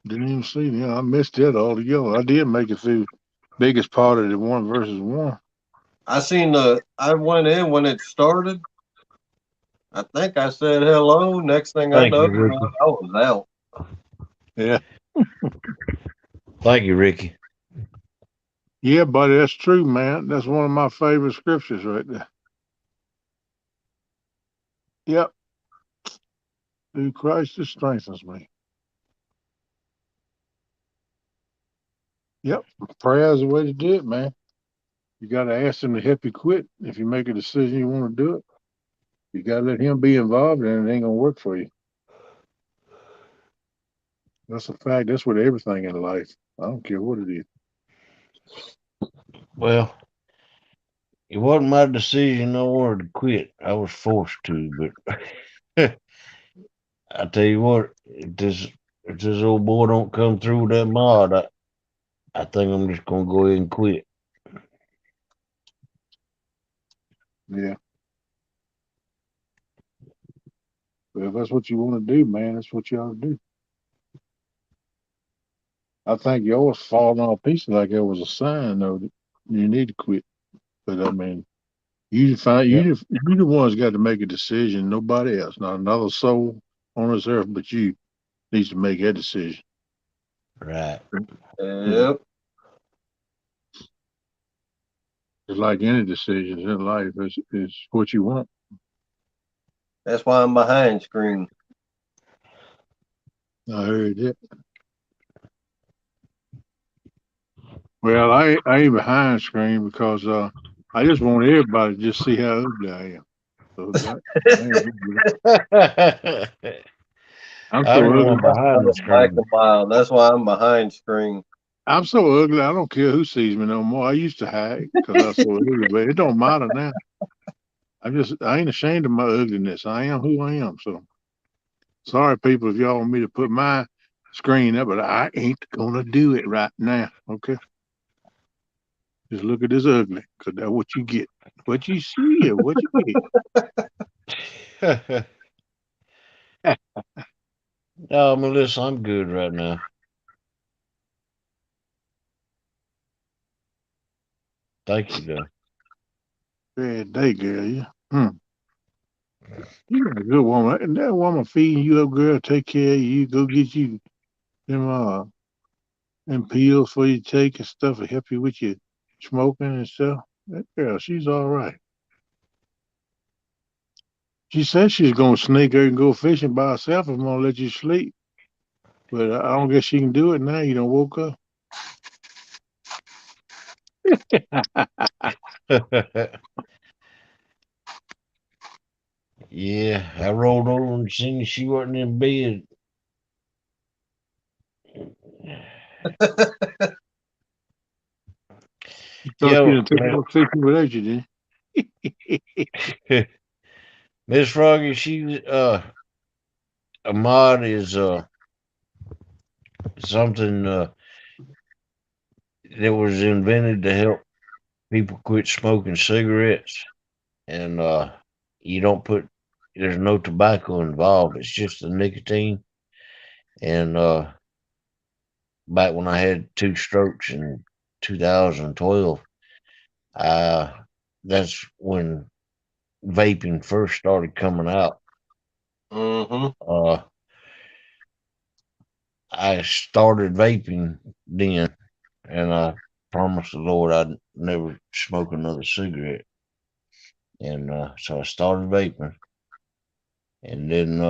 Didn't even see it. I missed it altogether. I did make it through biggest part of the 1 versus 1. I went in when it started. I think I said hello. Next thing I Thank know, you, Ricky. I was out. Yeah. Thank you, Ricky. Yeah, buddy, that's true, man. That's one of my favorite scriptures right there. Yep. Through Christ that strengthens me. Yep. Prayer is the way to do it, man. You got to ask him to help you quit. If you make a decision you want to do it, you got to let him be involved and it ain't going to work for you. That's a fact. That's with everything in life. I don't care what it is. Well, it wasn't my decision. I wanted to quit. I was forced to, but I tell you what, if this old boy don't come through with that mod, I think I'm just gonna go ahead and quit. Yeah. But if that's what you want to do, man, that's what you ought to do. I think yours falling all pieces like it was a sign, though, that you need to quit. But I mean, Yep. you the ones got to make a decision. Nobody else, not another soul on this earth, but you needs to make that decision. Right. Yeah. Yep. It's like any decisions in life is what you want. That's why I'm behind screen. I heard that. Well, I ain't behind screen because I just want everybody to just see how ugly I am. So I ain't ugly. I'm I'm so the ugly. one behind the Black screen. and mild. That's why I'm behind screen. I'm so ugly. I don't care who sees me no more. I used to hide because I was so ugly, but it don't matter now. I ain't ashamed of my ugliness. I am who I am. So sorry, people, if y'all want me to put my screen up, but I ain't gonna do it right now. Okay, just look at this ugly, cause that's what you get. What you see is what you No, get. Melissa, I'm good right now. Thank you, though. Bad day, girl. Yeah. You got a good woman. And that woman feeding you up, girl, take care of you, go get you them pills for you to take and stuff to help you with your smoking and stuff. That girl, she's all right. She said she's gonna sneak her and go fishing by herself if I'm gonna let you sleep. But I don't guess she can do it now. You don't woke up. Yeah, I rolled over and seen she wasn't in bed. You thought she Yo, didn't take no fishing without you, did Miss Froggy, she a mod is something that was invented to help people quit smoking cigarettes, and you don't put there's no tobacco involved. It's just the nicotine. And back when I had 2 strokes in 2012, uh, that's when vaping first started coming out. Mm-hmm. Uh, I started vaping then, and I promised the Lord I'd never smoke another cigarette. And so I started vaping, and then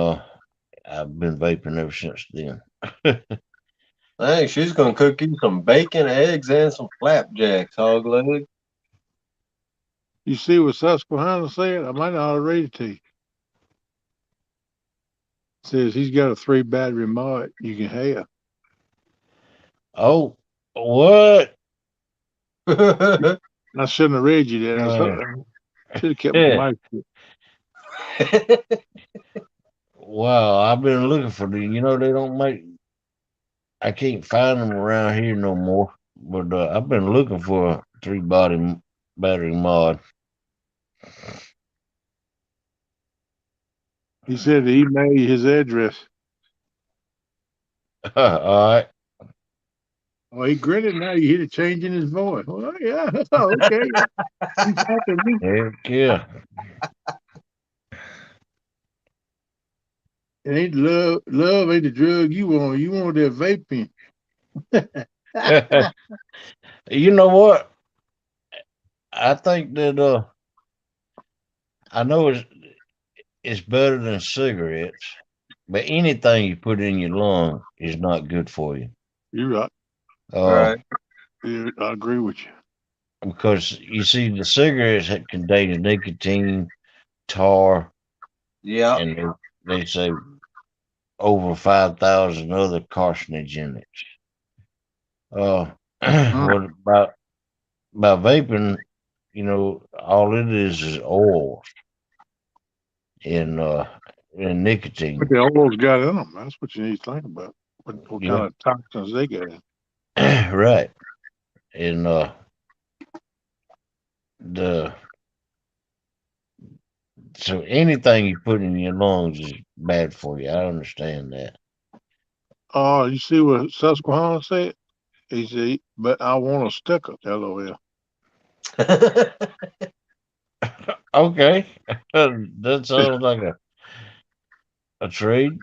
I've been vaping ever since then. Hey, she's gonna cook you some bacon, eggs, and some flapjacks, hog leg. you see what Susquehanna said? I might not have read it to you. It says he's got a 3 battery mod you can have. Oh, what? I shouldn't have read you that. I should have kept my Yeah. mic. Well, I've been looking for the. You know, they don't make. I can't find them around here no more. But I've been looking for a battery mod. He said he emailed you his address. All right. Oh, he grinning now. You hear the change in his voice. Well, yeah. Okay. He's talking to me. Heck yeah. It ain't love. Love ain't the drug you want. You want that vaping. You know what? I think that I know it's better than cigarettes, but anything you put in your lung is not good for you. You're right. Uh, Right. Yeah, I agree with you. because you see, the cigarettes contain nicotine, tar, Yeah. and they say over 5,000 other carcinogens. Mm. What about vaping? You know, all it is oil and What nicotine. the oils got in them? That's what you need to think about. What kind Yeah, of toxins they got in? right. And the so anything you put in your lungs is bad for you. I understand that. Oh, you see what Susquehanna said? He said, "But I want a sticker." LOL. Okay, that sounds like a trade.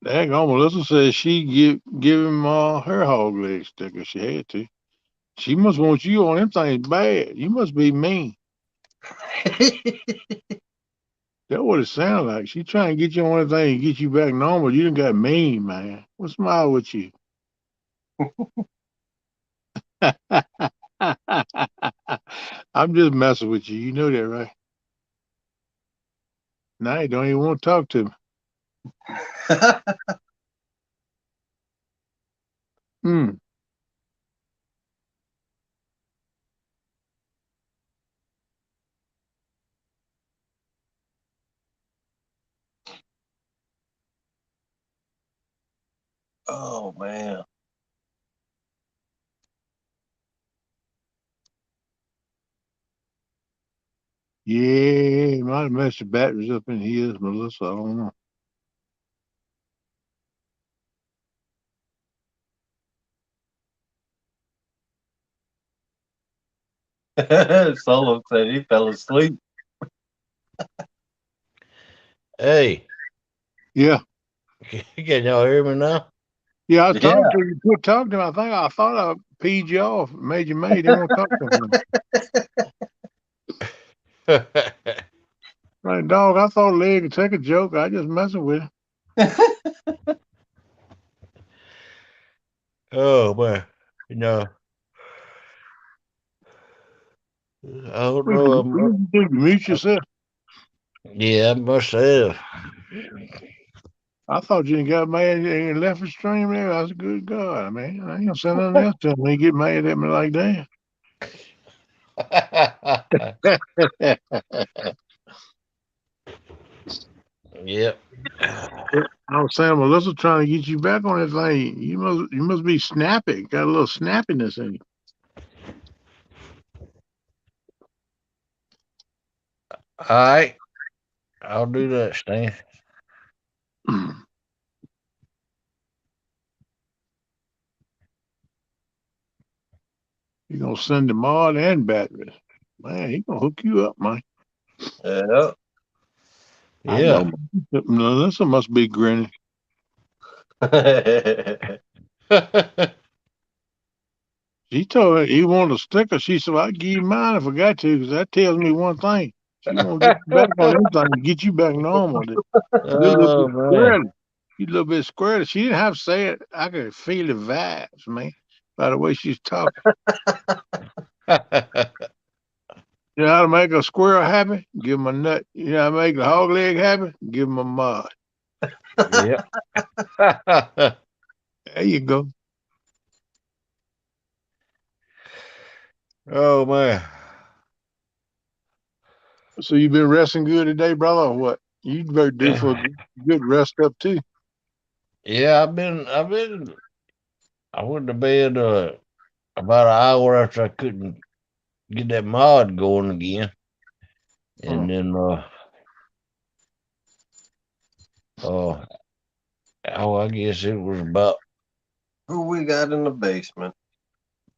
Dang, Melissa said she give him her hog leg sticker. She had to. She must want you on them things bad. You must be mean. That's what it sounds like. She trying to get you on anything and get you back normal. You done got mean, man. What's the matter with you? I'm just messing with you. You know that, right? Now you don't even want to talk to me. Hmm. Oh man. Yeah, might have messed the batteries up in his, Melissa. I don't know. Solo said he fell asleep. Hey, Yeah. can y'all hear me now? Yeah, I was Yeah. talking to you. Quit talking to me. I thought I peed you off, made you mad. Didn't want to talk to me. Like, dog, I thought Leg could take a joke. I just messing with him. Oh man, you know, I don't What know. you do? You mute yourself. Yeah, I must have. I thought you didn't got mad and left the stream there. I was good God, man. I ain't gonna say nothing else to him. He get mad at me like that. Yep. I was saying, Melissa trying to get you back on that thing. You must be snappy. Got a little snappiness in All right, I'll do that, Stan. you. He gonna send the mod and batteries. Man, he gonna hook you up, man. Yeah. I Yeah. know. Melissa must be grinning. She told her he wanted a sticker. She said, well, "I give you mine if I got to, because that tells me one thing. She gonna get you back on them things, get you back normal. You're a little Oh bit man. squirrely. You a little bit squirrely. She didn't have to say it. I could feel the vibes, man, by the way she's talking. You know how to make a squirrel happy? Give him a nut. You know how to make a hog leg happy? Give him a mud. Yep. There you go. Oh man. So you been resting good today, brother, or what? You better do for a good rest up too. Yeah, I went to bed about an hour after I couldn't get that mod going again. And then uh I guess it was about Who we got in the basement?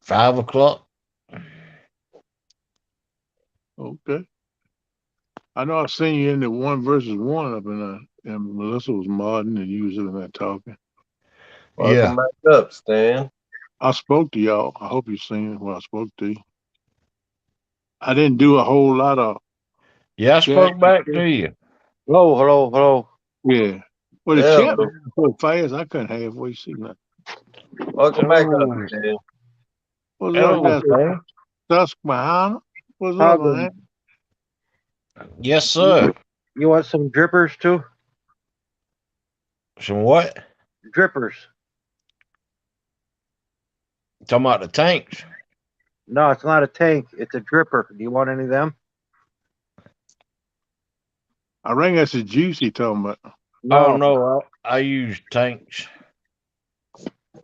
5 o'clock. Okay. I know I've seen you in the 1 versus 1 up in and Melissa was modding and you was in there talking. Welcome Yeah. back up, Stan. I spoke to y'all. I hope you seen what I spoke to you. I didn't do a whole lot of Yeah, I chat. spoke back to you. Hello, hello, hello. Yeah. Well, the Yeah, chat but was so fast I couldn't halfway see nothing. welcome back up, Oh, Stan. What's up, hello, Pastor Sam. Susquehanna? What's up, How's man? Yes, it? sir. You want some drippers too? Some what? Drippers. Talking about the tanks? No, it's not a tank. It's a dripper. Do you want any of them? I think that's the juice he talking about. Oh No, no, I use tanks.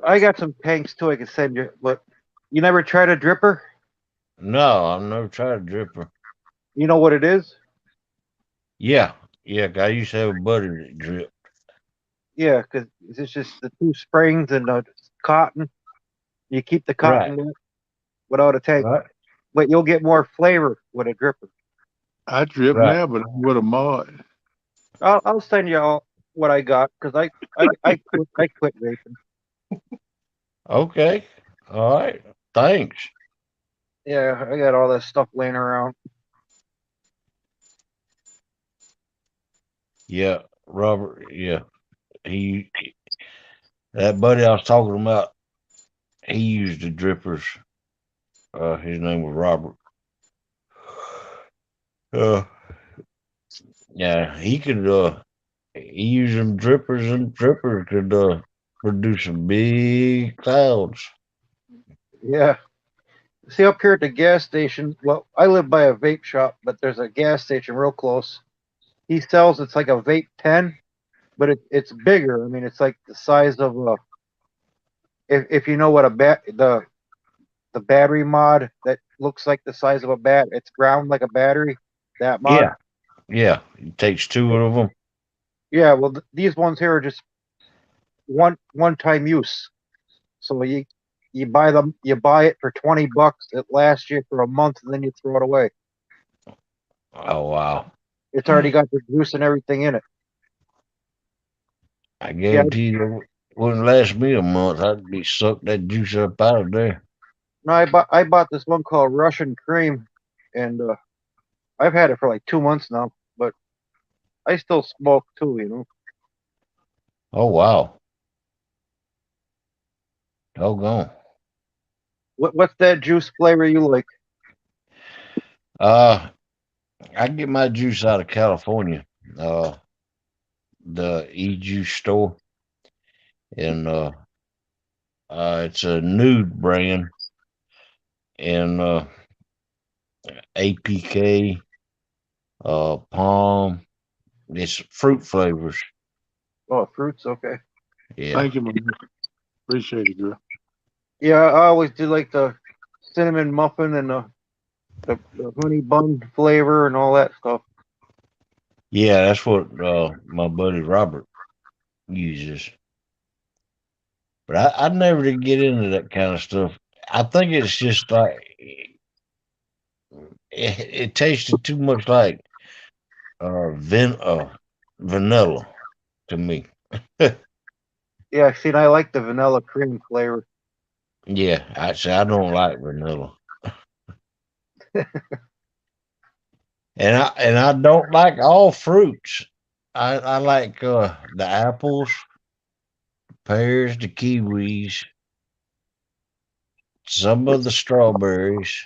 I got some tanks too. I can send you. But you never tried a dripper? No, I've never tried a dripper. You know what it is? Yeah, yeah. I used to have a buddy that dripped. Yeah, because it's just the two springs and the cotton. You keep the Right, cotton without a tank, right, but you'll get more flavor with a dripper. I drip right. now, but I'm with a mod. I'll send you all what I got because I quit vaping. Okay. All right. Thanks. Yeah, I got all that stuff laying around. Yeah, Robert. Yeah, he that buddy I was talking about. He used the drippers. His name was Robert. Uh, yeah, he could. He used them drippers, and drippers could produce some big clouds. Yeah. See up here at the gas station. Well, I live by a vape shop, but there's a gas station real close. He sells it's like a vape 10, but it's bigger. I mean, it's like the size of a if you know what the battery mod that looks like the size of a bat. It's round like a battery. That mod. Yeah, yeah. It takes two of them. Yeah. Well, these ones here are just one time use. So you buy them, you buy it for $20. It lasts you for a month, and then you throw it away. Oh wow! It's already got the juice and everything in it. I Yeah. guarantee you, it wouldn't last me a month. I'd be sucked that juice up out of there. No, I bought this one called Russian Cream, and I've had it for like 2 months now. But I still smoke too. Oh wow! Doggone. What's that juice flavor you like? Uh, I get my juice out of California. The e-juice store, and it's a nude brand, and APK, palm. It's fruit flavors. Oh, fruits. Okay. Yeah. Thank you, man. Appreciate it, girl. Yeah, I always did like the cinnamon muffin and the honey bun flavor and all that stuff. Yeah, that's what my buddy Robert uses. But I never did get into that kind of stuff. I think it's just like it tasted too much like vanilla to me. Yeah, see, and I like the vanilla cream flavor. Yeah, I don't like vanilla, and I don't like all fruits. I like the apples, pears, the kiwis, some of the strawberries,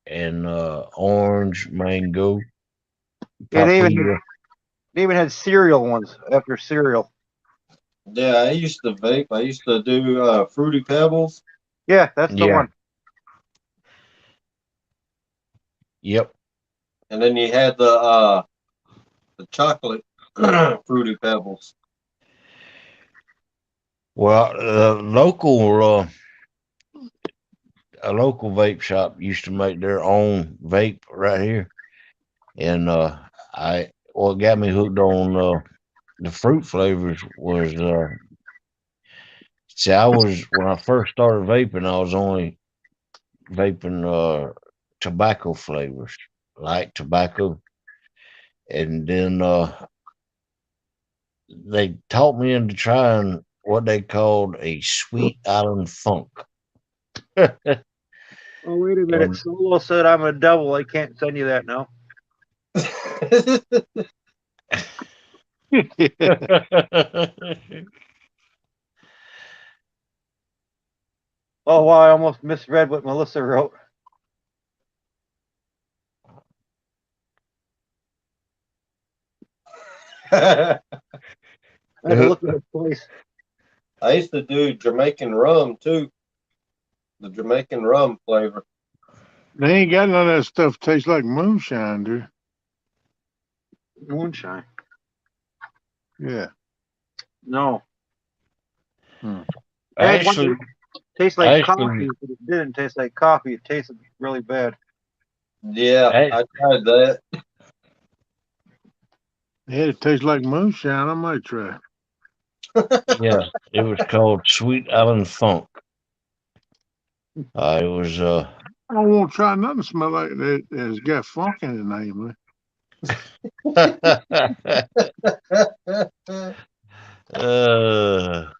and orange, mango, Yeah, papaya. they even had cereal ones after cereal. Yeah, I used to vape. I used to do Fruity Pebbles. Yeah, that's the Yeah, one. yep. And then you had the chocolate fruity pebbles. Well, a local vape shop used to make their own vape right here, and I what got me hooked on the fruit flavors was see, I was when I first started vaping, I was only vaping tobacco flavors, like tobacco, and then they taught me into trying what they called a sweet island funk. Oh, wait a minute. And Solo said I'm a devil. I can't send you that now. Oh, wow. I almost misread what Melissa wrote. I had to look at it twice. I used to do Jamaican rum too. The Jamaican rum flavor. They ain't got none of that stuff tastes like moonshine, dude. Moonshine. Yeah. No. Hmm. I had one actually, that tastes like actually, coffee, but it didn't taste like coffee. It tasted really bad. Yeah, ac- I tried that. Yeah, it tastes like moonshine. I might try. yeah, it was called Sweet Island Funk. It was I don't want to try nothing that smell like that that's got funk in the name. Man. uh,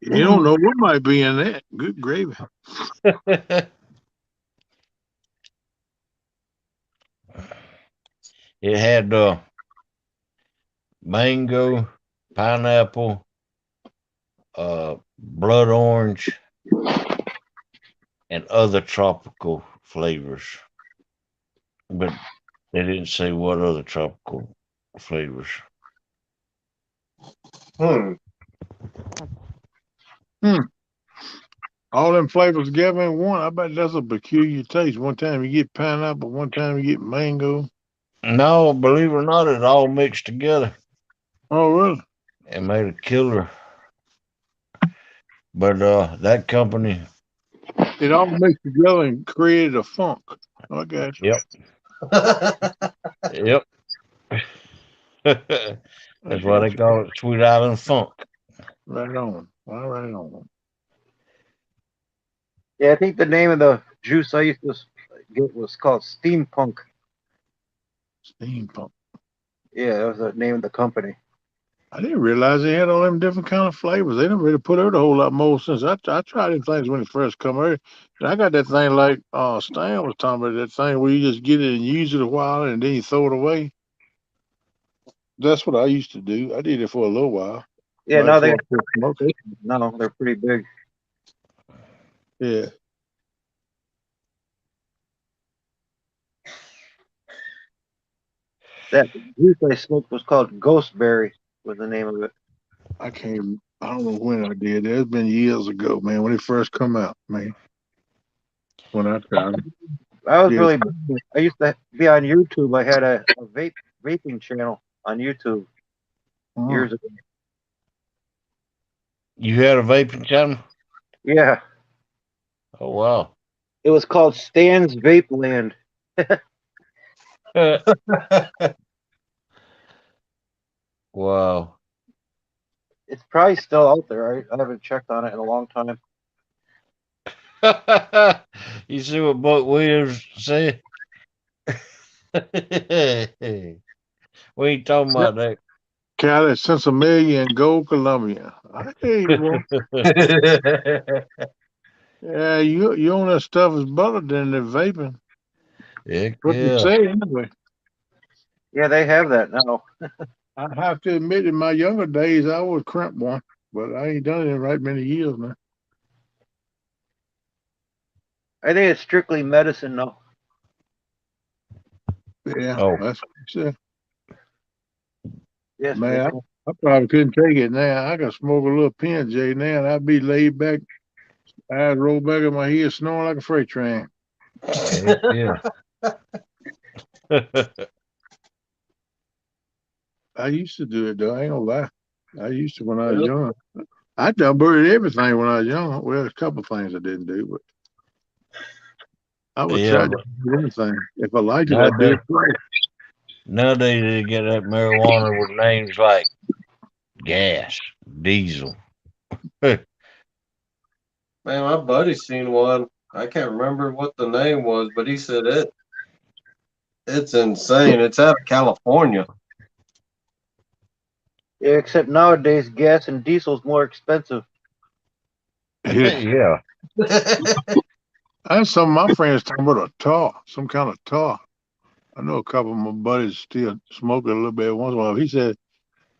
You don't know what might be in that. Good gravy. it had mango, pineapple, blood orange, and other tropical flavors. But they didn't say what other tropical flavors. Hmm. All them flavors together in one. I bet that's a peculiar taste. One time you get pineapple, one time you get mango. No, believe it or not, it all mixed together Oh, really? and made a killer. But that company, It all mixed together and created a funk. I got you. yep, yep. I That's why got they you. call it Sweet Island Funk. Right on. All right on. Yeah, I think the name of the juice I used to get was called Steampunk. Steampunk. Yeah, that was the name of the company. I didn't realize they had all them different kind of flavors. They didn't really put out a whole lot more since I tried them things when it first come out. And I got that thing like Stan was talking about, that thing where you just get it and use it a while and then you throw it away. That's what I used to do. I did it for a little while, Yeah, right now they before I have quit smoking. stations. No, they're pretty big. Yeah. That juice I smoked was called Ghostberry, was the name of it. I don't know when I did it. It's been years ago, man, when it first come out, man. When I tried it. I was Yeah. really big. I used to be on YouTube. I had a vaping channel on YouTube Mm. years ago. You had a vaping channel? Yeah, Oh wow. it was called Stan's Vape Land. Wow. It's probably still out there. I haven't checked on it in a long time. You see what Buck Williams said? We ain't talking about that. Cali, Cincinnati, and Gold, Columbia. I hear you, boy. Yeah, you on that stuff is better than the vaping. Heck What you yeah. say anyway. Yeah, they have that now. I have to admit, in my younger days, I was cramp one, but I ain't done it in right many years now. I think it's strictly medicine now. Yeah, Oh, that's what you said. Yes, they Man, do. I probably couldn't take it now. I could smoke a little PNJ now, and I'd be laid back, eyes rolled back in my head, snoring like a freight train. heck yeah. I used to do it though. I ain't gonna lie. I used to when I was Yep. young. I done buried everything when I was young. Well, a couple of things I didn't do, but I would Yeah, try to but do anything. If I liked it, I'd do nowadays, it twice. nowadays they get that marijuana with names like gas, diesel. Man, my buddy seen one. I can't remember what the name was, but he said it's insane. It's out of California. Yeah, except nowadays gas and diesel's more expensive. Yeah. Yeah. I had some of my friends talking about a tar, some kind of tar. I know a couple of my buddies still smoke it a little bit once in a while. He said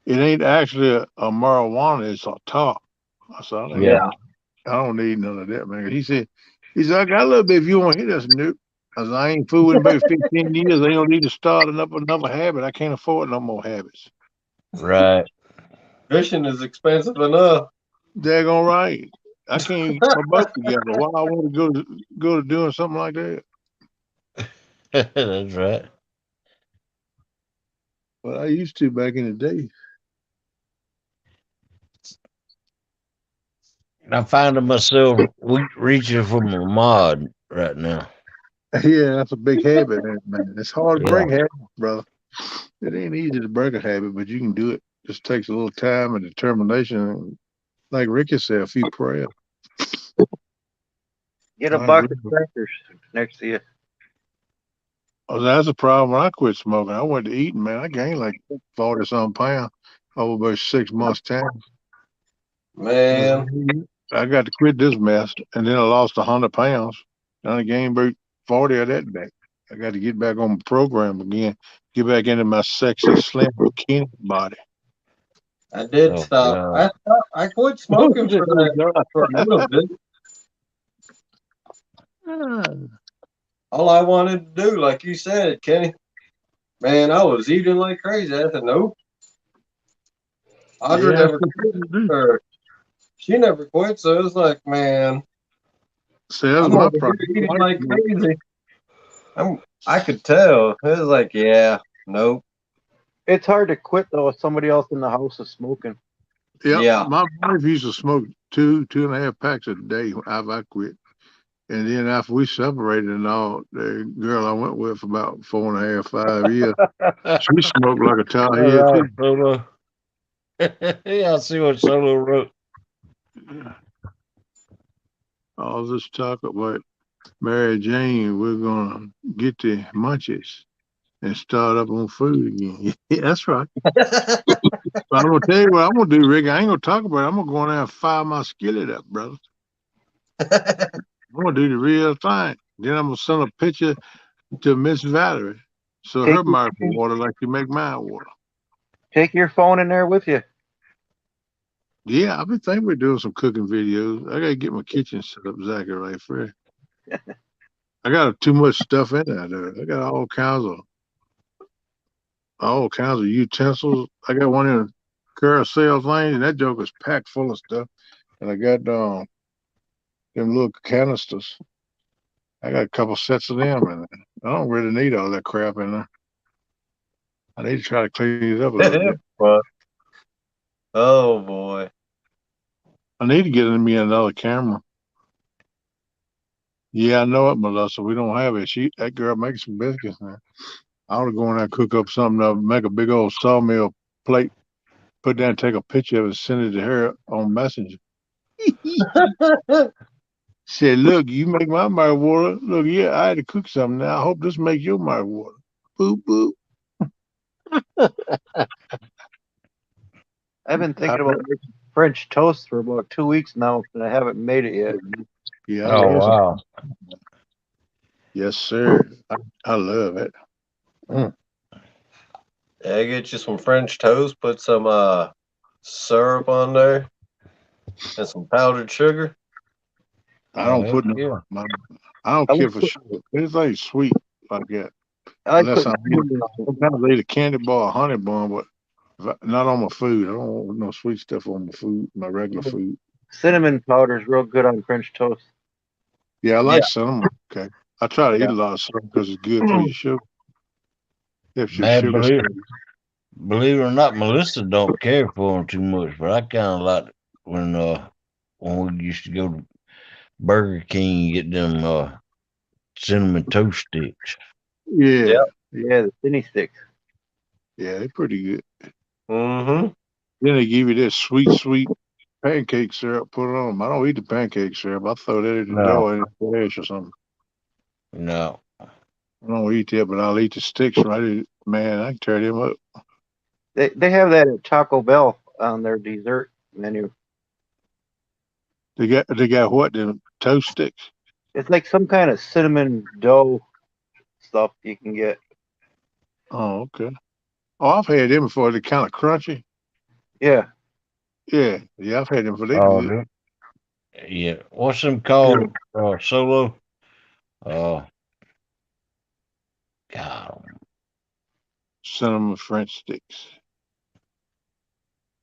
it ain't actually a marijuana, it's a tar. I said, Yeah. I don't need none of that, man. He said, I got a little bit if you want to hear this new. I said, I ain't fooling about 15 years. I don't need to start another habit. I can't afford no more habits. Right. Fishing is expensive enough. Daggone right. I can't get my boat together. Why I want to go to doing something like that? That's right. But I used to back in the day. I'm finding myself reaching for my mod right now. Yeah, that's a big habit, man. It's hard to Yeah. break habits, brother. It ain't easy to break a habit, but you can do it. Just takes a little time and determination. Like Ricky said, a few prayers. Get a I box agree. of crackers next to you. Oh, that's a problem. When I quit smoking, I went to eating, man. I gained like 40 some pounds over about 6 months' time. Man, I got to quit this mess, and then I lost 100 pounds. And I gained about 40 of that back. I got to get back on the program again, get back into my sexy, slim bikini body. I did Oh stop. God. I quit smoking for a little bit. All I wanted to do, like you said, Kenny, man, I was eating like crazy. I said, nope. Audra Yeah, never quit, or she never quit. So it was like, man, see, that's I'm my over problem. here eating like crazy. I could tell. It was like, yeah, nope. It's hard to quit though if somebody else in the house is smoking. Yep, Yeah. my wife used to smoke two and a half packs a day after I quit. And then after we separated and all, the girl I went with for about 4.5, 5 years, she smoked like a tall All head right, too. Solo. Yeah, I see what Solo wrote. All this talk about Mary Jane, we're gonna get the munchies and start up on food again. Yeah, that's right. But I'm gonna tell you what I'm gonna do, Rick. I ain't gonna talk about it. I'm gonna go in there and fire my skillet up, brother. I'm gonna do the real thing. Then I'm gonna send a picture to Miss Valerie, so Take her mouth will water like you make mine water. take your phone in there with you. Yeah, I've been thinking we're doing some cooking videos. I gotta get my kitchen set up exactly right for it. I got too much stuff in there. Though. I got all kinds of utensils. I got one in a carousel thing, and that joker's packed full of stuff. And I got them little canisters. I got a couple sets of them in there. I don't really need all that crap in there. I need to try to clean it up a little bit. But, oh boy. I need to get me another camera. Yeah, I know it, Melissa. We don't have it. That girl makes some biscuits now. I ought to go in there and cook up something, make a big old sawmill plate, put down, take a picture of it, send it to her on Messenger. Said, look, you make my mouth water. Look, yeah, I had to cook something now. I hope this makes your mouth water. Boop, boop. I've been thinking about making French toast for about 2 weeks now, and I haven't made it yet. Yeah, I Oh love some. wow. Yes, sir. I love it. Yeah, get you some French toast, put some syrup on there, and some powdered sugar. I Oh don't heck put no. yeah. I don't I care like for put, sugar. Anything sweet like that. I like Unless putting sometimes I eat a candy bar or honey bun, but not on my food. I don't want no sweet stuff on my food, my regular food. cinnamon powder is real good on French toast. Yeah, I Yeah. like cinnamon. Okay. I try to eat Yeah. a lot of cinnamon because it's good for your sugar. If your Bad sugar believe stays. believe it or not, Melissa don't care for them too much, but I kind of like when we used to go to Burger King and get them cinnamon toast sticks. Yeah, Yep. Yeah, the thinny sticks. yeah, they're pretty good. Mm-hmm. Then they give you this sweet pancake syrup put on them. I don't eat the pancake syrup. I throw that in the No, door in the trash or something. no. I don't eat that, but I'll eat the sticks right. Man, I can tear them up. They have that at Taco Bell on their dessert menu. They got what? Them toast sticks. It's like some kind of cinnamon dough stuff you can get. Oh, okay. Oh, I've had them before. They're kind of crunchy. Yeah, Yeah, I've had them before. They Oh, good. yeah. What's them Yeah. called? Solo. Uh, God, Cinnamon French sticks.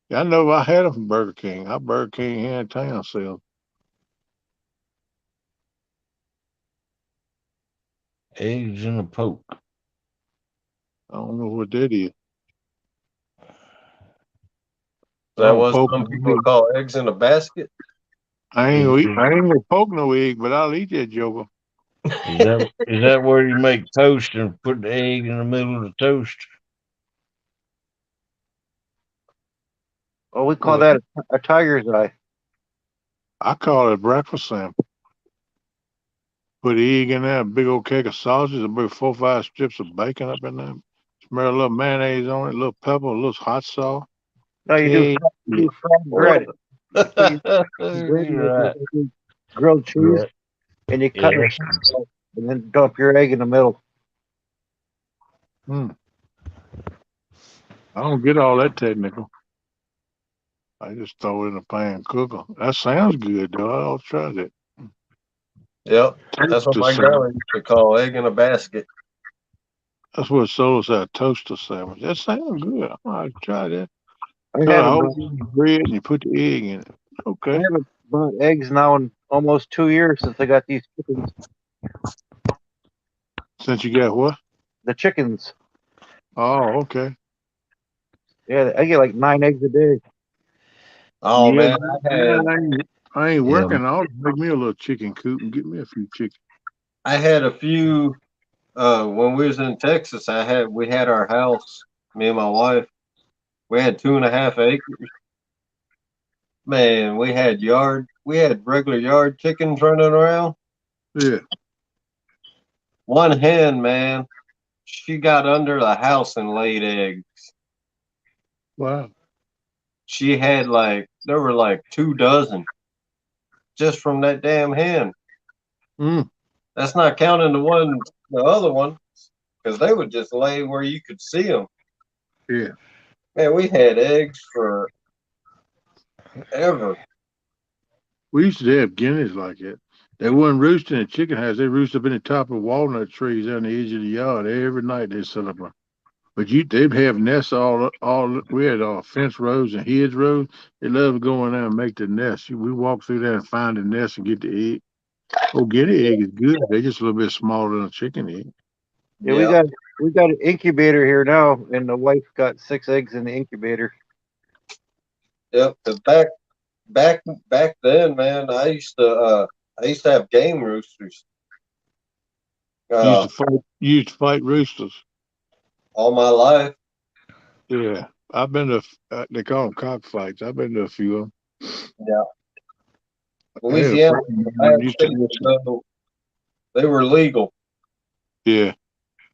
Yeah, I know I had them from Burger King. Our Burger King here in town sells. eggs in a poke. I don't know what that is. I That don't was poke some no people egg. call eggs in a basket. Is I ain't gonna poke no egg, but I'll eat that joker. is that where you make toast and put the egg in the middle of the toast? well, we call Well, that a tiger's eye. I call it a breakfast sandwich. Put the egg in there, a big old cake of sausage, about 4 or 5 strips of bacon up in there. Smear a little mayonnaise on it, a little pepper, a little hot sauce. No, Hey, you do fried bread. You put your bread in You're with right. like grilled cheese, Yeah, and you cut yeah. it, and then dump your egg in the middle. hmm, I don't get all that technical. I just throw it in a pan, cook 'em. That sounds good, though. I'll try that. Yep. That's what Toaster my sandwich. grandma used to call egg in a basket. That's what Solo said, toaster sandwich. That sounds good. I might try that. I Cut a haven't hole bought, in the bread and you put the egg in it. I Okay. haven't bought eggs now in almost 2 years since I got these chickens. Since you got what? The chickens, Oh, okay. yeah, I get like 9 eggs a day. Oh Yeah, man, I man, had I ain't Yeah, working. I'll make me a little chicken coop and get me a few chickens. I had a few when we was in Texas. We had our house, me and my wife. We had 2.5 acres. Man, we had regular yard chickens running around. Yeah. One hen, man, she got under the house and laid eggs. Wow. She had there were like 2 dozen just from that damn hen. Mm, That's not counting the other one, because they would just lay where you could see them. yeah. Man, we had eggs forever. We used to have guineas like that. They wouldn't roost in a chicken house. They roost up in the top of walnut trees on the edge of the yard. Every night they set up. But they'd have nests all. We had fence rows and hedge rows. They love going there and make the nest. We walk through there and find the nest and get the egg. Oh, guinea egg is good. They're just a little bit smaller than a chicken egg. Yeah, Yep, we got an incubator here now, and the wife got 6 eggs in the incubator. yep. The back then, man, I used to have game roosters. Uh, You used to fight roosters. all my life. Yeah, I've been to. They call them cockfights. I've been to a few of them. Yeah, I had a Louisiana friend was of the mine last used to state listen. to go. They were legal. Yeah,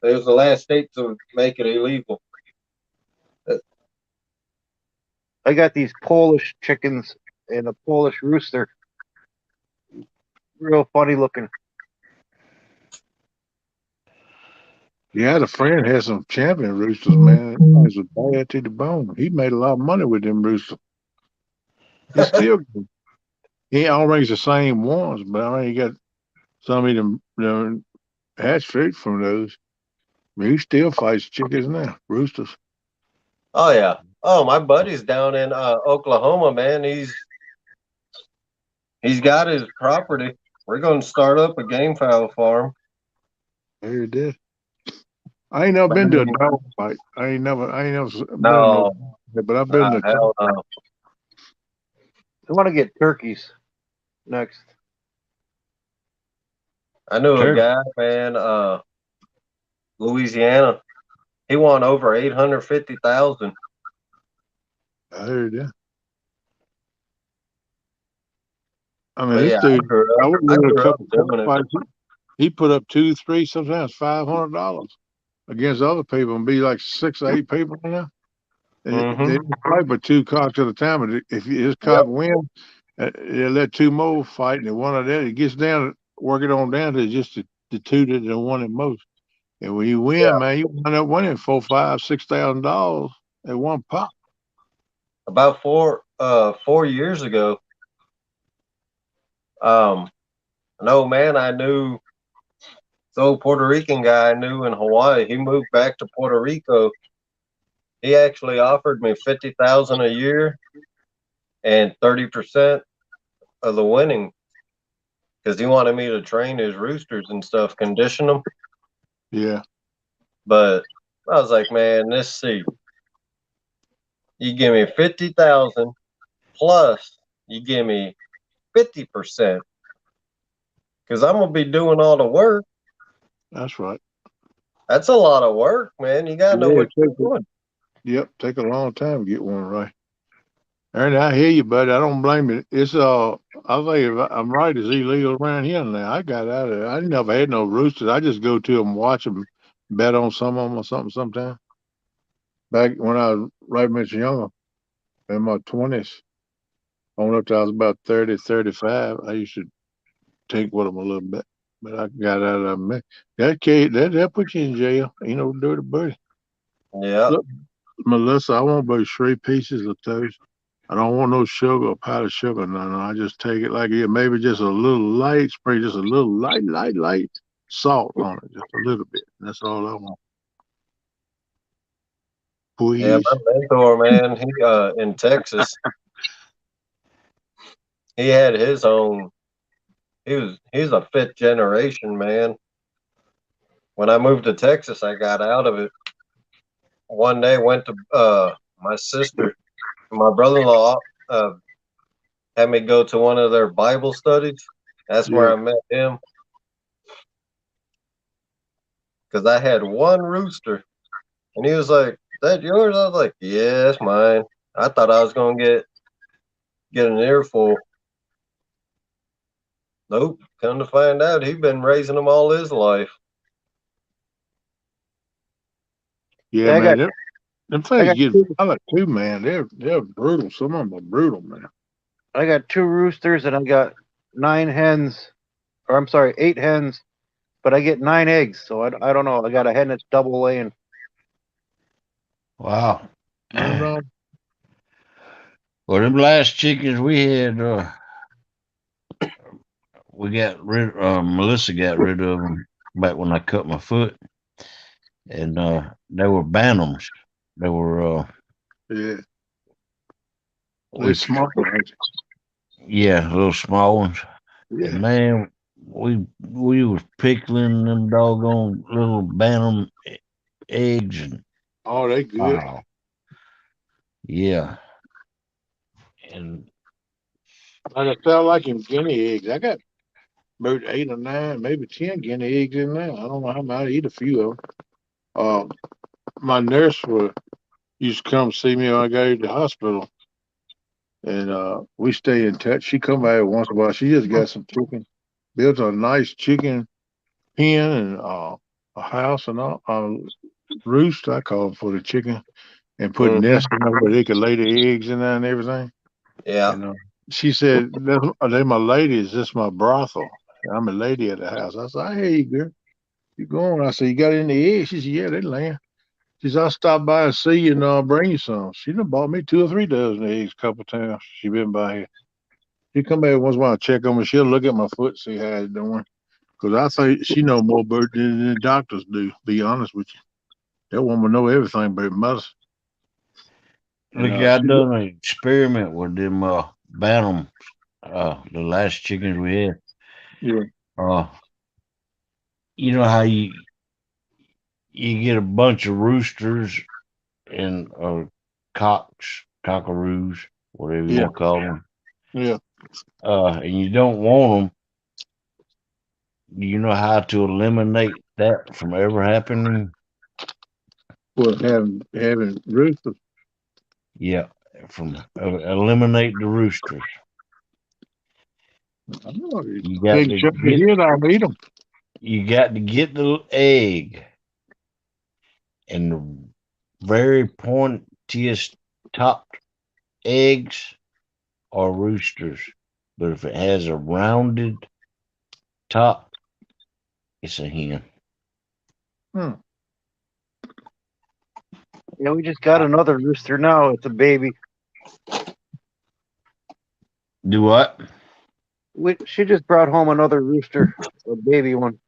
They was the last state to make it illegal. I got these Polish chickens and a Polish rooster. Real funny looking. yeah. I had a friend had some champion roosters. Man, those were bad to the bone. He made a lot of money with them roosters. He still. He always the same ones, but I mean, he got some of them hatch straight from those. But he still fights chickens now, roosters. Oh yeah. Oh, my buddy's down in Oklahoma, man. He's got his property. We're going to start up a game fowl farm. There he did. I ain't never been to a dog fight. I ain't never been to no, No, but I've been to. hell no. I want to get turkeys next. I knew a Turkey. guy, man, Louisiana. He won over 850,000. I heard that. I mean, But this yeah, dude, I was I in a grew up couple doing it. fights. He put up 2, 3, sometimes $500 against other people and be like 6 or 8 people in there. And Mm-hmm. they didn't fight but 2 cocks at a time. But if his cock wins, they'll let 2 more fight, and one of that, it gets down, work it on down to just the 2 that have won it most. And when you win, Yeah. man, you wind up winning $4,000, $5,000, $6,000 at one pop. About 4 years ago, an old man I knew, this old Puerto Rican guy I knew in Hawaii, he moved back to Puerto Rico. He actually offered me 50,000 a year and 30% of the winning because he wanted me to train his roosters and stuff, condition them. Yeah, But I was like, man, let's see. You give me 50,000 plus you give me 50% because I'm gonna be doing all the work. that's right. That's a lot of work, man. You gotta know Yeah, what you're doing. take a long time to get one right. Ernie, I hear you, buddy. I don't blame you. It's I think if I'm right, it's illegal around here now. I got out of it. I never had no roosters. I just go to them, watch them, bet on some of them or something. Sometime back when I was right much younger, in my 20s, on up till I was about 30, 35, I used to take with them a little bit. But I got out of them. That put you in jail. You know, dirty bird. Yeah, Look, Melissa, I want about 3 pieces of toast. I don't want no sugar or powdered sugar. No. I just take it like it. Maybe just a little light spray, just a little light salt on it, just a little bit. That's all I want. yeah. Please. My mentor, man, he in Texas, he had his own. He's a fifth generation man. When I moved to Texas, I got out of it. One day, went to my sister, my brother-in-law, had me go to one of their Bible studies. That's where Yeah. I met him because I had one rooster, and he was like, "That yours?" I was like, "Yeah, it's mine." I thought I was gonna get an earful. Nope. Come to find out, he'd been raising them all his life. Yeah, Yeah, man. Them I things got get two, violent too, man. They're brutal. Some of them are brutal, man. I got 2 roosters and I got 9 hens, or I'm sorry, 8 hens, but I get 9 eggs. So I don't know. I got a hen that's double laying. Wow. Nothing wrong. Well, them last chickens we had, we got rid. Melissa got rid of them back when I cut my foot, and they were bantams. They were Yeah. They which smart, right? yeah, little small ones. And Yeah. man, we was pickling them doggone little bantam eggs, and Oh, they good. wow, yeah, and Like I sound like him guinea eggs. I got about 8 or 9, maybe 10 guinea eggs in there. I don't know how many. I eat a few of them. My nurse used to come see me when I got to the hospital, and we stay in touch. She come by once in a while. She just got some chicken, built a nice chicken pen and a house and all, roost, I call it, for the chicken, and put Mm, nests in there where they could lay the eggs in there and everything. yeah, And she said, they my ladies, this my brothel. I'm a lady at the house. I said, I hear you, girl. You going? I said, you got any eggs? She said, yeah, they laying. She said, I'll stop by and see you and I'll bring you some. She done bought me 2 or 3 dozen eggs a couple times. She been by here. She come back once in a while, check on me. She'll look at my foot, see how it's doing. Because I think she know more about it than the doctors do, be honest with you. That woman know everything about mother. And look, I she, done an experiment with them bantams. The last chickens we had. yeah, Uh, you know how you get a bunch of roosters and cockaroos, whatever you Yeah. want to call them. Yeah. And you don't want them. Do you know how to eliminate that from ever happening? Well, having roosters. Yeah, from eliminate the roosters. I know. You got Big to chunk of get head, I'll eat them. you got to get the egg and the very pointiest topped eggs are roosters. But if it has a rounded top, it's a hen. Hmm. Yeah, we just got another rooster now. It's a baby. Do what? She just brought home another rooster, a baby one.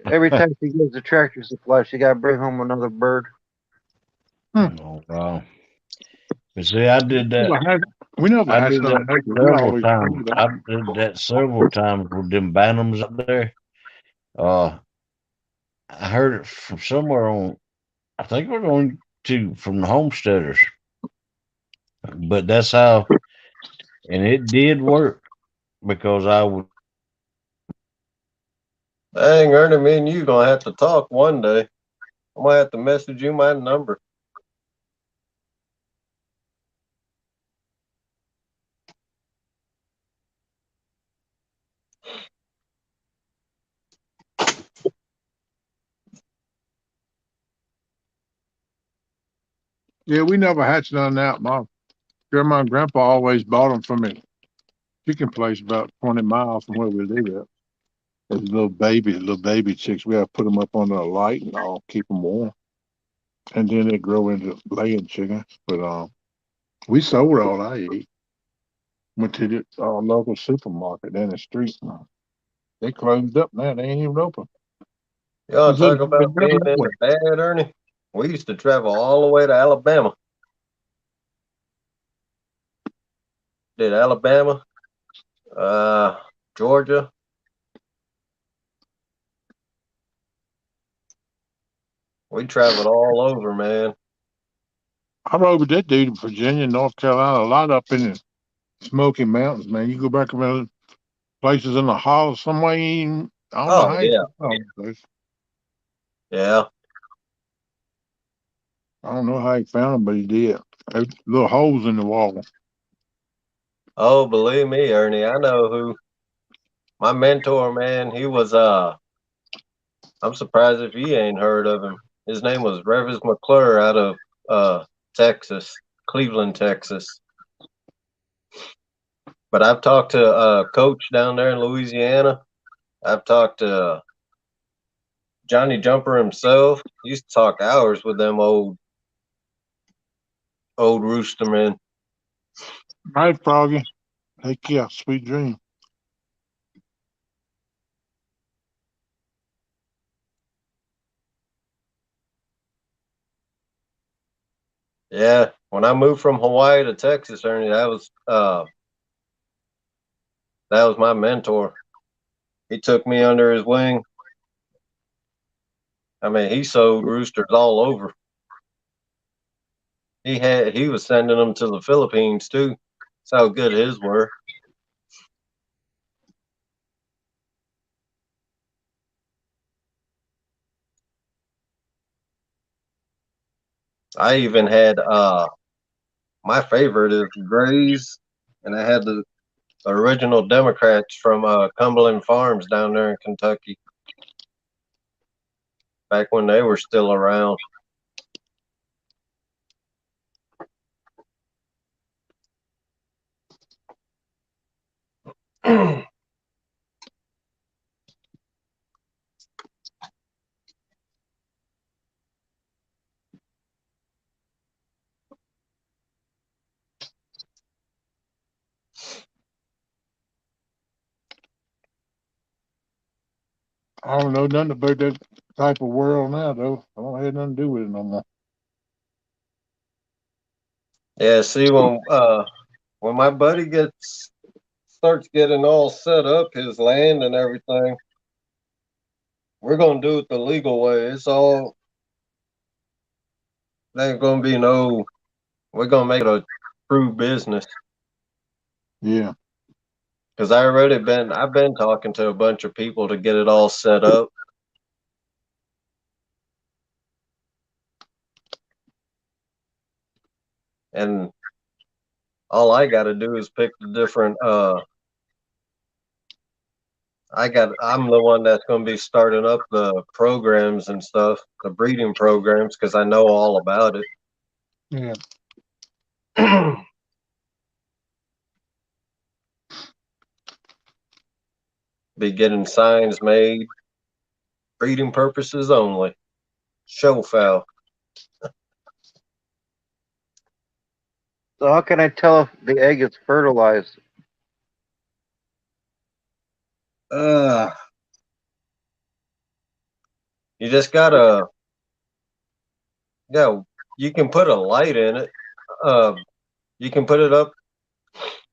Every time she goes to Tractor Supply, she got to bring home another bird. Oh wow! But see, I did that. We never I had did none that of that. We several always times. told that. I did that several times with them bantams up there. Uh, I heard it from somewhere on. I think we're going to from the homesteaders, but that's how, and it did work because I would. Dang, Ernie, me and you gonna have to talk one day. I'm gonna have to message you my number. Yeah, we never hatched none out. My grandma and grandpa always bought them from a chicken place about 20 miles from where we live at. As little baby chicks. We have to put them up under a light and all, keep them warm. And then they grow into laying chickens. But we sold all I ate. Went to the local supermarket down the street. They closed up now. They ain't even open. Y'all It's just talk about being in the bad, Ernie. We used to travel all the way to Alabama. Did Alabama, Georgia. We traveled all over, man. I rode with that dude in Virginia, North Carolina, a lot up in the Smoky Mountains, man. You go back around places in the hollow somewhere. I don't know Oh how he yeah, found those. yeah. I don't know how he found them, but he did. There's little holes in the wall. Oh, believe me, Ernie, I know who my mentor, man. He was I'm surprised if you ain't heard of him. His name was Revis McClure out of Texas, Cleveland, Texas. But I've talked to Coach down there in Louisiana. I've talked to Johnny Jumper himself. He used to talk hours with them old roostermen. Night, Froggy. Take care. Sweet dream. Yeah, when I moved from Hawaii to Texas, Ernie, that was my mentor. He took me under his wing. I mean, he sold roosters all over. He was sending them to the Philippines too. That's how good his were. I even had my favorite is Grays, and I had the original Democrats from Cumberland Farms down there in Kentucky back when they were still around. I I don't know nothing about that type of world now, though. I don't have nothing to do with it no more. Yeah, see when my buddy starts getting all set up, his land and everything, we're gonna do it the legal way. It's all there ain't gonna be no. We're gonna make it a true business. Yeah. Because I've been talking to a bunch of people to get it all set up. And all I got to do is pick the different, I'm the one that's going to be starting up the programs and stuff, the breeding programs, because I know all about it. Yeah. Be getting signs made, breeding purposes only. Show fowl. So how can I tell if the egg is fertilized? Uh, you just gotta, yeah, you can put a light in it. Uh, you can put it up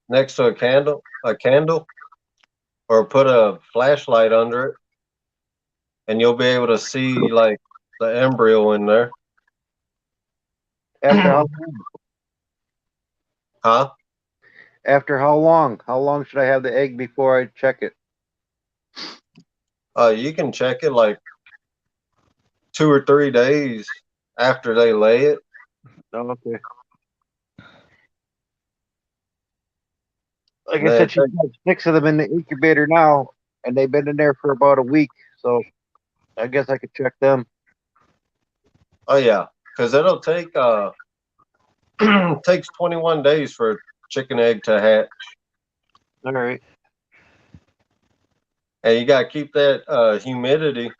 next to a candle, or put a flashlight under it, and you'll be able to see like the embryo in there. After how Huh? after how long? How long should I have the egg before I check it? You can check it like 2 or 3 days after they lay it. Oh, okay. Like I They- said, she's got 6 of them in the incubator now, and they've been in there for about a week. So I guess I could check them. oh yeah, because it'll take takes 21 days for a chicken egg to hatch, All right. and you gotta keep that humidity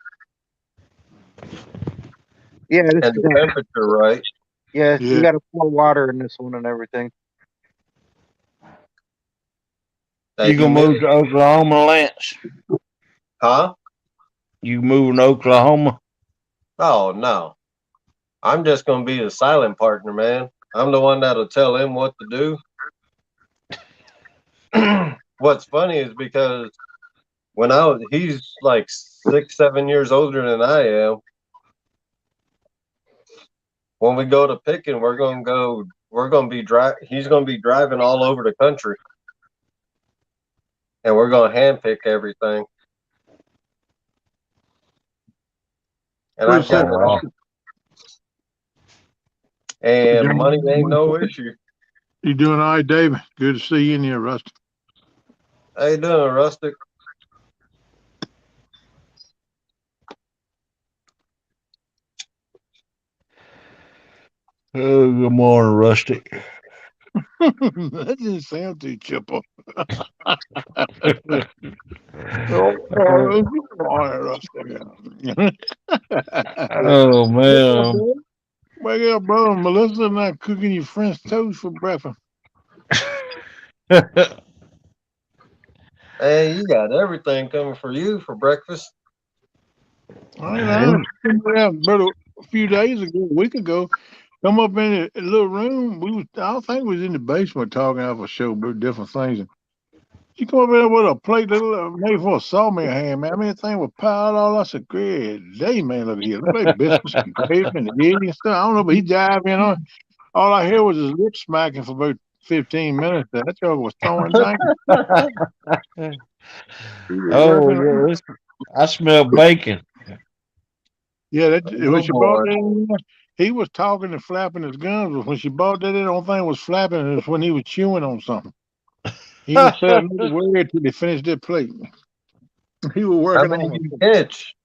Yeah, and the temperature right. yeah, you Yeah. got to pour water in this one and everything. That You gonna move humidity, to Oklahoma, Lance? huh? You moving to Oklahoma? Oh no, I'm just gonna be the silent partner, man. I'm the one that'll tell him what to do. What's funny is because he's like 6, 7 years older than I am. When we go to picking, we're gonna be he's gonna be driving all over the country, and we're gonna hand pick everything. And What I've is that? got it all. And money ain't no You issue. doing all right, David? Good to see you in here, Rusty. How you doing, Rustic? Oh, good morning, Rusty. That didn't sound too chipper. Oh man. Wake up, brother. Melissa and I cooking you French toast for breakfast. Hey, you got everything coming for you for breakfast. I know. Brother, a few days ago, a week ago, come up in a little room. I think we was in the basement talking off a show about different things. And she come up in there with a plate that made for a sawmill ham, man. I mean, that thing was piled all. I said, great day, man, look here. Look like biscuits and gravy and egg and stuff. I don't know, but he dived in on it. All I hear was his lips smacking for about 15 minutes. That joke was throwing down. Oh yeah, I smell bacon. Yeah, when Oh she bought boy. that in, he was talking and flapping his gums. But when she bought that in, the only thing was flapping it was when he was chewing on something. He didn't say another word till they finished that plate. He was How working many on did you it. catch,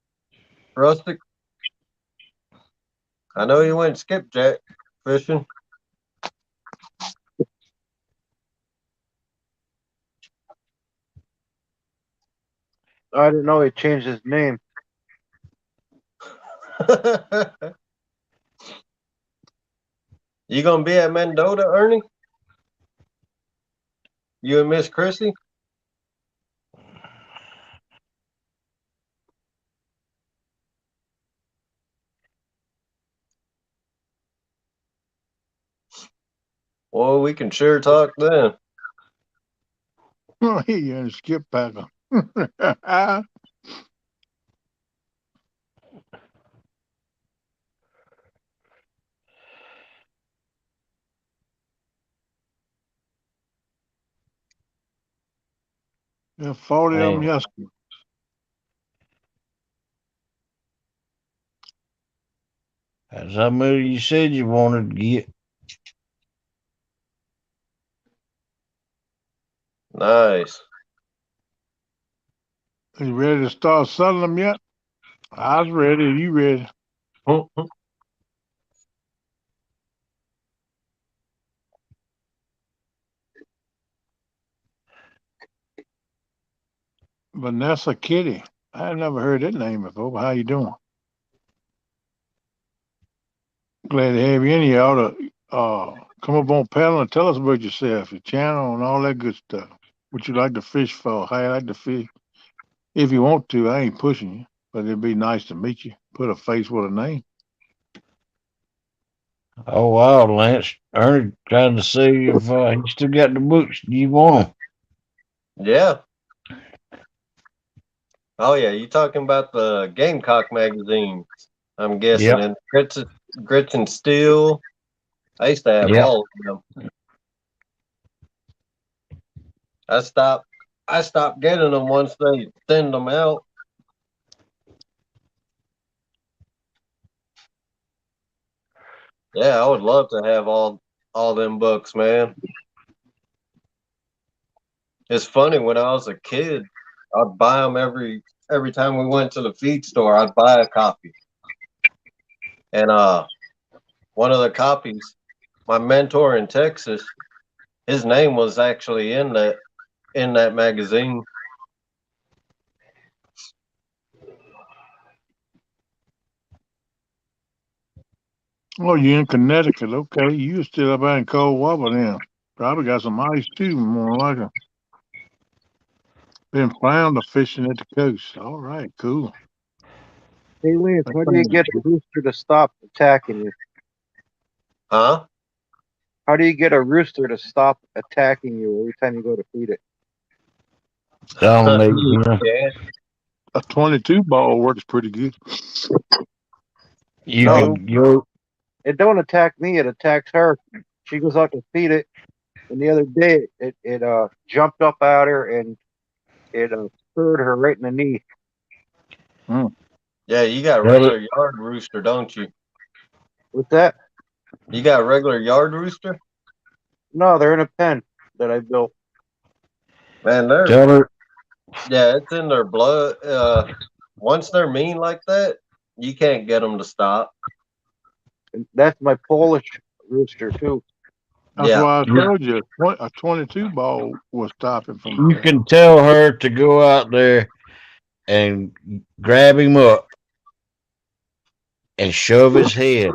Rustic? I know you went skipjack fishing. I didn't know he changed his name. You gonna be at Mendota, Ernie? You and Miss Chrissy? Well, we can sure talk then. Oh, he and skip packer. Yeah, 40 of them Man, yesterday. that's how many you said you wanted to get. Nice. You ready to start selling them yet? I was ready. You ready? Vanessa Kitty. I had never heard that name before. But how you doing? Glad to have you in here. You ought to come up on panel and tell us about yourself, your channel, and all that good stuff. What you like to fish for? How you like to fish? If you want to, I ain't pushing you, but it'd be nice to meet you. Put a face with a name. Oh wow, Lance. Ernie trying to see if he still got the books. Do you want them? Yeah. Oh yeah, you talking about the Gamecock magazine? I'm guessing, Yep. and Grits and Steel. I used to have Yep. all of them. I stopped getting them once they thinned them out. Yeah, I would love to have all them books, man. It's funny when I was a kid, I'd buy them every time we went to the feed store. I'd buy a copy, and one of the copies, my mentor in Texas, his name was actually in that magazine. Oh, you in Connecticut? Okay, you still up out in cold water then. Probably got some ice too, more like it. Been flounder fishing at the coast. All right, cool. Hey, Lance, how do you get a rooster to stop attacking you? Huh? How do you get a rooster to stop attacking you every time you go to feed it? Dominate him. Yeah. A 22 ball works pretty good. You No, can go. it don't attack me. It attacks her. She goes out to feed it, and the other day it jumped up at her and it spurred her right in the knee. Yeah, you got Tell regular it. yard rooster, don't you? With that, You got regular yard rooster? no, they're in a pen that I built. Man, they're Tell her. yeah, it's in their blood. Once they're mean like that, you can't get them to stop. And that's my Polish rooster too. That's Yeah, why I You, told you a 22 ball was stopping from you attacking. can tell her to go out there and grab him up and shove his head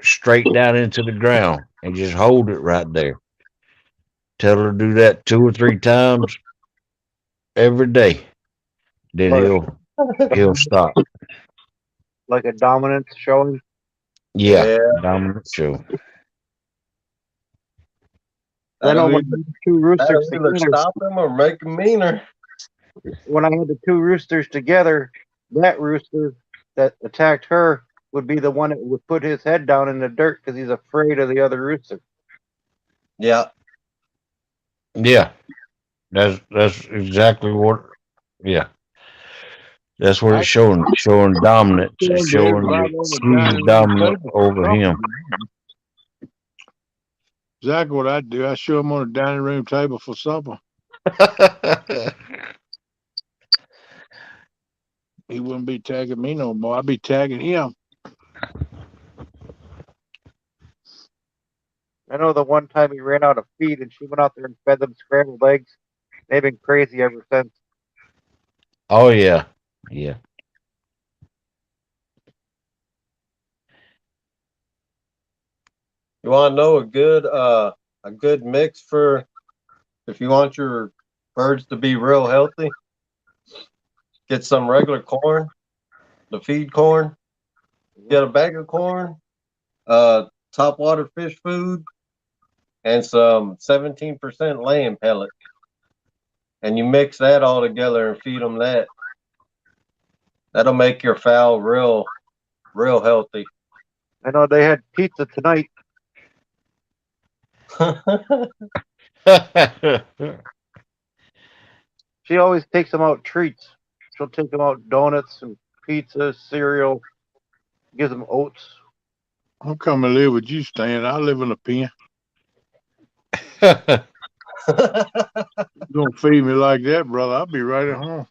straight down into the ground and just hold it right there. Tell her to do that 2 or 3 times every day. Then Like he'll stop. like a dominance showing. Yeah, yeah. dominant show. I know That'll when either I had the two roosters that'll either together. stop them or make them meaner. When I had the two roosters together, that rooster that attacked her would be the one that would put his head down in the dirt because he's afraid of the other rooster. Yeah, Yeah, that's exactly what. Yeah, that's what I it's showing dominance. It's told Dad showing right that on the she's dining room dominant table for over supper. him. Exactly what I do. I show him on the dining room table for supper. He wouldn't be tagging me no more. I'd be tagging him. I know the one time he ran out of feed and she went out there and fed them scrambled eggs. They've been crazy ever since. Oh yeah, yeah. you want to know a good mix for if you want your birds to be real healthy? Get some regular corn, the feed corn. Get a bag of corn, top water fish food, and some 17% laying pellet. And you mix that all together and feed them that. That'll make your fowl real healthy. I know they had pizza tonight. She always takes them out treats. She'll take them out donuts and pizza, cereal, gives them oats. I'm coming to live with you, Stan. I live in a pen. You don't feed me like that, brother. I'll be right at home.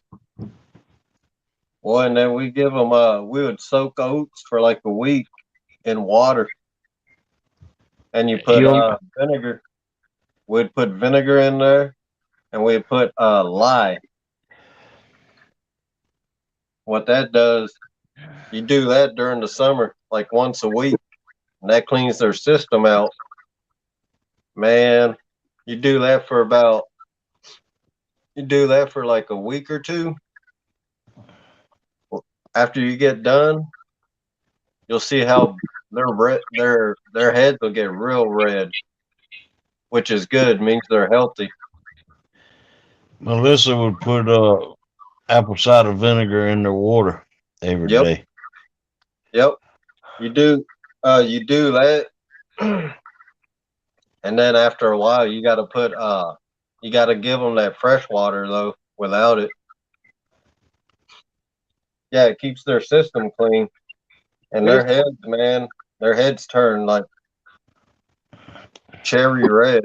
Boy, and then we give them, we would soak oats for like a week in water, and you put You vinegar. We'd put vinegar in there, and we'd put lye. What that does, you do that during the summer, like once a week, and that cleans their system out. Man, you do that for about, you do that for like a week or two. After you get done, you'll see how their heads will get real red, which is good. Means they're healthy. Melissa would put apple cider vinegar in their water every Yep, day. yep. You do that, and then after a while, you got to give them that fresh water though. Without it, yeah, it keeps their system clean, and their heads, man, their heads turn like cherry red.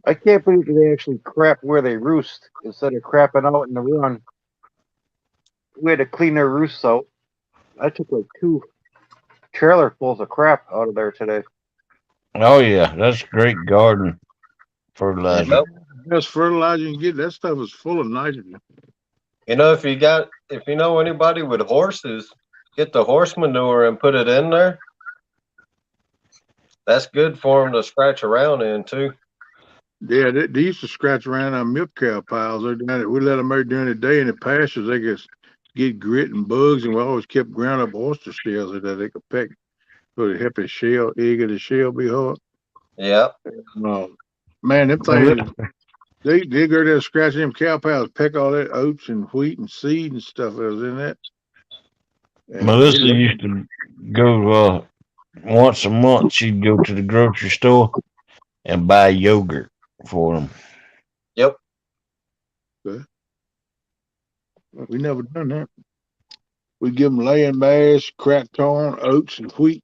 I can't believe that they actually crap where they roost instead of crapping out in the run. We had to clean their roosts out. I took like 2 trailerfuls of crap out of there today. Oh yeah, that's great garden fertilizer. Yep. Best fertilizer you can get. That stuff is full of nitrogen. You know, if you know anybody with horses, get the horse manure and put it in there. That's good for them to scratch around in too. Yeah, they used to scratch around our milk cow piles. We let them out during the day in the pastures. They could get grit and bugs, and we always kept ground up oyster shells so that they could peck so to help the shell, egg of the shell be hard. Yep. Man, them Melissa, things, they go there scratching them cow piles, peck all that oats and wheat and seed and stuff that was in that. And Melissa used to go once a month. She'd go to the grocery store and buy yogurt for them. Yep. we never done that. We give them laying mash, cracked corn, oats, and wheat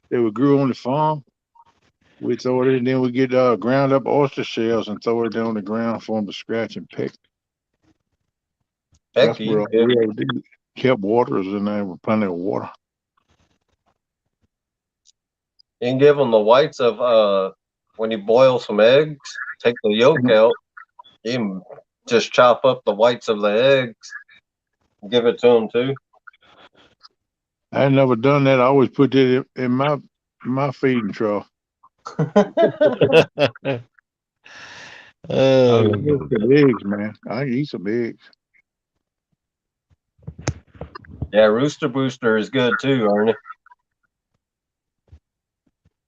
that we grew on the farm. We throw it in, then we get ground up oyster shells and throw it down on the ground for them to scratch and pick. That's Heck, where you we ever did. Kept waters in there with plenty of water. can give them the whites of when you boil some eggs, take the yolk out. You can just chop up the whites of the eggs, and give it to them too. I ain't never done that. I always put that in my feeding trough. I Oh, love some eggs, man. I eat some eggs. Yeah, Rooster Booster is good too, Ernie.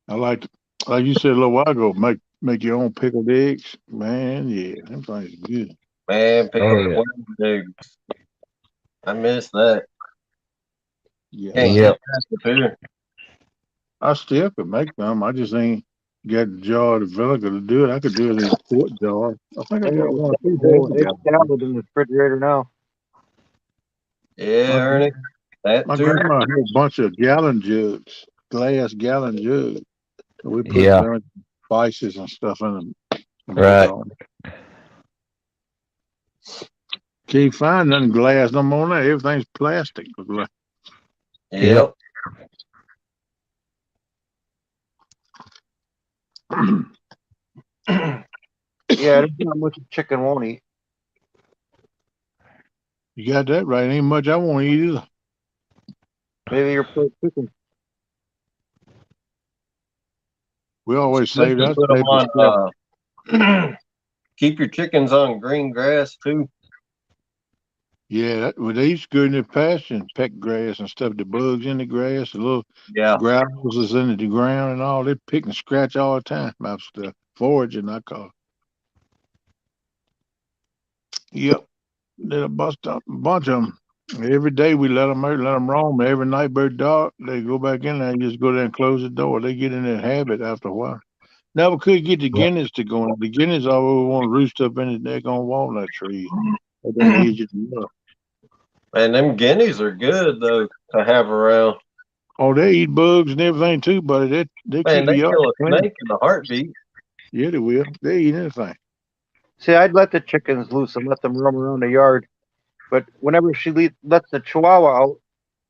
I like you said a little while ago, make your own pickled eggs. Man, yeah, them things are good. Man, pick oh up yeah, quail eggs. I miss that. Yeah, Can't man. yeah. get that too. I still could make them. I just ain't got the jar of vinegar to do it. I could do it in a quart jar. I think I got one or two Whole half egg gallons. salad in the refrigerator now. Yeah, My, Ernie, that my too. grandma had a bunch of gallon jugs, glass gallon jugs. So we put Yeah, vinegar, spices and stuff in them and make right. our own. Can't find nothing glass no more now. Everything's plastic. Yep. Yep. Yeah, there's not much chicken won't eat. You got that right. Ain't much I won't eat either. Maybe your plate chicken. We always Good save to that. put them Save the stuff. on. Keep your chickens on green grass too. Yeah, well, they used to go in the pasture and peck grass and stuff. The bugs in the grass, the little Yeah. grasshoppers is in the ground and all. They pick and scratch all the time about stuff. Foraging, I call it. Yep, they a bust up a bunch of them. Every day we let them out, let them roam. Every night bird dark, they go back in there and just go there and close the door. They get in that habit after a while. Never could get the Right. guineas to go in. The guineas always want to roost up in the daggone walnut tree. They don't age it enough. Man, them guineas are good though to have around. Oh, they eat bugs and everything too, buddy. They Man, keep they the yard kill a clean. snake in a heartbeat. Yeah, they will. They eat anything. See, I'd let the chickens loose and let them roam around the yard. But whenever lets the chihuahua out,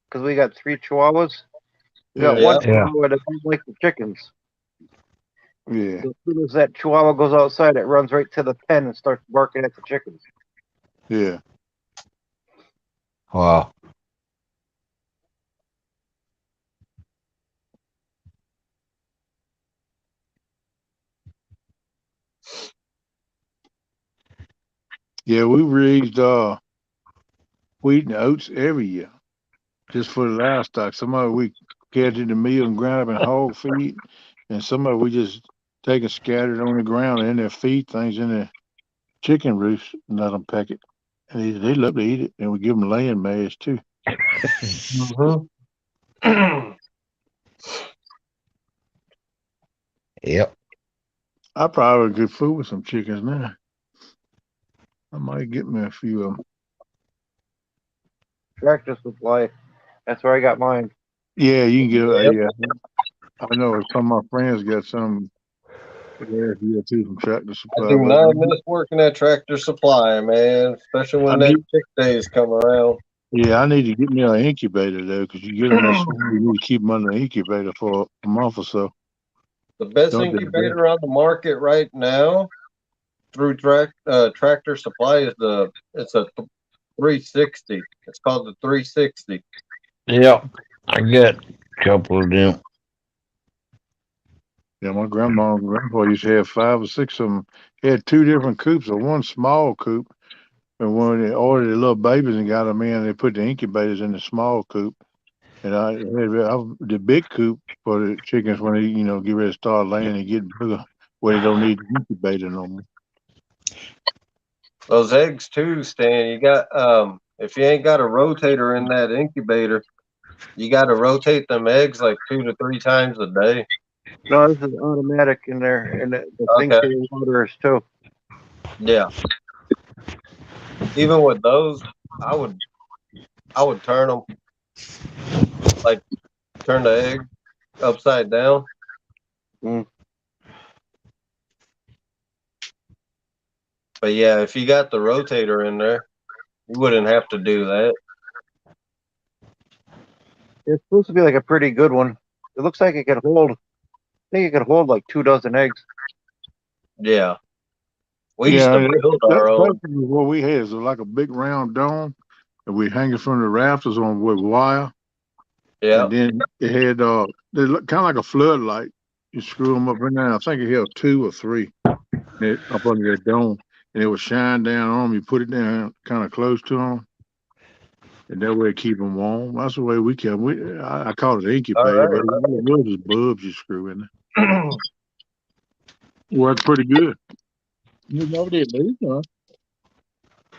because we got 3 chihuahuas, we got Yeah, one Yeah. chihuahua that doesn't like the chickens. yeah. So as soon as that chihuahua goes outside, it runs right to the pen and starts barking at the chickens. Yeah. Wow. Yeah, we raised wheat and oats every year just for the livestock. Some of it we carried to the mill and ground up in hog feed, and some of it we just take and scattered on the ground and in their feed things in the chicken roost and let them peck it. And they love to eat it, and we give them laying mash too. Mm-hmm. Yep. I probably could fool with some chickens now. I might get me a few of them. Tractor Supply. That's where I got mine. Yeah, you can get Yep. I know some of my friends got some last year too from Tractor I Supply, do but not miss working at Tractor Supply, man. Especially I when that need chick days come around. yeah, I need to get me an incubator though, because you get them that small, you need to keep them under the incubator for a month or so. The best Don't they? incubator on the market right now through Tractor Supply is it's a 360. It's called the 360. Yep. I got a couple of them. Yeah, my grandma and grandpa used to have 5 or 6 of them. They had 2 different coops, or one small coop, and when they ordered the little babies and got them in, they put the incubators in the small coop. And I had the big coop for the chickens when they, get ready to start laying and get bigger, where they don't need the incubator no more. Those eggs too, Stan. You got if you ain't got a rotator in that incubator, you got to rotate them eggs like 2 to 3 times a day. No, this is automatic in there, and the thing Okay. for the water is too. Yeah. Even with those, I would I would turn them like turn the egg upside down. Mm. But yeah, if you got the rotator in there, you wouldn't have to do that. It's supposed to be like a pretty good one. It looks like it could hold. I think it could hold like 2 dozen eggs. Yeah. We used Yeah, to build our that's own. basically what we had. Is like a big round dome, and we hang it from the rafters on with wire, Yeah. and then it had they look kind of like a floodlight. You screw them up in there. I think it held 2 or 3 up under that dome, and it would shine down on them. You put it down kind of close to them, and that way it keep them warm. That's the way we kept. I call it an All incubator, but all it was is bulbs you screw in there. right. Worked pretty good. You know they lose, huh?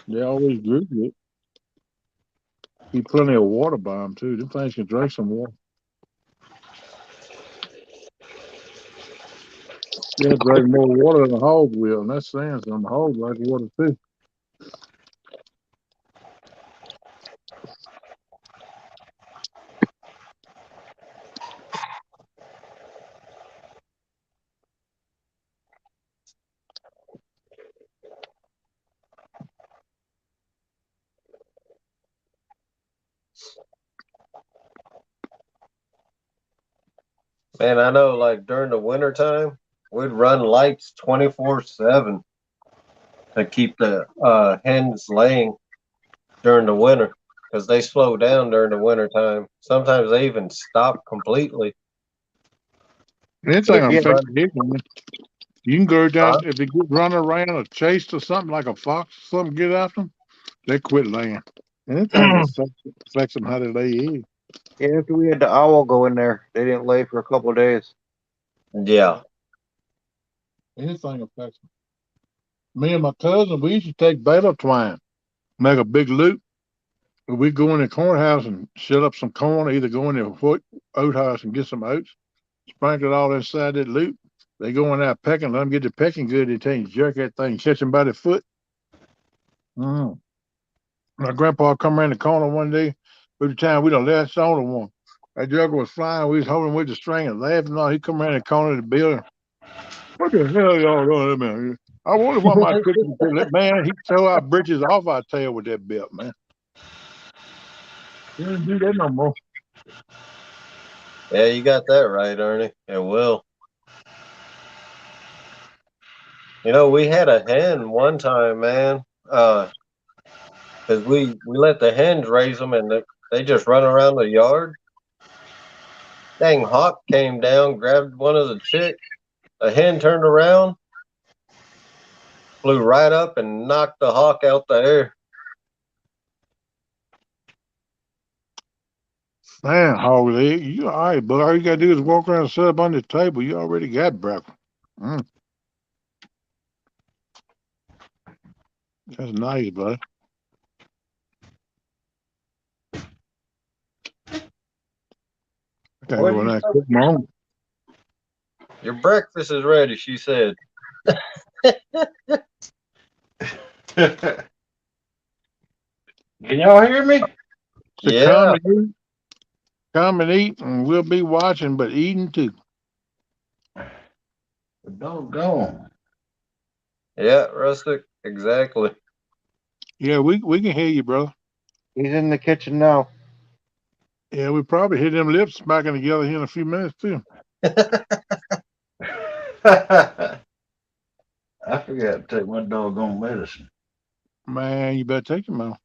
They always grew good. Keep plenty of water by them too. Them things can drink some water. Yeah, drink more water than a hog will, and that's saying something. Hogs like water too. Man, I know like during the winter time, we'd run lights 24/7 to keep the hens laying during the winter because they slow down during the winter time. Sometimes they even stop completely. But Anything if will you Yeah, affect run, the man. You can go down huh? if they get running around or chased or something like a fox or something, get after them. They quit laying. Anything affects them how they lay eggs. yeah. After we had the owl go in there, they didn't lay for a couple of days. Yeah. Anything affects them. Me and my cousin, we used to take bale twine, make a big loop. We go in the cornhouse and shell up some corn, either go in the oat house and get some oats, sprinkle it all inside that loop. They go in there pecking, let them get the pecking good. They take and jerk that thing, catch them by the foot. Mm. My grandpa come around the corner one day. By the time we done latched on to one, that jugger was flying. We was holding with the string and laughing. All he come around the corner of the building. What the hell y'all doing, man? I wonder what my kitchen could. Man, he tore our britches off our tail with that belt, man. He didn't do that no more. Yeah, you got that right, Ernie. It will. You know, we had a hen one time, man. Because we let the hens raise them, and they just run around the yard. Dang hawk came down, grabbed one of the chicks. A hen turned around, flew right up, and knocked the hawk out the air. Man, Hog leg, you all right, but all you gotta do is walk around and sit up on the table. You already got breakfast. Mm, that's nice, buddy. I can't What go in you there and cook my own. Your breakfast is ready, she said. Can y'all hear me? So Yeah, come and eat, and we'll be watching, but eating too. Doggone. yeah, Rustic, exactly. Yeah, we can hear you, brother. He's in the kitchen now. Yeah, we probably hear them lips smacking together here in a few minutes too. I forgot to take my doggone medicine. Man, you better take them out.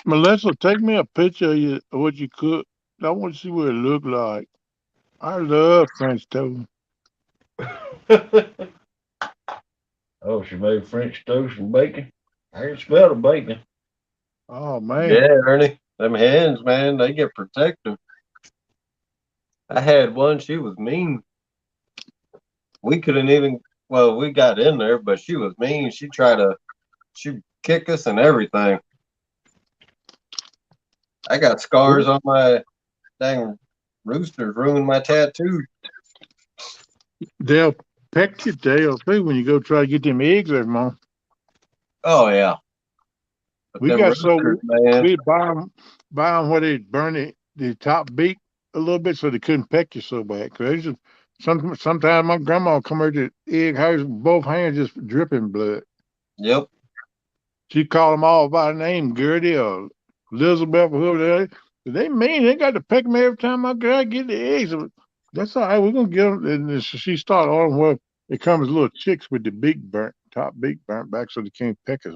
Melissa, take me a picture of what you cook. I want to see what it look like. I love French toast. Oh, she made French toast and bacon. I can smell the bacon. Oh man. Yeah, Ernie, them hens, man, they get protective. I had one, she was mean. We couldn't even, well, we got in there, but she was mean. She kick us and everything. I got scars on my dang roosters, ruined my tattoo. They'll peck your tail too when you go try to get them eggs every morning. Oh, yeah. But We them got so roosters, man, we buy them where they burn the top beak a little bit so they couldn't peck you so bad. Cause they just, sometimes my grandma come over to the egg house, both hands just dripping blood. yep, She called them all by name, Gertie or Elizabeth or whoever they mean. They got to peck me every time I get the eggs. That's all right. We're gonna get them. And then she started ordering where it comes little chicks with the beak burnt, top beak burnt back, so they can't peck us.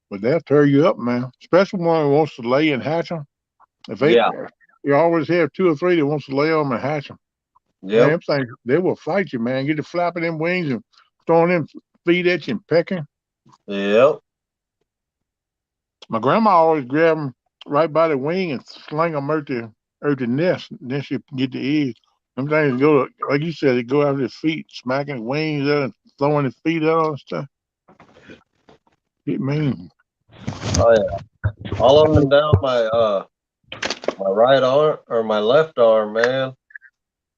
But they'll tear you up, man. Especially one who wants to lay and hatch them. If they, yeah, you always have two or three that wants to lay on them and hatch them. Man, yep, them things, they will fight you, man. Get the flapping them wings and throwing them feet at you and pecking. yep. My grandma always grab them right by the wing and sling them out the nest. And then she get the eggs. Them things go, like you said, they go after the feet, smacking the wings out and throwing the feet out and stuff. It mean. Oh, yeah. All up and down my right arm or my left arm, man.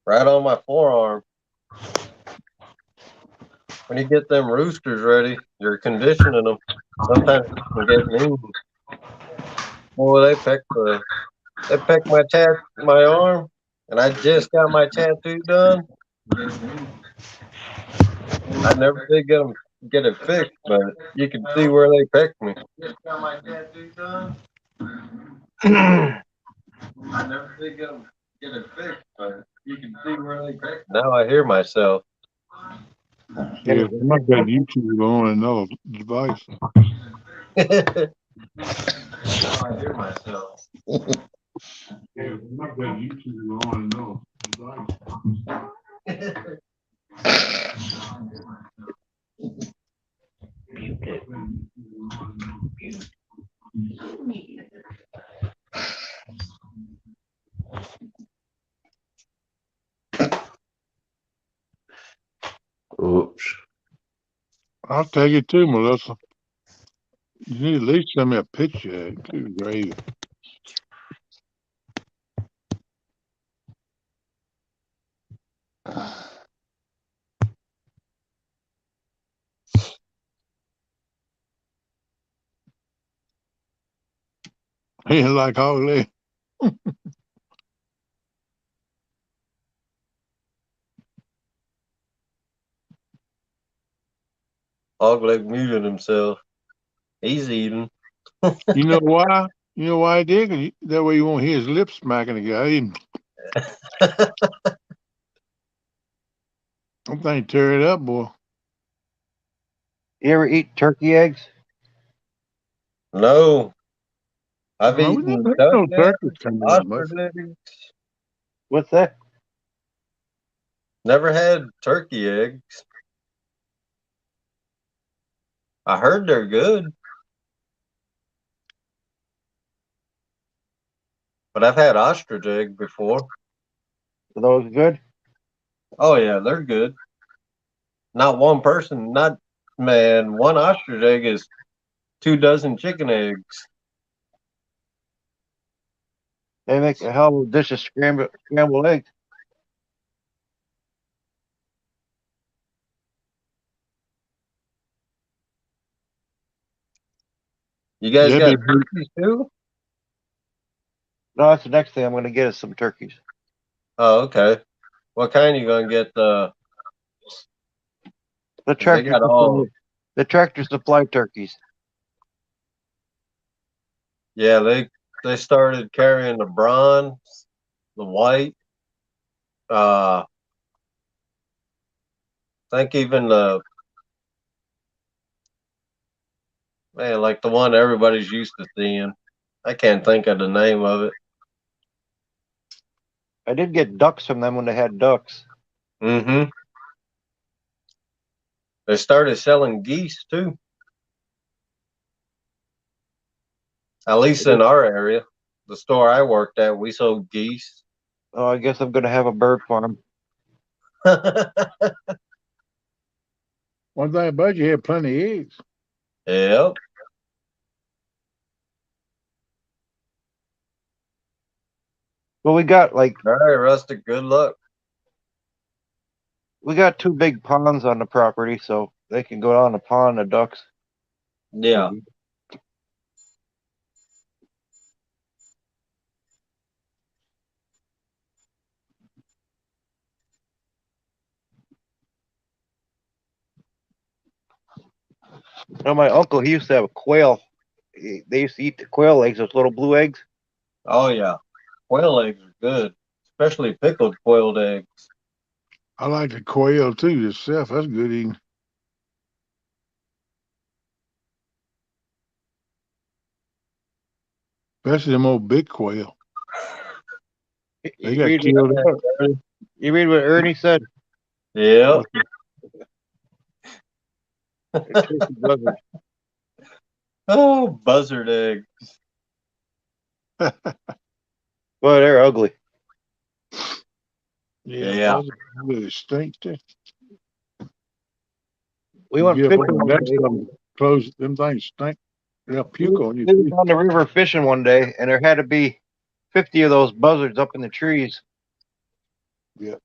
Right on my forearm. When you get them roosters ready, you're conditioning them. Sometimes they can get mean. Well, they peck my arm, and I just got my tattoo done. I never did get it fixed, but you can see where they pecked me. Just got my tattoo done. I never did get it fixed, but you can see where they pecked me. Now I hear myself. Yeah, I might got YouTube on another device. Now I hear myself. Yeah, I might got YouTube on another device. Oops. I'll take it too, Melissa. You need at least send me a picture. Good gravy. He didn't like hog leg. Hogleg muted himself. He's eating. You know why? You know why he did? 'Cause that way you won't hear his lips smacking the guy. I'm thinking tear it up, boy. You ever eat turkey eggs? No, I've No, we eaten never had duck no turkeys eggs, coming that much. ostrich eggs. What's that? Never had turkey eggs. I heard they're good, but I've had ostrich egg before. Are those good? Oh yeah, they're good. Not one person, not man. One ostrich egg is 2 dozen chicken eggs. They make a hell of a dish of scrambled eggs. You guys Yeah, got that'd be turkeys too? No, that's the next thing I'm going to get is some turkeys. Oh, okay. What kind you gonna get? The 'Cause they tractor got supply, all. the tractor supply turkeys. Yeah, they started carrying the bronze, the white. I think even the man, like the one everybody's used to seeing. I can't think of the name of it. I did get ducks from them when they had ducks. Mm-hmm. They started selling geese too. At least in our area, the store I worked at, we sold geese. Oh, I guess I'm going to have a bird farm. one thing about you had plenty of eggs. Yep. Well, we got All right, Rustic. Good luck. two big ponds on the property, so they can go down the pond. The ducks. Yeah. You know, my uncle, he used to have a quail. They used to eat the quail eggs, those little blue eggs. Oh yeah. Quail eggs are good, especially pickled quailed eggs. I like the quail too yourself. That's good eating. Especially them old big quail. They You got read, killed up. you read what Ernie said? Yep. Turkey buzzard. Oh, buzzard egg. Boy, they're ugly. Yeah, Yeah. buzzard really stink too. We You went get up fishing on the one next day. of them, close them things stink. They'll We puke on you we was too. on the river fishing one day, and there had to be 50 of those buzzards up in the trees. Yeah.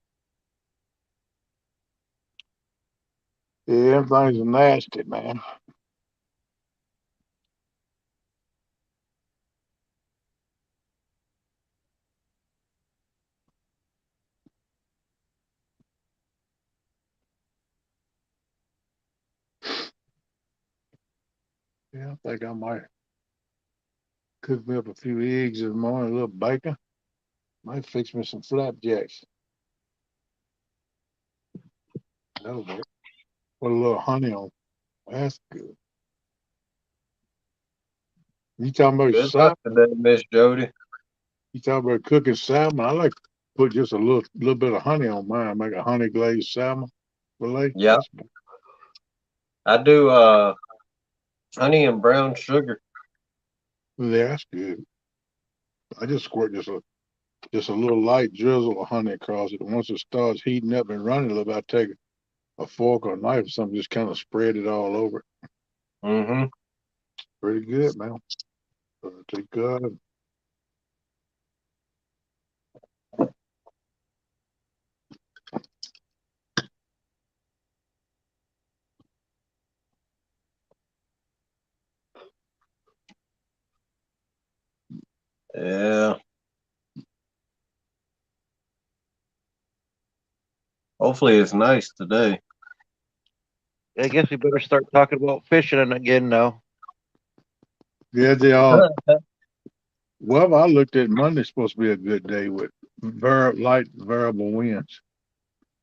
Yeah, them things are nasty, man. Yeah, I think I might cook me up a few eggs in the morning, a little bacon. Might fix me some flapjacks. That'll work. Put a little honey on. That's good. You talking about Good luck salmon? today, Miss Jody. You talking about cooking salmon? I like to put just a little bit of honey on mine. Make a honey glazed salmon fillet. Yeah. That's I do honey and brown sugar. that's good. I just squirt just a little light drizzle of honey across it. And once it starts heating up and running a little bit, I take a fork or a knife or something, just kind of spread it all over. Mm-hmm. Pretty good, man. Take God. Yeah. Hopefully it's nice today. I guess we better start talking about fishing again now. Yeah, they are. Well, I looked at Monday's supposed to be a good day with light variable winds.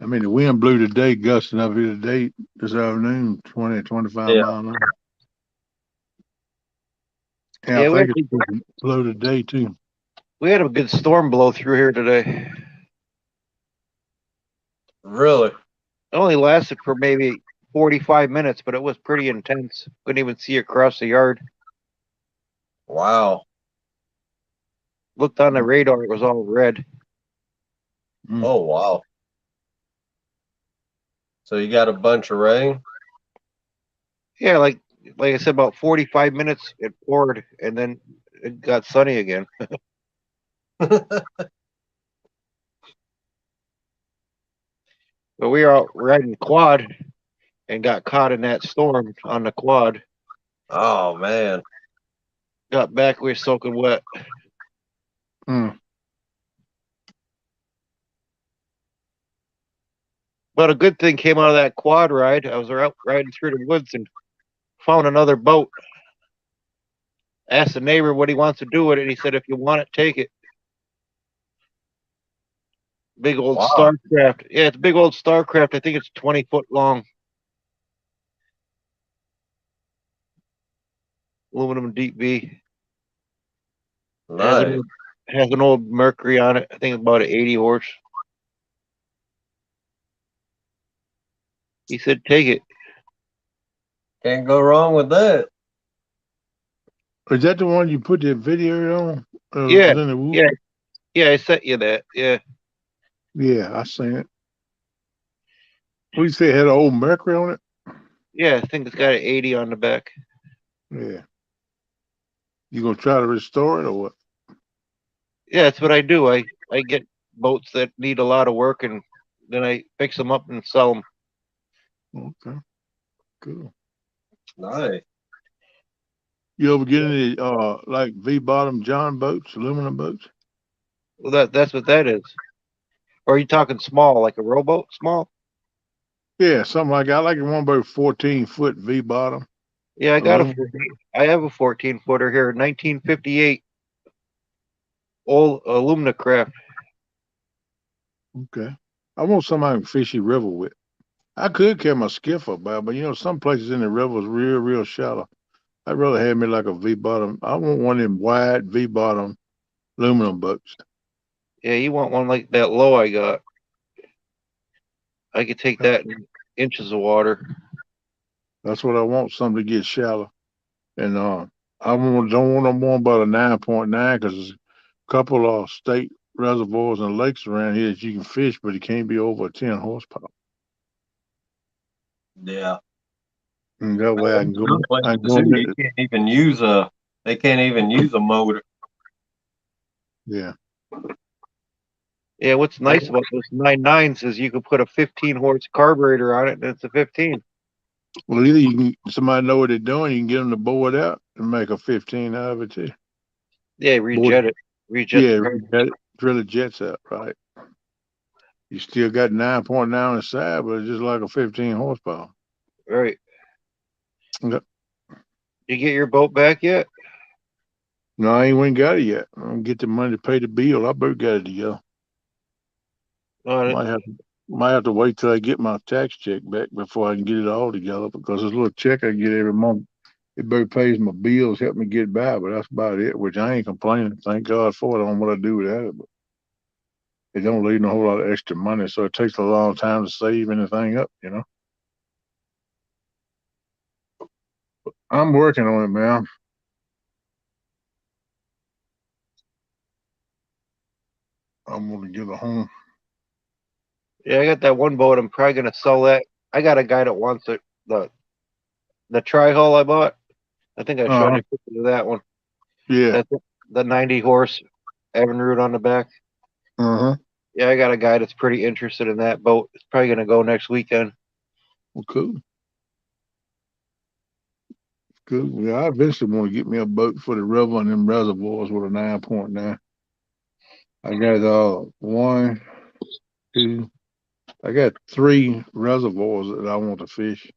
I mean, the wind blew today, gusting up here today this afternoon, 20, 25 Yeah. miles an hour. And I Yeah, think it's supposed to blow today too. we had a good storm blow through here today. Really? It only lasted for maybe 45 minutes, but it was pretty intense. Couldn't even see across the yard. Wow. Looked on the radar, it was all red. Oh, wow. So you got a bunch of rain? Yeah, like I said, about 45 minutes it poured, and then it got sunny again. But we were out riding quad and got caught in that storm on the quad. Oh, man. Got back, we were soaking wet. Mm. But a good thing came out of that quad ride. I was out riding through the woods and found another boat. Asked the neighbor what he wants to do with it. He said, if you want it, take it. Big old Wow. Starcraft. Yeah, it's a big old Starcraft. I think it's 20 foot long. Aluminum deep V. Nice. Has an old Mercury on it. I think it's about an 80 horse. He said, take it. Can't go wrong with that. Is that the one you put the video on? Yeah, Was in the woods? yeah, yeah. I sent you that. Yeah, Yeah, I seen it. What you say it had an old Mercury on it? yeah. I think it's got an 80 on the back. Yeah. You gonna try to restore it or what? Yeah, that's what I do. I get boats that need a lot of work, and then I fix them up and sell them. Okay, cool. Nice. You ever get any like V bottom John boats, aluminum boats? Well, that's what that is. Or are you talking small, like a rowboat? Small? Yeah, something like that. I like the one about 14-foot V bottom. Yeah, Aluminum. I have a 14 footer here, 1958, old alumina craft. Okay. I want somebody I can fish the river with. I could carry my skiff up by, but some places in the river is real, real shallow. I'd rather have me like a V bottom. I want one of them wide V bottom aluminum boats. Yeah, you want one like that low I got. I could take that in inches of water. That's what I want, something to get shallow. And don't want no more about a 9.9 because there's a couple of state reservoirs and lakes around here that you can fish, but it can't be over 10 horsepower. Yeah. And that way I can go. Some I places can go too, in you there. can't even use a. They can't even use a motor. Yeah. Yeah, what's nice about those 99s is you can put a 15 horse carburetor on it, and it's a 15. Well, either you can somebody know what they're doing, you can get them to bow it out and make a 15 out of it too. Yeah, rejet it. Rejet the carburetor. Drill the jets out, right? You still got 9.9 on the side, but it's just like a 15 horsepower. Right. Yep. You get your boat back yet? No, I ain't went got it yet. I don't get the money to pay the bill. I better got it to go. Oh, Might have to wait till I get my tax check back before I can get it all together because this little check I get every month, it better pays my bills, help me get by, but that's about it, which I ain't complaining. Thank God for it on what I do without it. But it don't leave no whole lot of extra money, so it takes a long time to save anything up, I'm working on it, man. I'm gonna get a home. yeah, I got that one boat. I'm probably gonna sell that. I got a guy that wants it. The tri hull I bought. I think I showed you pictures of that one. Yeah. That's the 90 horse Evinrude on the back. Uh-huh. Yeah, I got a guy that's pretty interested in that boat. It's probably gonna go next weekend. Well, cool. Good. Yeah, I eventually want to get me a boat for the river and them reservoirs with a 9.9. I got one, two. I got three reservoirs that I want to fish,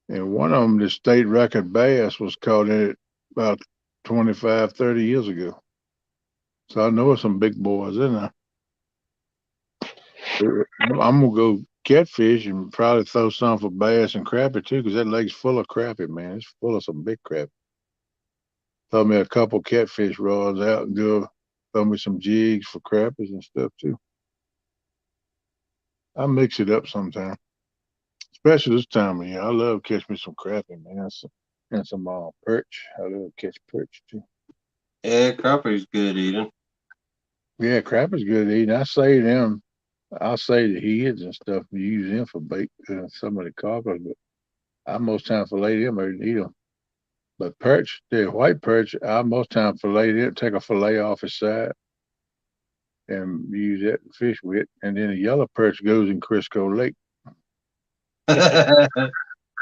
and one of them, the state record bass, was caught in it about 25, 30 years ago. So I know there's some big boys in there. I'm gonna go catfish and probably throw some for bass and crappie too, because that lake's full of crappie, man. It's full of some big crappie. Throw me a couple catfish rods out and go throw me some jigs for crappies and stuff too. I mix it up sometime, especially this time of year. I love catch me some crappie, man. And some perch. I love catch perch too. Yeah, crappie's good eating. Yeah, crappie's good eating. I say them. I'll say the heads and stuff. We use them for bait. Some of the cockles, but I most time fillet them or eat them. But perch, the white perch, I most time fillet them. Take a fillet off the side and use that to fish with. And then the yellow perch goes in Crisco Lake.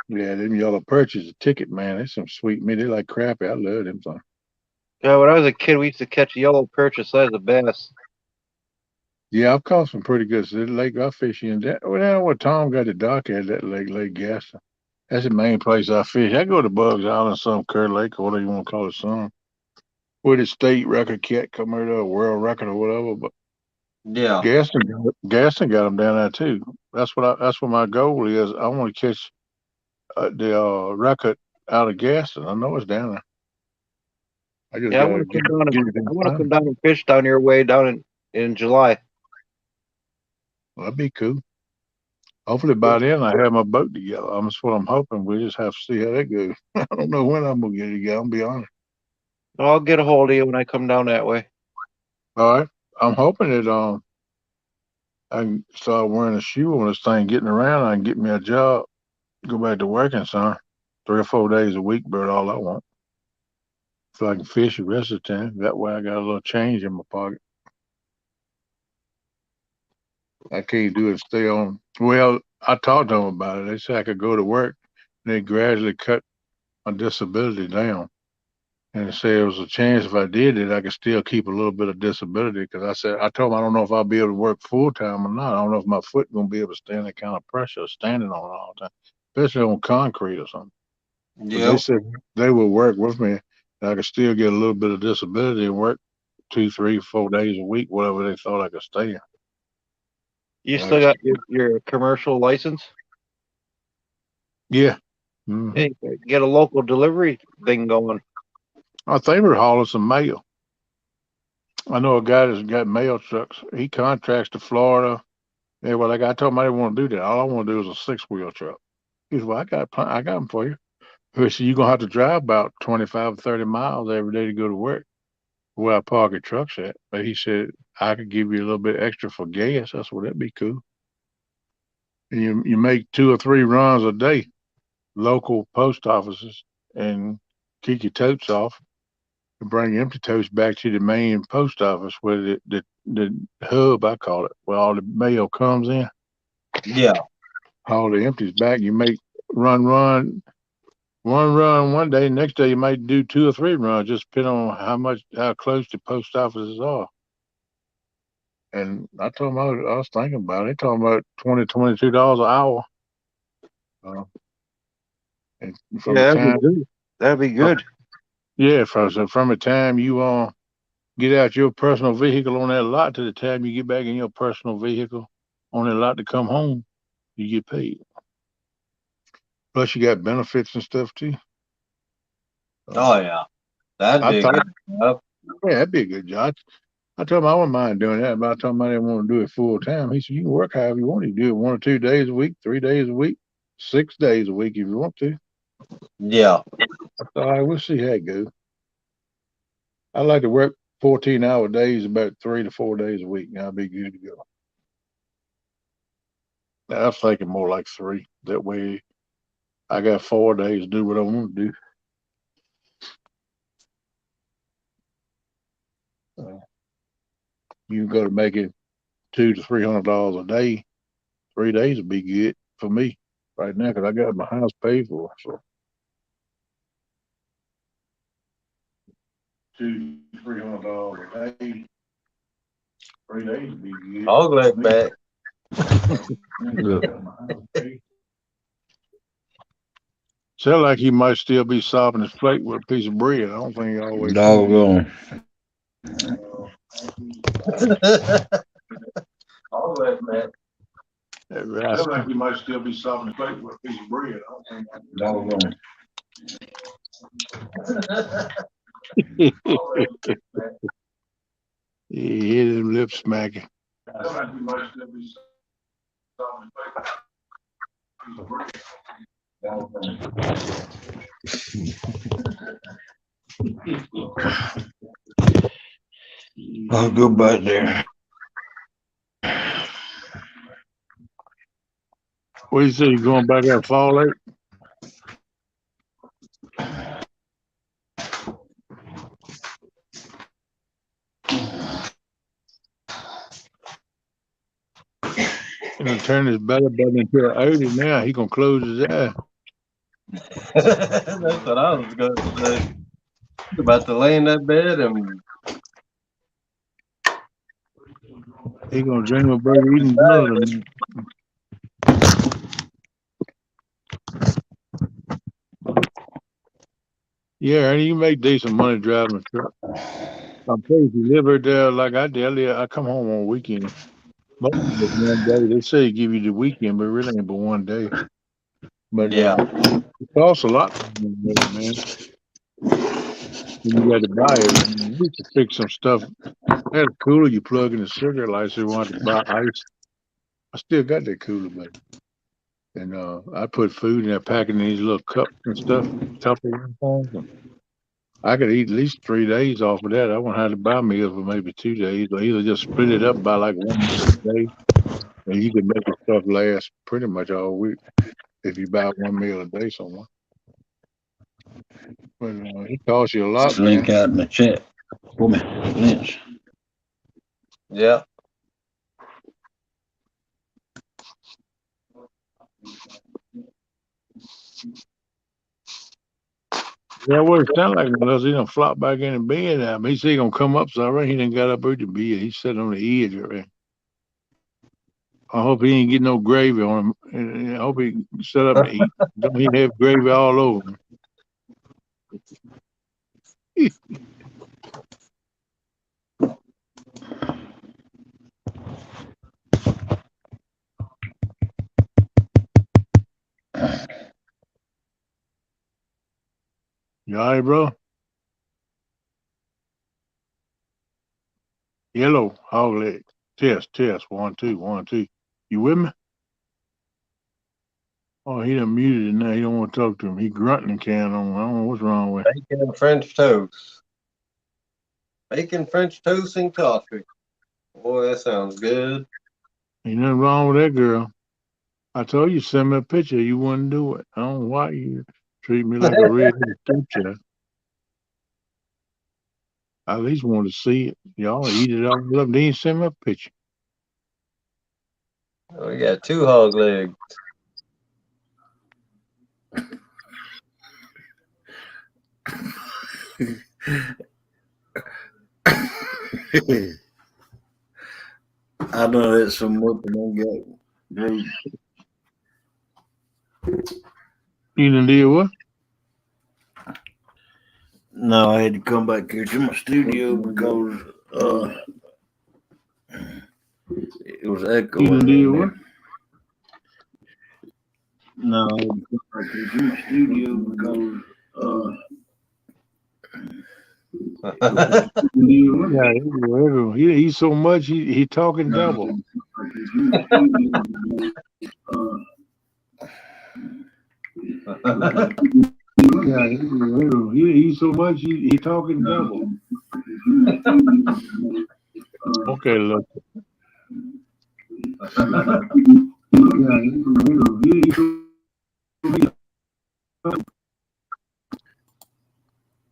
Yeah, them yellow perch is a ticket, man. They some sweet meat. They like crappie. I love them things. Yeah, when I was a kid, we used to catch yellow perch the size of bass. Yeah, I've caught some pretty good. So the lake I fish in, that, well, that's what Tom got the dock at, that lake, Lake Gaston. That's the main place I fish. I go to Bugs Island, some Kerr Lake, or whatever you want to call it, some. Where the state record cat come out of, world record or whatever. But Yeah. Gaston got them down there too. That's what my goal is. I want to catch the record out of Gaston. I know it's down there. I just Yeah, I gotta want to come down and get it I in want to come time. down and fish down your way down in July. Well, that'd be cool. Hopefully by then I have my boat together. That's what I'm hoping. We just have to see how that goes. I don't know when I'm gonna get it together. I'll be honest. I'll get a hold of you when I come down that way. All right. I'm hoping that I can start wearing a shoe on this thing, getting around. I can get me a job, go back to working, son. 3 or 4 days a week, but all I want. So I can fish the rest of the time. That way I got a little change in my pocket. I can't do it stay on. Well, I talked to them about it. They said I could go to work and they gradually cut my disability down. And they said there was a chance if I did it, I could still keep a little bit of disability. Because I told them I don't know if I'll be able to work full time or not. I don't know if my foot gonna be able to stand that kind of pressure standing on it all the time, especially on concrete or something. But they Yep. said they would work with me, and I could still get a little bit of disability and work 2, 3, 4 days a week, whatever they thought I could stay. You And I still could, got your commercial license? yeah. Hmm. Hey, get a local delivery thing going. I think we're hauling some mail. I know a guy that's got mail trucks. He contracts to Florida. Yeah, well, I told him I didn't want to do that. All I want to do is a 6-wheel truck. He said, "Well, I got them for you." He said, "You're gonna have to drive about 25 or 30 miles every day to go to work where I park your trucks at." But he said, "I could give you a little bit extra for gas." I said, "Well, that'd be cool." And you make 2 or 3 runs a day, local post offices, and kick your totes off and bring empty totes back to the main post office where the hub, I call it, where all the mail comes in. Yeah. All the empties back. You make run, run, one run one day. Next day you might do 2 or 3 runs, just depending on how close the post offices are. And I told them I was thinking about it. They talking about $22 an hour. Uh, and from the Yeah, that'd be time, good. That'd be uh, good. yeah, from the time you get out your personal vehicle on that lot to the time you get back in your personal vehicle on that lot to come home, you get paid. Plus you got benefits and stuff too. Oh Uh, yeah. That'd I be a thought, good job. yeah, that'd be a good job. I told him I wouldn't mind doing that, but I told him I didn't want to do it full time. He said, "You can work however you want. You do it 1 or 2 days a week, 3 days a week, 6 days a week if you want to." Yeah. I thought, all right, we'll see how it goes. I like to work 14-hour days about 3 to 4 days a week. Now I'll be good to go. Now, I'm thinking more like 3. That way I got 4 days to do what I want to do. Uh, you go to making $200 to $300 a day. 3 days would be good for me right now because I got my house paid for. So $200-300 a day. 3 days would be good. Hog leg back. Sound like he might still be sopping his plate with a piece of bread. I don't think he always. Doggone. Hog leg back. That sound like he might still be sopping his plate with a piece of bread. I don't think. Doggone. He hit his lip smacking. I'll go back there. What do you say? You going back at Fall Lake? He's gonna turn his belly button into an 80 now. He gonna close his eye. That's what I was going to say. About to lay in that bed and He gonna dream about eating blood. Yeah, and you make decent money driving a truck. I'm telling you, if you live right there like I did, I come home on weekends. Most of it's one day. They say they give you the weekend, but it really ain't but one day. But yeah. it costs a lot, man. You got to buy it. You need to fix some stuff. Had a cooler you plug in the cigarette lights. So you want to buy ice. I still got that cooler, but and I put food in there, packing in these little cups and stuff, Tupperware things. I could eat at least 3 days off of that. I won't have to buy meals for maybe 2 days, or either just split it up by like 1 meal a day, and you can make the stuff last pretty much all week if you buy 1 meal a day somewhere. But it costs you a lot. Link out in the chat for me, Lynch. Yeah. Yeah, what it sound like unless he done flop back in the bed now. He said he gonna come up, so I reckon he done got up out the bed. He's sitting on the edge already. I hope he ain't getting no gravy on him. I hope he set up and eat. Don't he have gravy all over him? You all right, bro? Yellow, hog leg. Test. 1, 2, 1, 2. You with me? Oh, he done muted it now. He don't want to talk to him. He grunting and carrying on. I don't know what's wrong with him. Bacon and French toast. Bacon, French toast, and coffee. Boy, that sounds good. Ain't nothing wrong with that girl. I told you send me a picture. You wouldn't do it. I don't know why you treat me like a red stepchild. I at least want to see it. Y'all eat it all up. Then you send me a picture. We got 2 hog legs. I know that's some work and I got great. You done did what? No, I had to come back here to my studio because it was echoing. You done did what? No, I had to come back here to my studio because Yeah, he eats so much he talking double. Yeah, he eats so much he talking double. Okay, look.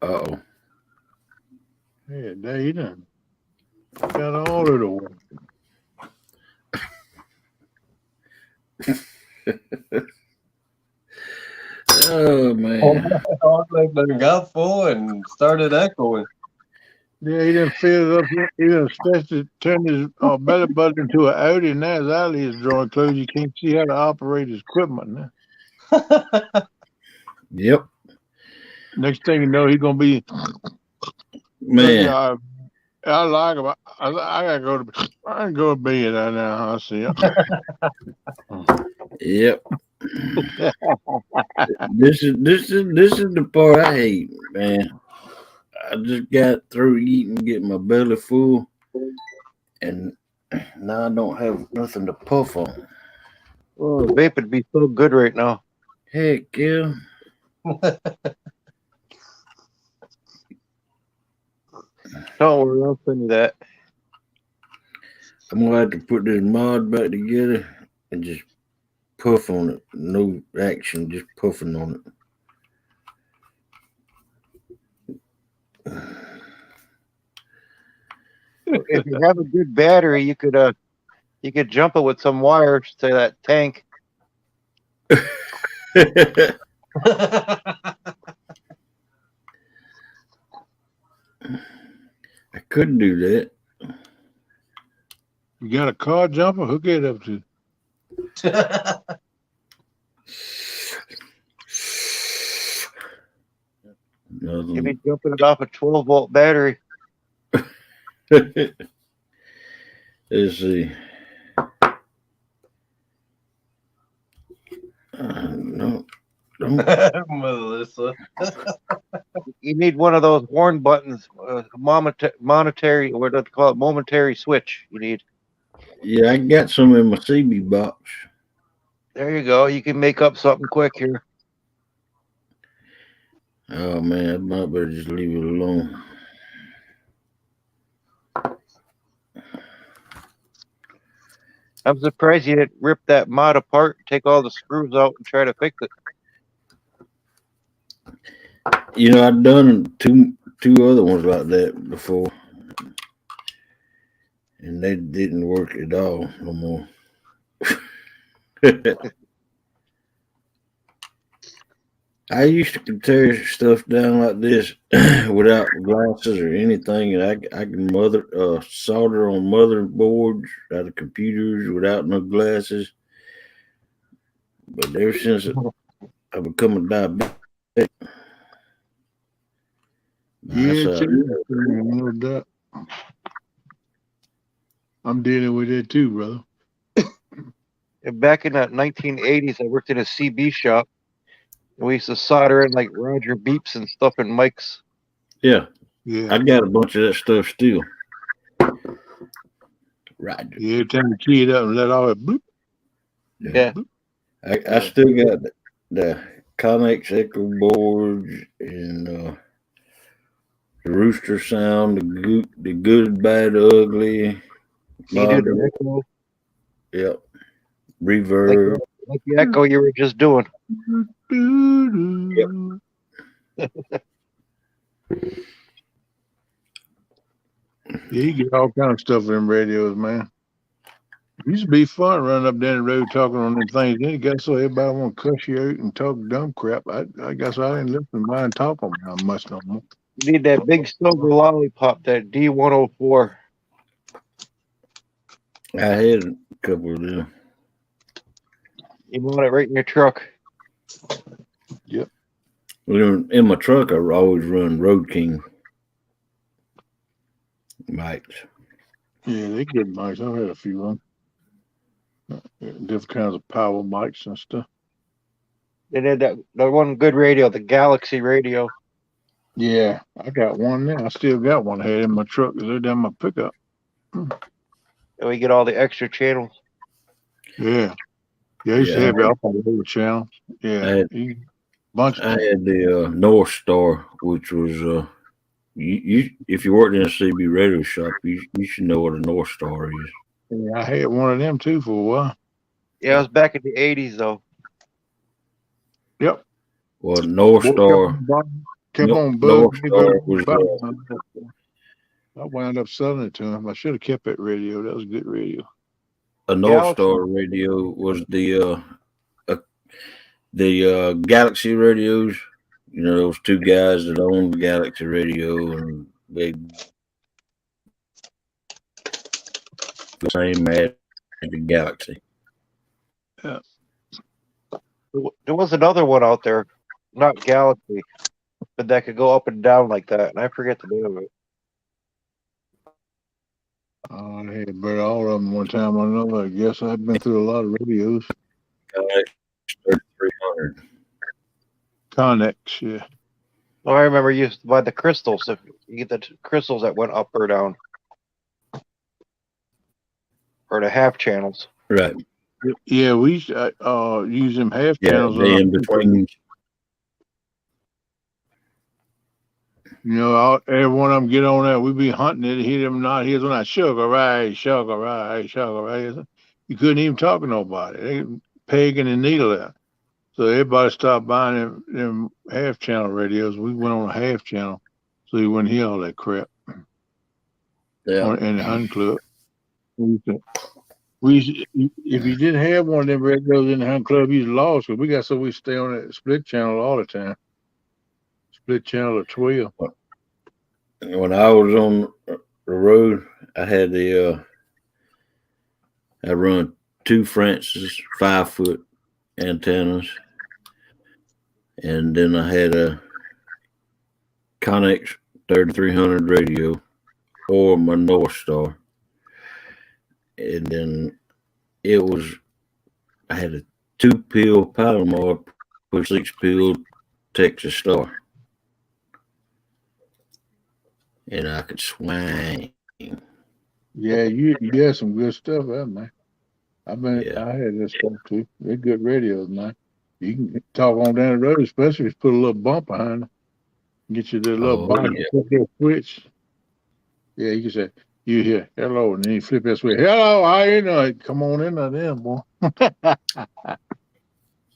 Uh-oh. Yeah, he done got all of the work. Oh man. Hog leg done got full and started echoing. Yeah, he done filled it up. He done especially turned his belly button into an Audi, and now his alley is drawing close. You can't see how to operate his equipment now. Yep, Next thing you know, he's gonna be. man. Yeah, I like him. I gotta go to. I gotta go to bed right now. I see. Yep. This is the part I hate, man. I just got through eating, getting my belly full, and now I don't have nothing to puff on. Oh, vape would be so good right now. Heck yeah. Don't worry, I'll send you that. I'm gonna have to put this mod back together and just puff on it. No action, just puffing on it. If you have a good battery, you could jump it with some wires to that tank. I could do that. You got a car jumper? Hook it up to. You'd be Nothing. jumping it off a 12-volt battery. Let's see. No, don't. Melissa. You need one of those horn buttons, monetary, what do they call it? Momentary switch. You need. Yeah, I got some in my CB box. There you go. You can make up something quick here. Oh man, I might better just leave it alone. I'm surprised you didn't rip that mod apart, take all the screws out, and try to fix it. You know, I've done two other ones like that before, and they didn't work at all no more. I used to tear stuff down like this without glasses or anything, and I can solder on motherboards out of computers without no glasses. But ever since I become a diabetic, Yeah, that's it's no doubt. I'm dealing with it too, brother. And back in the 1980s, I worked in a CB shop, and we used to solder in like Roger beeps and stuff and mics. yeah. Yeah. I got a bunch of that stuff still. Right. Yeah, every time you key it up and let all that bloop. Yeah. Bloop. I still got the Connex Echo boards and the rooster sound, the good, bad, ugly. You do the echo, Yep. Reverb. like the echo you were just doing. Yeah, you get all kind of stuff in them radios, man. It used to be fun running up down the road talking on them things. Then it got so everybody want to cuss you out and talk dumb crap. I guess I ain't listening to and talk on how much no more. You need that big silver lollipop, that D104. I had a couple of them. You want it right in your truck. Well, in my truck, I always run Road King mics. Yeah, they good mics. I've had a few of them. Different kinds of power mics and stuff. They did that one good radio, the Galaxy radio. Yeah, I got one now. I still got one I had in my truck because they're down my pickup. And we get all the extra channels. Yeah. Yeah, I used to have it off on the other channel. Yeah. Bunch of I had the North Star, which was you if you worked in a CB radio shop, you should know what a North Star is. Yeah, I had one of them too for a while. Yeah, it was back in the 80s though. Yep. Well, North Star kept on North bugging Star me. was I wound up selling it to him. I should have kept that radio. That was a good radio. a North Star radio was the Galaxy radios. You know, those two guys that owned the Galaxy radio and they the same as the Galaxy. There was another one out there, not Galaxy, but that could go up and down like that, and I forget the name of it. I had but all of them one time or another. I guess I've been through a lot of radios. Galaxy 3300. Connex, yeah. Oh, I remember you used to buy the crystals. If you get the crystals that went up or down, or the half channels. Right. Yeah, we used to, use them half Yeah, channels. they in between. You know, every one of them get on there. We be hunting it, hear them not. Here's when I sugar ray, sugar ray, sugar ray. You couldn't even talk to nobody. They pegging the needle there. So everybody stopped buying them half channel radios. We went on a half channel, so you wouldn't hear all that crap. Yeah. In the hunt club. If you didn't have one of them radios in the hunt club, you lost. Because we got so we stay on that split channel all the time. Split channel of 12. When I was on the road, I had I run two Francis 5-foot antennas, and then I had a Connex 3300 radio or my North Star, and then I had a 2-pill Palomar push 6-pill Texas Star, and I could swing. Yeah, you had some good stuff, man. I had this stuff too. They're good radios, man. You can talk on down the road, especially if you put a little bump behind them. Get you that little box, flip that switch. Yeah, you can say, you hear hello, and then you flip that switch. Hello, how you doing? Come on in there, then, boy.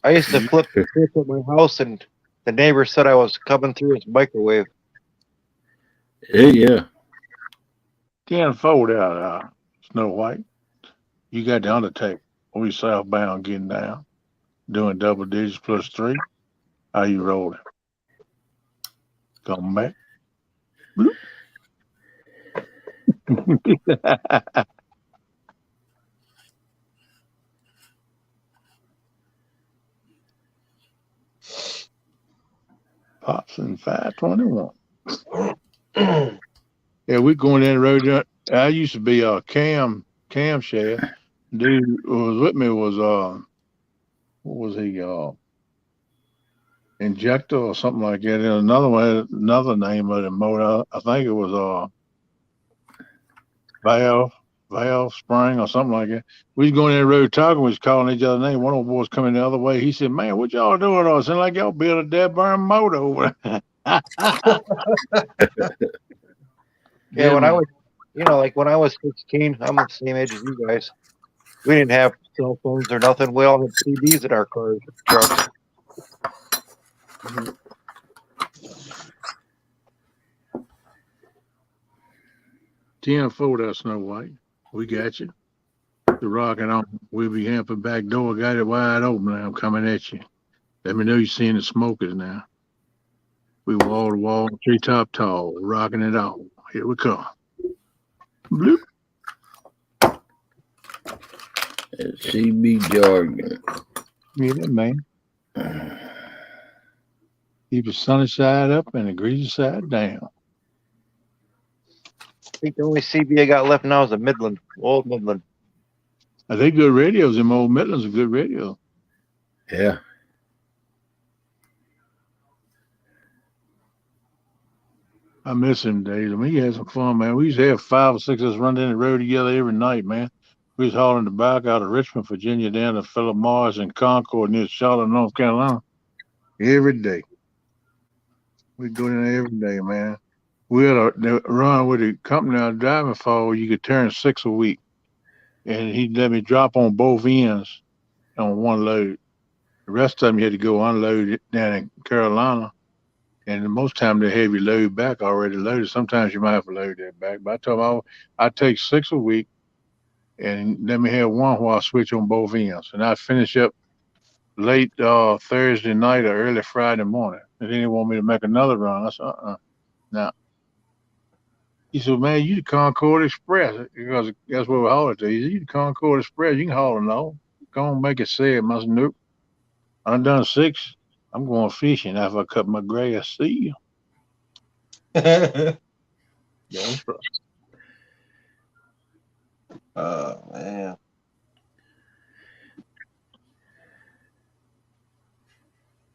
I used to flip the switch at my house, and the neighbor said I was coming through his microwave. Yeah. Can't afford out Snow White. You got the Undertaker. We southbound getting down, doing double digits plus 3. How you rolling? Come back. Pops in 521. Yeah, we going down the road. I used to be a cam share. Dude who was with me was what was he injector or something like that. And another name of the motor. I think it was valve spring or something like that. We was going down the road talking, we was calling each other name. One of the boys coming the other way. He said, "Man, what y'all doing? I sound like y'all built a dead burn motor over there." Yeah, when I was, like when I was 16, I'm the same age as you guys. We didn't have cell phones or nothing. We all had CDs in our cars, trucks. Ten fold out Snow White. We got you. The rocking on. We'll be hamping back door. Got it wide open now. I'm coming at you. Let me know you're seeing the smokers now. We wall to wall, treetop tall, rocking it out. Here we come. Bloop. CB jargon. Yeah, man. Keep the sunny side up and the greasy side down. I think the only CB I got left now is a Midland, old Midland. I think good radios. Them old Midlands are good radio. Yeah. I miss them days. I mean, you had some fun, man. We used to have 5 or 6 of us run down the road together every night, man. We was hauling the back out of Richmond, Virginia, down to Philip Morris and Concord near Charlotte, North Carolina. Every day. We'd go down there every day, man. We had a run with a company I was driving for where you could turn 6 a week. And he'd let me drop on both ends on one load. The rest of them you had to go unload it down in Carolina. And most time they have your load back already loaded. Sometimes you might have to load that back. But I told them I'd take 6 a week and let me have one while I switch on both ends. And I'd finish up late Thursday night or early Friday morning. And then they want me to make another run. I said, no. He said, man, you the Concord Express. Because that's what we haul it to. He said, you the Concord Express. You can haul it all. Go on, make it 7. I said, nope. I'm done 6. I'm going fishing after I cut my grass. See you. That's right. Oh man.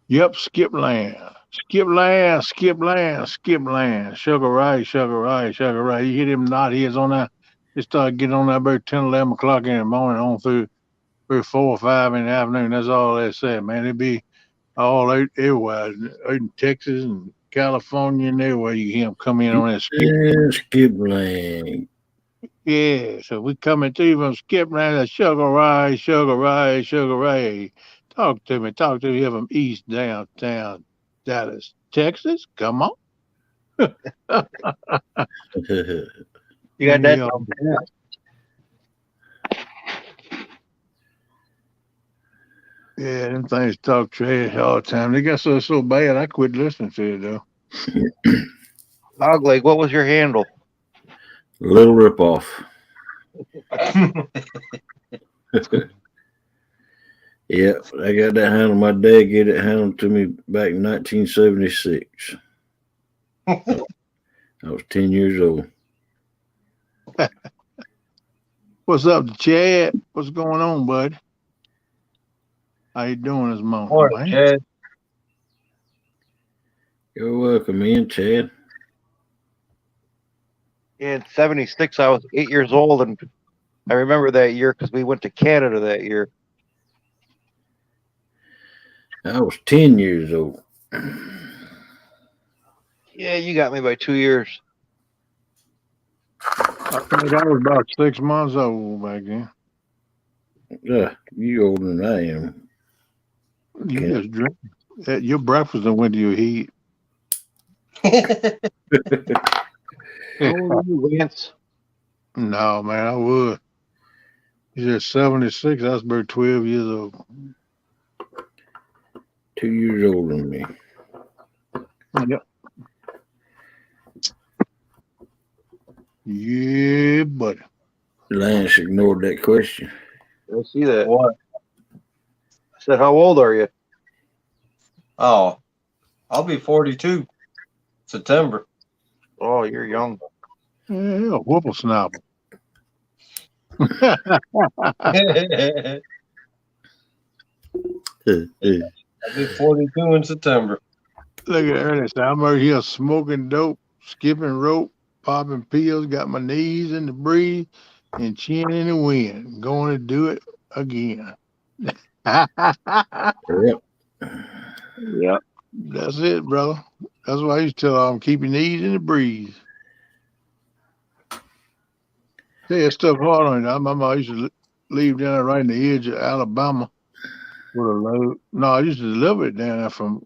Yep, skip land. Skip land, skip land, skip land. Sugar rice, sugar rice, sugar rice. You hit him knot heads on that. They start getting on that about 10, 11 o'clock in the morning on through 4 or 5 in the afternoon. That's all they said, man. It'd be all out everywhere, out in Texas and California and everywhere. You hear them come in on that skip. Yeah, skip land. Yeah, so we coming through from skip land. Sugar rice, sugar rice, sugar rice. Talk to me, talk to me. Here from East downtown Dallas, Texas. Come on. You got that Yeah, down pat. yeah, them things talk trash all the time. They got so bad, I quit listening to it though. Dogleg, what was your handle? Little ripoff. Yeah, I got that handle. My dad gave it handled to me back in 1976. I was 10 years old. What's up, Chad? What's going on, bud? How you doing this morning, Morning, man? Chad. You're welcome in, Chad. In '76, I was 8 years old, and I remember that year because we went to Canada that year. I was 10 years old. Yeah, you got me by 2 years. I think I was about 6 months old back then. Yeah, you older than I am. You Okay. just drink. Your breakfast and went to your head. How old are you, Lance? No, man, I would. You said 76. I was about 12 years old. 2 years older than me. Yep. Yeah, buddy. Lance ignored that question. I see that. What? I said, how old are you? Oh, I'll be 42 September. Oh, you're young. Yeah, whippersnapper. I'll be 42 in September. Look at Ernest. I'm out here smoking dope, skipping rope, popping pills, got my knees in the breeze and chin in the wind. Going to do it again. Yep. Yep. That's it, brother. That's why I used to tell them, keep your knees in the breeze. Yeah, it's stuff hard on it. I remember I used to leave down there right in the edge of Alabama with a load. No, I used to deliver it down there from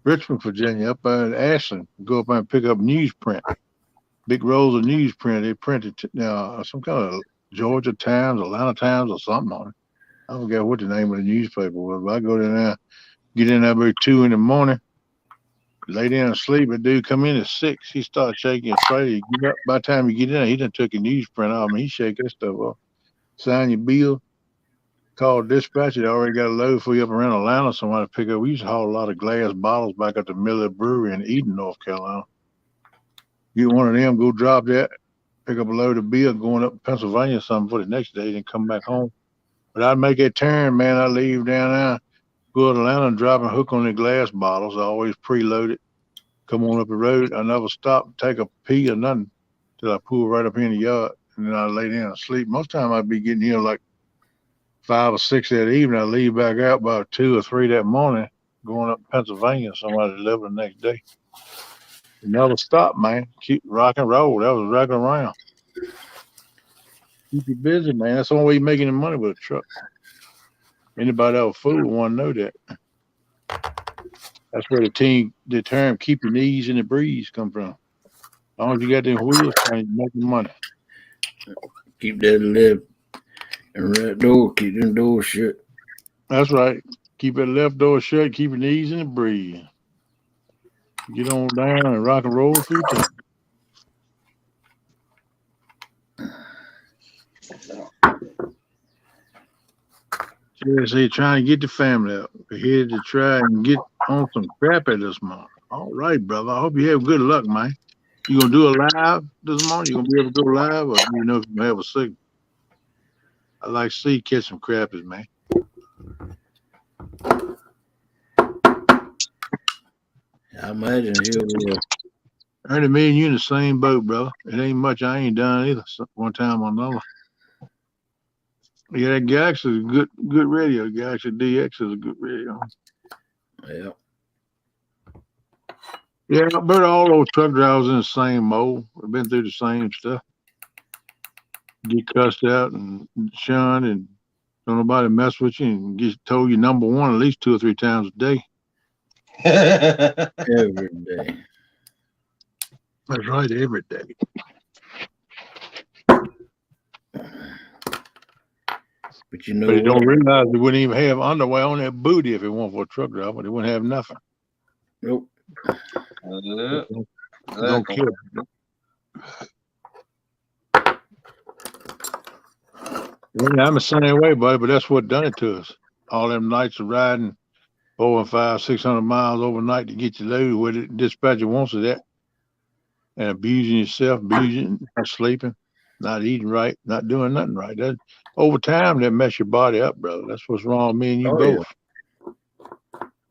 Richmond, Virginia, up there in Ashland. Go up there and pick up newsprint. Big rolls of newsprint. They printed some kind of Georgia Times, Atlanta Times, or something on it. I forget what the name of the newspaper was, but I go down there, get in there about 2 in the morning, lay down and sleep. A dude come in at 6. He started shaking his trailer. You get up, by the time you get in there, he done took your newsprint off. I mean, he shake that stuff off. Sign your bill. Call dispatch. They already got a load for you up around Atlanta. Somebody to pick up. We used to haul a lot of glass bottles back at the Miller Brewery in Eden, North Carolina. Get one of them, go drop that, pick up a load of beer, going up to Pennsylvania or something for the next day, then come back home. But I'd make that turn, man. I leave down there, go to Atlanta and drop a hook on the glass bottles. I always preload it. Come on up the road. I never stop, take a pee or nothing till I pull right up in the yard. And then I lay down and sleep. Most time I'd be getting here like 5 or 6 that evening. I leave back out by 2 or 3 that morning, going up to Pennsylvania. Somebody deliver the next day. Never stop, man. Keep rock and roll. That was rocking around. Keep you busy, man. That's the only way you're making the money with a truck. Anybody that was fool want to know that. That's where the term "keep your knees in the breeze" come from. As long as you got them wheels, man, you're making money. Keep that left and right door. Keep them doors shut. That's right. Keep that left door shut. Keep your knees in the breeze. Get on down and rock and roll through town. Seriously, trying to get the family out. We're here to try and get on some crappy this morning. All right, brother. I hope you have good luck, man. You gonna do a live this morning? You gonna be able to go live, or do you know if you have a signal? I like to see you catch some crappies, man. I imagine he'll. Ernie, me and you in the same boat, brother. It ain't much I ain't done either. One time or another. Yeah, that Galaxy is good radio. Galaxy DX is a good radio. Yeah. Yeah, but all those truck drivers in the same mold. We've been through the same stuff. Get cussed out and shunned, and don't nobody mess with you, and get told you number one at least 2 or 3 times a day. Every day. That's right, every day. But you know But they what? don't realize they wouldn't even have underwear on that booty if it weren't for a truck driver. They wouldn't have nothing. Nope. Yeah, Don't exactly. kill. Yeah, I'm the same way, buddy, but that's what done it to us. All them nights of riding 400 and 500, 600 miles overnight to get your load where the dispatcher wants it at, and abusing yourself, abusing, not sleeping, not eating right, not doing nothing right. That over time that mess your body up, brother. That's what's wrong with me and you Oh, both. yeah.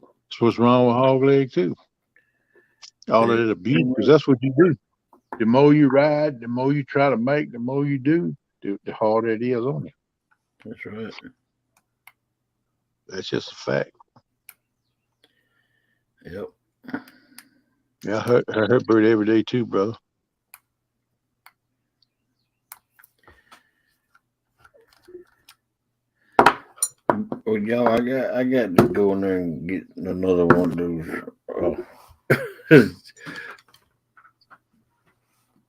That's what's wrong with hog leg too. All of that abuse, because that's what you do. The more you ride, the more you try to make, the more you do, the harder it is on you. That's right. That's just a fact. Yep. Yeah, I hurt bird every day too, brother. Well, y'all, I got to go in there and get another one of those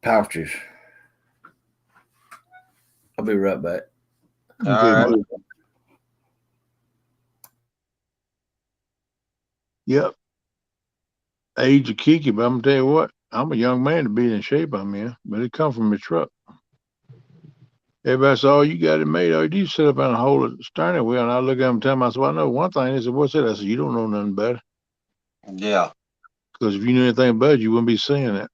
pouches. I'll be right back. Okay, All right. buddy. Yep. Age of Kiki, but I'm gonna tell you what, I'm a young man to be in shape I'm in, but it come from a truck. Everybody said, "Oh, you got it made. Oh, you sit up and hold the steering wheel." And I look at him and tell myself, "I know one thing." They said, "What's that?" I said, "You don't know nothing better. Yeah. Because if you knew anything about it, you wouldn't be saying that."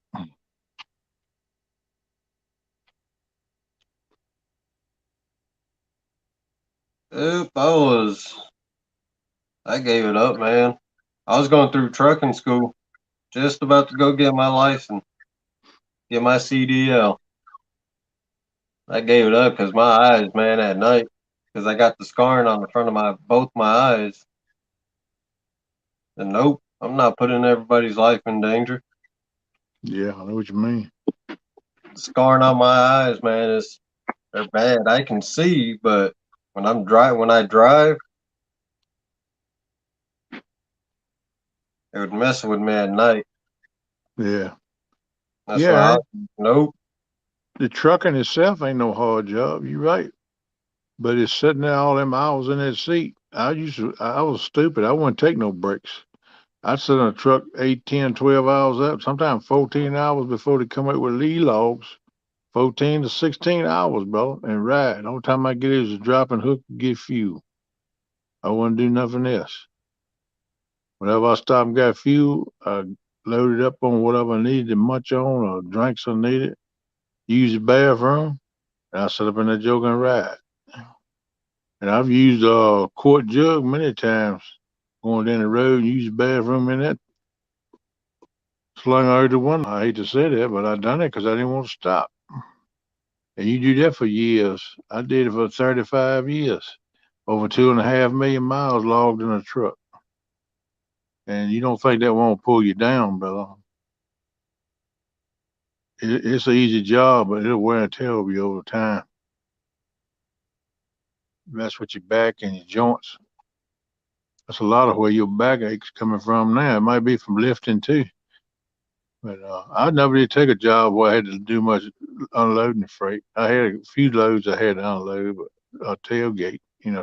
Oop, I gave it up, man. I was going through trucking school, just about to go get my license, get my CDL. I gave it up because my eyes, man, at night, because I got the scarring on the front of both my eyes. And nope, I'm not putting everybody's life in danger. Yeah, I know what you mean. The scarring on my eyes, man, they're bad. I can see, but when I drive, it would mess with me at night. Yeah, That's yeah. why nope. The trucking itself ain't no hard job. You're right, but it's sitting there all them hours in that seat. I was stupid. I wouldn't take no breaks. I'd sit in a truck 8, 10, 12 hours up, sometimes 14 hours before they come out with lead logs. 14 to 16 hours, bro, and ride. The only time I get is to drop and hook and get fuel. I wouldn't do nothing else. Whenever I stop and got fuel, I loaded up on whatever I needed to munch on or drinks I needed. Use the bathroom, and I sit up in that joke and ride. And I've used a quart jug many times going down the road and use the bathroom in that. Slung out the one. I hate to say that, but I done it because I didn't want to stop. And you do that for years. I did it for 35 years. Over 2.5 million miles logged in a truck. And you don't think that won't pull you down, brother. It's an easy job, but it'll wear and tear over you over time. Mess with your back and your joints. That's a lot of where your back aches coming from now. It might be from lifting too. But I never did take a job where I had to do much unloading freight. I had a few loads I had to unload, but a tailgate,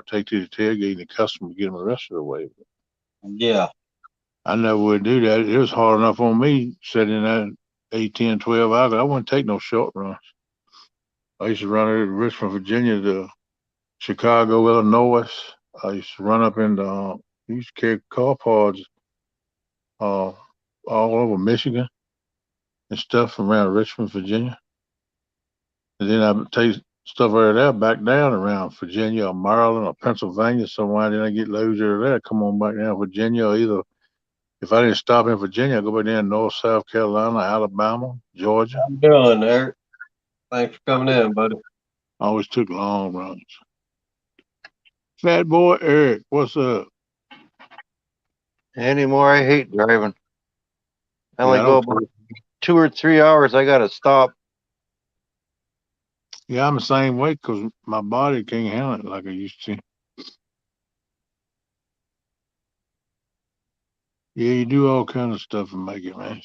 take to the tailgate and the customer get them the rest of the way. Yeah. I never would do that. It was hard enough on me sitting there 8, 10, 12 hours. I wouldn't take no short runs. I used to run out of Richmond, Virginia to Chicago, Illinois, I used to run up in the, used to carry car parts all over Michigan and stuff around Richmond, Virginia. And then I would take stuff out of there back down around Virginia or Maryland or Pennsylvania somewhere. Then I get loads out of there, come on back down Virginia, or either if I didn't stop in Virginia, I go back down North, South Carolina, Alabama, Georgia. How you doing, Eric? Thanks for coming in, buddy. I always took long runs. Fat boy Eric, what's up? Anymore, I hate driving. I Yeah, only I go don't about 2 or 3 hours. I gotta stop. Yeah, I'm the same way because my body can't handle it like I used to. Yeah, you do all kind of stuff and make it, man.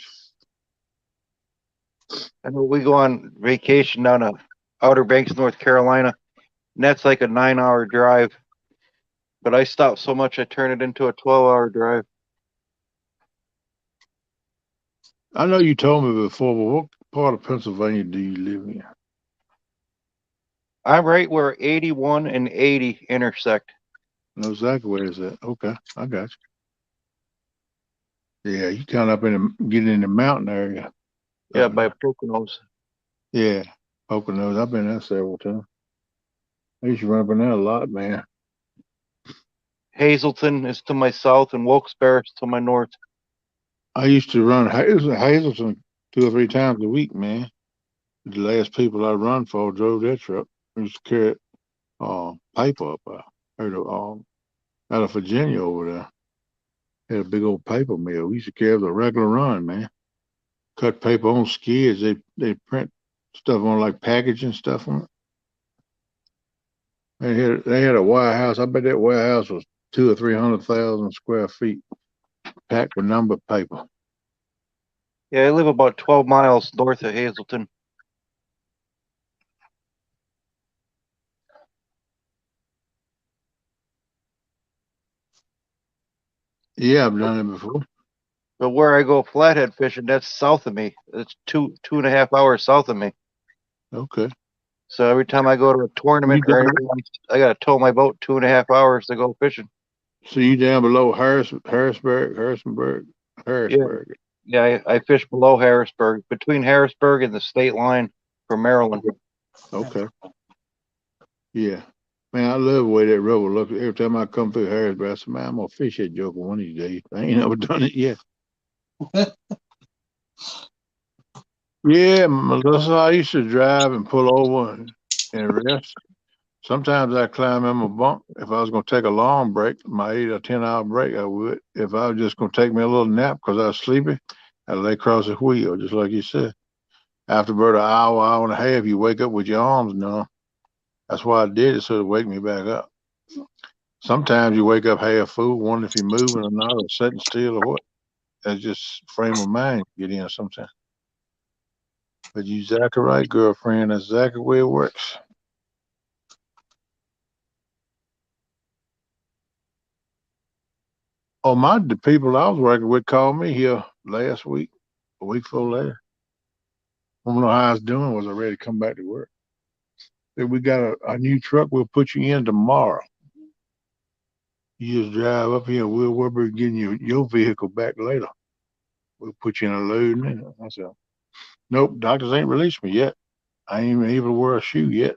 I know we go on vacation down to Outer Banks, North Carolina, and that's like a 9-hour drive. But I stop so much I turn it into a 12-hour drive. I know you told me before, but what part of Pennsylvania do you live in? I'm right where 81 and 80 intersect. I know exactly where is that. Okay, I got you. Yeah, you kind of up in the getting in the mountain area. Yeah, by Poconos. Yeah, Poconos. I've been there several times. I used to run up in there a lot, man. Hazleton is to my south and Wilkes-Barre is to my north. I used to run Hazelton 2 or 3 times a week, man. The last people I run for drove that truck. We used to carry paper up heard of, out of Virginia over there. Had a big old paper mill. We used to carry the regular run, man. Cut paper on skids. They print stuff on like packaging stuff on it. They had a warehouse. I bet that warehouse was 200,000 or 300,000 square feet, packed with number paper. Yeah, I live about 12 miles north of Hazleton. Yeah, I've done it before. But where I go flathead fishing, that's south of me. It's 2.5 hours south of me. Okay. So every time I go to a tournament or anything, I gotta tow my boat 2.5 hours to go fishing. So you down below Harrisonburg. Yeah, I fish below Harrisburg, between Harrisburg and the state line for Maryland. Okay. Yeah. Man, I love the way that river looks. Every time I come through Harrisburg, I say, man, I'm gonna fish that joker one of these days. I ain't never done it yet. Yeah, Melissa, I used to drive and pull over and rest. Sometimes I climb in my bunk. If I was going to take a long break, my 8 or 10 hour break, I would. If I was just going to take me a little nap because I was sleepy, I'd lay across the wheel, just like you said. After about an hour, hour and a half, you wake up with your arms numb. That's why I did it, so to wake me back up. Sometimes you wake up half full, wondering if you're moving or not, or sitting still or what. That's just frame of mind you get in sometimes. But you exactly right, girlfriend. That's exactly the way it works. Oh, the people I was working with called me here last week, a week before last. I don't know how I was doing. Was I ready to come back to work? Said, we got a new truck. We'll put you in tomorrow. You just drive up here. We'll work on getting your vehicle back later. We'll put you in a load. And I said, nope, doctors ain't released me yet. I ain't even able to wear a shoe yet.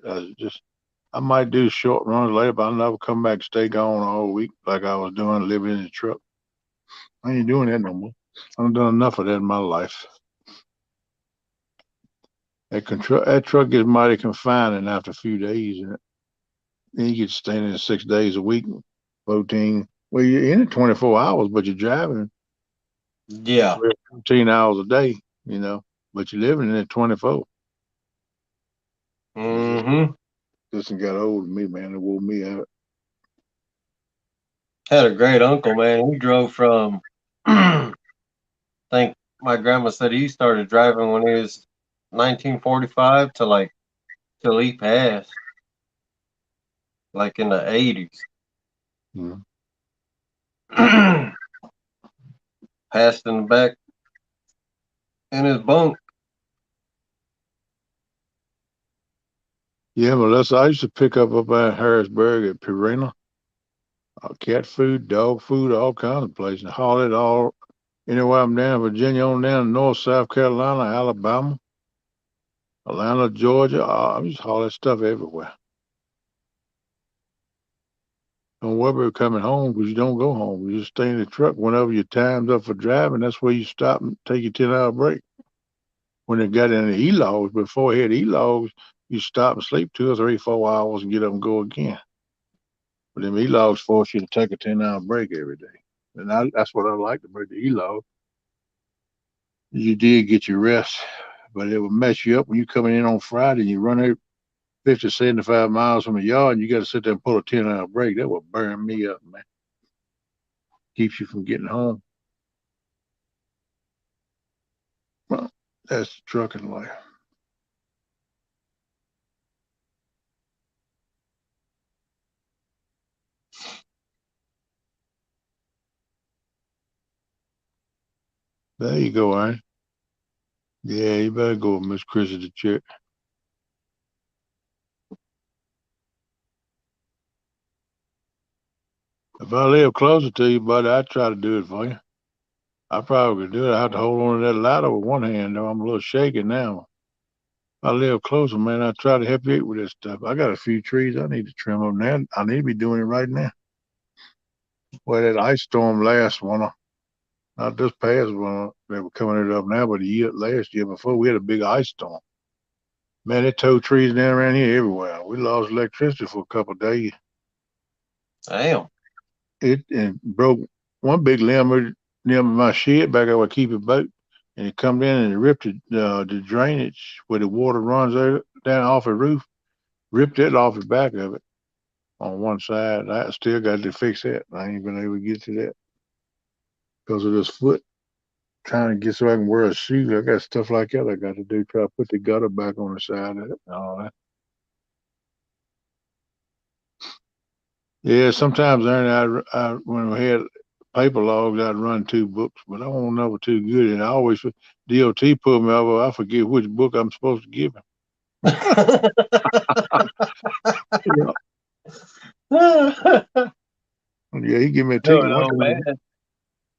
I might do short runs later, but I'll never come back and stay gone all week like I was doing living in the truck. I ain't doing that no more. I've done enough of that in my life. That truck gets mighty confining after a few days. And then you get standing 6 days a week, 14. Well, you're in it 24 hours, but you're driving Yeah. 14 hours a day, but you're living in it 24. Mm-hmm. This one got old to me, man. It wore me out. Had a great uncle, man. He drove from, I think my grandma said he started driving when he was 1945 till he passed, like in the 80s. Mm. Passed in the back in his bunk. Yeah, Melissa, I used to pick up at Harrisburg at Purina. cat food, dog food, all kinds of places. Haul it all anywhere I'm down, Virginia on down to North, South Carolina, Alabama, Atlanta, Georgia. I just haul that stuff everywhere. Don't worry about coming home because you don't go home. You just stay in the truck. Whenever your time's up for driving, that's where you stop and take your 10-hour break. When they got in the e-logs, before he had e-logs, you stop and sleep 2 or 3, 4 hours and get up and go again. But them e-logs force you to take a 10-hour break every day. And that's what I like about the e-log. You did get your rest, but it would mess you up when you coming in on Friday and you run out 50, 75 miles from the yard and you got to sit there and pull a 10-hour break. That would burn me up, man. Keeps you from getting home. Well, that's the trucking life. There you go, Aaron. Yeah, you better go with Miss Chrissy to check. If I live closer to you, buddy, I'd try to do it for you. I probably could do it. I have to hold on to that ladder with one hand, though. I'm a little shaky now. If I live closer, man, I try to help you with this stuff. I got a few trees I need to trim up now. I need to be doing it right now. Well, that ice storm last one, not this past one, they were coming it up now, but last year before, we had a big ice storm. Man, it towed trees down around here everywhere. We lost electricity for a couple of days. Damn. It broke one big limb near my shed back where I keep a boat, and it come in and it ripped the drainage where the water runs down off the roof, ripped it off the back of it on one side. I still got to fix that. I ain't been able to get to that because of this foot. Trying to get so I can wear a shoe. I got stuff like that I got to do. Try to put the gutter back on the side of it and all that. Yeah, sometimes Ernie, when we had paper logs, I'd run 2 books, but I won't never too good. And I always DOT pulled me over. I forget which book I'm supposed to give him. Yeah, he give me a ticket one time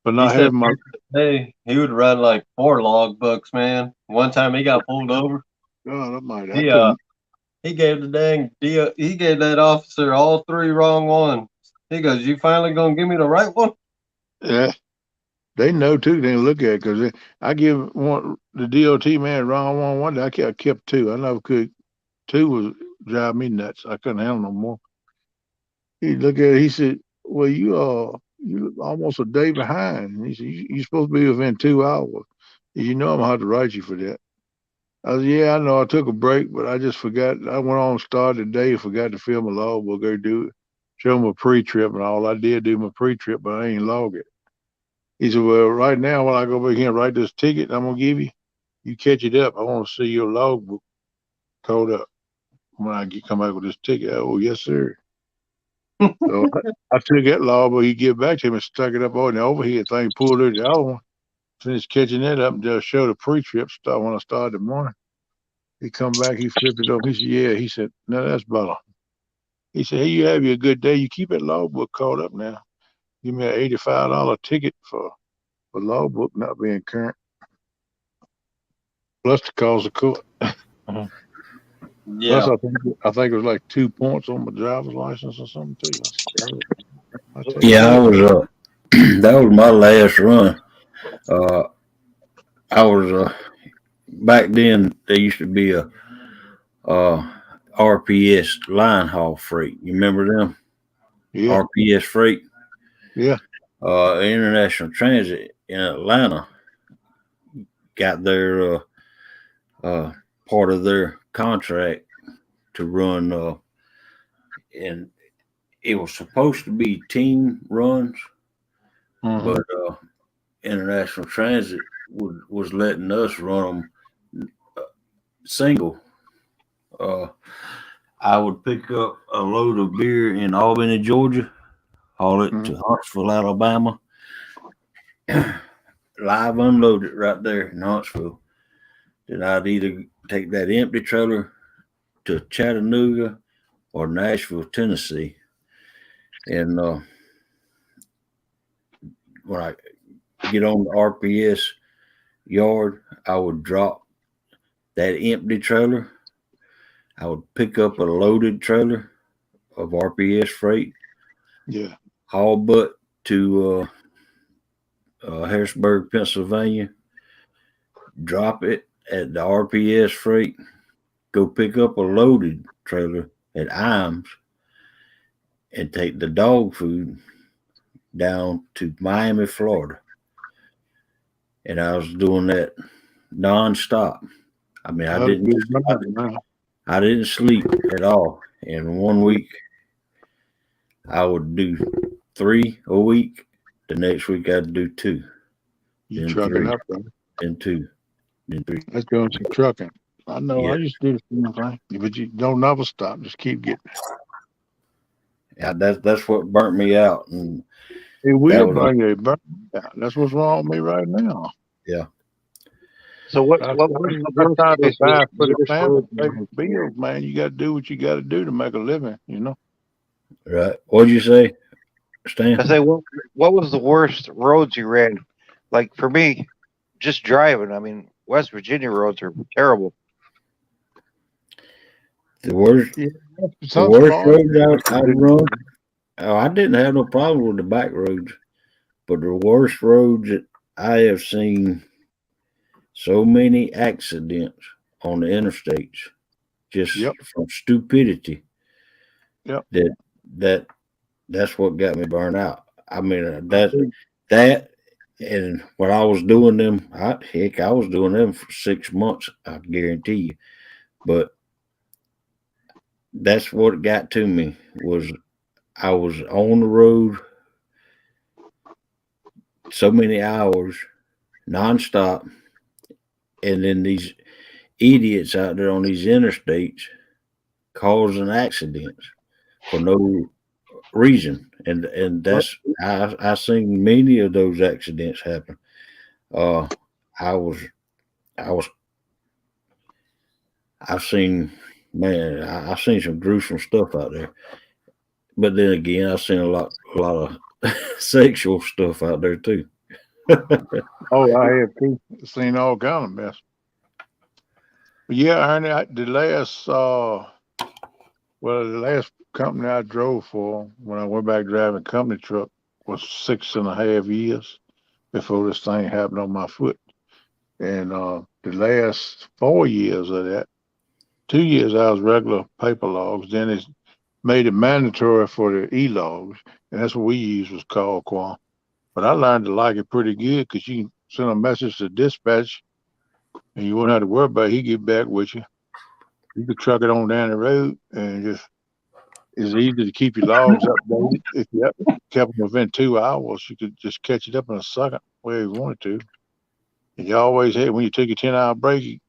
for not having my. Hey, he would run like 4 log books, man. One time he got pulled over. God, I might. I He couldn't. he gave the he gave that officer all 3 wrong ones. He goes, "You finally gonna give me the right one?" Yeah, they know too. They look at it because I give the DOT man wrong one day. I kept 2. I never could. 2 was driving me nuts. I couldn't handle no more. He looked at it. He said, "Well, you almost a day behind." And he said, "You supposed to be within 2 hours. You know I'm gonna have to write you for that." I said, "Yeah, I know. I took a break, but I just forgot. I went on started the day, forgot to fill my logbook. Go do it, show him a pre-trip and all. I did do my pre-trip, but I ain't log it." He said, "Well, right now, when I go back here and write this ticket I'm gonna give you, you catch it up. I want to see your logbook code up when come back with this ticket." Oh, yes, sir. So I took that logbook. He get back to him and stuck it up on the overhead thing, pulled it the other one, finished catching that up, and just showed a pre-trip start when I started the morning. He come back, he flipped it over. He said, "Yeah." He said, "No, that's better." He said, "Hey, you have you a good day. You keep that logbook caught up now. Give me an $85 ticket for logbook not being current, plus the cost of court." Yeah. Plus, I think it was like 2 points on my driver's license or something too. I tell you Yeah, I what. was that was my last run. Uh, I was back then. There used to be a RPS line haul freight. You remember them? Yeah, RPS freight. yeah. International Transit in Atlanta got their part of their contract to run, and it was supposed to be team runs, Mm-hmm. but International Transit was letting us run them single. Uh, I would pick up a load of beer in Albany, Georgia, haul it Mm-hmm. to Huntsville, Alabama, live unload it right there in Huntsville. Then I'd either take that empty trailer to Chattanooga or Nashville, Tennessee. And when I get on the RPS yard, I would drop that empty trailer. I would pick up a loaded trailer of RPS freight, Yeah. haul butt to Harrisburg, Pennsylvania, drop it at the RPS freight, go pick up a loaded trailer at Imes, and take the dog food down to Miami, Florida. And I was doing that nonstop. I mean, That'd be good, man. I didn't sleep at all. And 1 week I would do 3 a week. The next week I'd do 2, You then trucking 3, up, bro. then 2, then 3. Let's go some trucking. I know. Yeah, I used to do the same thing, but you don't never stop. Just keep getting. yeah. That's what burnt me out, and It will that was bring you a burn out. That's what's wrong with me right now. yeah. So what I, what was the I worst try to place provide for the worst family, road pay you the bills, man. You got to do what you got to do to make a living. You know. Right. What'd you say, Stan? I say what was the worst roads you ran? Like for me, just driving. I mean, West Virginia roads are terrible. The worst, Yeah. the Some worst small. roads I'd run. Oh, I didn't have no problem with the back roads, but the worst roads that I have seen so many accidents on the interstates just Yep. from stupidity Yep. that that's what got me burned out. I mean that and when I was doing them, I was doing them for 6 months. I guarantee you, but that's what got to me was I was on the road so many hours nonstop, and then these idiots out there on these interstates causing accidents for no reason, and that's I seen many of those accidents happen. Uh, I was I was I've seen I've seen some gruesome stuff out there, but then again I've seen a lot of sexual stuff out there too. Oh, I have too. Seen all kind of mess. But yeah, Ernie, the last the last company I drove for when I went back driving company truck was 6.5 years before this thing happened on my foot. And the last 4 years of that, 2 years I was regular paper logs. Then it made it mandatory for the e-logs, and that's what we used was call qual. But I learned to like it pretty good because you can send a message to dispatch, and you won't have to worry about it. He get back with you. You could truck it on down the road, and just it's easy to keep your logs updated. If you kept them within 2 hours, you could just catch it up in a second where you wanted to. And you always had when you take your 10-hour break, you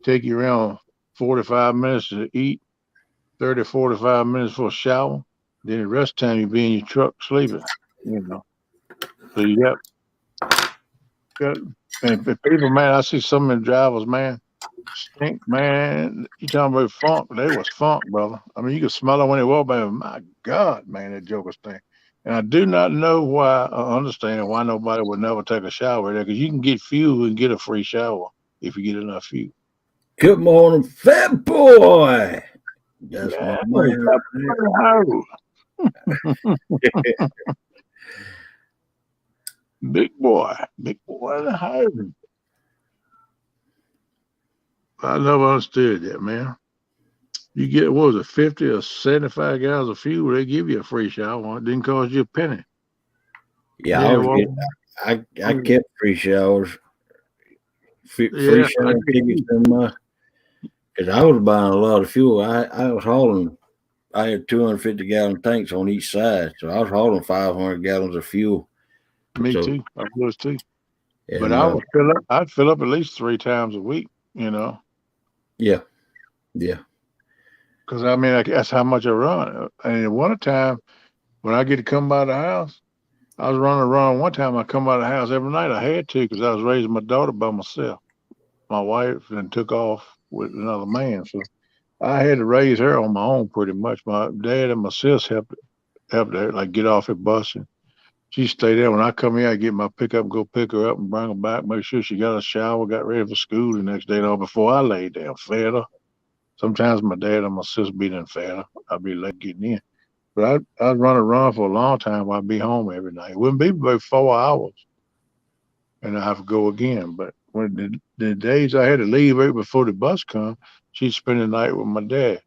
take you around 45 minutes to eat, 30, 45 minutes for a shower. Then the rest of the time you be in your truck sleeping, you know. So you got and people, man, I see some of the drivers, man, stink, man. You talking about funk? They was funk, brother. I mean, you could smell it when they walk by. My God, man, that joker stink. And I do not know why, understand why nobody would never take a shower there, because you can get fuel and get a free shower if you get enough fuel. Good morning, fat boy. That's my Yeah, man right big boy in the house. I never understood that, man. You get what was it, 50 or 75 gallons of fuel, they give you a free shower. It didn't cost you a penny. Yeah, Then well, I kept free showers, free yeah, shower tickets in my because I was buying a lot of fuel. I was hauling. I had 250-gallon tanks on each side, so I was hauling 500 gallons of fuel. me So too. I was too. But and I would fill up. I'd fill up at least 3 times a week. You know, yeah, because I mean that's how much I run. And at one time when I get to come by the house, I was running around. One time I come by the house every night. I had to because I was raising my daughter by myself. My wife then took off with another man, so I had to raise her on my own pretty much. My dad and my sis helped her like get off at busing. She stay there. When I come here, I get my pickup, go pick her up and bring her back. Make sure she got a shower, got ready for school the next day. Though before I lay down, fed her. Sometimes my dad and my sister be there fed her. I'd be late getting in. But I'd run around for a long time while I'd be home every night. It wouldn't be about 4 hours. And I have to go again. But when the days I had to leave right before the bus come, she'd spend the night with my dad.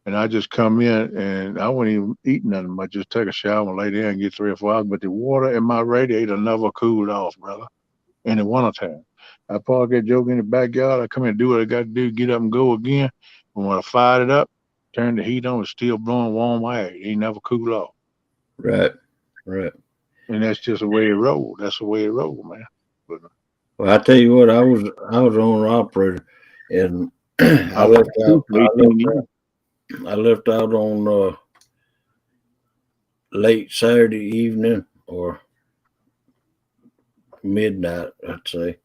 And I just come in and I wouldn't even eat nothing. I just take a shower and lay there and get 3 or 4 hours. But the water in my radiator never cooled off, brother, in the wintertime. I park that joke in the backyard. I come in and do what I got to do, get up and go again. And when I fired it up, turn the heat on, it's still blowing warm air. It ain't never cooled off. Right. Right. And that's just the way it rolled. That's the way it rolled, man. But Well, I tell you what, I was owner operator, and I was too for 18 years. I left out on late Saturday evening or midnight, I'd say,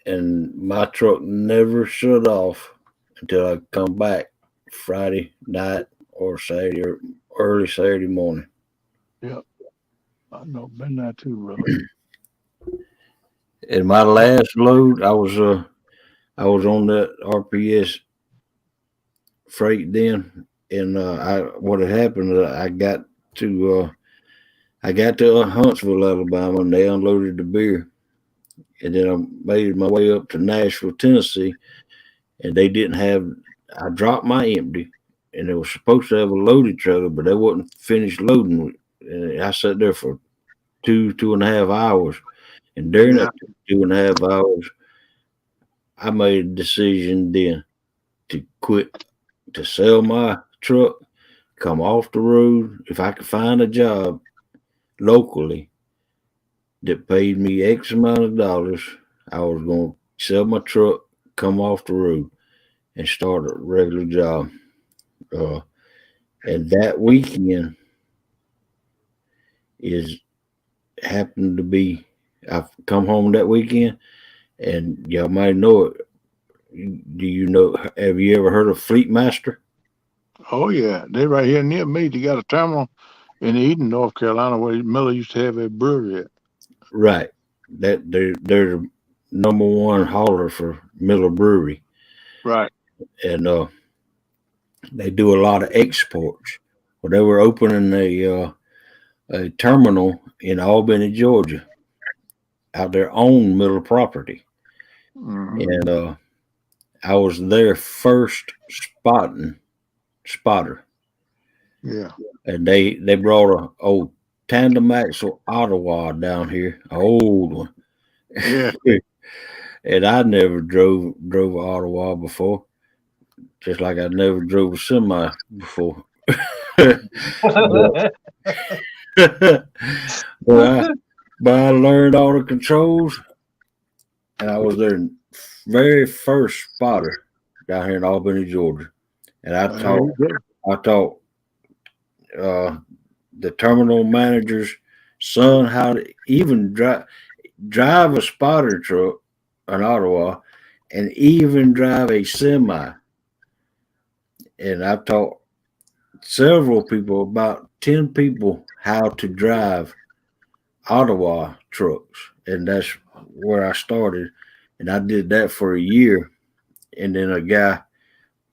and my truck never shut off until I come back Friday night or Saturday or early Saturday morning. Yeah, I know, been there too, brother. And my last load, I was on that RPS freight then, and what had happened, I got to Huntsville, Alabama, and they unloaded the beer, and then I made my way up to Nashville, Tennessee, and they didn't have. I dropped my empty, and it was supposed to have a loaded trailer, but they wasn't finished loading. And I sat there for 2.5 hours, and during Yeah, that 2.5 hours, I made a decision then to quit, to sell my truck, come off the road. If I could find a job locally that paid me X amount of dollars, I was going to sell my truck, come off the road, and start a regular job. Uh, and that weekend is happened to be. I've come home that weekend, and y'all might know it. Do you know? Have you ever heard of Fleet Master? oh yeah, they right here near me. They got a terminal in Eden, North Carolina, where Miller used to have a brewery at. Right. That they're the number one hauler for Miller Brewery, Right. and they do a lot of exports. Well, they were opening a terminal in Albany, Georgia, out their own Miller property, Hmm. and I was their first spotter, Yeah. and they brought a old tandem axle Ottawa down here, a old one, Yeah. and I never drove a Ottawa before, just like I never drove a semi before. but, but I learned all the controls, and I was their very first spotter down here in Albany, Georgia. And There you go. I taught uh, the terminal manager's son how to even drive a spotter truck, an Ottawa, and even drive a semi. And I taught several people, about 10 people, how to drive Ottawa trucks. And that's where I started. And I did that for a year. And then a guy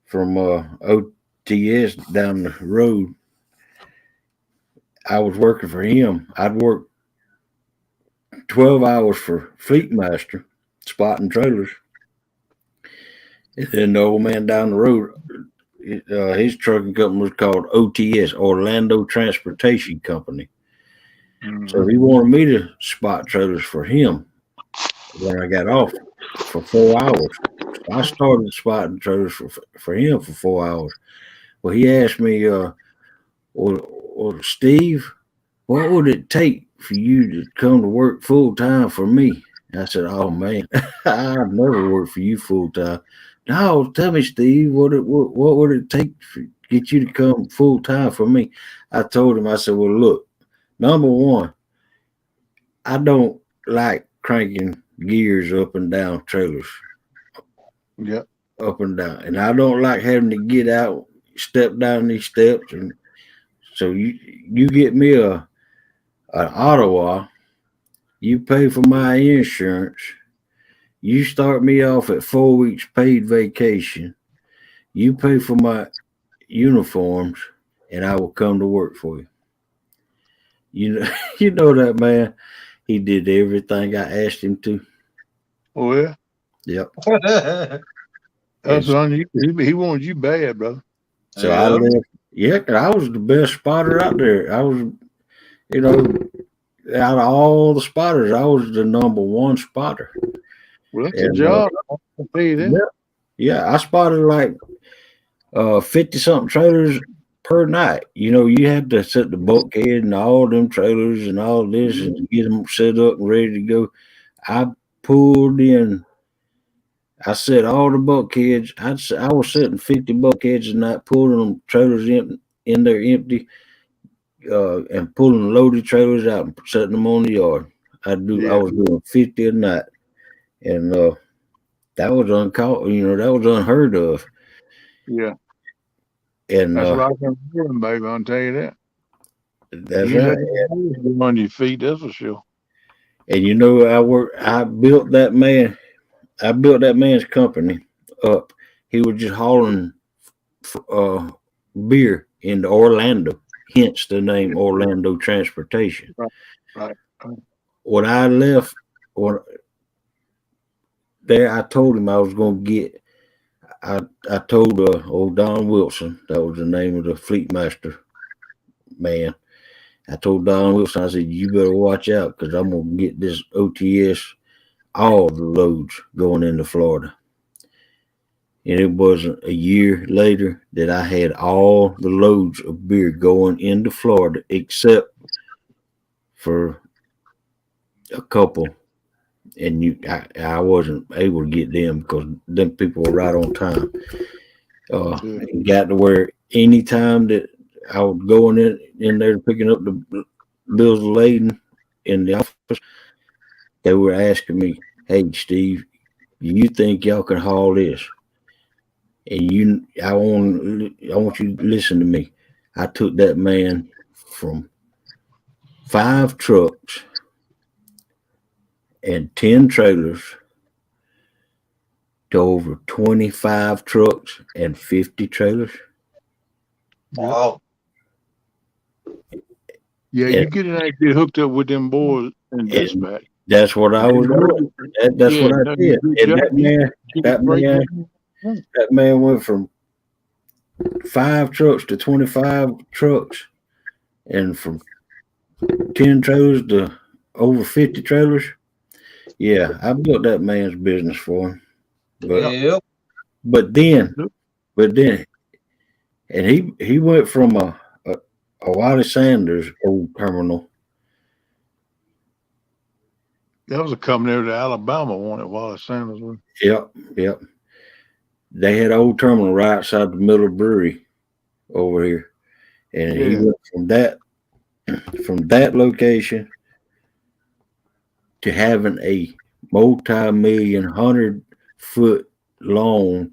from OTS down the road, I was working for him. I'd work 12 hours for Fleet Master, spotting trailers. And then the old man down the road, his trucking company was called OTS, Orlando Transportation Company. So Hmm. he wanted me to spot trailers for him when I got off for 4 hours. So I started spotting trailers for him for 4 hours. Well, he asked me, well, Steve, what would it take for you to come to work full time for me? I said, oh man, I've never worked for you full time. No, tell me, Steve, what would it take to get you to come full time for me? I told him, I said, well, look, number one, I don't like cranking gears up and down trailers, Yep. up and down, and I don't like having to get out, step down these steps, and so you get me Ottawa, you pay for my insurance. You start me off at 4 weeks paid vacation. You pay for my uniforms, and I will come to work for you. You know, you know that man. He did everything I asked him to. Oh yeah, Yep. that's And on you. He wanted you bad, brother. so I Yeah. left. Yeah, 'cause I was the best spotter out there. I was, you know, out of all the spotters, I was the number one spotter. Well, that's a And job. I'll tell you that. yeah, yeah, I spotted like 50 something trailers per night. You know, you had to set the bulkhead and all them trailers and all this and get them set up and ready to go. I pulled in. I set all the bulkheads. I was setting 50 bulkheads a night, pulling them trailers in there empty, and pulling loaded trailers out and setting them on the yard. I Yeah, was doing 50 a night, and that was uncalled. You know, that was unheard of. yeah. And That's what I can do, baby. I'll tell you that. that's You ain't right. let the on your feet. That's for sure. And you know, I built that man. I built that man's company up. He was just hauling uh, beer into Orlando, hence the name Orlando Transportation. Right, right. right. When I left, when there, I told him I was going to get. I told old Don Wilson, that was the name of the fleet master man. I told Don Wilson, I said, you better watch out because I'm going to get this OTS, all the loads going into Florida. And it wasn't a year later that I had all the loads of beer going into Florida except for a couple. And I wasn't able to get them because them people were right on time. Yeah. It got to where any time that I was going in there picking up the bills of lading in the office, they were asking me, "Hey, Steve, you think y'all can haul this?" And I want you to listen to me. I took that man from 5 trucks and 10 trailers to over 25 trucks and 50 trailers. Wow. Yeah, And, you get in there and get hooked up with them boys in and dispatch. that's what I They was know doing. you. That's Yeah, what I know you did. good And job. You get that straight man, with them. that man went from 5 trucks to 25 trucks, and from 10 trailers to over 50 trailers. Yeah, I built that man's business for him. But Yep. but then but then and he went from a Wally Sanders old terminal. That was a company there that Alabama wanted Wallace Sanders with. Yep, yep. They had an old terminal right outside the Miller Brewery over here. And he Yeah. went from that location to having a multi-million 100-foot long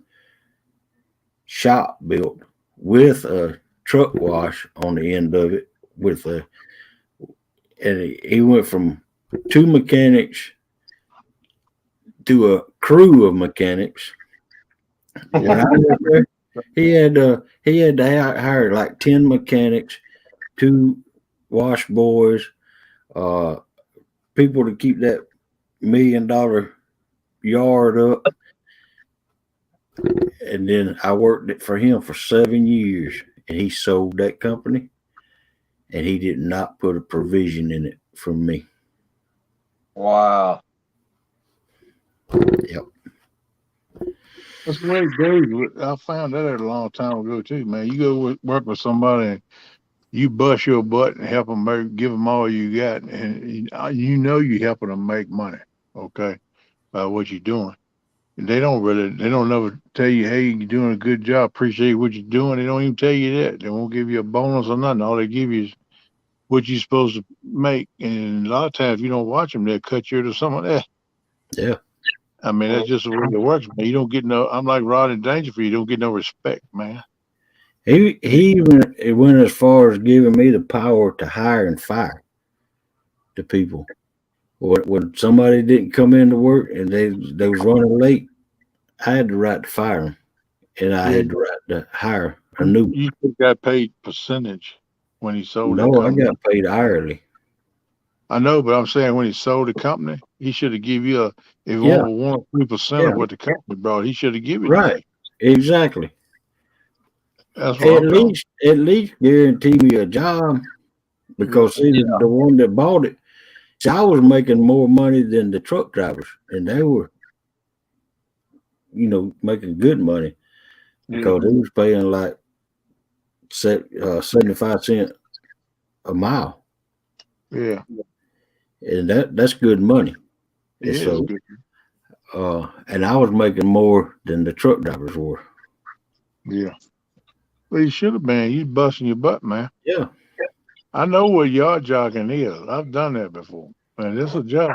shop built with a truck wash on the end of it and he went from 2 mechanics to a crew of mechanics. When I was there, he had to hire like 10 mechanics, 2 wash boys, uh, people to keep that $1 million yard up. And then I worked it for him for 7 years, and he sold that company, and he did not put a provision in it for me. Wow. Yep. That's the way it goes. I found that out a long time ago too, man. You go work with somebody and you bust your butt and help them give them all you got, and you know you helping them make money, okay, by what you're doing. They don't never tell you, hey, you're doing a good job, appreciate what you're doing. They don't even tell you that. They won't give you a bonus or nothing. All they give you is what you're supposed to make. And a lot of times, if you don't watch them, they'll cut you to someone else. Yeah. I mean, that's just the way it works, man. You don't get no. I'm like Rodney Dangerfield. You don't get no respect, man. He went as far as giving me the power to hire and fire. to people. When somebody didn't come into work and they was running late, I had the right to fire them, and I Yeah, had the right to hire a new one. you could got paid percentage when he sold the No, I company. got paid hourly. I know, but I'm saying when he sold the company, he should have give you if you Yeah, want 1 or 3% yeah, of what the company brought, he should have given it to right, you. exactly. That's what I'm talking. At least guarantee me a job Yeah, because see, the one that bought it, see, I was making more money than the truck drivers, and they were, making good money yeah, because they was paying like 75 cents a mile, yeah. and that's good money. And Yeah, it's so, good. and I was making more than the truck drivers were. Yeah. Well, you should have been. You busting your butt, man. Yeah, I know what yard jogging is. I've done that before. Man, it's a job.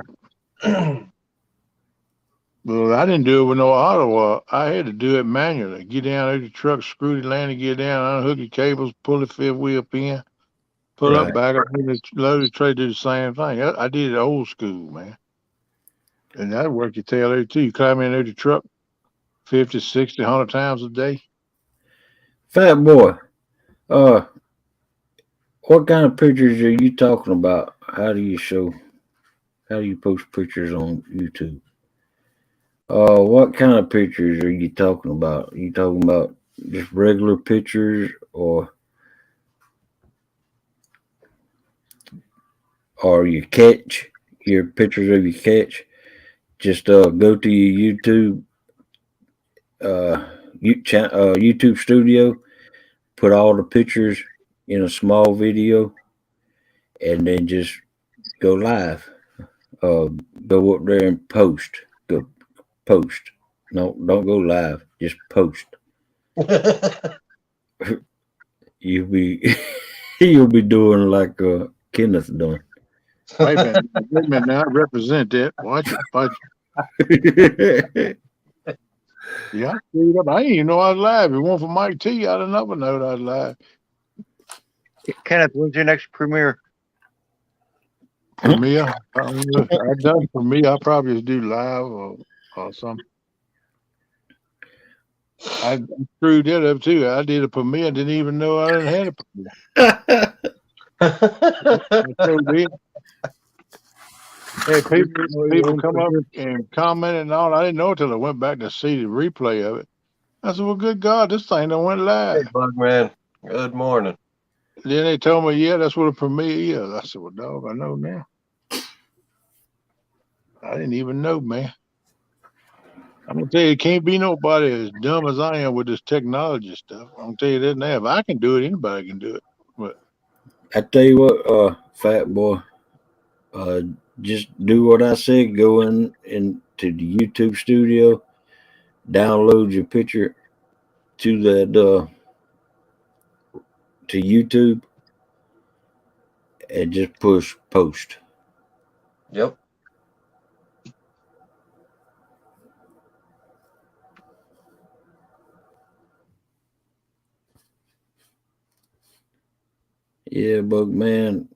Well, I didn't do it with no auto. I had to do it manually. Get down there, the truck, screw the landing, get down, unhook the cables, pull the fifth wheel pin, pull up, right. back up, load the tray, do the same thing. I did it old school, man. And that work your tail there too. You climb in there the truck 50, 60, 100 times a day. Fat boy, uh, what kind of pictures are you talking about? How do you post pictures on YouTube? What kind of pictures are you talking about? Are you talking about just regular pictures or your catch, your pictures of your catch? Just go to your YouTube studio, put all the pictures in a small video, and then just go live. Uh, go up there and post. Go post. No, don't go live. Just post. You'll be you'll be doing like Kenneth doing. Wait a minute now. I represent that. Watch it. Watch Yeah, it. Yeah, I screwed up. I didn't even know I was live. If it weren't for Mike T, I'd have never known I was live. Kenneth, when's your next premiere? Premiere. I done Premiere. I probably just do live or something. I screwed that up too. I did a Premiere. Didn't even know I didn't have a Premiere. I sure did. Hey, people come up and comment and all. I didn't know it till I went back to see the replay of it. I said, "Well, good God, this thing done went Hey, live." Bugman. Good morning. Then they told me, "Yeah, that's what a premiere is." I said, "Well, dog, I know now. I didn't even know, man." I'm gonna tell you, it can't be nobody as dumb as I am with this technology stuff. I'm gonna tell you that now. If I can do it, anybody can do it. But I tell you what, fat boy, uh, just do what I said. Go into the YouTube studio, download your picture to that to YouTube, and just push post. Yep. Yeah, but man,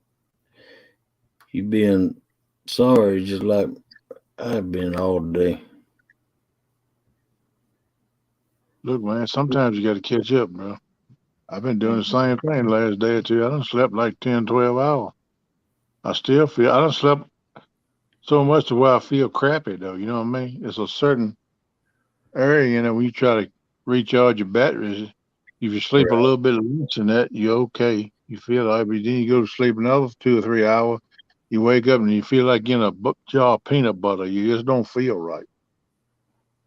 you being sorry just like I've been all day. look, man, sometimes you got to catch up, bro. I've been doing the same thing the last day or two. I done slept like 10, 12 hours. I still feel, I done slept so much to where I feel crappy, though. You know what I mean? It's a certain area, when you try to recharge your batteries, if you sleep a Right. little bit less than that, you're okay. You feel like, but then you go to sleep another 2 or 3 hours, you wake up and you feel like getting a jar of peanut butter. You just don't feel right.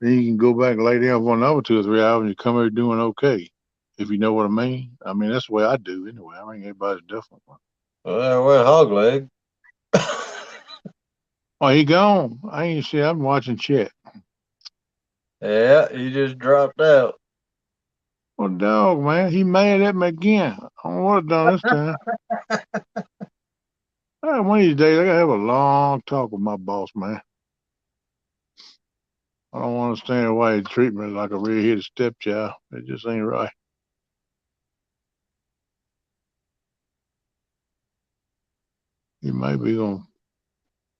Then you can go back and lay down for another 2 or 3 hours and you come here doing okay. If you know what I mean. I mean, that's the way I do anyway. I mean, everybody's different. Well, there went hog leg. Oh, he gone. I ain't see. I'm watching Chet. Yeah, he just dropped out. Well, dog, man, he mad at me again. I don't know what I done this time. One of these days, I gotta have a long talk with my boss, man. I don't understand why he treat me like a redheaded stepchild. It just ain't right. He might be gonna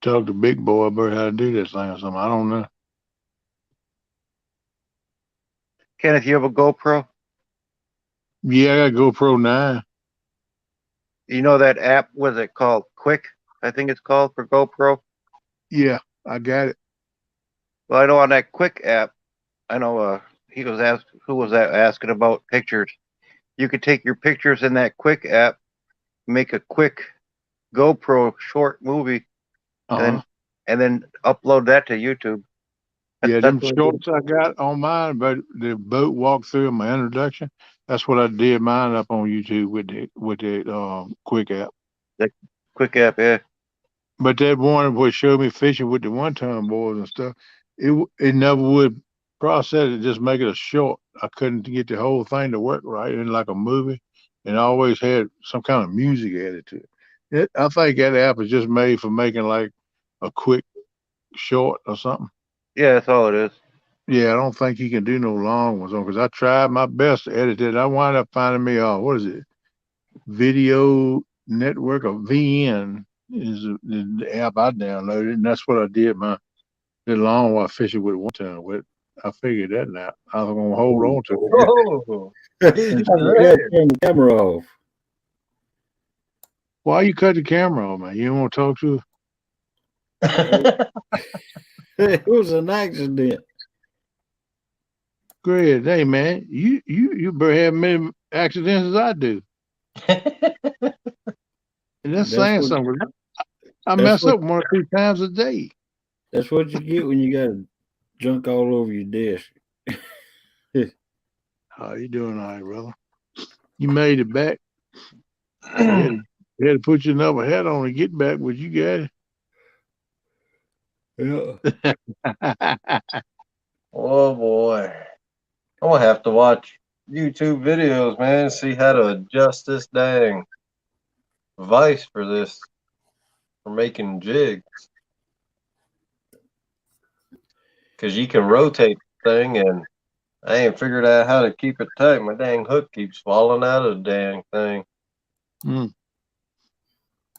talk to Big Boy about how to do this thing or something. I don't know. Kenneth, you have a GoPro? Yeah, I got GoPro 9. You know that app? What is it called? Quick, I think it's called for GoPro. Yeah, I got it. Well, I know on that Quick app, I know he was asked who was that asking about pictures. You could take your pictures in that Quick app, make a quick GoPro short movie, Uh-huh. and then upload that to YouTube. Yeah, That's them what I did. shorts I got on mine about the boat walkthrough and my introduction. That's what I did mine up on YouTube with the Quick app. The Quick app, yeah. But that one would show me fishing with the one-ton boys and stuff. It never would process it, just make it a short. I couldn't get the whole thing to work right in like a movie, and I always had some kind of music added to it. I think that app is just made for making like a quick short or something. Yeah, that's all it is. Yeah, I don't think you can do no long ones on because I tried my best to edit it. I wound up finding me what is it? Video Network or VN is the app I downloaded, and that's what I did my long while fishing with one time with. I figured that out. I was gonna hold on to it. Oh, he's You ready. gotta turn the camera off. Why you cut the camera off, man? You don't want to talk to her? It was an accident. Great, hey man, you better have many accidents as I do. And that's That's saying what something. I that's mess what up 1 or 2 times a day. that's what you get when you got junk all over your desk. How you doing, all right, brother? You made it back. You had to put your another hat on to get back, but you got Yeah. it. Oh boy. I'm gonna have to watch YouTube videos, man, see how to adjust this dang vise for this for making jigs. Cause you can rotate the thing and I ain't figured out how to keep it tight. My dang hook keeps falling out of the dang thing.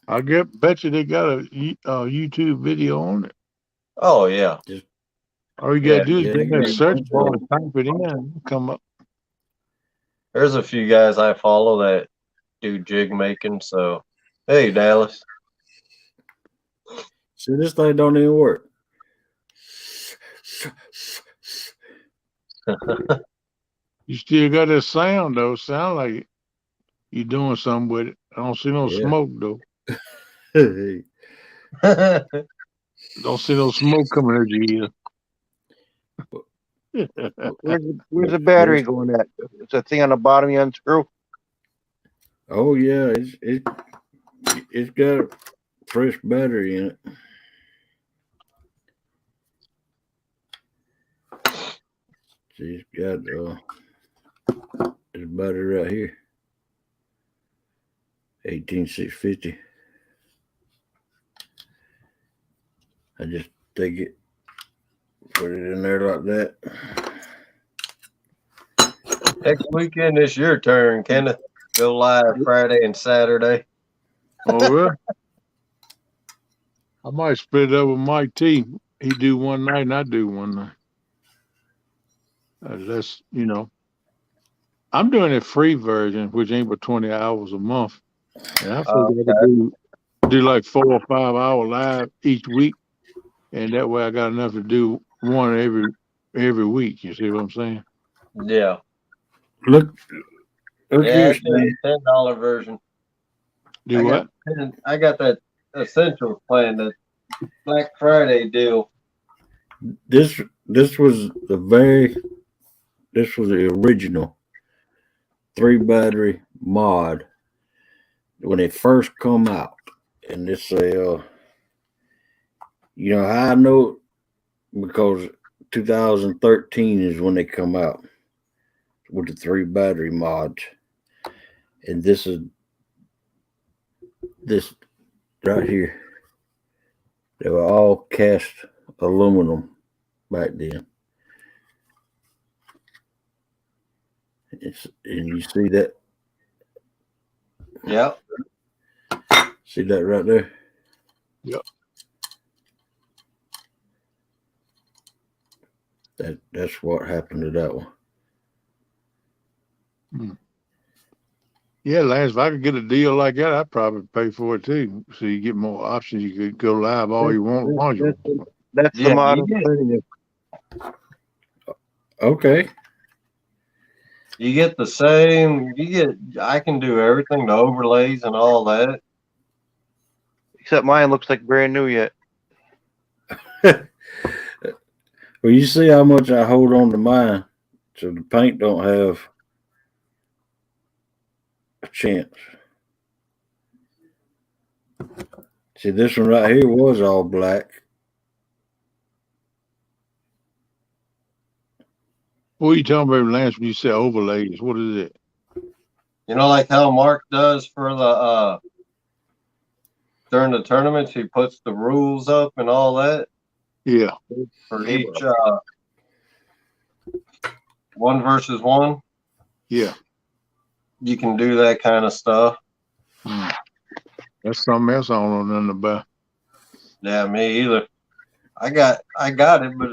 I bet you they got a YouTube video on it. Oh yeah. All you Yeah. gotta do is Yeah, go they in that got a search bunch bar of and type it in, come up. There's a few guys I follow that do jig making, so hey Dallas. See, this thing don't even work. You still got that sound though. Sound like you doing something with it. I don't see no Yeah. smoke though. Hey, Don't see no smoke coming out your ear. Where's the battery going at? It's a thing on the bottom you unscrew. oh yeah, it's got a fresh battery in it. See, it's got this battery right here. 18650. I just take it, put it in there like that. Next weekend it's your turn, Kenneth. Go live Friday and Saturday. Oh, really? I might split it up with Mike T. He do one night and I do one night. That's I'm doing a free version, which ain't but 20 hours a month, and I figure I could do like 4 or 5 hour live each week, and that way I got enough to do one every week. You see what I'm saying? Yeah. Look Yeah, here, I did a $10 version. Do what? I got that essentials plan, that Black Friday deal. This was the original 3 battery mod when it first come out, and this how I know it? Because 2013 is when they come out with the 3 battery mods, and this right here. They were all cast aluminum back then. And you see that? Yep. See that right there? Yep. That's what happened to that one. Yeah, Lance, if I could get a deal like that, I'd probably pay for it too. So you get more options. You could go live all you want as long as you want. That's the Yeah, you model. get, Okay. you get the same. I can do everything, the overlays and all that. Except mine looks like brand new yet. Well, you see how much I hold on to mine, so the paint don't have a chance. See, this one right here was all black. What are you talking about, Lance, when you say overlays? What is it? You know, like how Mark does for the during the tournaments, he puts the rules up and all that Yeah. for each 1 versus 1. Yeah. You can do that kind of stuff. That's something else I don't know nothing about. Yeah, me either. I got it, but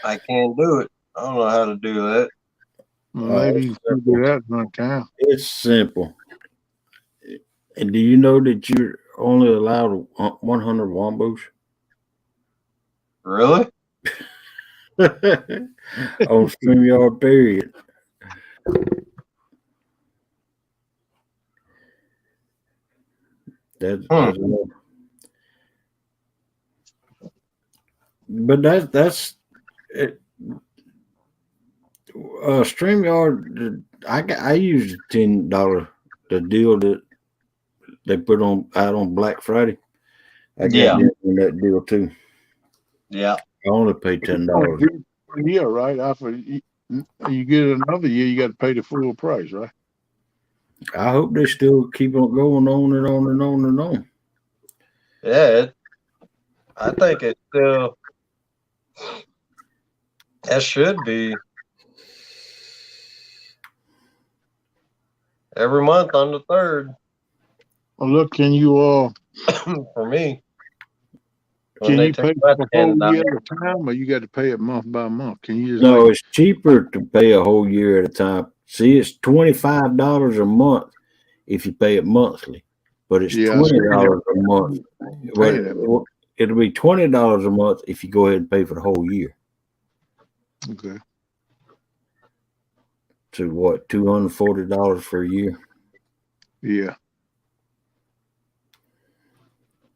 I can't do it. I don't know how to do that. Maybe you can do that one time. It's simple. And do you know that you're only allowed 100 wombos? Really? On StreamYard, period. That's but that's it. StreamYard. I used $10 the deal that they put out on Black Friday. I got in that deal too. Yeah. I only paid $10. Yeah, right. After you get another year, you got to pay the full price, right? I hope they still keep on going on and on and on and on. Yeah, I think it's still. That should be every month on the 3rd. Well, look, can you for me? Can you pay for the whole year at a time, or you got to pay it month by month? Can you just it's cheaper to pay a whole year at a time. See, it's $25 a month if you pay it monthly, but it's $20 a month. It'll be $20 a month if you go ahead and pay for the whole year. Okay. So what? $240 for a year. Yeah.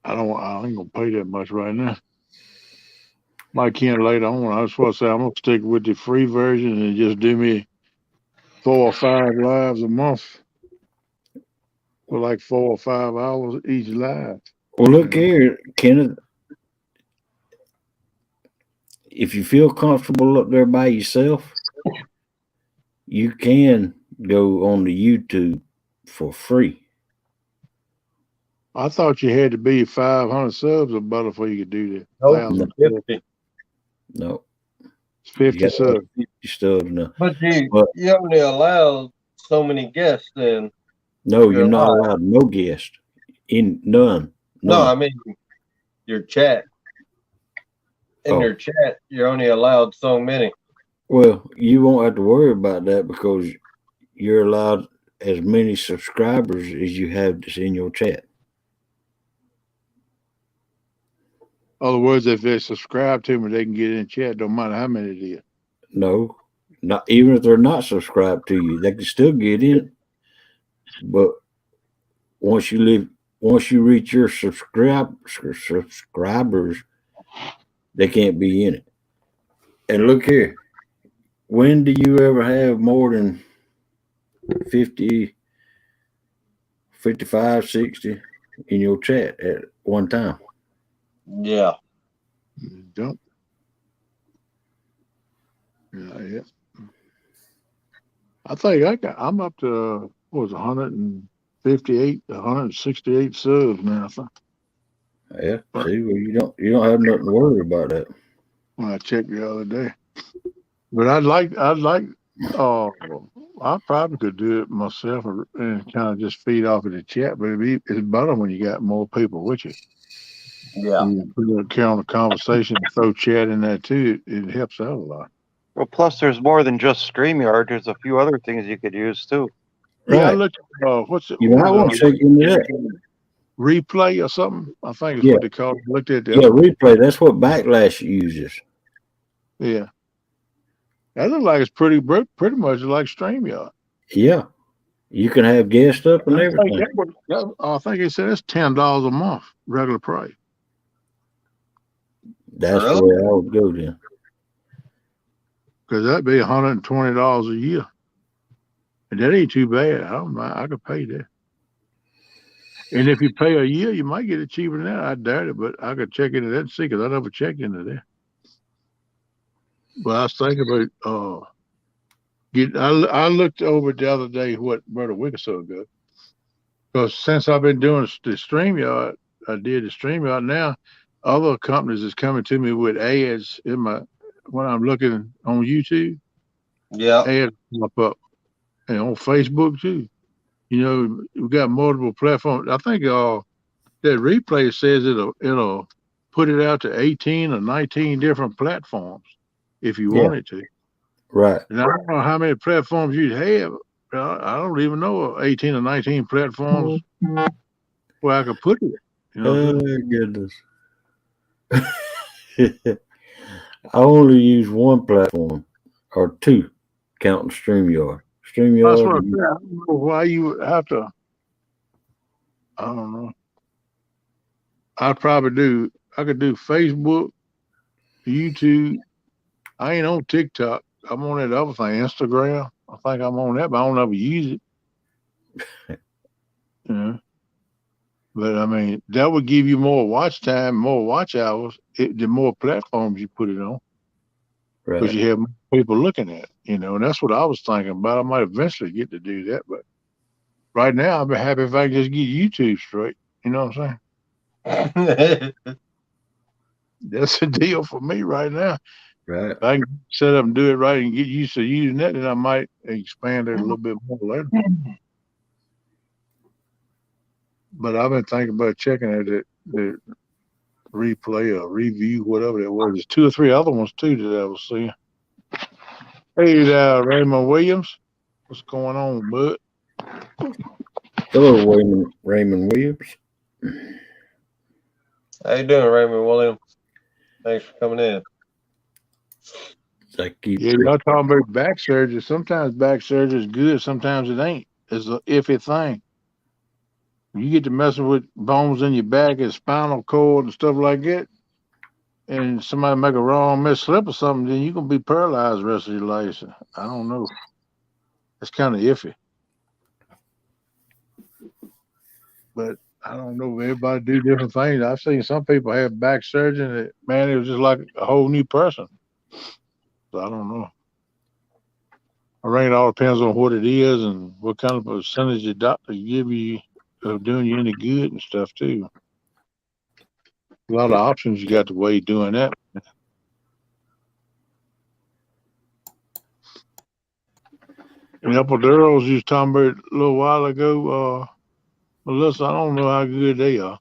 I ain't gonna pay that much right now. Might can later on. I was supposed to say I'm gonna stick with the free version and just do me 4 or 5 lives a month for like 4 or 5 hours each live. Well, look here, Kenneth. If you feel comfortable up there by yourself, you can go on the YouTube for free. I thought you had to be 500 subs or better before you could do that. Nope, 50. No. It's 50 subs. 50 subs now. But you only allow so many guests then. No, you're not allowed no guests. None. No, I mean your chat. In your chat, you're only allowed so many. Well, you won't have to worry about that because you're allowed as many subscribers as you have that's in your chat. In other words, if they subscribe to me, they can get in chat. Don't matter how many it is. No, not even if they're not subscribed to you, they can still get in. But once you reach your subscribers, they can't be in it. And look here, when do you ever have more than 50, 55, 60 in your chat at one time? Yeah. Don't. Yeah. I think I'm up to what was 158, 168 subs now. Yeah. See, well, you don't have nothing to worry about that. When I checked the other day, but I probably could do it myself and kind of just feed off of the chat. But it's better when you got more people with you. Yeah. You put a carry on the conversation and throw chat in there too. It helps out a lot. Well, plus there's more than just StreamYard. There's a few other things you could use too. Yeah, I Right. looked. What's it? You What might was want to check into that. Replay or something? I think it's Yeah. what they call it. Looked at the Yeah, other. replay. That's what Backlash uses. Yeah, that looks like it's pretty much like StreamYard. Yeah. You can have guests up and I think everything. I think he said it's $10 a month, regular price. That's Really? the way I would go then. Because that'd be $120 a year, and that ain't too bad. I don't mind. I could pay that. And if you pay a year, you might get it cheaper than that. I doubt it, but I could check into that and see, because I never checked into that. But I was thinking about I looked over it the other day, about a week or so ago. Because since I've been doing the StreamYard, I did the StreamYard. Now, other companies is coming to me with ads when I'm looking on YouTube. Yeah. Ads pop up, and on Facebook too. We got multiple platforms. I think that replay says it'll put it out to 18 or 19 different platforms if you Yeah. want it to. Right. And I don't know how many platforms you'd have. I don't even know 18 or 19 platforms where I could put it. Oh, goodness. I only use one platform or two, counting StreamYard. That's what I'm StreamYard. saying. I don't know why you would have to. I don't know. I probably do. I could do Facebook, YouTube. I ain't on TikTok. I'm on that other thing, Instagram. I think I'm on that, but I don't ever use it. Yeah. But I mean, that would give you more watch time, more watch hours, the more platforms you put it on, because Right. you have more people looking at it, and that's what I was thinking about. I might eventually get to do that, but right now I'd be happy if I could just get YouTube straight. You know what I'm saying? That's the deal for me right now. Right. If I can set up and do it right and get used to using that, then I might expand it a little bit more later. But I've been thinking about checking the replay or review, whatever that was. There's 2 or 3 other ones too that I was seeing. Hey, Raymond Williams, what's going on, bud? Hello, Raymond Williams. How you doing, Raymond Williams? Thanks for coming in. I keep. Yeah, y'all talking about back surgery. Sometimes back surgery is good, sometimes it ain't. It's an iffy thing. You get to messing with bones in your back and spinal cord and stuff like that, and somebody make a wrong misslip or something, then you're gonna be paralyzed the rest of your life. So, I don't know. It's kind of iffy. But I don't know. Everybody do different things. I've seen some people have back surgery and man, it was just like a whole new person. So I don't know. I think it all depends on what it is and what kind of percentage the doctor give you of doing you any good and stuff too. A lot of options you got to weigh doing that. And epidurals you was talking about a little while ago, Melissa, I don't know how good they are.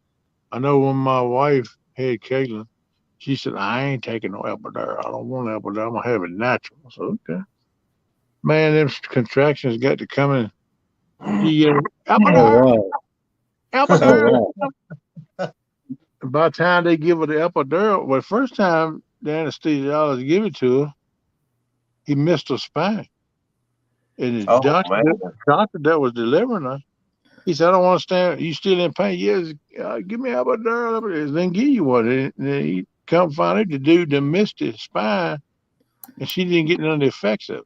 I know when my wife had Caitlin, she said, I ain't taking no epidural. I don't want epidural. I'm going to have it natural. I said, okay. Man, them contractions got to come in. She Oh epidural, wow! Oh epidural. wow! By the time they give her the epidural, well, the first time the anesthesiologist give it to her, he missed her spine. And the Oh man. doctor that was delivering her, he said, I don't understand. You still in pain? Yes. Give me epidural. Then give you one. And then he come find out the dude that missed his spine, and she didn't get none of the effects of it.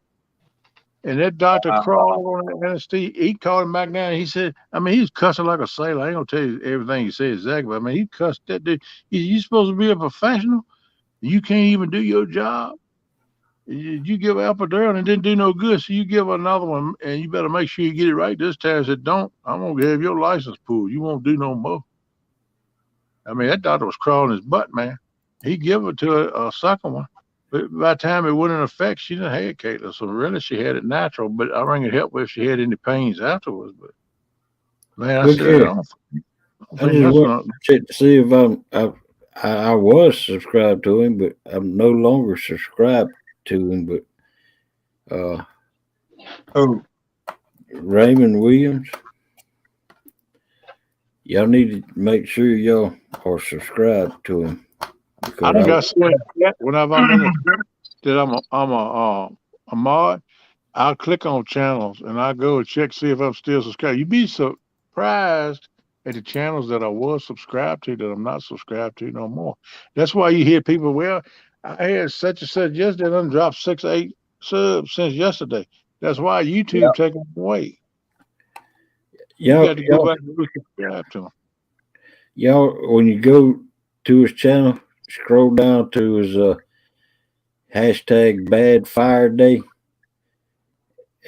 And that doctor crawled on the anesthesia. He called him back down. He said, I mean, he's cussing like a sailor. I ain't gonna tell you everything he said exactly, but I mean, he cussed that dude. He said, you supposed to be a professional? You can't even do your job. You give epidural and it didn't do no good, so you give another one, and you better make sure you get it right this time. I said, don't. I'm gonna have your license pulled. You won't do no more. I mean, that doctor was crawling his butt, man. He give it to a second one. But by the time it went in effect, she didn't have Caitlin. So really, she had it natural. But I think it helped if she had any pains afterwards. But man, I Look said, I here. don't I think just that's want not. to check to see if I was subscribed to him, but I'm no longer subscribed to him. But Who? Raymond Williams, y'all need to make sure y'all are subscribed to him I because done got so whenever I'm in a that I'm a mod, I'll click on channels and I go and check see if I'm still subscribed. You'd be surprised at the channels that I was subscribed to that I'm not subscribed to no more. That's why you hear people, well, I had such and such yesterday, and I dropped 6 or 8 subs since yesterday. That's why YouTube Yep. taking them away. You y'all, got to go back and subscribe to them. y'all, when you go to his channel, scroll down to his hashtag Bad Fire Day,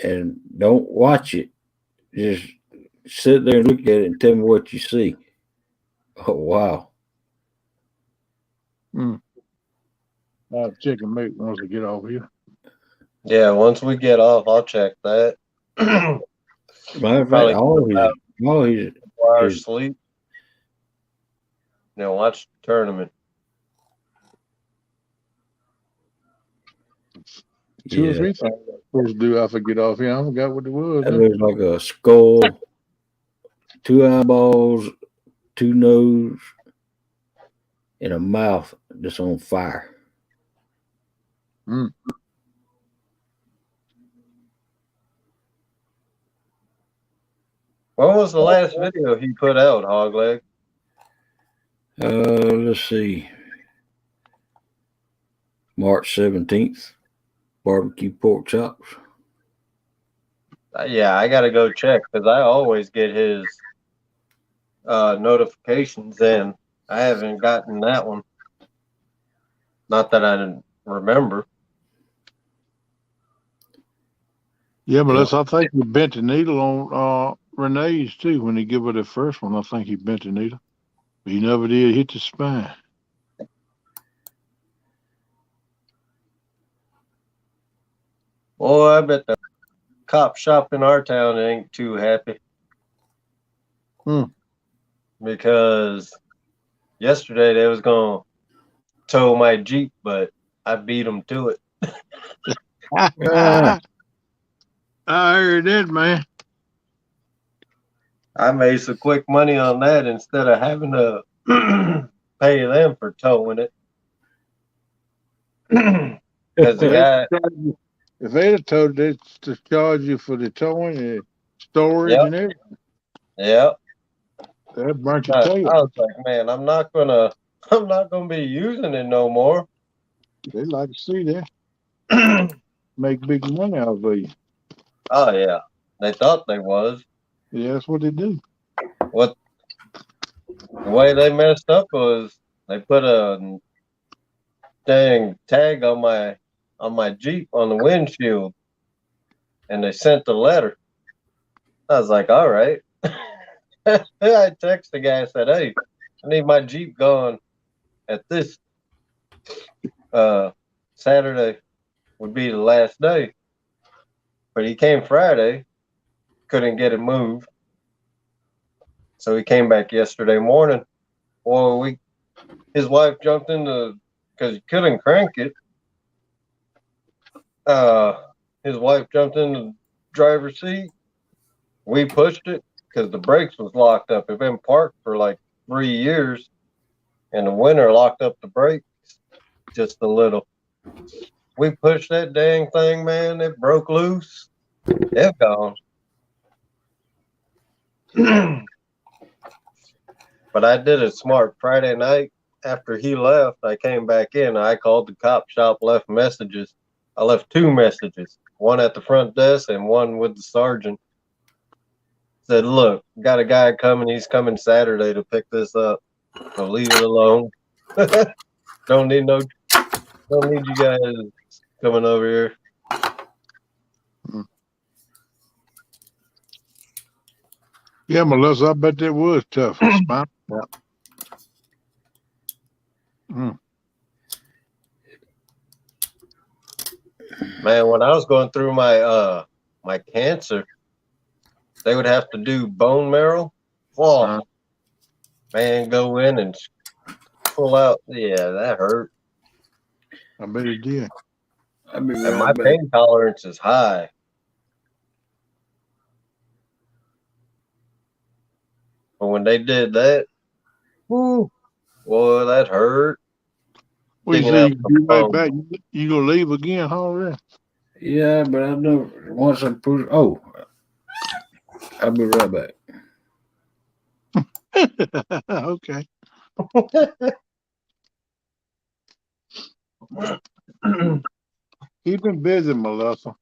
and don't watch it. Just sit there and look at it and tell me what you see. Oh wow! I'll check and make once I get off here. Yeah, once we get off, I'll check that. Matter of fact, Probably all his 4 hours is- sleep. Now watch the tournament. 2 or yeah, 3 things I'm supposed to do after I get off here. I forgot what it was. that now. looks like a skull, 2 eyeballs, 2 nose, and a mouth that's on fire. When was the last video he put out, Hogleg? Let's see, March 17th, barbecue pork chops. Yeah, I gotta go check because I always get his notifications in. I haven't gotten that one. Not that I didn't remember. Yeah, but I think he bent the needle on Renee's too when he give her the first one. I think he bent the needle. But he never did hit the spine. Boy, I bet the cop shop in our town ain't too happy. Because yesterday they was gonna tow my Jeep, but I beat them to it. I heard that, man. I made some quick money on that instead of having to pay them for towing it. Because the guy, If they'd have told it to charge you for the towing and storage Yep. and everything, yeah, that burnt your I tail. was like, man, I'm not gonna be using it no more. They like to see that. Make big money out of you. Oh yeah, they thought they was. Yeah, that's what they do. What the way they messed up was they put a dang tag on my Jeep on the windshield, and they sent the letter. I was like, all right. I texted the guy and said, hey, I need my Jeep gone at this Saturday would be the last day. But he came Friday, couldn't get it moved. So he came back yesterday morning. Well, his wife jumped into, because he couldn't crank it. His wife jumped in the driver's seat. We pushed it because the brakes was locked up. It been parked for like 3 years, and the winter locked up the brakes just a little. We pushed that dang thing, man. It broke loose. It gone. But I did it smart. Friday night after he left, I came back in. I called the cop shop, left messages. I left 2 messages, one at the front desk and one with the sergeant. Said, look, got a guy coming. He's coming Saturday to pick this up. So leave it alone. Don't need you guys coming over here. Yeah, Melissa, I bet that was tough. Spine. Man, when I was going through my my cancer, they would have to do bone marrow. Oh, man, go in and pull out. Yeah, that hurt. I bet it did. I'll be And my right back. pain tolerance is high. But when they did that, whoo, boy, that hurt. What you Digging say? out You the be right bone. back. You gonna leave again, already? Yeah, but I know once I push. Oh, I'll be right back. Okay. Keep him busy, Melissa.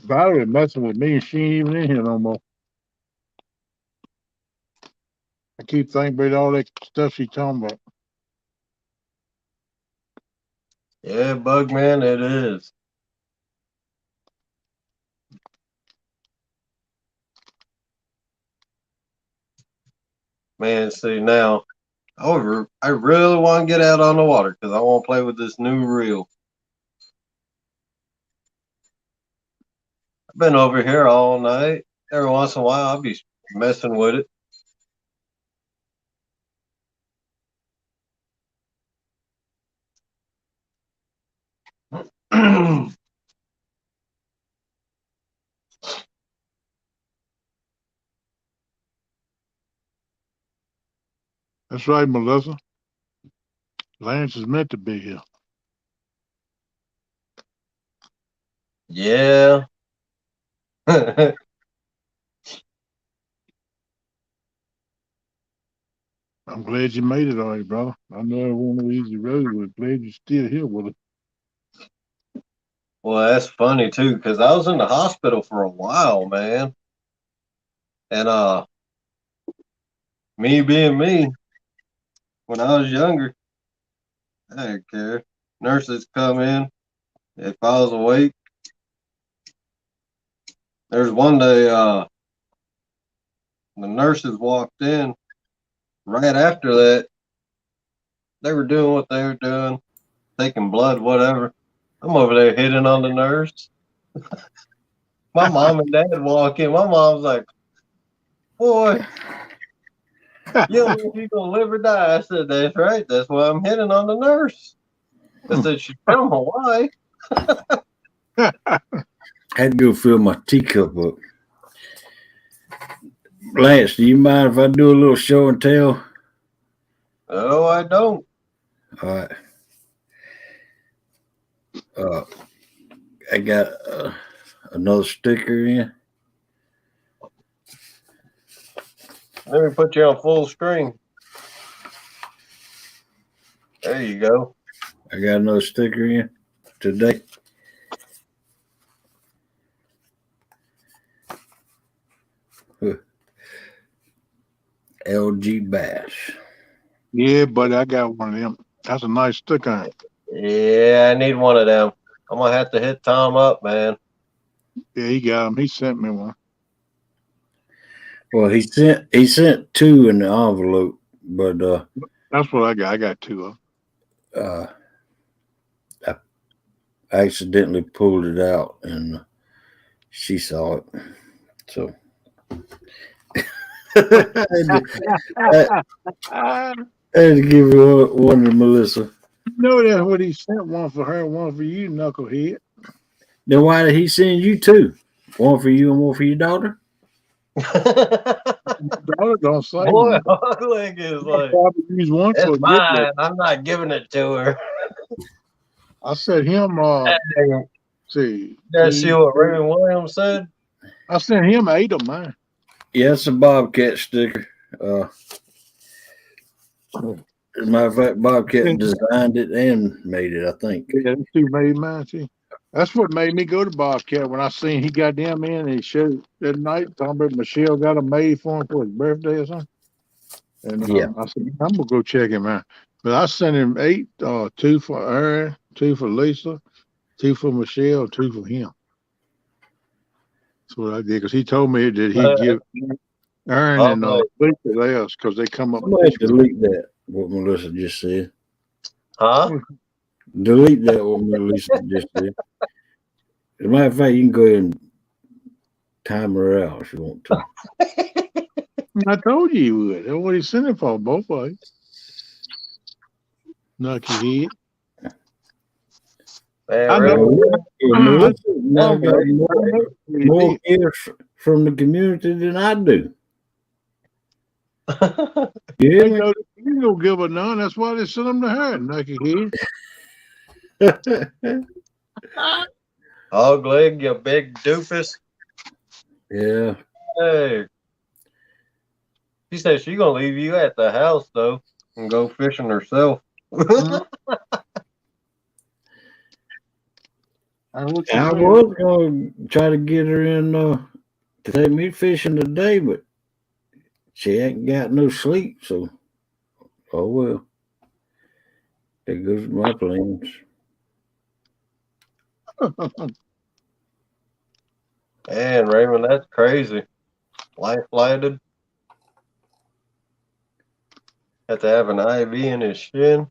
Valerie messing with me and she ain't even in here no more. I keep thinking about all that stuff she talking about. Yeah, Bugman, it is. Man, see now, I really want to get out on the water because I want to play with this new reel. I've been over here all night. Every once in a while, I'll be messing with it. That's right, Melissa. Lance is meant to be here. Yeah. I'm glad you made it all right, brother. I know it wasn't no easy road, but glad you're still here with us. Well, that's funny too, because I was in the hospital for a while, man. And me being me, when I was younger, I didn't care. Nurses come in. If I was awake, there's one day the nurses walked in. Right after that, they were doing what they were doing, taking blood, whatever. I'm over there hitting on the nurse. My mom and dad walk in. My mom's like, "Boy, you don't know if you're gonna live or die." I said, "That's right. That's why I'm hitting on the nurse." I said, "She's from Hawaii." I had to go fill my teacup up. Lance, do you mind if I do a little show and tell? Oh, I don't. All right. I got another sticker in. Let me put you on full screen. There you go. I got another sticker in today. LG Bass. Yeah, buddy, I got one of them. That's a nice sticker. Yeah, I need one of them. I'm gonna have to hit Tom up, man. Yeah, he got them. He sent me one. Well, he sent two in the envelope, but That's what I got. I got two of them. I accidentally pulled it out and she saw it. So I had to give one to Melissa. You know that's what he sent, one for her, one for you, knucklehead. Then why did he send you two? One for you and one for your daughter? Daughter don't say Boy, nothing. Hogleg is I'll like, probably use one it's for a gift. mine. I'm not giving it to her. I sent him Dang. see. You see what Raymond Williams said? I sent him 8 of mine. Yeah, it's a Bobcat sticker. As a matter of fact, Bobcat designed it and made it, I think. Yeah, that's who made mine too. That's what made me go to Bobcat when I seen he got them in and he showed that night talking about Michelle got them made for him for his birthday or something. And Yeah. I said, I'm gonna go check him out. But I sent him 8, 2 for Aaron, 2 for Lisa, 2 for Michelle, 2 for him. That's what I did because he told me that he'd give Aaron and Lisa theirs because they come up. I'm gonna delete that. What Melissa just said. Huh? Delete that. What Melissa just said. As a matter of fact, you can go ahead and camera out if you want to. I told you he would. That's what he's sending for, both of you. Knucklehead. Man, I really? know. Melissa now got I know. more gifts from the community than I do. You hear They me? know you don't give her none. That's why they sent them to her, Knucklehead. Hog leg, you big doofus. Yeah. Hey. She said she gonna leave you at the house though and go fishing herself. I was going to try to get her in to take me fishing today, but she ain't got no sleep, so oh well. There goes my plans. Man, Raymond, that's crazy. Life flighted. Had to have an IV in his shin.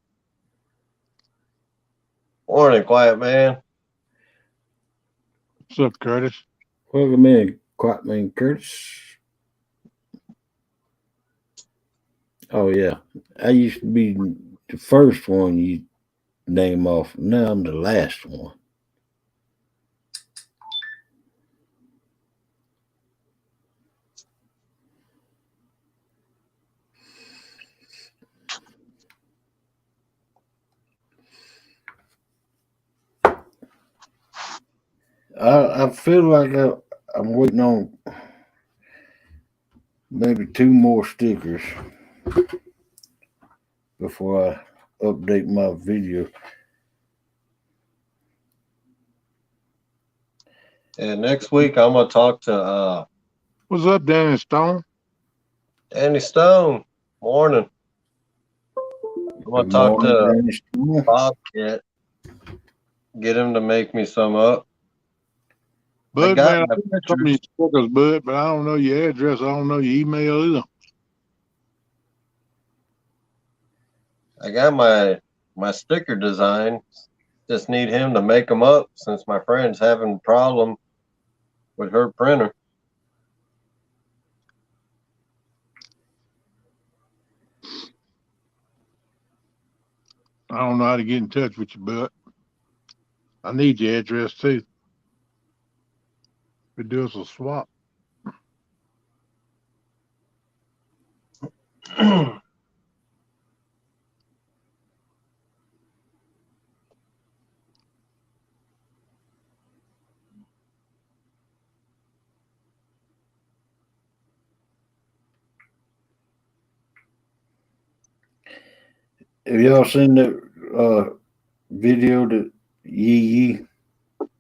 Morning, quiet man. What's up, Curtis? Welcome in, Quatman Curtis. Oh yeah, I used to be the first one you name off. Now I'm the last one. I feel like I'm waiting on maybe 2 more stickers before I update my video. And next week I'm gonna talk to What's up, Danny Stone? Danny Stone. Morning. I'm gonna Good talk to morning, Dennis. Bobcat. Get him to make me some up. Bud, got man, my I got some of your stickers, Bud, but I don't know your address. I don't know your email either. I got my sticker design. Just need him to make them up since my friend's having a problem with her printer. I don't know how to get in touch with you, Bud. I need your address too. We do us a swap. Have y'all seen that video that Yee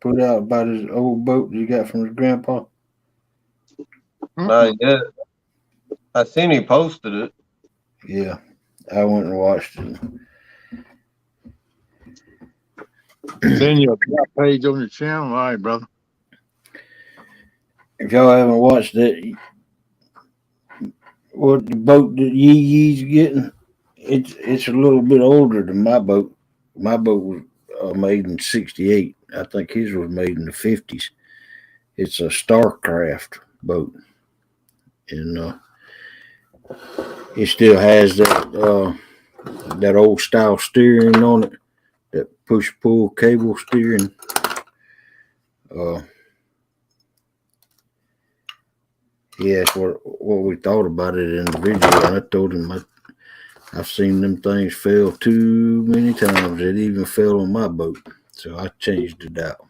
put out about his old boat that he got from his grandpa? Not yet. I seen he posted it. Yeah, I went and watched it. Send you a page on your channel. All right, brother. If y'all haven't watched it, what the boat that Yee's getting, it's a little bit older than my boat. My boat was made in '68. I think his was made in the '50s. It's a Starcraft boat, and it still has that old style steering on it, that push pull cable steering. He asked what we thought about it in the video, and I told him I've seen them things fail too many times. It even fell on my boat, so I changed it out.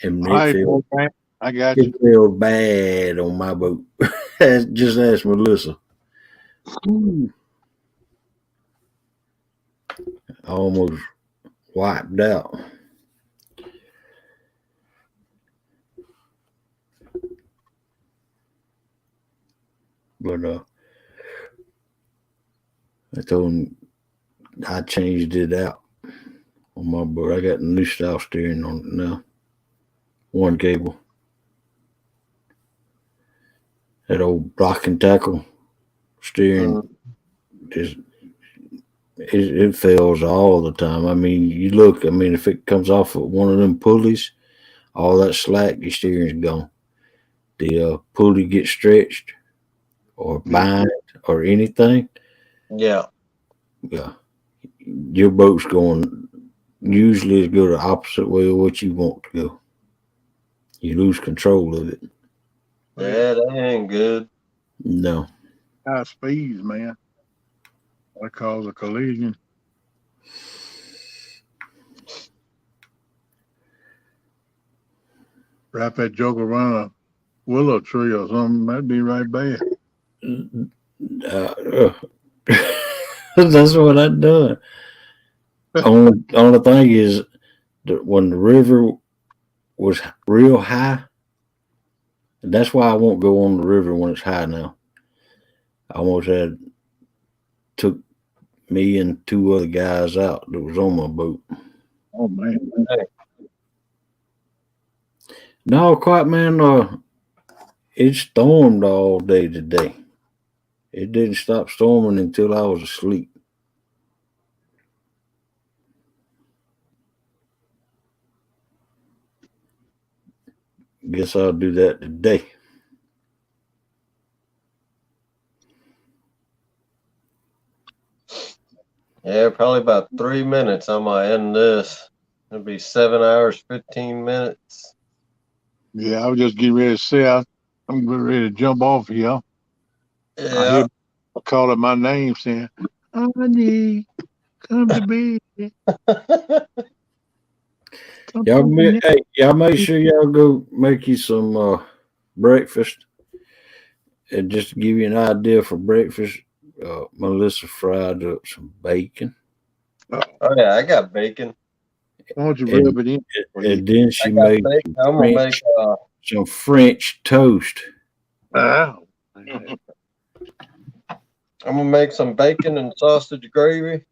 And All right, man. I got you. it failed bad on my boat. Just ask Melissa. Ooh. I almost wiped out. But I told him I changed it out on my boat. I got new style steering on it now. One cable. That old block and tackle steering just it fails all the time. I mean, you look. I mean, if it comes off of one of them pulleys, all that slack, your steering's gone. the pulley gets stretched or bind or anything, Yeah. yeah, your boat's going usually go the opposite way of what you want to go. You lose control of it. Yeah, that ain't good. No. High speeds, man. That cause a collision. Wrap that joke around a willow tree or something, that'd be right bad. That's what I done. Only thing is that when the river was real high, that's why I won't go on the river when it's high now. I almost had took me and two other guys out that was on my boat. Oh man. No, quite man, it stormed all day today. It didn't stop storming until I was asleep. Guess I'll do that today. Yeah, probably about 3 minutes. I'm gonna end this. It'll be 7 hours, 15 minutes. Yeah, I was just getting ready to say I'm getting ready to jump off here. I Yeah. hear calling my name saying, "Honey, come to bed." Come to bed. Hey, y'all make sure y'all go make you some breakfast. And just to give you an idea for breakfast, Melissa fried up some bacon. Oh yeah, I got bacon. Why don't you And, rub it in? and then she I got made bacon. I'm gonna make some French toast. Ow. I'm gonna make some bacon and sausage gravy.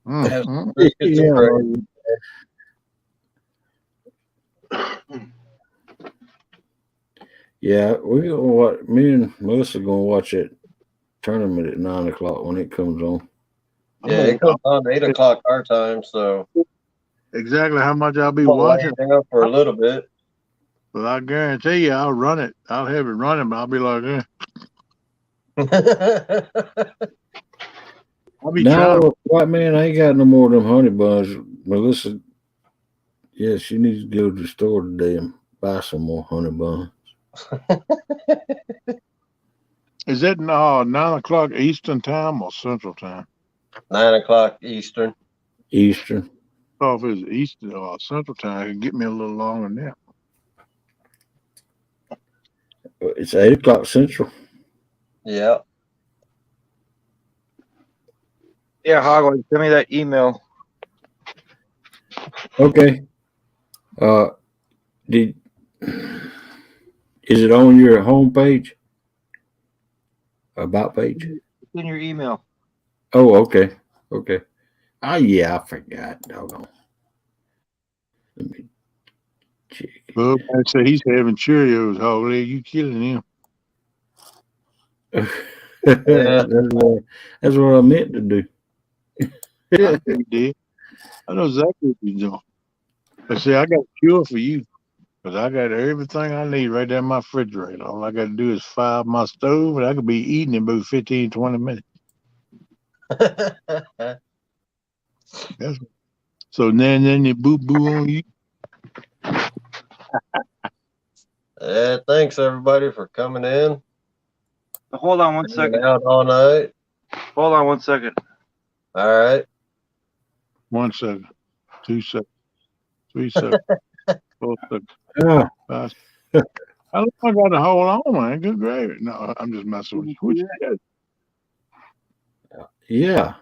Have some biscuits and gravy. Yeah, we gonna watch. Me and Melissa gonna watch it tournament at 9 o'clock when it comes on. Yeah, it comes on 8 o'clock our time, so Exactly how much I'll be I'll watching. lay down for a little bit. But I guarantee you, I'll run it. I'll have it running, but I'll be like, I'll be trying. No, white man, I ain't got no more of them honey buns. Melissa, yeah, she needs to go to the store today and buy some more honey buns. Is that 9 o'clock Eastern time or Central time? 9 o'clock Eastern. Eastern. Oh, if it's Eastern or Central time, it can get me a little longer nap. It's 8 o'clock Central. Yeah. Yeah, Hoggle, send me that email. Okay. Is it on your home page? About page? It's in your email. Oh, okay. Okay. Oh yeah, I forgot. Doggone. Let me check. Well, I say he's having Cheerios, Hoggle. You killing him. Yeah. That's what I meant to do. I know you did. I know exactly what you're doing. But see, I got a cure for you. Because I got everything I need right there in my refrigerator. All I got to do is fire up my stove, and I could be eating in about 15, 20 minutes. So then you boo-boo on you. Yeah, thanks everybody for coming in. Hold on one second. Out all night. Hold on 1 second. All right. 1 second, 2 seconds, 3 seconds, 4 seconds, Yeah. 5 seconds. How long I got to hold on, man? Good gravy. No, I'm just messing with you. What you got? Yeah.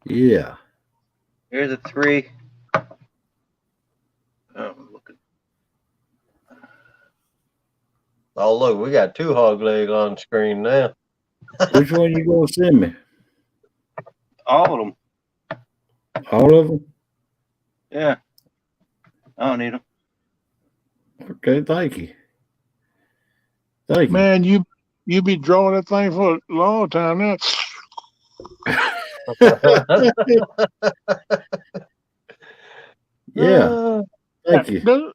Yeah. Here's a 3. Oh, look. Oh look, we got 2 hog legs on screen now. Which one you gonna send me? All of them. All of them? Yeah. I don't need them. Okay, thank you. Thank you. Man, you be drawing that thing for a long time now. Yeah. Thank you.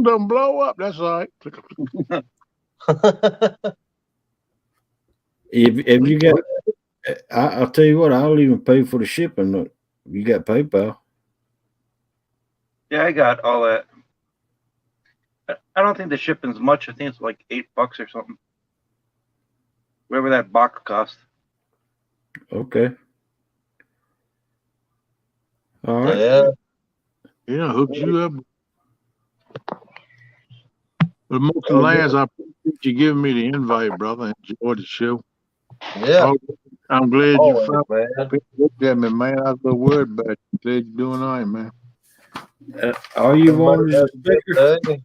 Don't blow up. That's all right. If you got, I'll tell you what, I'll even pay for the shipping. Look, you got PayPal. Yeah, I got all that. I don't think the shipping's much. I think it's like $8 or something. Whatever that box cost. Okay. All right. Yeah. Yeah, hooked you up. But most of the last, I appreciate you giving me the invite, brother. Enjoyed the show. Yeah. I'm glad you Always, found man. looked at me, man. I was a little worried about you. Glad you're doing all right, man. All you want Everybody is a have a good sticker? day.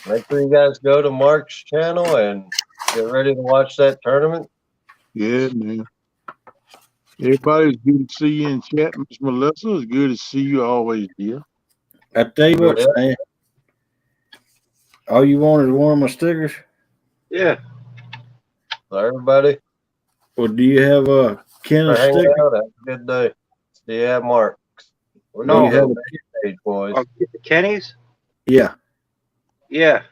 Make sure you guys go to Mark's channel and get ready to watch that tournament. Yeah, man. Everybody, it's good to see you in chat, Miss Melissa. It's good to see you always, dear. I tell you what, Yeah. Stan. All you want is one of my stickers? Yeah. So everybody, Or do you have a Ken for hanging sticker? out, have a good day. See you at Mark's. We're Do gonna you have go a backstage, boys. Kenny's? Yeah. Yeah.